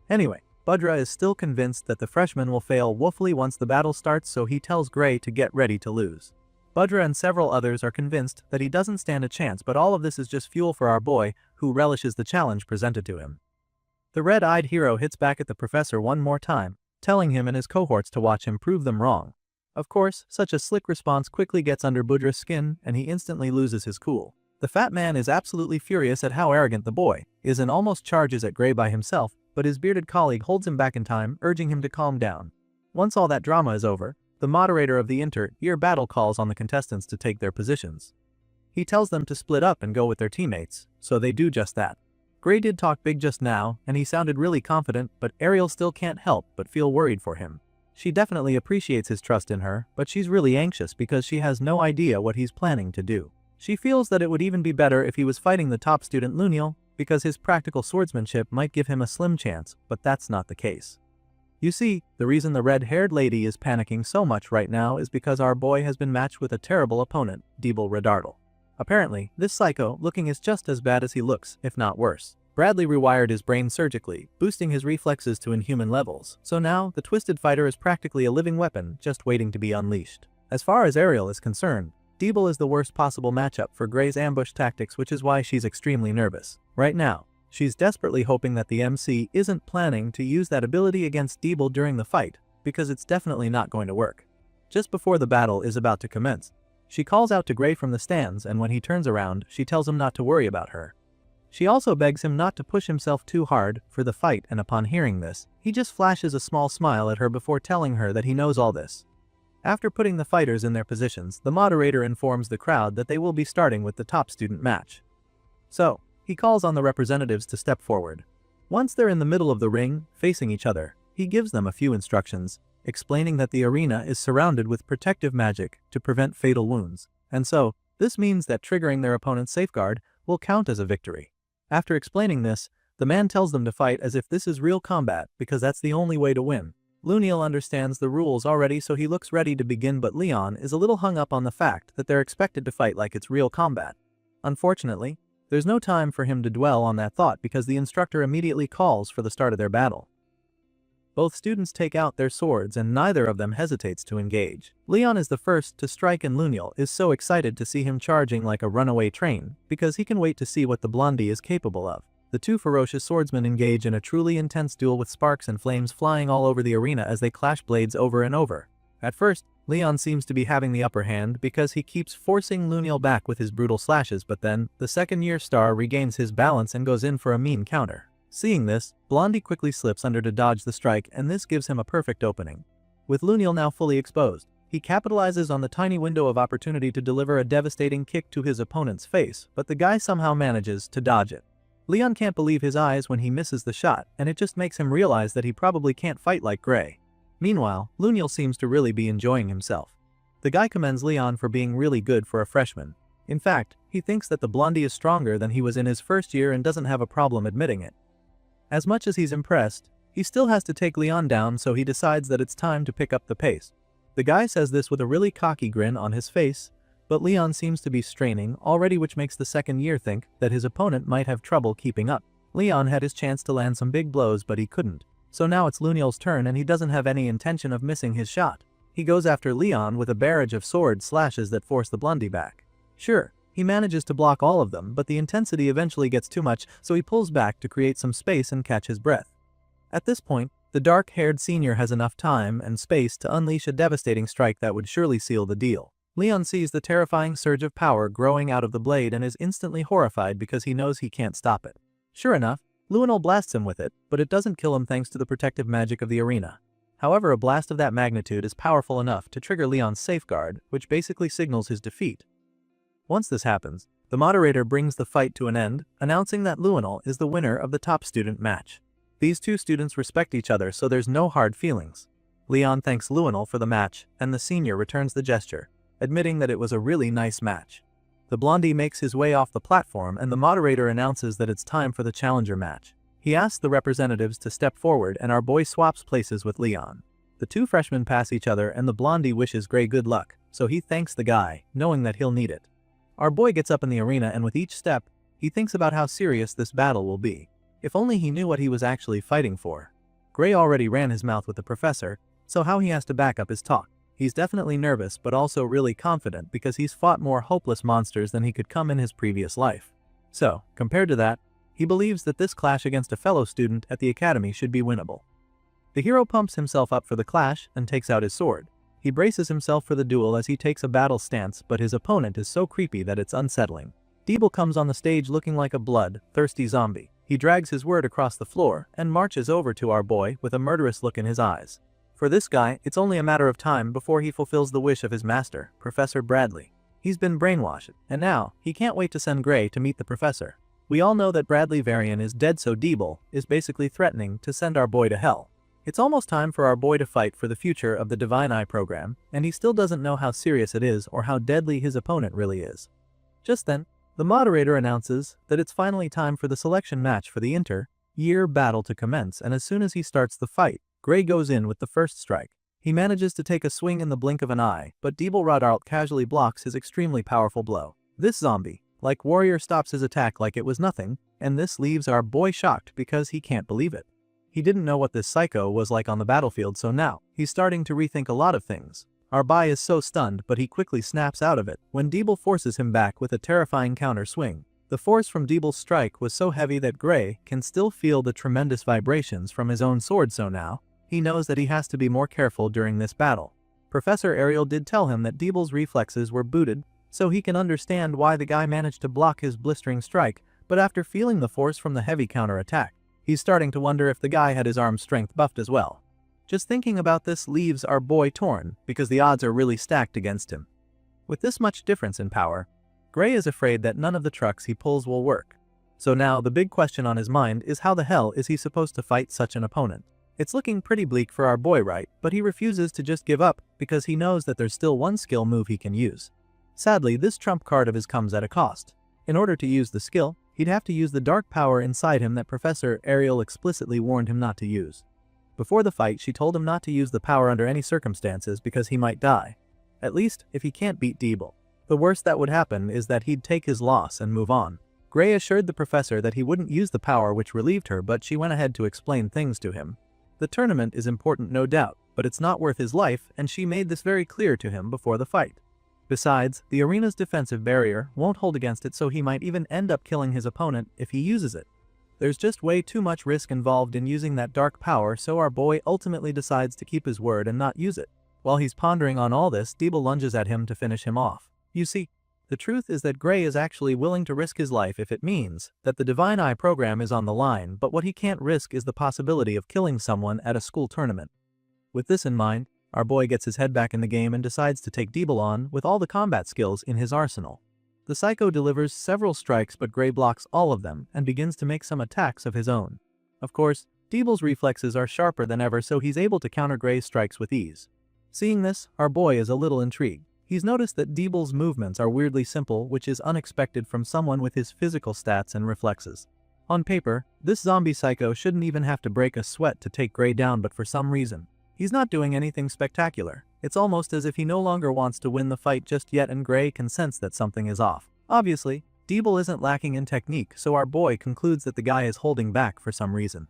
Anyway, Budra is still convinced that the freshman will fail woefully once the battle starts, so he tells Gray to get ready to lose. Budra and several others are convinced that he doesn't stand a chance, but all of this is just fuel for our boy, who relishes the challenge presented to him. The red-eyed hero hits back at the professor one more time, telling him and his cohorts to watch him prove them wrong. Of course, such a slick response quickly gets under Budra's skin, and he instantly loses his cool. The fat man is absolutely furious at how arrogant the boy is and almost charges at Gray by himself, but his bearded colleague holds him back in time, urging him to calm down. Once all that drama is over, the moderator of the inter-year battle calls on the contestants to take their positions. He tells them to split up and go with their teammates, so they do just that. Gray did talk big just now, and he sounded really confident, but Ariel still can't help but feel worried for him. She definitely appreciates his trust in her, but she's really anxious because she has no idea what he's planning to do. She feels that it would even be better if he was fighting the top student Luniel, because his practical swordsmanship might give him a slim chance, but that's not the case. You see, the reason the red-haired lady is panicking so much right now is because our boy has been matched with a terrible opponent, Deeble Redardle. Apparently, this psycho looking is just as bad as he looks, if not worse. Bradley rewired his brain surgically, boosting his reflexes to inhuman levels, so now the twisted fighter is practically a living weapon just waiting to be unleashed. As far as Ariel is concerned, Deeble is the worst possible matchup for Gray's ambush tactics, which is why she's extremely nervous. Right now, she's desperately hoping that the MC isn't planning to use that ability against Deeble during the fight, because it's definitely not going to work. Just before the battle is about to commence, she calls out to Gray from the stands, and when he turns around, she tells him not to worry about her. She also begs him not to push himself too hard for the fight, and upon hearing this, he just flashes a small smile at her before telling her that he knows all this. After putting the fighters in their positions, the moderator informs the crowd that they will be starting with the top student match. So, he calls on the representatives to step forward. Once they're in the middle of the ring, facing each other, he gives them a few instructions, explaining that the arena is surrounded with protective magic to prevent fatal wounds, and so, this means that triggering their opponent's safeguard will count as a victory. After explaining this, the man tells them to fight as if this is real combat, because that's the only way to win. Luniel understands the rules already, so he looks ready to begin, but Leon is a little hung up on the fact that they're expected to fight like it's real combat. Unfortunately, there's no time for him to dwell on that thought because the instructor immediately calls for the start of their battle. Both students take out their swords and neither of them hesitates to engage. Leon is the first to strike and Luniel is so excited to see him charging like a runaway train because he can wait to see what the blondie is capable of. The two ferocious swordsmen engage in a truly intense duel with sparks and flames flying all over the arena as they clash blades over and over. At first, Leon seems to be having the upper hand because he keeps forcing Luniel back with his brutal slashes, but then, the second-year star regains his balance and goes in for a mean counter. Seeing this, Blondie quickly slips under to dodge the strike and this gives him a perfect opening. With Luniel now fully exposed, he capitalizes on the tiny window of opportunity to deliver a devastating kick to his opponent's face, but the guy somehow manages to dodge it. Leon can't believe his eyes when he misses the shot, and it just makes him realize that he probably can't fight like Gray. Meanwhile, Luniel seems to really be enjoying himself. The guy commends Leon for being really good for a freshman. In fact, he thinks that the blondie is stronger than he was in his first year and doesn't have a problem admitting it. As much as he's impressed, he still has to take Leon down, so he decides that it's time to pick up the pace. The guy says this with a really cocky grin on his face, but Leon seems to be straining already, which makes the second year think that his opponent might have trouble keeping up. Leon had his chance to land some big blows but he couldn't. So now it's Luniel's turn and he doesn't have any intention of missing his shot. He goes after Leon with a barrage of sword slashes that force the blondie back. Sure, he manages to block all of them, but the intensity eventually gets too much, so he pulls back to create some space and catch his breath. At this point, the dark-haired senior has enough time and space to unleash a devastating strike that would surely seal the deal. Leon sees the terrifying surge of power growing out of the blade and is instantly horrified because he knows he can't stop it. Sure enough, Luniel blasts him with it, but it doesn't kill him thanks to the protective magic of the arena. However, a blast of that magnitude is powerful enough to trigger Leon's safeguard, which basically signals his defeat. Once this happens, the moderator brings the fight to an end, announcing that Luniel is the winner of the top student match. These two students respect each other, so there's no hard feelings. Leon thanks Luniel for the match, and the senior returns the gesture, admitting that it was a really nice match. The blondie makes his way off the platform and the moderator announces that it's time for the challenger match. He asks the representatives to step forward and our boy swaps places with Leon. The two freshmen pass each other and the blondie wishes Gray good luck, so he thanks the guy, knowing that he'll need it. Our boy gets up in the arena and with each step, he thinks about how serious this battle will be. If only he knew what he was actually fighting for. Gray already ran his mouth with the professor, so how he has to back up his talk. He's definitely nervous but also really confident because he's fought more hopeless monsters than he could come in his previous life. So, compared to that, he believes that this clash against a fellow student at the academy should be winnable. The hero pumps himself up for the clash and takes out his sword. He braces himself for the duel as he takes a battle stance, but his opponent is so creepy that it's unsettling. Deeble comes on the stage looking like a blood-thirsty zombie. He drags his word across the floor and marches over to our boy with a murderous look in his eyes. For this guy, it's only a matter of time before he fulfills the wish of his master, Professor Bradley. He's been brainwashed, and now, he can't wait to send Gray to meet the professor. We all know that Bradley Varian is dead, so Deeble is basically threatening to send our boy to hell. It's almost time for our boy to fight for the future of the Divine Eye program, and he still doesn't know how serious it is or how deadly his opponent really is. Just then, the moderator announces that it's finally time for the selection match for the inter-year battle to commence, and as soon as he starts the fight, Gray goes in with the first strike. He manages to take a swing in the blink of an eye, but Deeble Rodart casually blocks his extremely powerful blow. This zombie, like warrior, stops his attack like it was nothing, and this leaves our boy shocked because he can't believe it. He didn't know what this psycho was like on the battlefield, so now, he's starting to rethink a lot of things. Our boy is so stunned, but he quickly snaps out of it when Deeble forces him back with a terrifying counter swing. The force from Deeble's strike was so heavy that Gray can still feel the tremendous vibrations from his own sword, so now, he knows that he has to be more careful during this battle. Professor Ariel did tell him that Deeble's reflexes were booted, so he can understand why the guy managed to block his blistering strike, but after feeling the force from the heavy counter-attack, he's starting to wonder if the guy had his arm strength buffed as well. Just thinking about this leaves our boy torn, because the odds are really stacked against him. With this much difference in power, Gray is afraid that none of the trucks he pulls will work. So now the big question on his mind is how the hell is he supposed to fight such an opponent? It's looking pretty bleak for our boy, right? But he refuses to just give up because he knows that there's still one skill move he can use. Sadly, this trump card of his comes at a cost. In order to use the skill, he'd have to use the dark power inside him that Professor Ariel explicitly warned him not to use. Before the fight, she told him not to use the power under any circumstances because he might die. At least, if he can't beat Deeble. The worst that would happen is that he'd take his loss and move on. Gray assured the professor that he wouldn't use the power which relieved her, but she went ahead to explain things to him. The tournament is important, no doubt, but it's not worth his life, and she made this very clear to him before the fight. Besides, the arena's defensive barrier won't hold against it, so he might even end up killing his opponent if he uses it. There's just way too much risk involved in using that dark power, so our boy ultimately decides to keep his word and not use it. While he's pondering on all this, Deeble lunges at him to finish him off. You see, the truth is that Gray is actually willing to risk his life if it means that the Divine Eye program is on the line, but what he can't risk is the possibility of killing someone at a school tournament. With this in mind, our boy gets his head back in the game and decides to take Deeble on with all the combat skills in his arsenal. The Psycho delivers several strikes, but Gray blocks all of them and begins to make some attacks of his own. Of course, Deeble's reflexes are sharper than ever, so he's able to counter Gray's strikes with ease. Seeing this, our boy is a little intrigued. He's noticed that Deeble's movements are weirdly simple, which is unexpected from someone with his physical stats and reflexes. On paper, this zombie psycho shouldn't even have to break a sweat to take Gray down, but for some reason, he's not doing anything spectacular. It's almost as if he no longer wants to win the fight just yet, and Gray can sense that something is off. Obviously, Deeble isn't lacking in technique, so our boy concludes that the guy is holding back for some reason.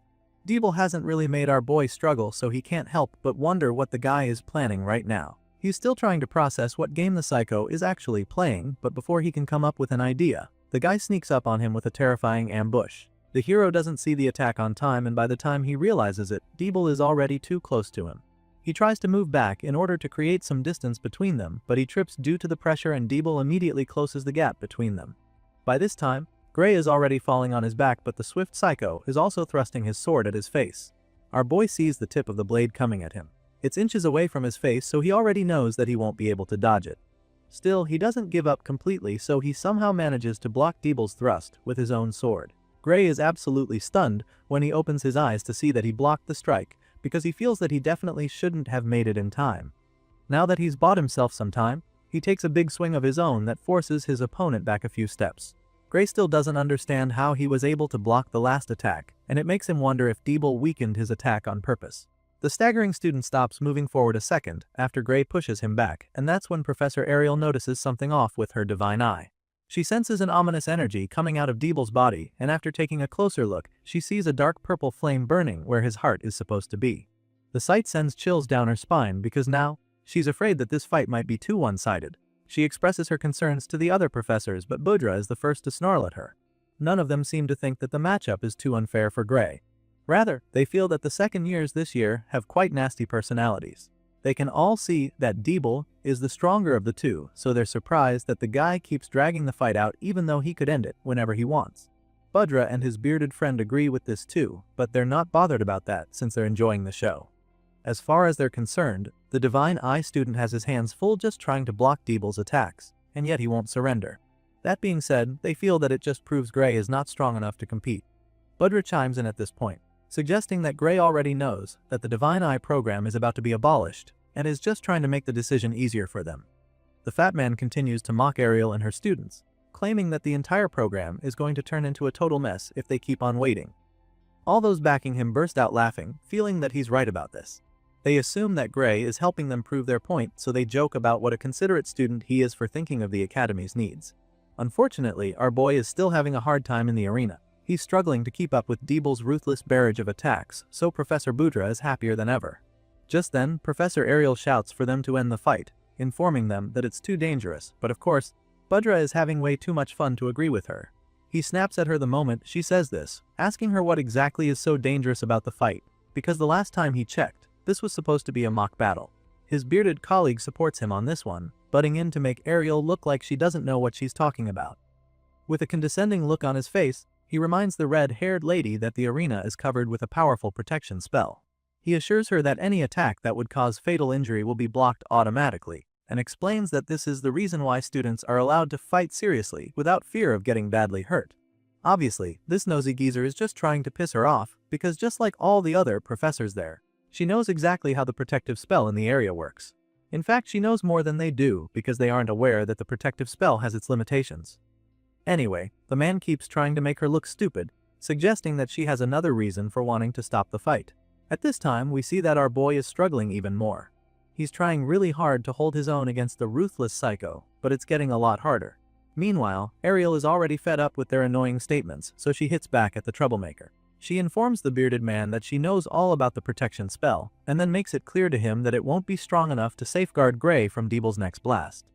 Deeble hasn't really made our boy struggle, so he can't help but wonder what the guy is planning right now. He's still trying to process what game the Psycho is actually playing, but before he can come up with an idea, the guy sneaks up on him with a terrifying ambush. The hero doesn't see the attack on time, and by the time he realizes it, Deeble is already too close to him. He tries to move back in order to create some distance between them, but he trips due to the pressure, and Deeble immediately closes the gap between them. By this time, Gray is already falling on his back, but the swift Psycho is also thrusting his sword at his face. Our boy sees the tip of the blade coming at him. It's inches away from his face, so he already knows that he won't be able to dodge it. Still, he doesn't give up completely, so he somehow manages to block Deeble's thrust with his own sword. Gray is absolutely stunned when he opens his eyes to see that he blocked the strike, because he feels that he definitely shouldn't have made it in time. Now that he's bought himself some time, he takes a big swing of his own that forces his opponent back a few steps. Gray still doesn't understand how he was able to block the last attack, and it makes him wonder if Deeble weakened his attack on purpose. The staggering student stops moving forward a second after Gray pushes him back, and that's when Professor Ariel notices something off with her divine eye. She senses an ominous energy coming out of Deeble's body, and after taking a closer look, she sees a dark purple flame burning where his heart is supposed to be. The sight sends chills down her spine because now, she's afraid that this fight might be too one-sided. She expresses her concerns to the other professors, but Budra is the first to snarl at her. None of them seem to think that the matchup is too unfair for Gray. Rather, they feel that the second years this year have quite nasty personalities. They can all see that Deeble is the stronger of the two, so they're surprised that the guy keeps dragging the fight out even though he could end it whenever he wants. Budra and his bearded friend agree with this too, but they're not bothered about that since they're enjoying the show. As far as they're concerned, the Divine Eye student has his hands full just trying to block Deeble's attacks, and yet he won't surrender. That being said, they feel that it just proves Gray is not strong enough to compete. Budra chimes in at this point, suggesting that Gray already knows that the Divine Eye program is about to be abolished, and is just trying to make the decision easier for them. The fat man continues to mock Ariel and her students, claiming that the entire program is going to turn into a total mess if they keep on waiting. All those backing him burst out laughing, feeling that he's right about this. They assume that Gray is helping them prove their point, so they joke about what a considerate student he is for thinking of the Academy's needs. Unfortunately, our boy is still having a hard time in the arena. He's struggling to keep up with Deeble's ruthless barrage of attacks, so Professor Budra is happier than ever. Just then, Professor Ariel shouts for them to end the fight, informing them that it's too dangerous, but of course, Budra is having way too much fun to agree with her. He snaps at her the moment she says this, asking her what exactly is so dangerous about the fight, because the last time he checked, this was supposed to be a mock battle. His bearded colleague supports him on this one, butting in to make Ariel look like she doesn't know what she's talking about. With a condescending look on his face, he reminds the red-haired lady that the arena is covered with a powerful protection spell. He assures her that any attack that would cause fatal injury will be blocked automatically, and explains that this is the reason why students are allowed to fight seriously without fear of getting badly hurt. Obviously, this nosy geezer is just trying to piss her off, because just like all the other professors there, she knows exactly how the protective spell in the area works. In fact, she knows more than they do because they aren't aware that the protective spell has its limitations. Anyway, the man keeps trying to make her look stupid, suggesting that she has another reason for wanting to stop the fight. At this time, we see that our boy is struggling even more. He's trying really hard to hold his own against the ruthless psycho, but it's getting a lot harder. Meanwhile, Ariel is already fed up with their annoying statements, so she hits back at the troublemaker. She informs the bearded man that she knows all about the protection spell, and then makes it clear to him that it won't be strong enough to safeguard Gray from Deeble's next blast.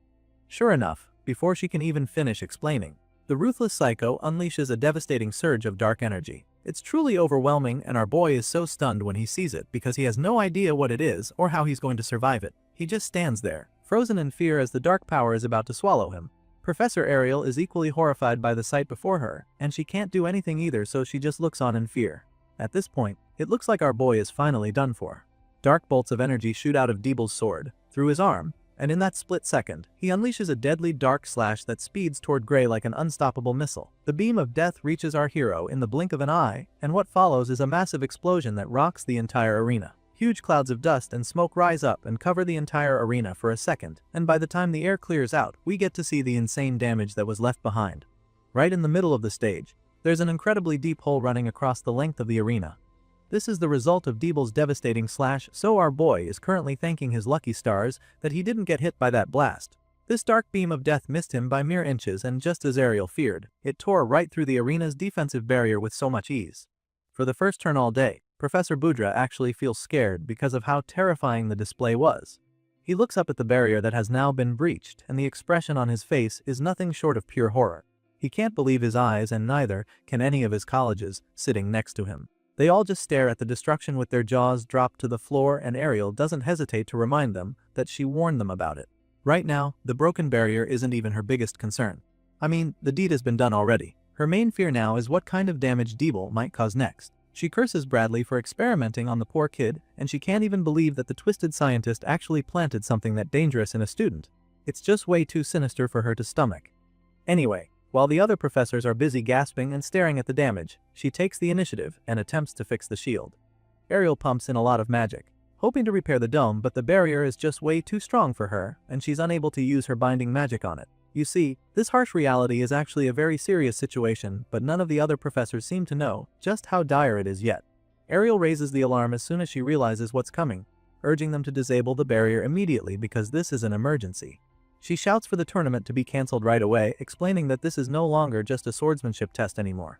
Sure enough, before she can even finish explaining, the ruthless psycho unleashes a devastating surge of dark energy. It's truly overwhelming, and our boy is so stunned when he sees it because he has no idea what it is or how he's going to survive it. He just stands there, frozen in fear as the dark power is about to swallow him. Professor Ariel is equally horrified by the sight before her, and she can't do anything either, so she just looks on in fear. At this point, it looks like our boy is finally done for. Dark bolts of energy shoot out of Deeble's sword, through his arm, and in that split second, he unleashes a deadly dark slash that speeds toward Gray like an unstoppable missile. The beam of death reaches our hero in the blink of an eye, and what follows is a massive explosion that rocks the entire arena. Huge clouds of dust and smoke rise up and cover the entire arena for a second, and by the time the air clears out, we get to see the insane damage that was left behind. Right in the middle of the stage, there's an incredibly deep hole running across the length of the arena. This is the result of Deeble's devastating slash, so our boy is currently thanking his lucky stars that he didn't get hit by that blast. This dark beam of death missed him by mere inches, and just as Ariel feared, it tore right through the arena's defensive barrier with so much ease. For the first turn all day, Professor Budra actually feels scared because of how terrifying the display was. He looks up at the barrier that has now been breached, and the expression on his face is nothing short of pure horror. He can't believe his eyes, and neither can any of his colleagues sitting next to him. They all just stare at the destruction with their jaws dropped to the floor, and Ariel doesn't hesitate to remind them that she warned them about it. Right now, the broken barrier isn't even her biggest concern. I mean, the deed has been done already. Her main fear now is what kind of damage Deeble might cause next. She curses Bradley for experimenting on the poor kid, and she can't even believe that the twisted scientist actually planted something that dangerous in a student. It's just way too sinister for her to stomach. Anyway, while the other professors are busy gasping and staring at the damage, she takes the initiative and attempts to fix the shield. Ariel pumps in a lot of magic, hoping to repair the dome, but the barrier is just way too strong for her, and she's unable to use her binding magic on it. You see, this harsh reality is actually a very serious situation, but none of the other professors seem to know just how dire it is yet. Ariel raises the alarm as soon as she realizes what's coming, urging them to disable the barrier immediately because this is an emergency. She shouts for the tournament to be cancelled right away, explaining that this is no longer just a swordsmanship test anymore.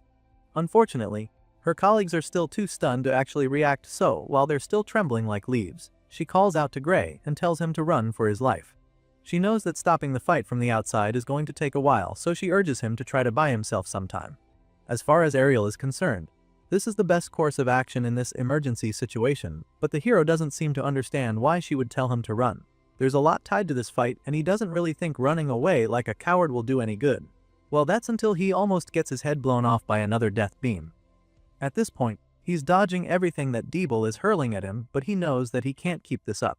Unfortunately, her colleagues are still too stunned to actually react, so while they're still trembling like leaves, she calls out to Gray and tells him to run for his life. She knows that stopping the fight from the outside is going to take a while, so she urges him to try to buy himself some time. As far as Ariel is concerned, this is the best course of action in this emergency situation, but the hero doesn't seem to understand why she would tell him to run. There's a lot tied to this fight, and he doesn't really think running away like a coward will do any good. Well, that's until he almost gets his head blown off by another death beam. At this point, he's dodging everything that Deeble is hurling at him, but he knows that he can't keep this up.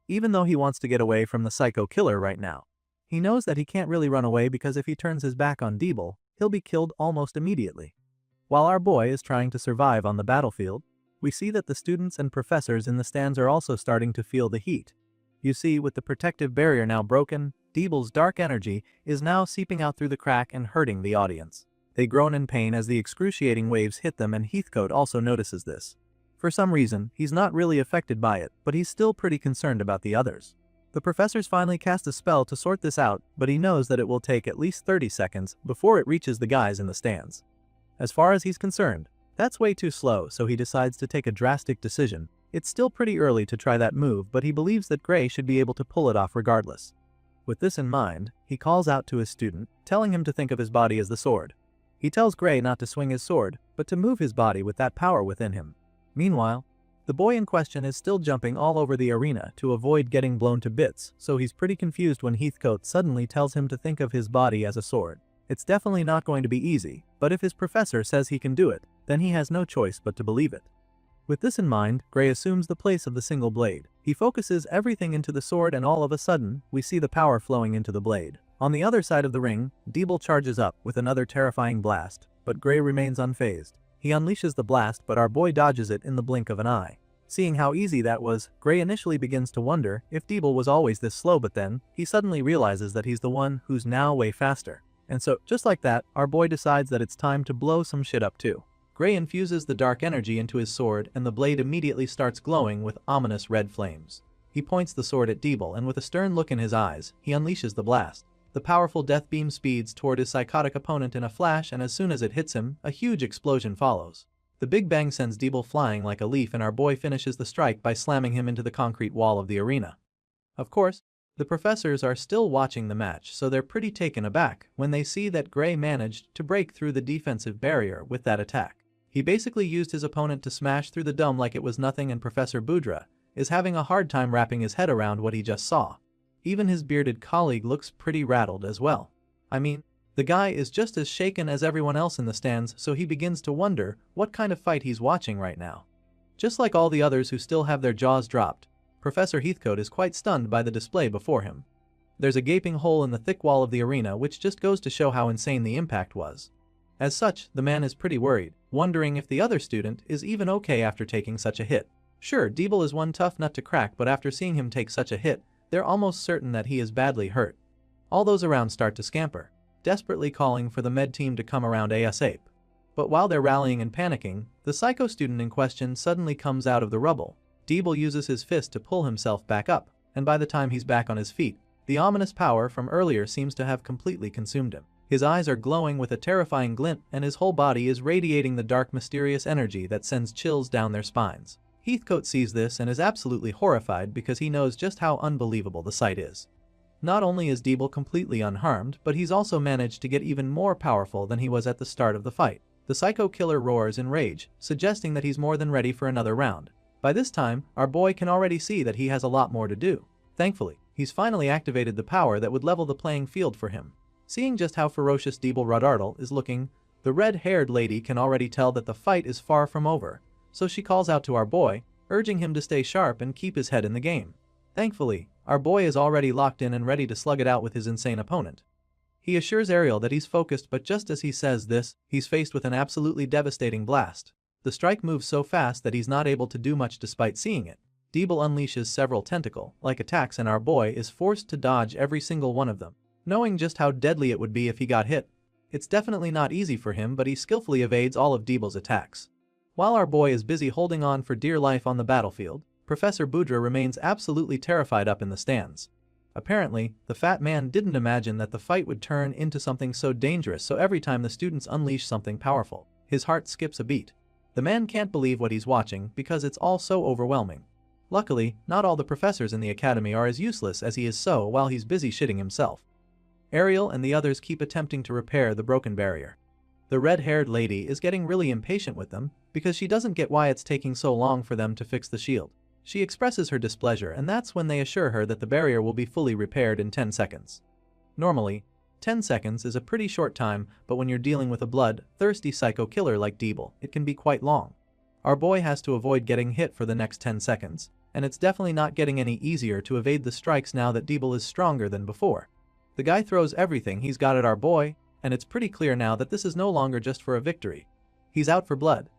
Even though he wants to get away from the psycho killer right now, he knows that he can't really run away because if he turns his back on Deeble, he'll be killed almost immediately. While our boy is trying to survive on the battlefield, we see that the students and professors in the stands are also starting to feel the heat. You see, with the protective barrier now broken, Deeble's dark energy is now seeping out through the crack and hurting the audience. They groan in pain as the excruciating waves hit them, and Heathcote also notices this. For some reason, he's not really affected by it, but he's still pretty concerned about the others. The professors finally cast a spell to sort this out, but he knows that it will take at least 30 seconds before it reaches the guys in the stands. As far as he's concerned, that's way too slow, so he decides to take a drastic decision. It's still pretty early to try that move, but he believes that Gray should be able to pull it off regardless. With this in mind, he calls out to his student, telling him to think of his body as the sword. He tells Gray not to swing his sword, but to move his body with that power within him. Meanwhile, the boy in question is still jumping all over the arena to avoid getting blown to bits, so he's pretty confused when Heathcote suddenly tells him to think of his body as a sword. It's definitely not going to be easy, but if his professor says he can do it, then he has no choice but to believe it. With this in mind, Gray assumes the place of the single blade. He focuses everything into the sword, and all of a sudden, we see the power flowing into the blade. On the other side of the ring, Deeble charges up with another terrifying blast, but Gray remains unfazed. He unleashes the blast, but our boy dodges it in the blink of an eye. Seeing how easy that was, Gray initially begins to wonder if Deeble was always this slow, but then, he suddenly realizes that he's the one who's now way faster. And so, just like that, our boy decides that it's time to blow some shit up too. Gray infuses the dark energy into his sword and the blade immediately starts glowing with ominous red flames. He points the sword at Deeble and with a stern look in his eyes, he unleashes the blast. The powerful death beam speeds toward his psychotic opponent in a flash, and as soon as it hits him, a huge explosion follows. The Big Bang sends Deeble flying like a leaf and our boy finishes the strike by slamming him into the concrete wall of the arena. Of course, the professors are still watching the match, so they're pretty taken aback when they see that Gray managed to break through the defensive barrier with that attack. He basically used his opponent to smash through the dome like it was nothing, and Professor Boudra is having a hard time wrapping his head around what he just saw. Even his bearded colleague looks pretty rattled as well. I mean, the guy is just as shaken as everyone else in the stands, so he begins to wonder what kind of fight he's watching right now. Just like all the others who still have their jaws dropped, Professor Heathcote is quite stunned by the display before him. There's a gaping hole in the thick wall of the arena, which just goes to show how insane the impact was. As such, the man is pretty worried, wondering if the other student is even okay after taking such a hit. Sure, Deeble is one tough nut to crack, but after seeing him take such a hit, they're almost certain that he is badly hurt. All those around start to scamper, desperately calling for the med team to come around ASAP. But while they're rallying and panicking, the psycho student in question suddenly comes out of the rubble. Deeble uses his fist to pull himself back up, and by the time he's back on his feet, the ominous power from earlier seems to have completely consumed him. His eyes are glowing with a terrifying glint and his whole body is radiating the dark, mysterious energy that sends chills down their spines. Heathcote sees this and is absolutely horrified because he knows just how unbelievable the sight is. Not only is Deeble completely unharmed, but he's also managed to get even more powerful than he was at the start of the fight. The psycho killer roars in rage, suggesting that he's more than ready for another round. By this time, our boy can already see that he has a lot more to do. Thankfully, he's finally activated the power that would level the playing field for him. Seeing just how ferocious Deeble Radartle is looking, the red-haired lady can already tell that the fight is far from over, so she calls out to our boy, urging him to stay sharp and keep his head in the game. Thankfully, our boy is already locked in and ready to slug it out with his insane opponent. He assures Ariel that he's focused, but just as he says this, he's faced with an absolutely devastating blast. The strike moves so fast that he's not able to do much despite seeing it. Deeble unleashes several tentacle-like attacks and our boy is forced to dodge every single one of them. Knowing just how deadly it would be if he got hit, it's definitely not easy for him, but he skillfully evades all of Deeble's attacks. While our boy is busy holding on for dear life on the battlefield, Professor Boudra remains absolutely terrified up in the stands. Apparently, the fat man didn't imagine that the fight would turn into something so dangerous, so every time the students unleash something powerful, his heart skips a beat. The man can't believe what he's watching because it's all so overwhelming. Luckily, not all the professors in the academy are as useless as he is, so while he's busy shitting himself, Ariel and the others keep attempting to repair the broken barrier. The red-haired lady is getting really impatient with them because she doesn't get why it's taking so long for them to fix the shield. She expresses her displeasure, and that's when they assure her that the barrier will be fully repaired in 10 seconds. Normally, 10 seconds is a pretty short time, but when you're dealing with a blood-thirsty psycho killer like Deeble, it can be quite long. Our boy has to avoid getting hit for the next 10 seconds, and it's definitely not getting any easier to evade the strikes now that Deeble is stronger than before. The guy throws everything he's got at our boy, and it's pretty clear now that this is no longer just for a victory. He's out for blood.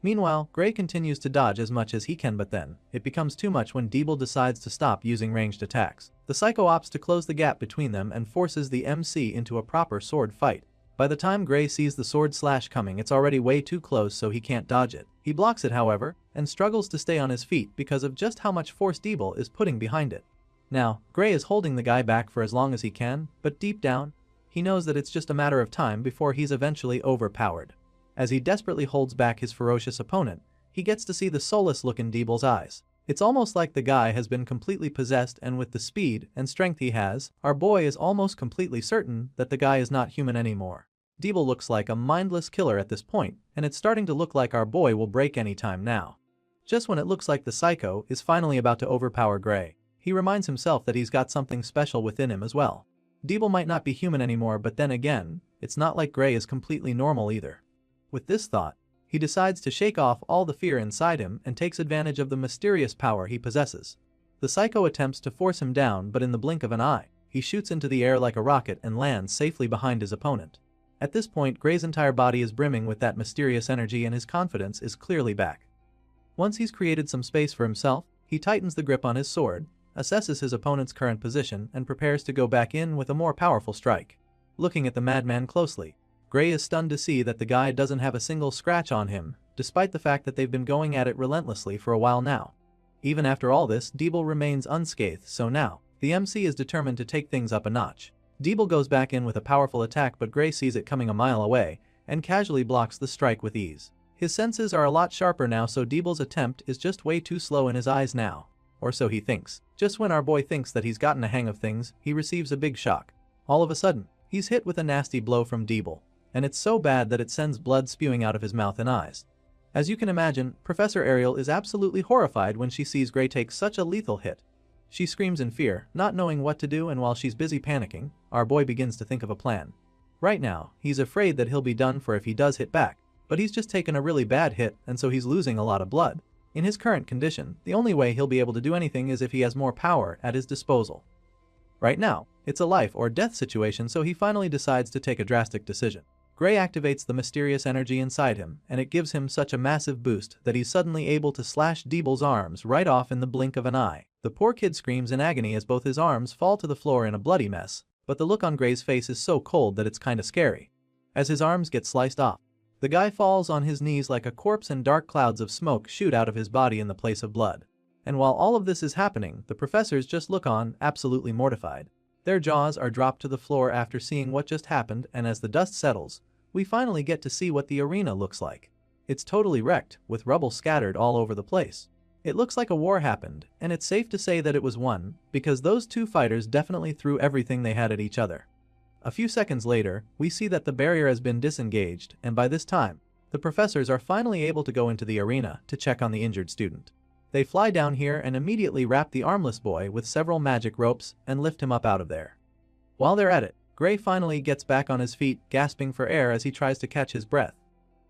Meanwhile, Gray continues to dodge as much as he can, but then it becomes too much when Deeble decides to stop using ranged attacks. The psycho opts to close the gap between them and forces the MC into a proper sword fight. By the time Gray sees the sword slash coming, it's already way too close, so he can't dodge it. He blocks it, however, and struggles to stay on his feet because of just how much force Deeble is putting behind it. Now, Gray is holding the guy back for as long as he can, but deep down, he knows that it's just a matter of time before he's eventually overpowered. As he desperately holds back his ferocious opponent, he gets to see the soulless look in Deeble's eyes. It's almost like the guy has been completely possessed, and with the speed and strength he has, our boy is almost completely certain that the guy is not human anymore. Deeble looks like a mindless killer at this point, and it's starting to look like our boy will break any time now. Just when it looks like the psycho is finally about to overpower Gray, he reminds himself that he's got something special within him as well. Deeble might not be human anymore, but then again, it's not like Gray is completely normal either. With this thought, he decides to shake off all the fear inside him and takes advantage of the mysterious power he possesses. The psycho attempts to force him down, but in the blink of an eye, he shoots into the air like a rocket and lands safely behind his opponent. At this point, Gray's entire body is brimming with that mysterious energy and his confidence is clearly back. Once he's created some space for himself, he tightens the grip on his sword, assesses his opponent's current position, and prepares to go back in with a more powerful strike. Looking at the madman closely, Gray is stunned to see that the guy doesn't have a single scratch on him, despite the fact that they've been going at it relentlessly for a while now. Even after all this, Deeble remains unscathed, so now, the MC is determined to take things up a notch. Deeble goes back in with a powerful attack, but Gray sees it coming a mile away and casually blocks the strike with ease. His senses are a lot sharper now, so Deeble's attempt is just way too slow in his eyes now. Or so he thinks. Just when our boy thinks that he's gotten a hang of things, he receives a big shock. All of a sudden, he's hit with a nasty blow from Deeble, and it's so bad that it sends blood spewing out of his mouth and eyes. As you can imagine, Professor Ariel is absolutely horrified when she sees Gray take such a lethal hit. She screams in fear, not knowing what to do, and while she's busy panicking, our boy begins to think of a plan. Right now, he's afraid that he'll be done for if he does hit back, but he's just taken a really bad hit and so he's losing a lot of blood. In his current condition, the only way he'll be able to do anything is if he has more power at his disposal. Right now, it's a life or death situation, so he finally decides to take a drastic decision. Gray activates the mysterious energy inside him, and it gives him such a massive boost that he's suddenly able to slash Deeble's arms right off in the blink of an eye. The poor kid screams in agony as both his arms fall to the floor in a bloody mess, but the look on Gray's face is so cold that it's kinda scary. As his arms get sliced off, the guy falls on his knees like a corpse and dark clouds of smoke shoot out of his body in the place of blood. And while all of this is happening, the professors just look on, absolutely mortified. Their jaws are dropped to the floor after seeing what just happened, and as the dust settles, we finally get to see what the arena looks like. It's totally wrecked, with rubble scattered all over the place. It looks like a war happened, and it's safe to say that it was won, because those two fighters definitely threw everything they had at each other. A few seconds later, we see that the barrier has been disengaged, and by this time, the professors are finally able to go into the arena to check on the injured student. They fly down here and immediately wrap the armless boy with several magic ropes and lift him up out of there. While they're at it, Gray finally gets back on his feet, gasping for air as he tries to catch his breath.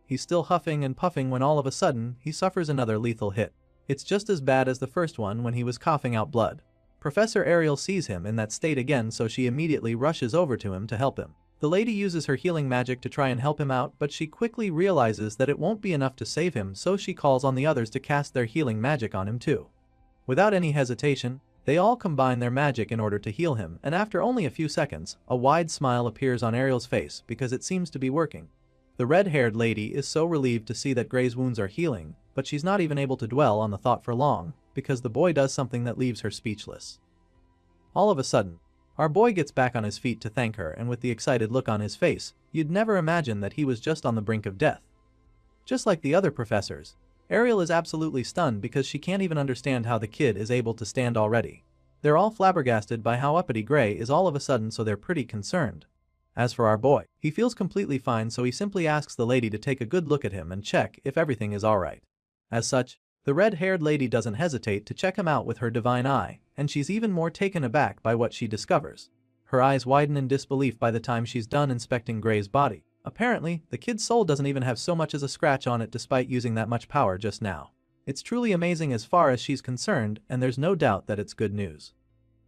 He's still huffing and puffing when all of a sudden, he suffers another lethal hit. It's just as bad as the first one when he was coughing out blood. Professor Ariel sees him in that state again, so she immediately rushes over to him to help him. The lady uses her healing magic to try and help him out, but she quickly realizes that it won't be enough to save him, so she calls on the others to cast their healing magic on him too. Without any hesitation, they all combine their magic in order to heal him, and after only a few seconds, a wide smile appears on Ariel's face because it seems to be working. The red-haired lady is so relieved to see that Gray's wounds are healing, but she's not even able to dwell on the thought for long, because the boy does something that leaves her speechless. All of a sudden, our boy gets back on his feet to thank her, and with the excited look on his face, you'd never imagine that he was just on the brink of death. Just like the other professors, Ariel is absolutely stunned because she can't even understand how the kid is able to stand already. They're all flabbergasted by how uppity Gray is all of a sudden, so they're pretty concerned. As for our boy, he feels completely fine, so he simply asks the lady to take a good look at him and check if everything is alright. As such, the red-haired lady doesn't hesitate to check him out with her divine eye, and she's even more taken aback by what she discovers. Her eyes widen in disbelief by the time she's done inspecting Gray's body. Apparently, the kid's soul doesn't even have so much as a scratch on it despite using that much power just now. It's truly amazing as far as she's concerned, and there's no doubt that it's good news.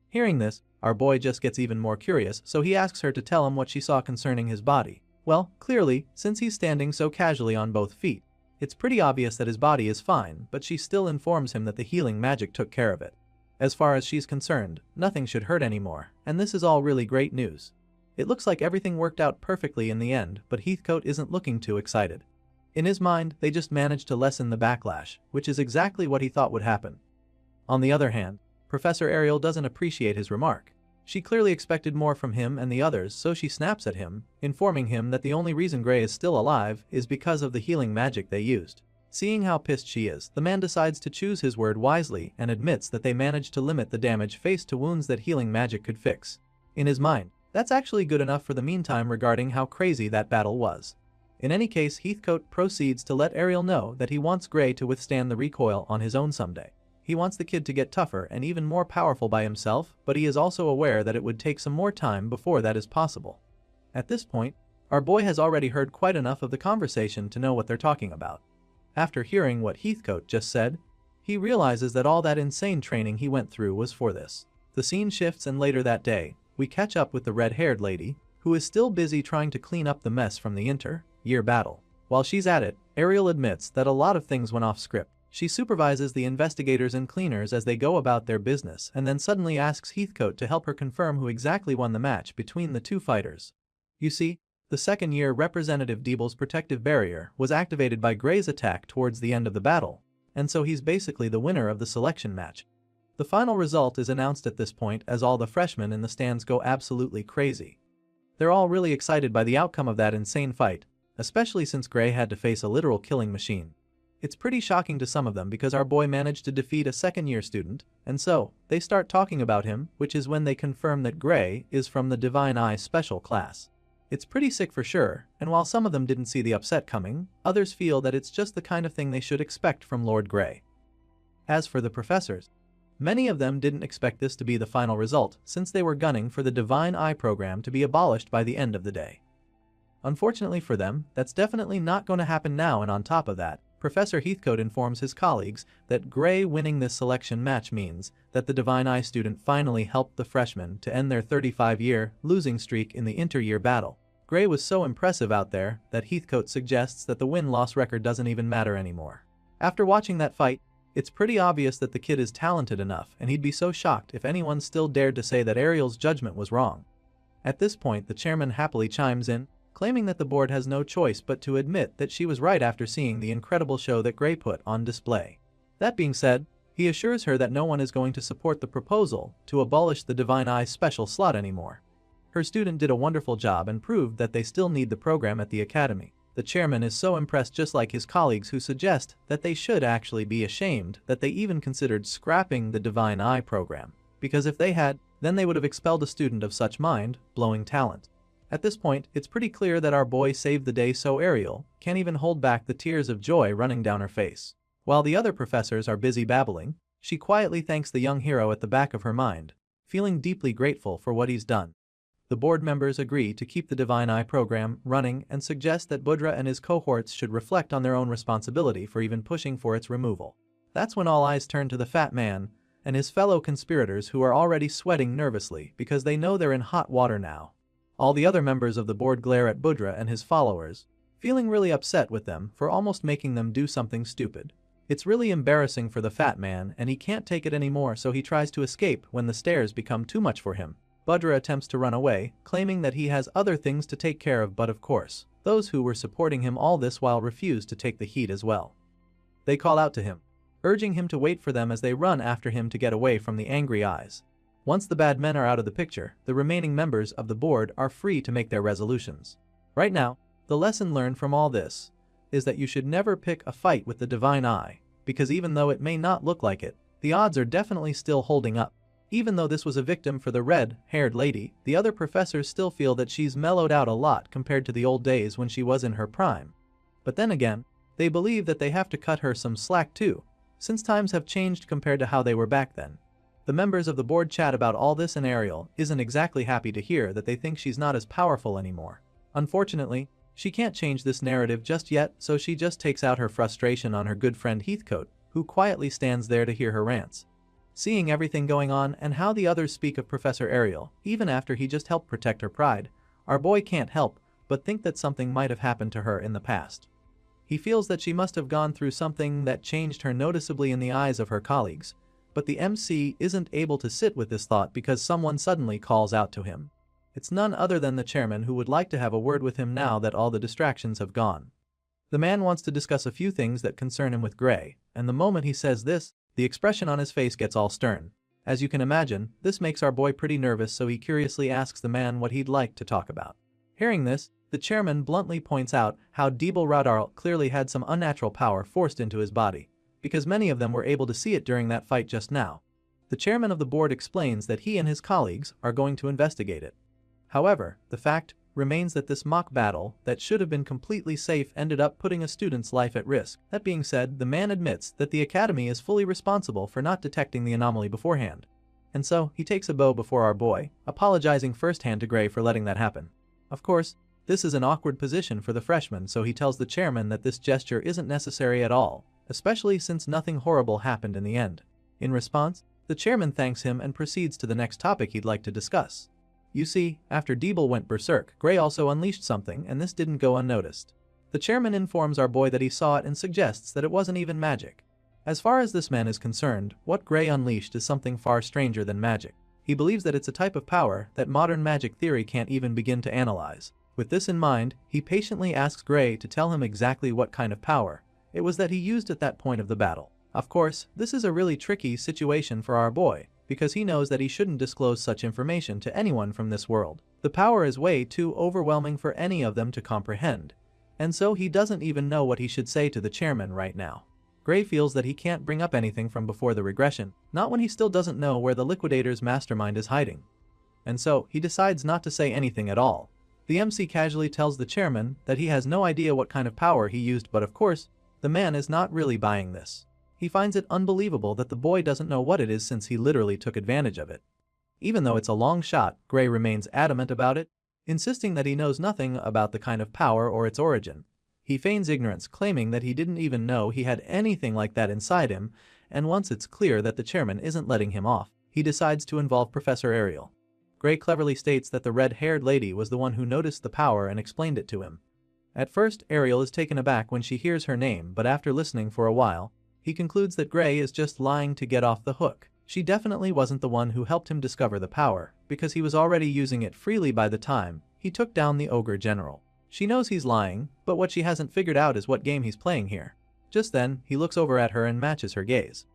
Hearing this, our boy just gets even more curious, so he asks her to tell him what she saw concerning his body. Well, clearly, since he's standing so casually on both feet, it's pretty obvious that his body is fine, but she still informs him that the healing magic took care of it. As far as she's concerned, nothing should hurt anymore, and this is all really great news. It looks like everything worked out perfectly in the end, but Heathcote isn't looking too excited. In his mind, they just managed to lessen the backlash, which is exactly what he thought would happen. On the other hand, Professor Ariel doesn't appreciate his remark. She clearly expected more from him and the others, so she snaps at him, informing him that the only reason Gray is still alive is because of the healing magic they used. Seeing how pissed she is, the man decides to choose his word wisely and admits that they managed to limit the damage faced to wounds that healing magic could fix. In his mind, that's actually good enough for the meantime regarding how crazy that battle was. In any case, Heathcote proceeds to let Ariel know that he wants Gray to withstand the recoil on his own someday. He wants the kid to get tougher and even more powerful by himself, but he is also aware that it would take some more time before that is possible. At this point, our boy has already heard quite enough of the conversation to know what they're talking about. After hearing what Heathcote just said, he realizes that all that insane training he went through was for this. The scene shifts, and later that day, we catch up with the red-haired lady, who is still busy trying to clean up the mess from the inter-year battle. While she's at it, Ariel admits that a lot of things went off script. She supervises the investigators and cleaners as they go about their business, and then suddenly asks Heathcote to help her confirm who exactly won the match between the two fighters. You see, The second-year representative Deeble's protective barrier was activated by Gray's attack towards the end of the battle, and so he's basically the winner of the selection match. The final result is announced at this point as all the freshmen in the stands go absolutely crazy. They're all really excited by the outcome of that insane fight, especially since Gray had to face a literal killing machine. It's pretty shocking to some of them because our boy managed to defeat a second-year student, and so, they start talking about him, which is when they confirm that Gray is from the Divine Eye Special class. It's pretty sick for sure, and while some of them didn't see the upset coming, others feel that it's just the kind of thing they should expect from Lord Gray. As for the professors, many of them didn't expect this to be the final result since they were gunning for the Divine Eye program to be abolished by the end of the day. Unfortunately for them, that's definitely not going to happen now, and on top of that, Professor Heathcote informs his colleagues that Gray winning this selection match means that the Divine Eye student finally helped the freshmen to end their 35-year losing streak in the inter-year battle. Gray was so impressive out there that Heathcote suggests that the win-loss record doesn't even matter anymore. After watching that fight, it's pretty obvious that the kid is talented enough, and he'd be so shocked if anyone still dared to say that Ariel's judgment was wrong. At this point, the chairman happily chimes in, claiming that the board has no choice but to admit that she was right after seeing the incredible show that Gray put on display. That being said, he assures her that no one is going to support the proposal to abolish the Divine Eye special slot anymore. Her student did a wonderful job and proved that they still need the program at the academy. The chairman is so impressed, just like his colleagues who suggest that they should actually be ashamed that they even considered scrapping the Divine Eye program, because if they had, then they would have expelled a student of such mind-blowing talent. At this point, it's pretty clear that our boy saved the day, so Ariel can't even hold back the tears of joy running down her face. While the other professors are busy babbling, she quietly thanks the young hero at the back of her mind, feeling deeply grateful for what he's done. The board members agree to keep the Divine Eye program running and suggest that Budra and his cohorts should reflect on their own responsibility for even pushing for its removal. That's when all eyes turn to the fat man and his fellow conspirators, who are already sweating nervously because they know they're in hot water now. All the other members of the board glare at Budra and his followers, feeling really upset with them for almost making them do something stupid. It's really embarrassing for the fat man, and he can't take it anymore, so he tries to escape when the stairs become too much for him. Budra attempts to run away, claiming that he has other things to take care of, but of course, those who were supporting him all this while refuse to take the heat as well. They call out to him, urging him to wait for them as they run after him to get away from the angry eyes. Once the bad men are out of the picture, the remaining members of the board are free to make their resolutions. Right now, the lesson learned from all this is that you should never pick a fight with the Divine Eye, because even though it may not look like it, the odds are definitely still holding up. Even though this was a victim for the red-haired lady, the other professors still feel that she's mellowed out a lot compared to the old days when she was in her prime. But then again, they believe that they have to cut her some slack too, since times have changed compared to how they were back then. The members of the board chat about all this, and Ariel isn't exactly happy to hear that they think she's not as powerful anymore. Unfortunately, she can't change this narrative just yet, so she just takes out her frustration on her good friend Heathcote, who quietly stands there to hear her rants. Seeing everything going on and how the others speak of Professor Ariel, even after he just helped protect her pride, our boy can't help but think that something might have happened to her in the past. He feels that she must have gone through something that changed her noticeably in the eyes of her colleagues, but the MC isn't able to sit with this thought because someone suddenly calls out to him. It's none other than the chairman, who would like to have a word with him now that all the distractions have gone. The man wants to discuss a few things that concern him with Gray, and the moment he says this, the expression on his face gets all stern. As you can imagine, this makes our boy pretty nervous, so he curiously asks the man what he'd like to talk about. Hearing this, the chairman bluntly points out how Deeble Radarl clearly had some unnatural power forced into his body, because many of them were able to see it during that fight just now. The chairman of the board explains that he and his colleagues are going to investigate it. However, the fact remains that this mock battle that should have been completely safe ended up putting a student's life at risk. That being said, the man admits that the academy is fully responsible for not detecting the anomaly beforehand. And so, he takes a bow before our boy, apologizing firsthand to Gray for letting that happen. Of course, this is an awkward position for the freshman, so he tells the chairman that this gesture isn't necessary at all, especially since nothing horrible happened in the end. In response, the chairman thanks him and proceeds to the next topic he'd like to discuss. You see, after Deeble went berserk, Gray also unleashed something, and this didn't go unnoticed. The chairman informs our boy that he saw it and suggests that it wasn't even magic. As far as this man is concerned, what Gray unleashed is something far stranger than magic. He believes that it's a type of power that modern magic theory can't even begin to analyze, With this in mind, he patiently asks Gray to tell him exactly what kind of power it was that he used at that point of the battle. Of course, this is a really tricky situation for our boy, because he knows that he shouldn't disclose such information to anyone from this world. The power is way too overwhelming for any of them to comprehend, and so he doesn't even know what he should say to the chairman right now. Gray feels that he can't bring up anything from before the regression, not when he still doesn't know where the liquidator's mastermind is hiding. And so, he decides not to say anything at all. The MC casually tells the chairman that he has no idea what kind of power he used, but of course, the man is not really buying this. He finds it unbelievable that the boy doesn't know what it is since he literally took advantage of it. Even though it's a long shot, Gray remains adamant about it, insisting that he knows nothing about the kind of power or its origin. He feigns ignorance, claiming that he didn't even know he had anything like that inside him, and once it's clear that the chairman isn't letting him off, he decides to involve Professor Ariel. Gray cleverly states that the red-haired lady was the one who noticed the power and explained it to him. At first, Ariel is taken aback when she hears her name, but after listening for a while, he concludes that Gray is just lying to get off the hook. She definitely wasn't the one who helped him discover the power, because he was already using it freely by the time he took down the ogre general. She knows he's lying, but what she hasn't figured out is what game he's playing here. Just then, he looks over at her and matches her gaze.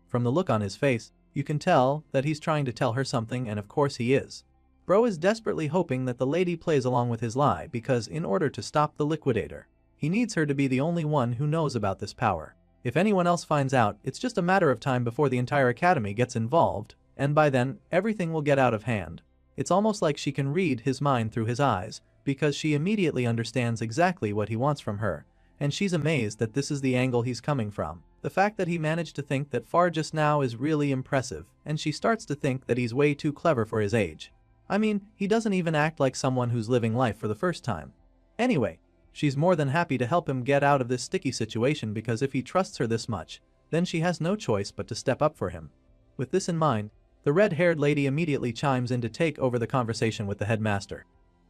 From the look on his face, you can tell that he's trying to tell her something, and of course he is. Bro is desperately hoping that the lady plays along with his lie because in order to stop the liquidator, he needs her to be the only one who knows about this power. If anyone else finds out, it's just a matter of time before the entire academy gets involved, and by then, everything will get out of hand. It's almost like she can read his mind through his eyes, because she immediately understands exactly what he wants from her, and she's amazed that this is the angle he's coming from. The fact that he managed to think that far just now is really impressive, and she starts to think that he's way too clever for his age. I mean, he doesn't even act like someone who's living life for the first time. Anyway, she's more than happy to help him get out of this sticky situation because if he trusts her this much, then she has no choice but to step up for him. With this in mind, the red-haired lady immediately chimes in to take over the conversation with the headmaster.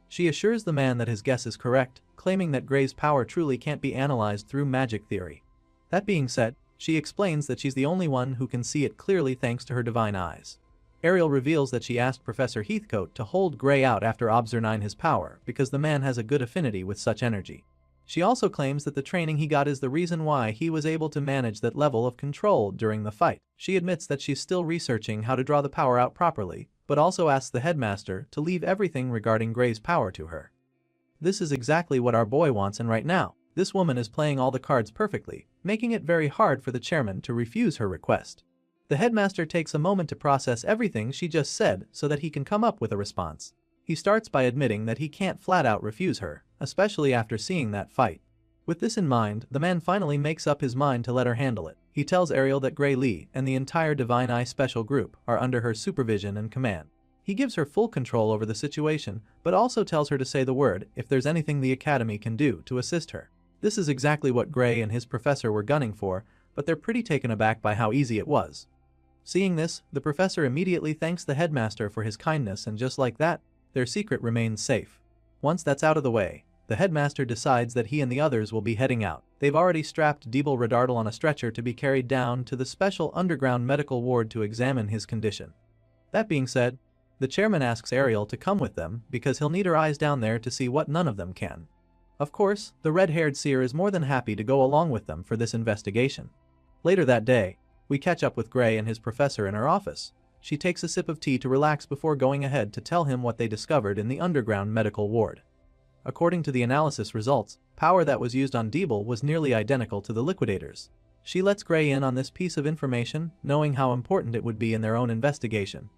She assures the man that his guess is correct, claiming that Gray's power truly can't be analyzed through magic theory. That being said, she explains that she's the only one who can see it clearly thanks to her divine eyes. Ariel reveals that she asked Professor Heathcote to hold Gray out after observing his power because the man has a good affinity with such energy. She also claims that the training he got is the reason why he was able to manage that level of control during the fight. She admits that she's still researching how to draw the power out properly, but also asks the headmaster to leave everything regarding Gray's power to her. This is exactly what our boy wants, and right now, this woman is playing all the cards perfectly, making it very hard for the chairman to refuse her request. The headmaster takes a moment to process everything she just said so that he can come up with a response. He starts by admitting that he can't flat out refuse her, especially after seeing that fight. With this in mind, the man finally makes up his mind to let her handle it. He tells Ariel that Gray Lee and the entire Divine Eye Special Group are under her supervision and command. He gives her full control over the situation, but also tells her to say the word if there's anything the Academy can do to assist her. This is exactly what Gray and his professor were gunning for, but they're pretty taken aback by how easy it was. Seeing this, the professor immediately thanks the headmaster for his kindness, and just like that, their secret remains safe. Once that's out of the way, the headmaster decides that he and the others will be heading out. They've already strapped Deeble Redardal on a stretcher to be carried down to the special underground medical ward to examine his condition. That being said, the chairman asks Ariel to come with them because he'll need her eyes down there to see what none of them can. Of course, the red-haired seer is more than happy to go along with them for this investigation. Later that day, we catch up with Gray and his professor in her office. She takes a sip of tea to relax before going ahead to tell him what they discovered in the underground medical ward. According to the analysis results, power that was used on Deeble was nearly identical to the liquidators. She lets Gray in on this piece of information, knowing how important it would be in their own investigation.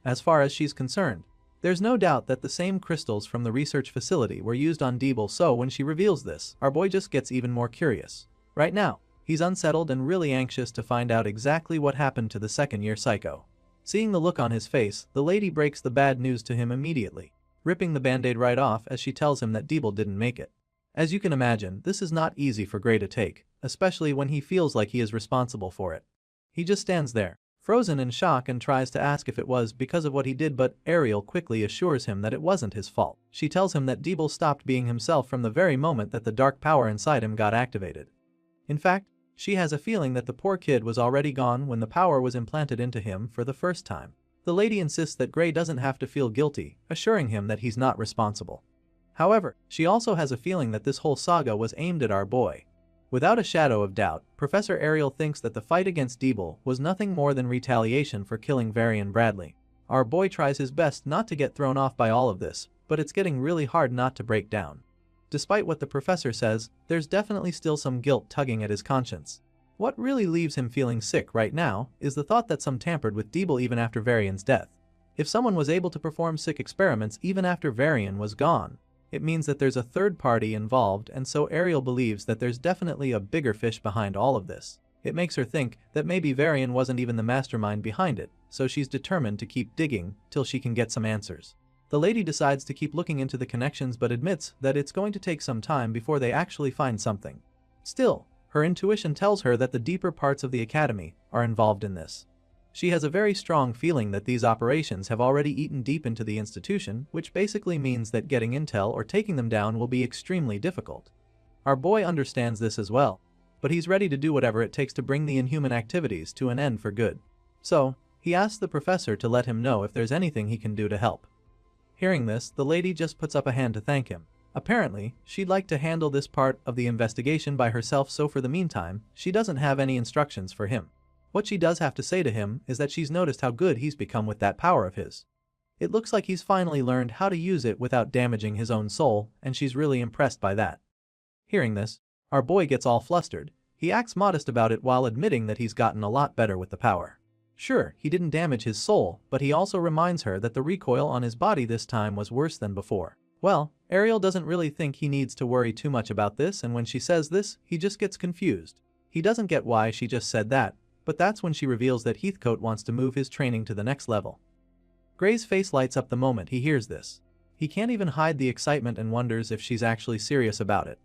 As far as she's concerned, there's no doubt that the same crystals from the research facility were used on Deeble, so when she reveals this, our boy just gets even more curious. Right now, he's unsettled and really anxious to find out exactly what happened to the second-year psycho. Seeing the look on his face, the lady breaks the bad news to him immediately, ripping the band-aid right off as she tells him that Deeble didn't make it. As you can imagine, this is not easy for Gray to take, especially when he feels like he is responsible for it. He just stands there, frozen in shock, and tries to ask if it was because of what he did, but Ariel quickly assures him that it wasn't his fault. She tells him that Deeble stopped being himself from the very moment that the dark power inside him got activated. In fact, she has a feeling that the poor kid was already gone when the power was implanted into him for the first time. The lady insists that Gray doesn't have to feel guilty, assuring him that he's not responsible. However, she also has a feeling that this whole saga was aimed at our boy. Without a shadow of doubt, Professor Ariel thinks that the fight against Deeble was nothing more than retaliation for killing Varian Bradley. Our boy tries his best not to get thrown off by all of this, but it's getting really hard not to break down. Despite what the professor says, there's definitely still some guilt tugging at his conscience. What really leaves him feeling sick right now is the thought that some tampered with Deeble even after Varian's death. If someone was able to perform sick experiments even after Varian was gone, it means that there's a third party involved, and so Ariel believes that there's definitely a bigger fish behind all of this. It makes her think that maybe Varian wasn't even the mastermind behind it, so she's determined to keep digging till she can get some answers. The lady decides to keep looking into the connections but admits that it's going to take some time before they actually find something. Still, her intuition tells her that the deeper parts of the academy are involved in this. She has a very strong feeling that these operations have already eaten deep into the institution, which basically means that getting intel or taking them down will be extremely difficult. Our boy understands this as well, but he's ready to do whatever it takes to bring the inhuman activities to an end for good. So, he asks the professor to let him know if there's anything he can do to help. Hearing this, the lady just puts up a hand to thank him. Apparently, she'd like to handle this part of the investigation by herself, so for the meantime, she doesn't have any instructions for him. What she does have to say to him is that she's noticed how good he's become with that power of his. It looks like he's finally learned how to use it without damaging his own soul, and she's really impressed by that. Hearing this, our boy gets all flustered. He acts modest about it while admitting that he's gotten a lot better with the power. Sure, he didn't damage his soul, but he also reminds her that the recoil on his body this time was worse than before. Well, Ariel doesn't really think he needs to worry too much about this, and when she says this, he just gets confused. He doesn't get why she just said that, but that's when she reveals that Heathcote wants to move his training to the next level. Gray's face lights up the moment he hears this. He can't even hide the excitement and wonders if she's actually serious about it.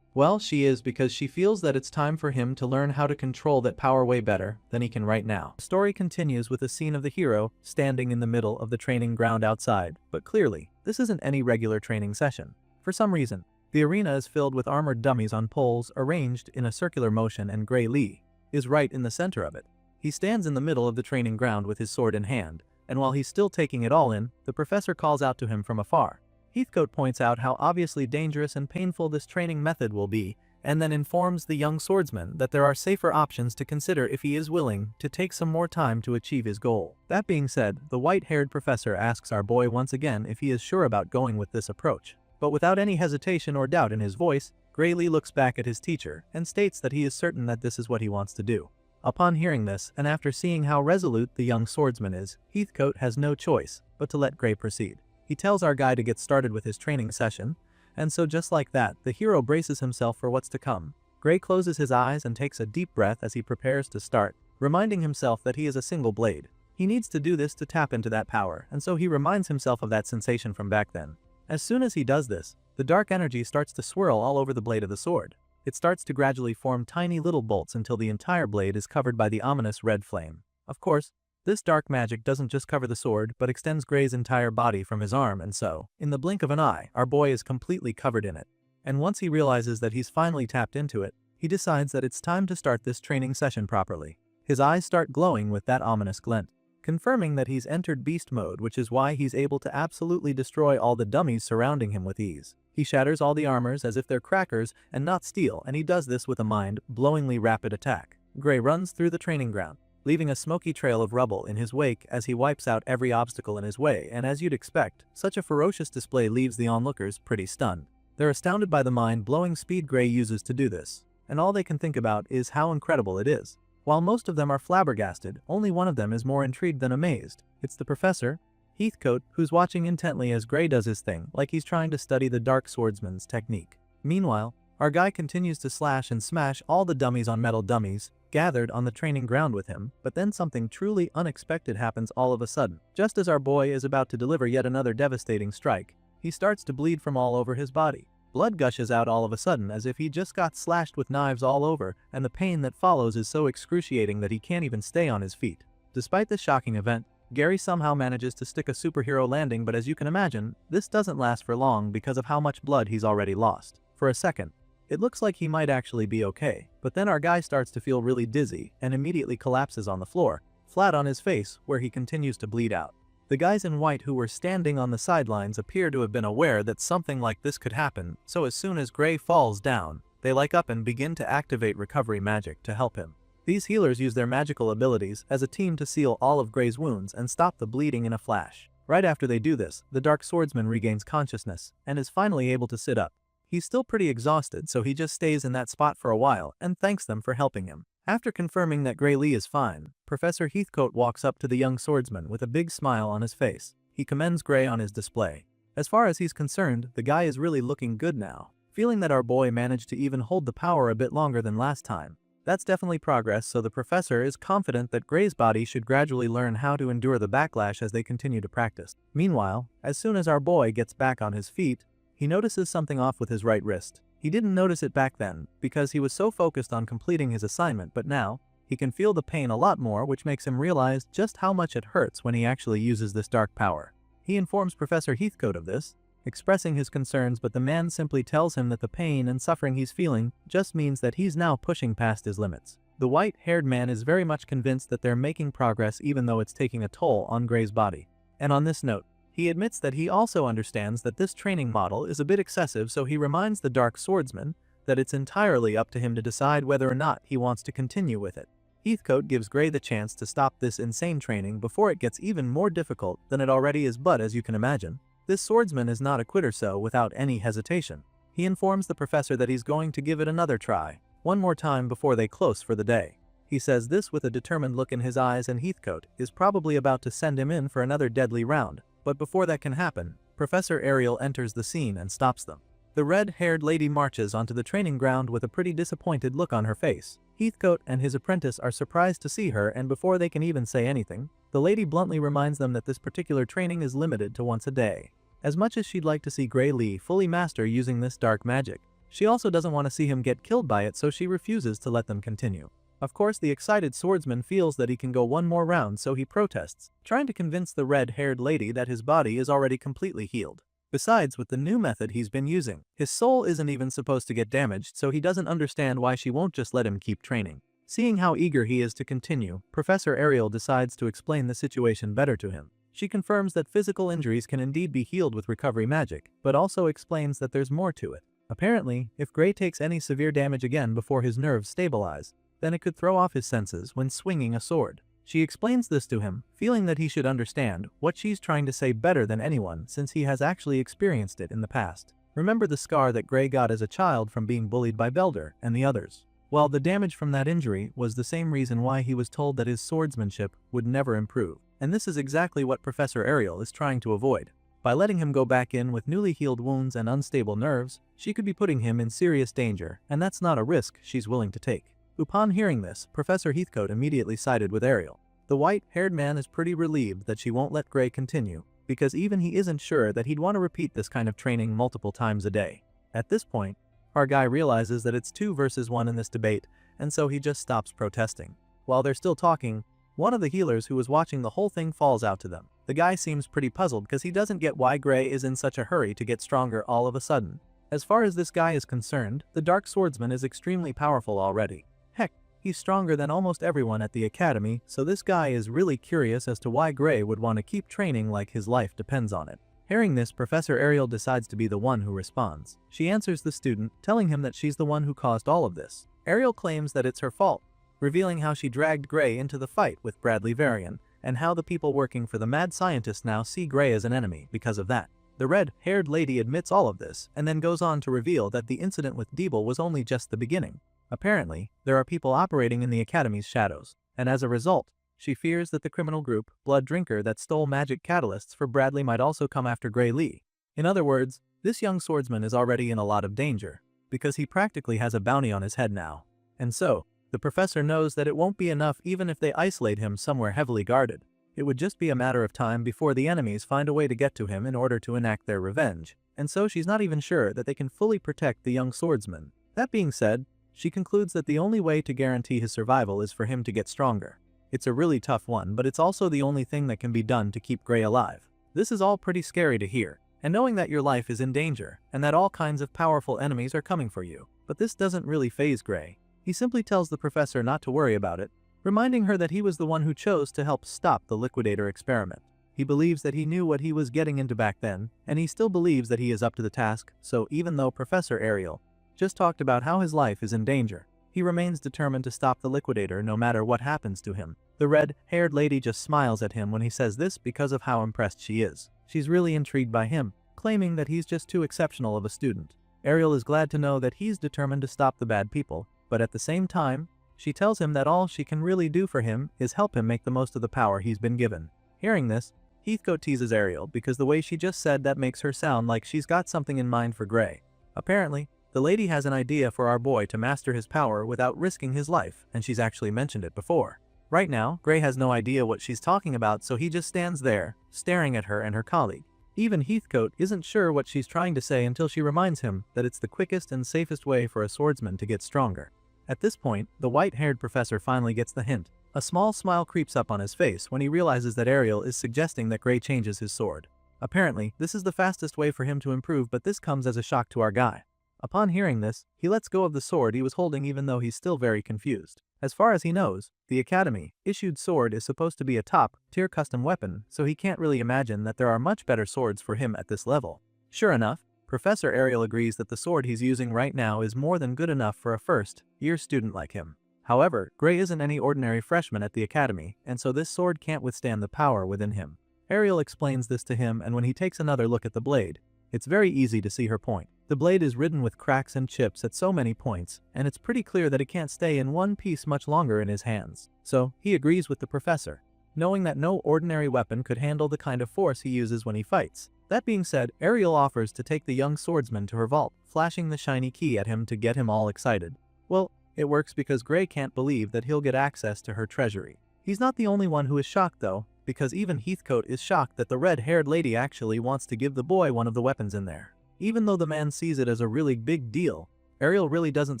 Well, she is, because she feels that it's time for him to learn how to control that power way better than he can right now. The story continues with a scene of the hero standing in the middle of the training ground outside, but clearly, this isn't any regular training session. For some reason, the arena is filled with armored dummies on poles arranged in a circular motion, and Gray Lee is right in the center of it. He stands in the middle of the training ground with his sword in hand, and while he's still taking it all in, the professor calls out to him from afar. Heathcote points out how obviously dangerous and painful this training method will be, and then informs the young swordsman that there are safer options to consider if he is willing to take some more time to achieve his goal. That being said, the white-haired professor asks our boy once again if he is sure about going with this approach. But without any hesitation or doubt in his voice, Gray Lee looks back at his teacher and states that he is certain that this is what he wants to do. Upon hearing this, and after seeing how resolute the young swordsman is, Heathcote has no choice but to let Gray proceed. He tells our guy to get started with his training session, and so just like that, the hero braces himself for what's to come. Gray closes his eyes and takes a deep breath as he prepares to start, reminding himself that he is a single blade. He needs to do this to tap into that power, and so he reminds himself of that sensation from back then. As soon as he does this, the dark energy starts to swirl all over the blade of the sword. It starts to gradually form tiny little bolts until the entire blade is covered by the ominous red flame. Of course, this dark magic doesn't just cover the sword, but extends Gray's entire body from his arm, and so, in the blink of an eye, our boy is completely covered in it. And once he realizes that he's finally tapped into it, he decides that it's time to start this training session properly. His eyes start glowing with that ominous glint, confirming that he's entered beast mode, which is why he's able to absolutely destroy all the dummies surrounding him with ease. He shatters all the armors as if they're crackers and not steel, and he does this with a mind-blowingly rapid attack. Gray runs through the training ground, leaving a smoky trail of rubble in his wake as he wipes out every obstacle in his way, and as you'd expect, such a ferocious display leaves the onlookers pretty stunned. They're astounded by the mind-blowing speed Gray uses to do this, and all they can think about is how incredible it is. While most of them are flabbergasted, only one of them is more intrigued than amazed. It's the professor, Heathcote, who's watching intently as Gray does his thing, like he's trying to study the Dark Swordsman's technique. Meanwhile, our guy continues to slash and smash all the dummies on metal dummies gathered on the training ground with him, but then something truly unexpected happens all of a sudden. Just as our boy is about to deliver yet another devastating strike, he starts to bleed from all over his body. Blood gushes out all of a sudden as if he just got slashed with knives all over, and the pain that follows is so excruciating that he can't even stay on his feet. Despite this shocking event, Gary somehow manages to stick a superhero landing, but as you can imagine, this doesn't last for long because of how much blood he's already lost. For a second, it looks like he might actually be okay, but then our guy starts to feel really dizzy and immediately collapses on the floor, flat on his face, where he continues to bleed out. The guys in white who were standing on the sidelines appear to have been aware that something like this could happen, so as soon as Gray falls down, they light up and begin to activate recovery magic to help him. These healers use their magical abilities as a team to seal all of Gray's wounds and stop the bleeding in a flash. Right after they do this, the Dark Swordsman regains consciousness and is finally able to sit up. He's still pretty exhausted, so he just stays in that spot for a while and thanks them for helping him. After confirming that Gray Lee is fine, Professor Heathcote walks up to the young swordsman with a big smile on his face. He commends Gray on his display. As far as he's concerned, the guy is really looking good now. Feeling that our boy managed to even hold the power a bit longer than last time. That's definitely progress, so the professor is confident that Gray's body should gradually learn how to endure the backlash as they continue to practice. Meanwhile, as soon as our boy gets back on his feet, he notices something off with his right wrist. He didn't notice it back then, because he was so focused on completing his assignment, but now, he can feel the pain a lot more, which makes him realize just how much it hurts when he actually uses this dark power. He informs Professor Heathcote of this, expressing his concerns, but the man simply tells him that the pain and suffering he's feeling just means that he's now pushing past his limits. The white-haired man is very much convinced that they're making progress even though it's taking a toll on Gray's body. And on this note, he admits that he also understands that this training model is a bit excessive, so he reminds the Dark Swordsman that it's entirely up to him to decide whether or not he wants to continue with it. Heathcote gives Gray the chance to stop this insane training before it gets even more difficult than it already is, but as you can imagine, this swordsman is not a quitter, so without any hesitation, he informs the professor that he's going to give it another try, one more time before they close for the day. He says this with a determined look in his eyes, and Heathcote is probably about to send him in for another deadly round, but before that can happen, Professor Ariel enters the scene and stops them. The red-haired lady marches onto the training ground with a pretty disappointed look on her face. Heathcote and his apprentice are surprised to see her, and before they can even say anything, the lady bluntly reminds them that this particular training is limited to once a day. As much as she'd like to see Gray Lee fully master using this dark magic, she also doesn't want to see him get killed by it, so she refuses to let them continue. Of course, the excited swordsman feels that he can go one more round, so he protests, trying to convince the red-haired lady that his body is already completely healed. Besides, with the new method he's been using, his soul isn't even supposed to get damaged, so he doesn't understand why she won't just let him keep training. Seeing how eager he is to continue, Professor Ariel decides to explain the situation better to him. She confirms that physical injuries can indeed be healed with recovery magic, but also explains that there's more to it. Apparently, if Gray takes any severe damage again before his nerves stabilize, then it could throw off his senses when swinging a sword. She explains this to him, feeling that he should understand what she's trying to say better than anyone since he has actually experienced it in the past. Remember the scar that Gray got as a child from being bullied by Belder and the others? Well, the damage from that injury was the same reason why he was told that his swordsmanship would never improve. And this is exactly what Professor Ariel is trying to avoid. By letting him go back in with newly healed wounds and unstable nerves, she could be putting him in serious danger, and that's not a risk she's willing to take. Upon hearing this, Professor Heathcote immediately sided with Ariel. The white-haired man is pretty relieved that she won't let Gray continue, because even he isn't sure that he'd want to repeat this kind of training multiple times a day. At this point, our guy realizes that it's 2 versus 1 in this debate, and so he just stops protesting. While they're still talking, one of the healers who was watching the whole thing falls out to them. The guy seems pretty puzzled because he doesn't get why Gray is in such a hurry to get stronger all of a sudden. As far as this guy is concerned, the Dark Swordsman is extremely powerful already. Heck, he's stronger than almost everyone at the academy, so this guy is really curious as to why Gray would want to keep training like his life depends on it. Hearing this, Professor Ariel decides to be the one who responds. She answers the student, telling him that she's the one who caused all of this. Ariel claims that it's her fault, revealing how she dragged Gray into the fight with Bradley Varian, and how the people working for the mad scientist now see Gray as an enemy because of that. The red-haired lady admits all of this, and then goes on to reveal that the incident with Deeble was only just the beginning. Apparently, there are people operating in the Academy's shadows, and as a result, she fears that the criminal group, Blood Drinker, that stole magic catalysts for Bradley might also come after Gray Lee. In other words, this young swordsman is already in a lot of danger, because he practically has a bounty on his head now. And so, the professor knows that it won't be enough even if they isolate him somewhere heavily guarded. It would just be a matter of time before the enemies find a way to get to him in order to enact their revenge, and so she's not even sure that they can fully protect the young swordsman. That being said, she concludes that the only way to guarantee his survival is for him to get stronger. It's a really tough one, but it's also the only thing that can be done to keep Gray alive. This is all pretty scary to hear, and knowing that your life is in danger, and that all kinds of powerful enemies are coming for you. But this doesn't really faze Gray. He simply tells the professor not to worry about it, reminding her that he was the one who chose to help stop the liquidator experiment. He believes that he knew what he was getting into back then, and he still believes that he is up to the task, so even though Professor Ariel just talked about how his life is in danger, he remains determined to stop the liquidator no matter what happens to him. The red-haired lady just smiles at him when he says this because of how impressed she is. She's really intrigued by him, claiming that he's just too exceptional of a student. Ariel is glad to know that he's determined to stop the bad people, but at the same time, she tells him that all she can really do for him is help him make the most of the power he's been given. Hearing this, Heathcote teases Ariel because the way she just said that makes her sound like she's got something in mind for Gray. Apparently, the lady has an idea for our boy to master his power without risking his life, and she's actually mentioned it before. Right now, Gray has no idea what she's talking about, so he just stands there, staring at her and her colleague. Even Heathcote isn't sure what she's trying to say until she reminds him that it's the quickest and safest way for a swordsman to get stronger. At this point, the white-haired professor finally gets the hint. A small smile creeps up on his face when he realizes that Ariel is suggesting that Gray changes his sword. Apparently, this is the fastest way for him to improve, but this comes as a shock to our guy. Upon hearing this, he lets go of the sword he was holding even though he's still very confused. As far as he knows, the Academy-issued sword is supposed to be a top-tier custom weapon, so he can't really imagine that there are much better swords for him at this level. Sure enough, Professor Ariel agrees that the sword he's using right now is more than good enough for a first-year student like him. However, Gray isn't any ordinary freshman at the Academy, and so this sword can't withstand the power within him. Ariel explains this to him, and when he takes another look at the blade, it's very easy to see her point. The blade is ridden with cracks and chips at so many points, and it's pretty clear that it can't stay in one piece much longer in his hands. So, he agrees with the professor, knowing that no ordinary weapon could handle the kind of force he uses when he fights. That being said, Ariel offers to take the young swordsman to her vault, flashing the shiny key at him to get him all excited. Well, it works because Gray can't believe that he'll get access to her treasury. He's not the only one who is shocked though, because even Heathcote is shocked that the red-haired lady actually wants to give the boy one of the weapons in there. Even though the man sees it as a really big deal, Ariel really doesn't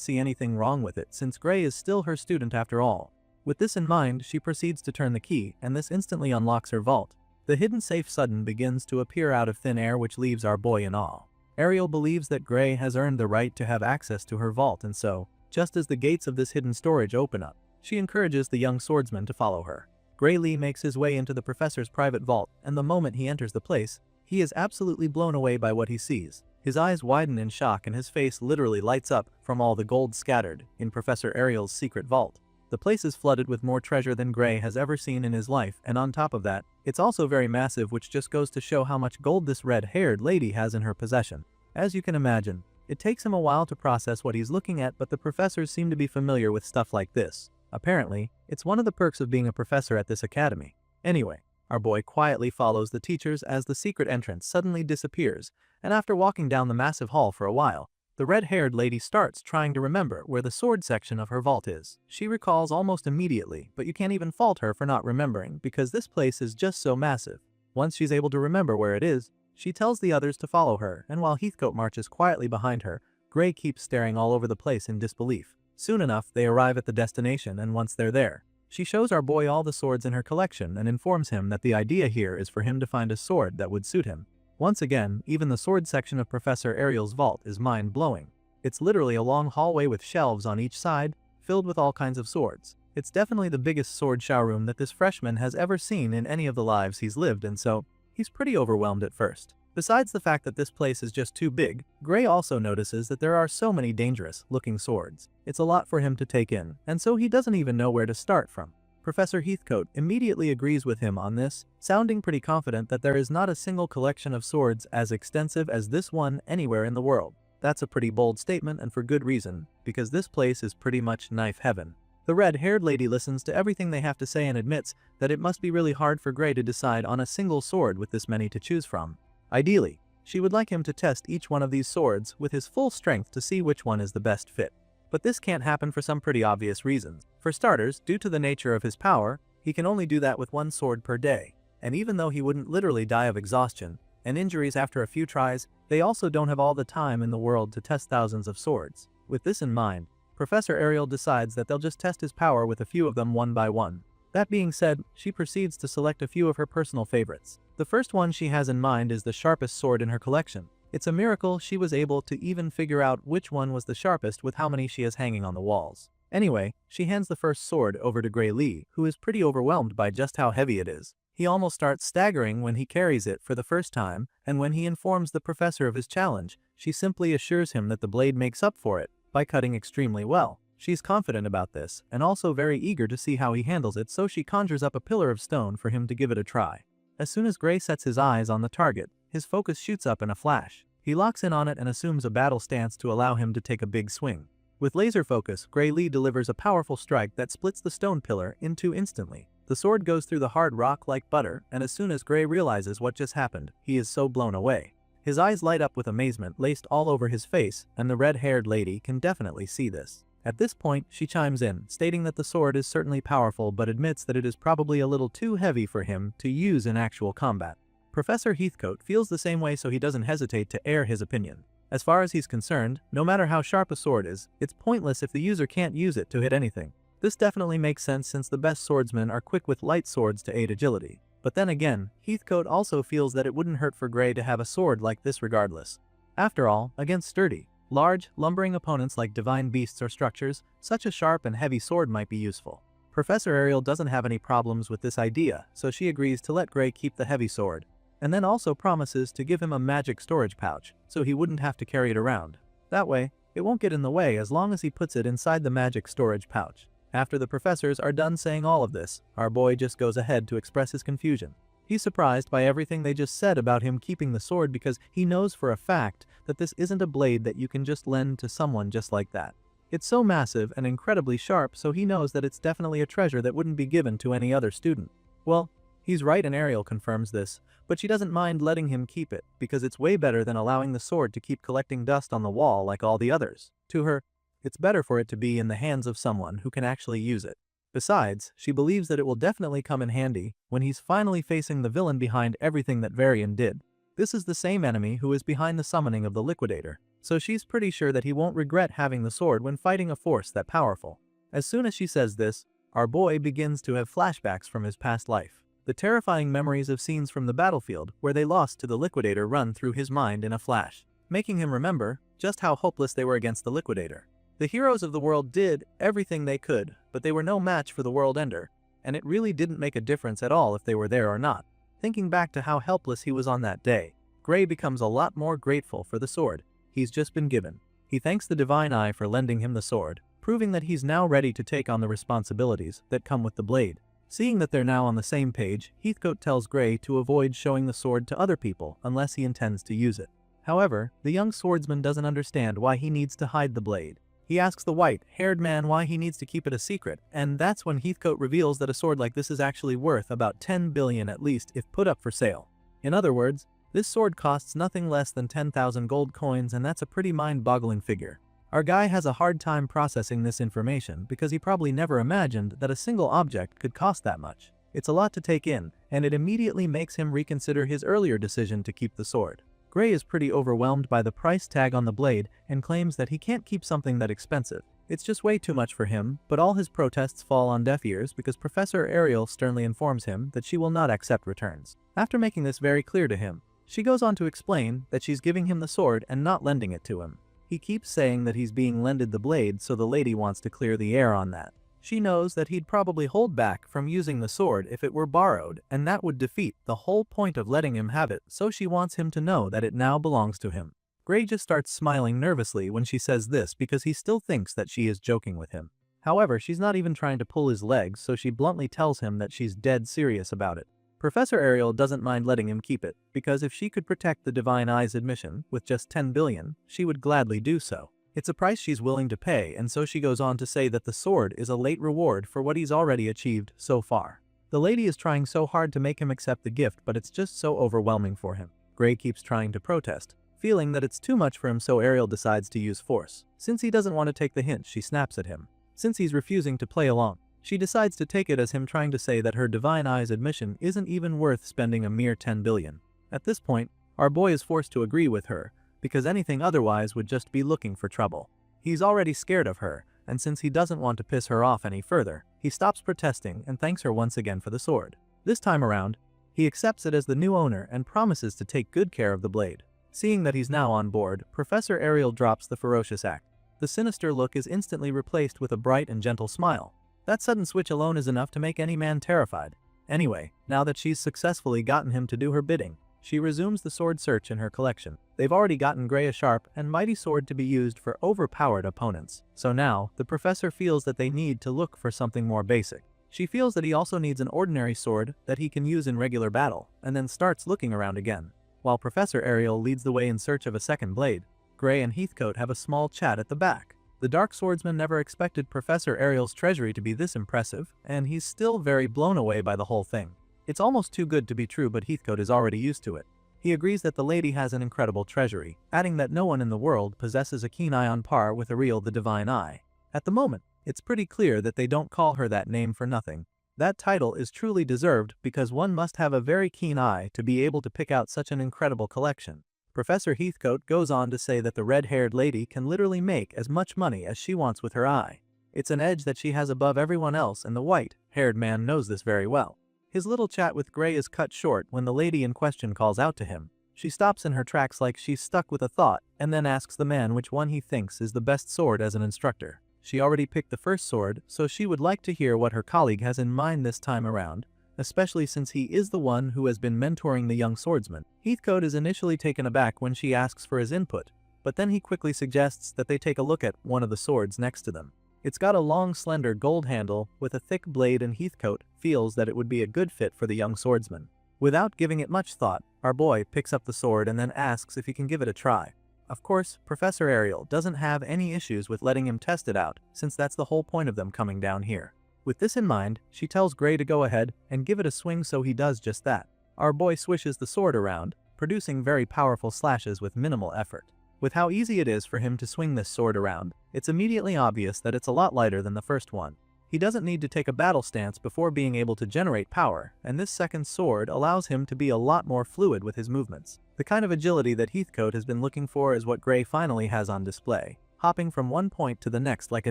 see anything wrong with it since Gray is still her student after all. With this in mind, she proceeds to turn the key, and this instantly unlocks her vault. The hidden safe sudden begins to appear out of thin air, which leaves our boy in awe. Ariel believes that Gray has earned the right to have access to her vault, and so, just as the gates of this hidden storage open up, she encourages the young swordsman to follow her. Gray Lee makes his way into the professor's private vault, and the moment he enters the place, he is absolutely blown away by what he sees. His eyes widen in shock and his face literally lights up from all the gold scattered in Professor Ariel's secret vault. The place is flooded with more treasure than Gray has ever seen in his life, and on top of that, it's also very massive, which just goes to show how much gold this red-haired lady has in her possession. As you can imagine, it takes him a while to process what he's looking at, but the professors seem to be familiar with stuff like this. Apparently, it's one of the perks of being a professor at this academy. Anyway, our boy quietly follows the teachers as the secret entrance suddenly disappears, and after walking down the massive hall for a while, the red-haired lady starts trying to remember where the sword section of her vault is. She recalls almost immediately, but you can't even fault her for not remembering because this place is just so massive. Once she's able to remember where it is, she tells the others to follow her, and while Heathcote marches quietly behind her, Gray keeps staring all over the place in disbelief. Soon enough, they arrive at the destination, and once they're there, she shows our boy all the swords in her collection and informs him that the idea here is for him to find a sword that would suit him. Once again, even the sword section of Professor Ariel's vault is mind-blowing. It's literally a long hallway with shelves on each side, filled with all kinds of swords. It's definitely the biggest sword showroom that this freshman has ever seen in any of the lives he's lived, and so, he's pretty overwhelmed at first. Besides the fact that this place is just too big, Gray also notices that there are so many dangerous-looking swords. It's a lot for him to take in, and so he doesn't even know where to start from. Professor Heathcote immediately agrees with him on this, sounding pretty confident that there is not a single collection of swords as extensive as this one anywhere in the world. That's a pretty bold statement, and for good reason, because this place is pretty much knife heaven. The red-haired lady listens to everything they have to say and admits that it must be really hard for Gray to decide on a single sword with this many to choose from. Ideally, she would like him to test each one of these swords with his full strength to see which one is the best fit. But this can't happen for some pretty obvious reasons. For starters, due to the nature of his power, he can only do that with one sword per day, and even though he wouldn't literally die of exhaustion and injuries after a few tries, they also don't have all the time in the world to test thousands of swords. With this in mind, Professor Ariel decides that they'll just test his power with a few of them one by one. That being said, she proceeds to select a few of her personal favorites. The first one she has in mind is the sharpest sword in her collection. It's a miracle she was able to even figure out which one was the sharpest with how many she has hanging on the walls. Anyway, she hands the first sword over to Gray Lee, who is pretty overwhelmed by just how heavy it is. He almost starts staggering when he carries it for the first time, and when he informs the professor of his challenge, she simply assures him that the blade makes up for it by cutting extremely well. She's confident about this, and also very eager to see how he handles it, so she conjures up a pillar of stone for him to give it a try. As soon as Gray sets his eyes on the target, his focus shoots up in a flash. He locks in on it and assumes a battle stance to allow him to take a big swing. With laser focus, Gray Lee delivers a powerful strike that splits the stone pillar in two instantly. The sword goes through the hard rock like butter, and as soon as Gray realizes what just happened, he is so blown away. His eyes light up with amazement laced all over his face, and the red-haired lady can definitely see this. At this point, she chimes in, stating that the sword is certainly powerful but admits that it is probably a little too heavy for him to use in actual combat. Professor Heathcote feels the same way, so he doesn't hesitate to air his opinion. As far as he's concerned, no matter how sharp a sword is, it's pointless if the user can't use it to hit anything. This definitely makes sense since the best swordsmen are quick with light swords to aid agility. But then again, Heathcote also feels that it wouldn't hurt for Gray to have a sword like this regardless. After all, against sturdy, large, lumbering opponents like divine beasts or structures, such a sharp and heavy sword might be useful. Professor Ariel doesn't have any problems with this idea, so she agrees to let Gray keep the heavy sword, and then also promises to give him a magic storage pouch, so he wouldn't have to carry it around. That way, it won't get in the way as long as he puts it inside the magic storage pouch. After the professors are done saying all of this, our boy just goes ahead to express his confusion. He's surprised by everything they just said about him keeping the sword because he knows for a fact that this isn't a blade that you can just lend to someone just like that. It's so massive and incredibly sharp, so he knows that it's definitely a treasure that wouldn't be given to any other student. Well, he's right, and Ariel confirms this, but she doesn't mind letting him keep it because it's way better than allowing the sword to keep collecting dust on the wall like all the others. To her, it's better for it to be in the hands of someone who can actually use it. Besides, she believes that it will definitely come in handy when he's finally facing the villain behind everything that Varian did. This is the same enemy who is behind the summoning of the Liquidator, so she's pretty sure that he won't regret having the sword when fighting a force that powerful. As soon as she says this, our boy begins to have flashbacks from his past life. The terrifying memories of scenes from the battlefield where they lost to the Liquidator run through his mind in a flash, making him remember just how hopeless they were against the Liquidator. The heroes of the world did everything they could, but they were no match for the World Ender, and it really didn't make a difference at all if they were there or not. Thinking back to how helpless he was on that day, Gray becomes a lot more grateful for the sword he's just been given. He thanks the Divine Eye for lending him the sword, proving that he's now ready to take on the responsibilities that come with the blade. Seeing that they're now on the same page, Heathcote tells Gray to avoid showing the sword to other people unless he intends to use it. However, the young swordsman doesn't understand why he needs to hide the blade. He asks the white-haired man why he needs to keep it a secret, and that's when Heathcote reveals that a sword like this is actually worth about 10 billion at least if put up for sale. In other words, this sword costs nothing less than 10,000 gold coins, and that's a pretty mind-boggling figure. Our guy has a hard time processing this information because he probably never imagined that a single object could cost that much. It's a lot to take in, and it immediately makes him reconsider his earlier decision to keep the sword. Gray is pretty overwhelmed by the price tag on the blade and claims that he can't keep something that expensive. It's just way too much for him, but all his protests fall on deaf ears because Professor Ariel sternly informs him that she will not accept returns. After making this very clear to him, she goes on to explain that she's giving him the sword and not lending it to him. He keeps saying that he's being lended the blade, so the lady wants to clear the air on that. She knows that he'd probably hold back from using the sword if it were borrowed, and that would defeat the whole point of letting him have it, so she wants him to know that it now belongs to him. Gray just starts smiling nervously when she says this because he still thinks that she is joking with him. However, she's not even trying to pull his legs, so she bluntly tells him that she's dead serious about it. Professor Ariel doesn't mind letting him keep it, because if she could protect the Divine Eye's admission with just 10 billion, she would gladly do so. It's a price she's willing to pay, and so she goes on to say that the sword is a late reward for what he's already achieved so far. The lady is trying so hard to make him accept the gift, but it's just so overwhelming for him. Gray keeps trying to protest, feeling that it's too much for him, so Ariel decides to use force. Since he doesn't want to take the hint, she snaps at him. Since he's refusing to play along, she decides to take it as him trying to say that her Divine Eye's admission isn't even worth spending a mere 10 billion. At this point, our boy is forced to agree with her, because anything otherwise would just be looking for trouble. He's already scared of her, and since he doesn't want to piss her off any further, he stops protesting and thanks her once again for the sword. This time around, he accepts it as the new owner and promises to take good care of the blade. Seeing that he's now on board, Professor Ariel drops the ferocious act. The sinister look is instantly replaced with a bright and gentle smile. That sudden switch alone is enough to make any man terrified. Anyway, now that she's successfully gotten him to do her bidding, she resumes the sword search in her collection. They've already gotten Gray a sharp and mighty sword to be used for overpowered opponents, so now, the professor feels that they need to look for something more basic. She feels that he also needs an ordinary sword that he can use in regular battle, and then starts looking around again. While Professor Ariel leads the way in search of a second blade, Gray and Heathcote have a small chat at the back. The Dark Swordsman never expected Professor Ariel's treasury to be this impressive, and he's still very blown away by the whole thing. It's almost too good to be true, but Heathcote is already used to it. He agrees that the lady has an incredible treasury, adding that no one in the world possesses a keen eye on par with Ariel the Divine Eye. At the moment, it's pretty clear that they don't call her that name for nothing. That title is truly deserved because one must have a very keen eye to be able to pick out such an incredible collection. Professor Heathcote goes on to say that the red-haired lady can literally make as much money as she wants with her eye. It's an edge that she has above everyone else, and the white-haired man knows this very well. His little chat with Gray is cut short when the lady in question calls out to him. She stops in her tracks like she's stuck with a thought, and then asks the man which one he thinks is the best sword as an instructor. She already picked the first sword, so she would like to hear what her colleague has in mind this time around, especially since he is the one who has been mentoring the young swordsman. Heathcote is initially taken aback when she asks for his input, but then he quickly suggests that they take a look at one of the swords next to them. It's got a long, slender gold handle with a thick blade, and Heathcote feels that it would be a good fit for the young swordsman. Without giving it much thought, our boy picks up the sword and then asks if he can give it a try. Of course, Professor Ariel doesn't have any issues with letting him test it out, since that's the whole point of them coming down here. With this in mind, she tells Gray to go ahead and give it a swing, so he does just that. Our boy swishes the sword around, producing very powerful slashes with minimal effort. With how easy it is for him to swing this sword around, it's immediately obvious that it's a lot lighter than the first one. He doesn't need to take a battle stance before being able to generate power, and this second sword allows him to be a lot more fluid with his movements. The kind of agility that Heathcote has been looking for is what Gray finally has on display, hopping from one point to the next like a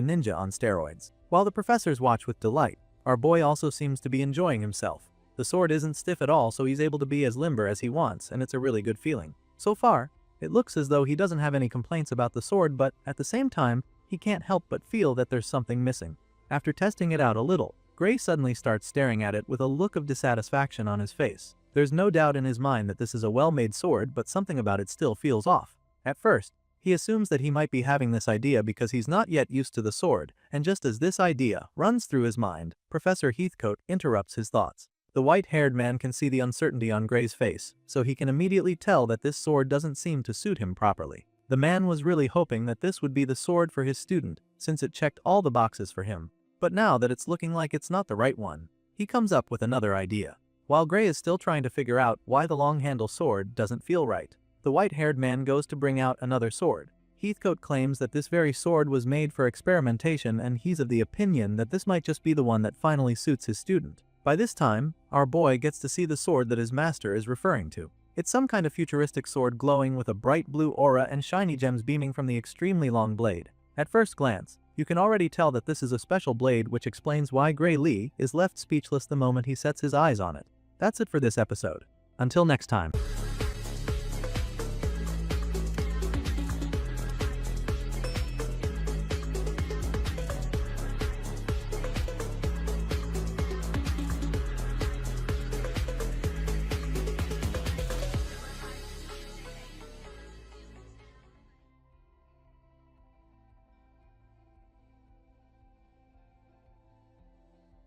ninja on steroids. While the professors watch with delight, our boy also seems to be enjoying himself. The sword isn't stiff at all, so he's able to be as limber as he wants, and it's a really good feeling. So far, it looks as though he doesn't have any complaints about the sword, but at the same time, he can't help but feel that there's something missing. After testing it out a little, Gray suddenly starts staring at it with a look of dissatisfaction on his face. There's no doubt in his mind that this is a well-made sword, but something about it still feels off. At first, he assumes that he might be having this idea because he's not yet used to the sword, and just as this idea runs through his mind, Professor Heathcote interrupts his thoughts. The white-haired man can see the uncertainty on Gray's face, so he can immediately tell that this sword doesn't seem to suit him properly. The man was really hoping that this would be the sword for his student, since it checked all the boxes for him. But now that it's looking like it's not the right one, he comes up with another idea. While Gray is still trying to figure out why the long-handle sword doesn't feel right, the white-haired man goes to bring out another sword. Heathcote claims that this very sword was made for experimentation, and he's of the opinion that this might just be the one that finally suits his student. By this time, our boy gets to see the sword that his master is referring to. It's some kind of futuristic sword glowing with a bright blue aura and shiny gems beaming from the extremely long blade. At first glance, you can already tell that this is a special blade, which explains why Gray Lee is left speechless the moment he sets his eyes on it. That's it for this episode. Until next time.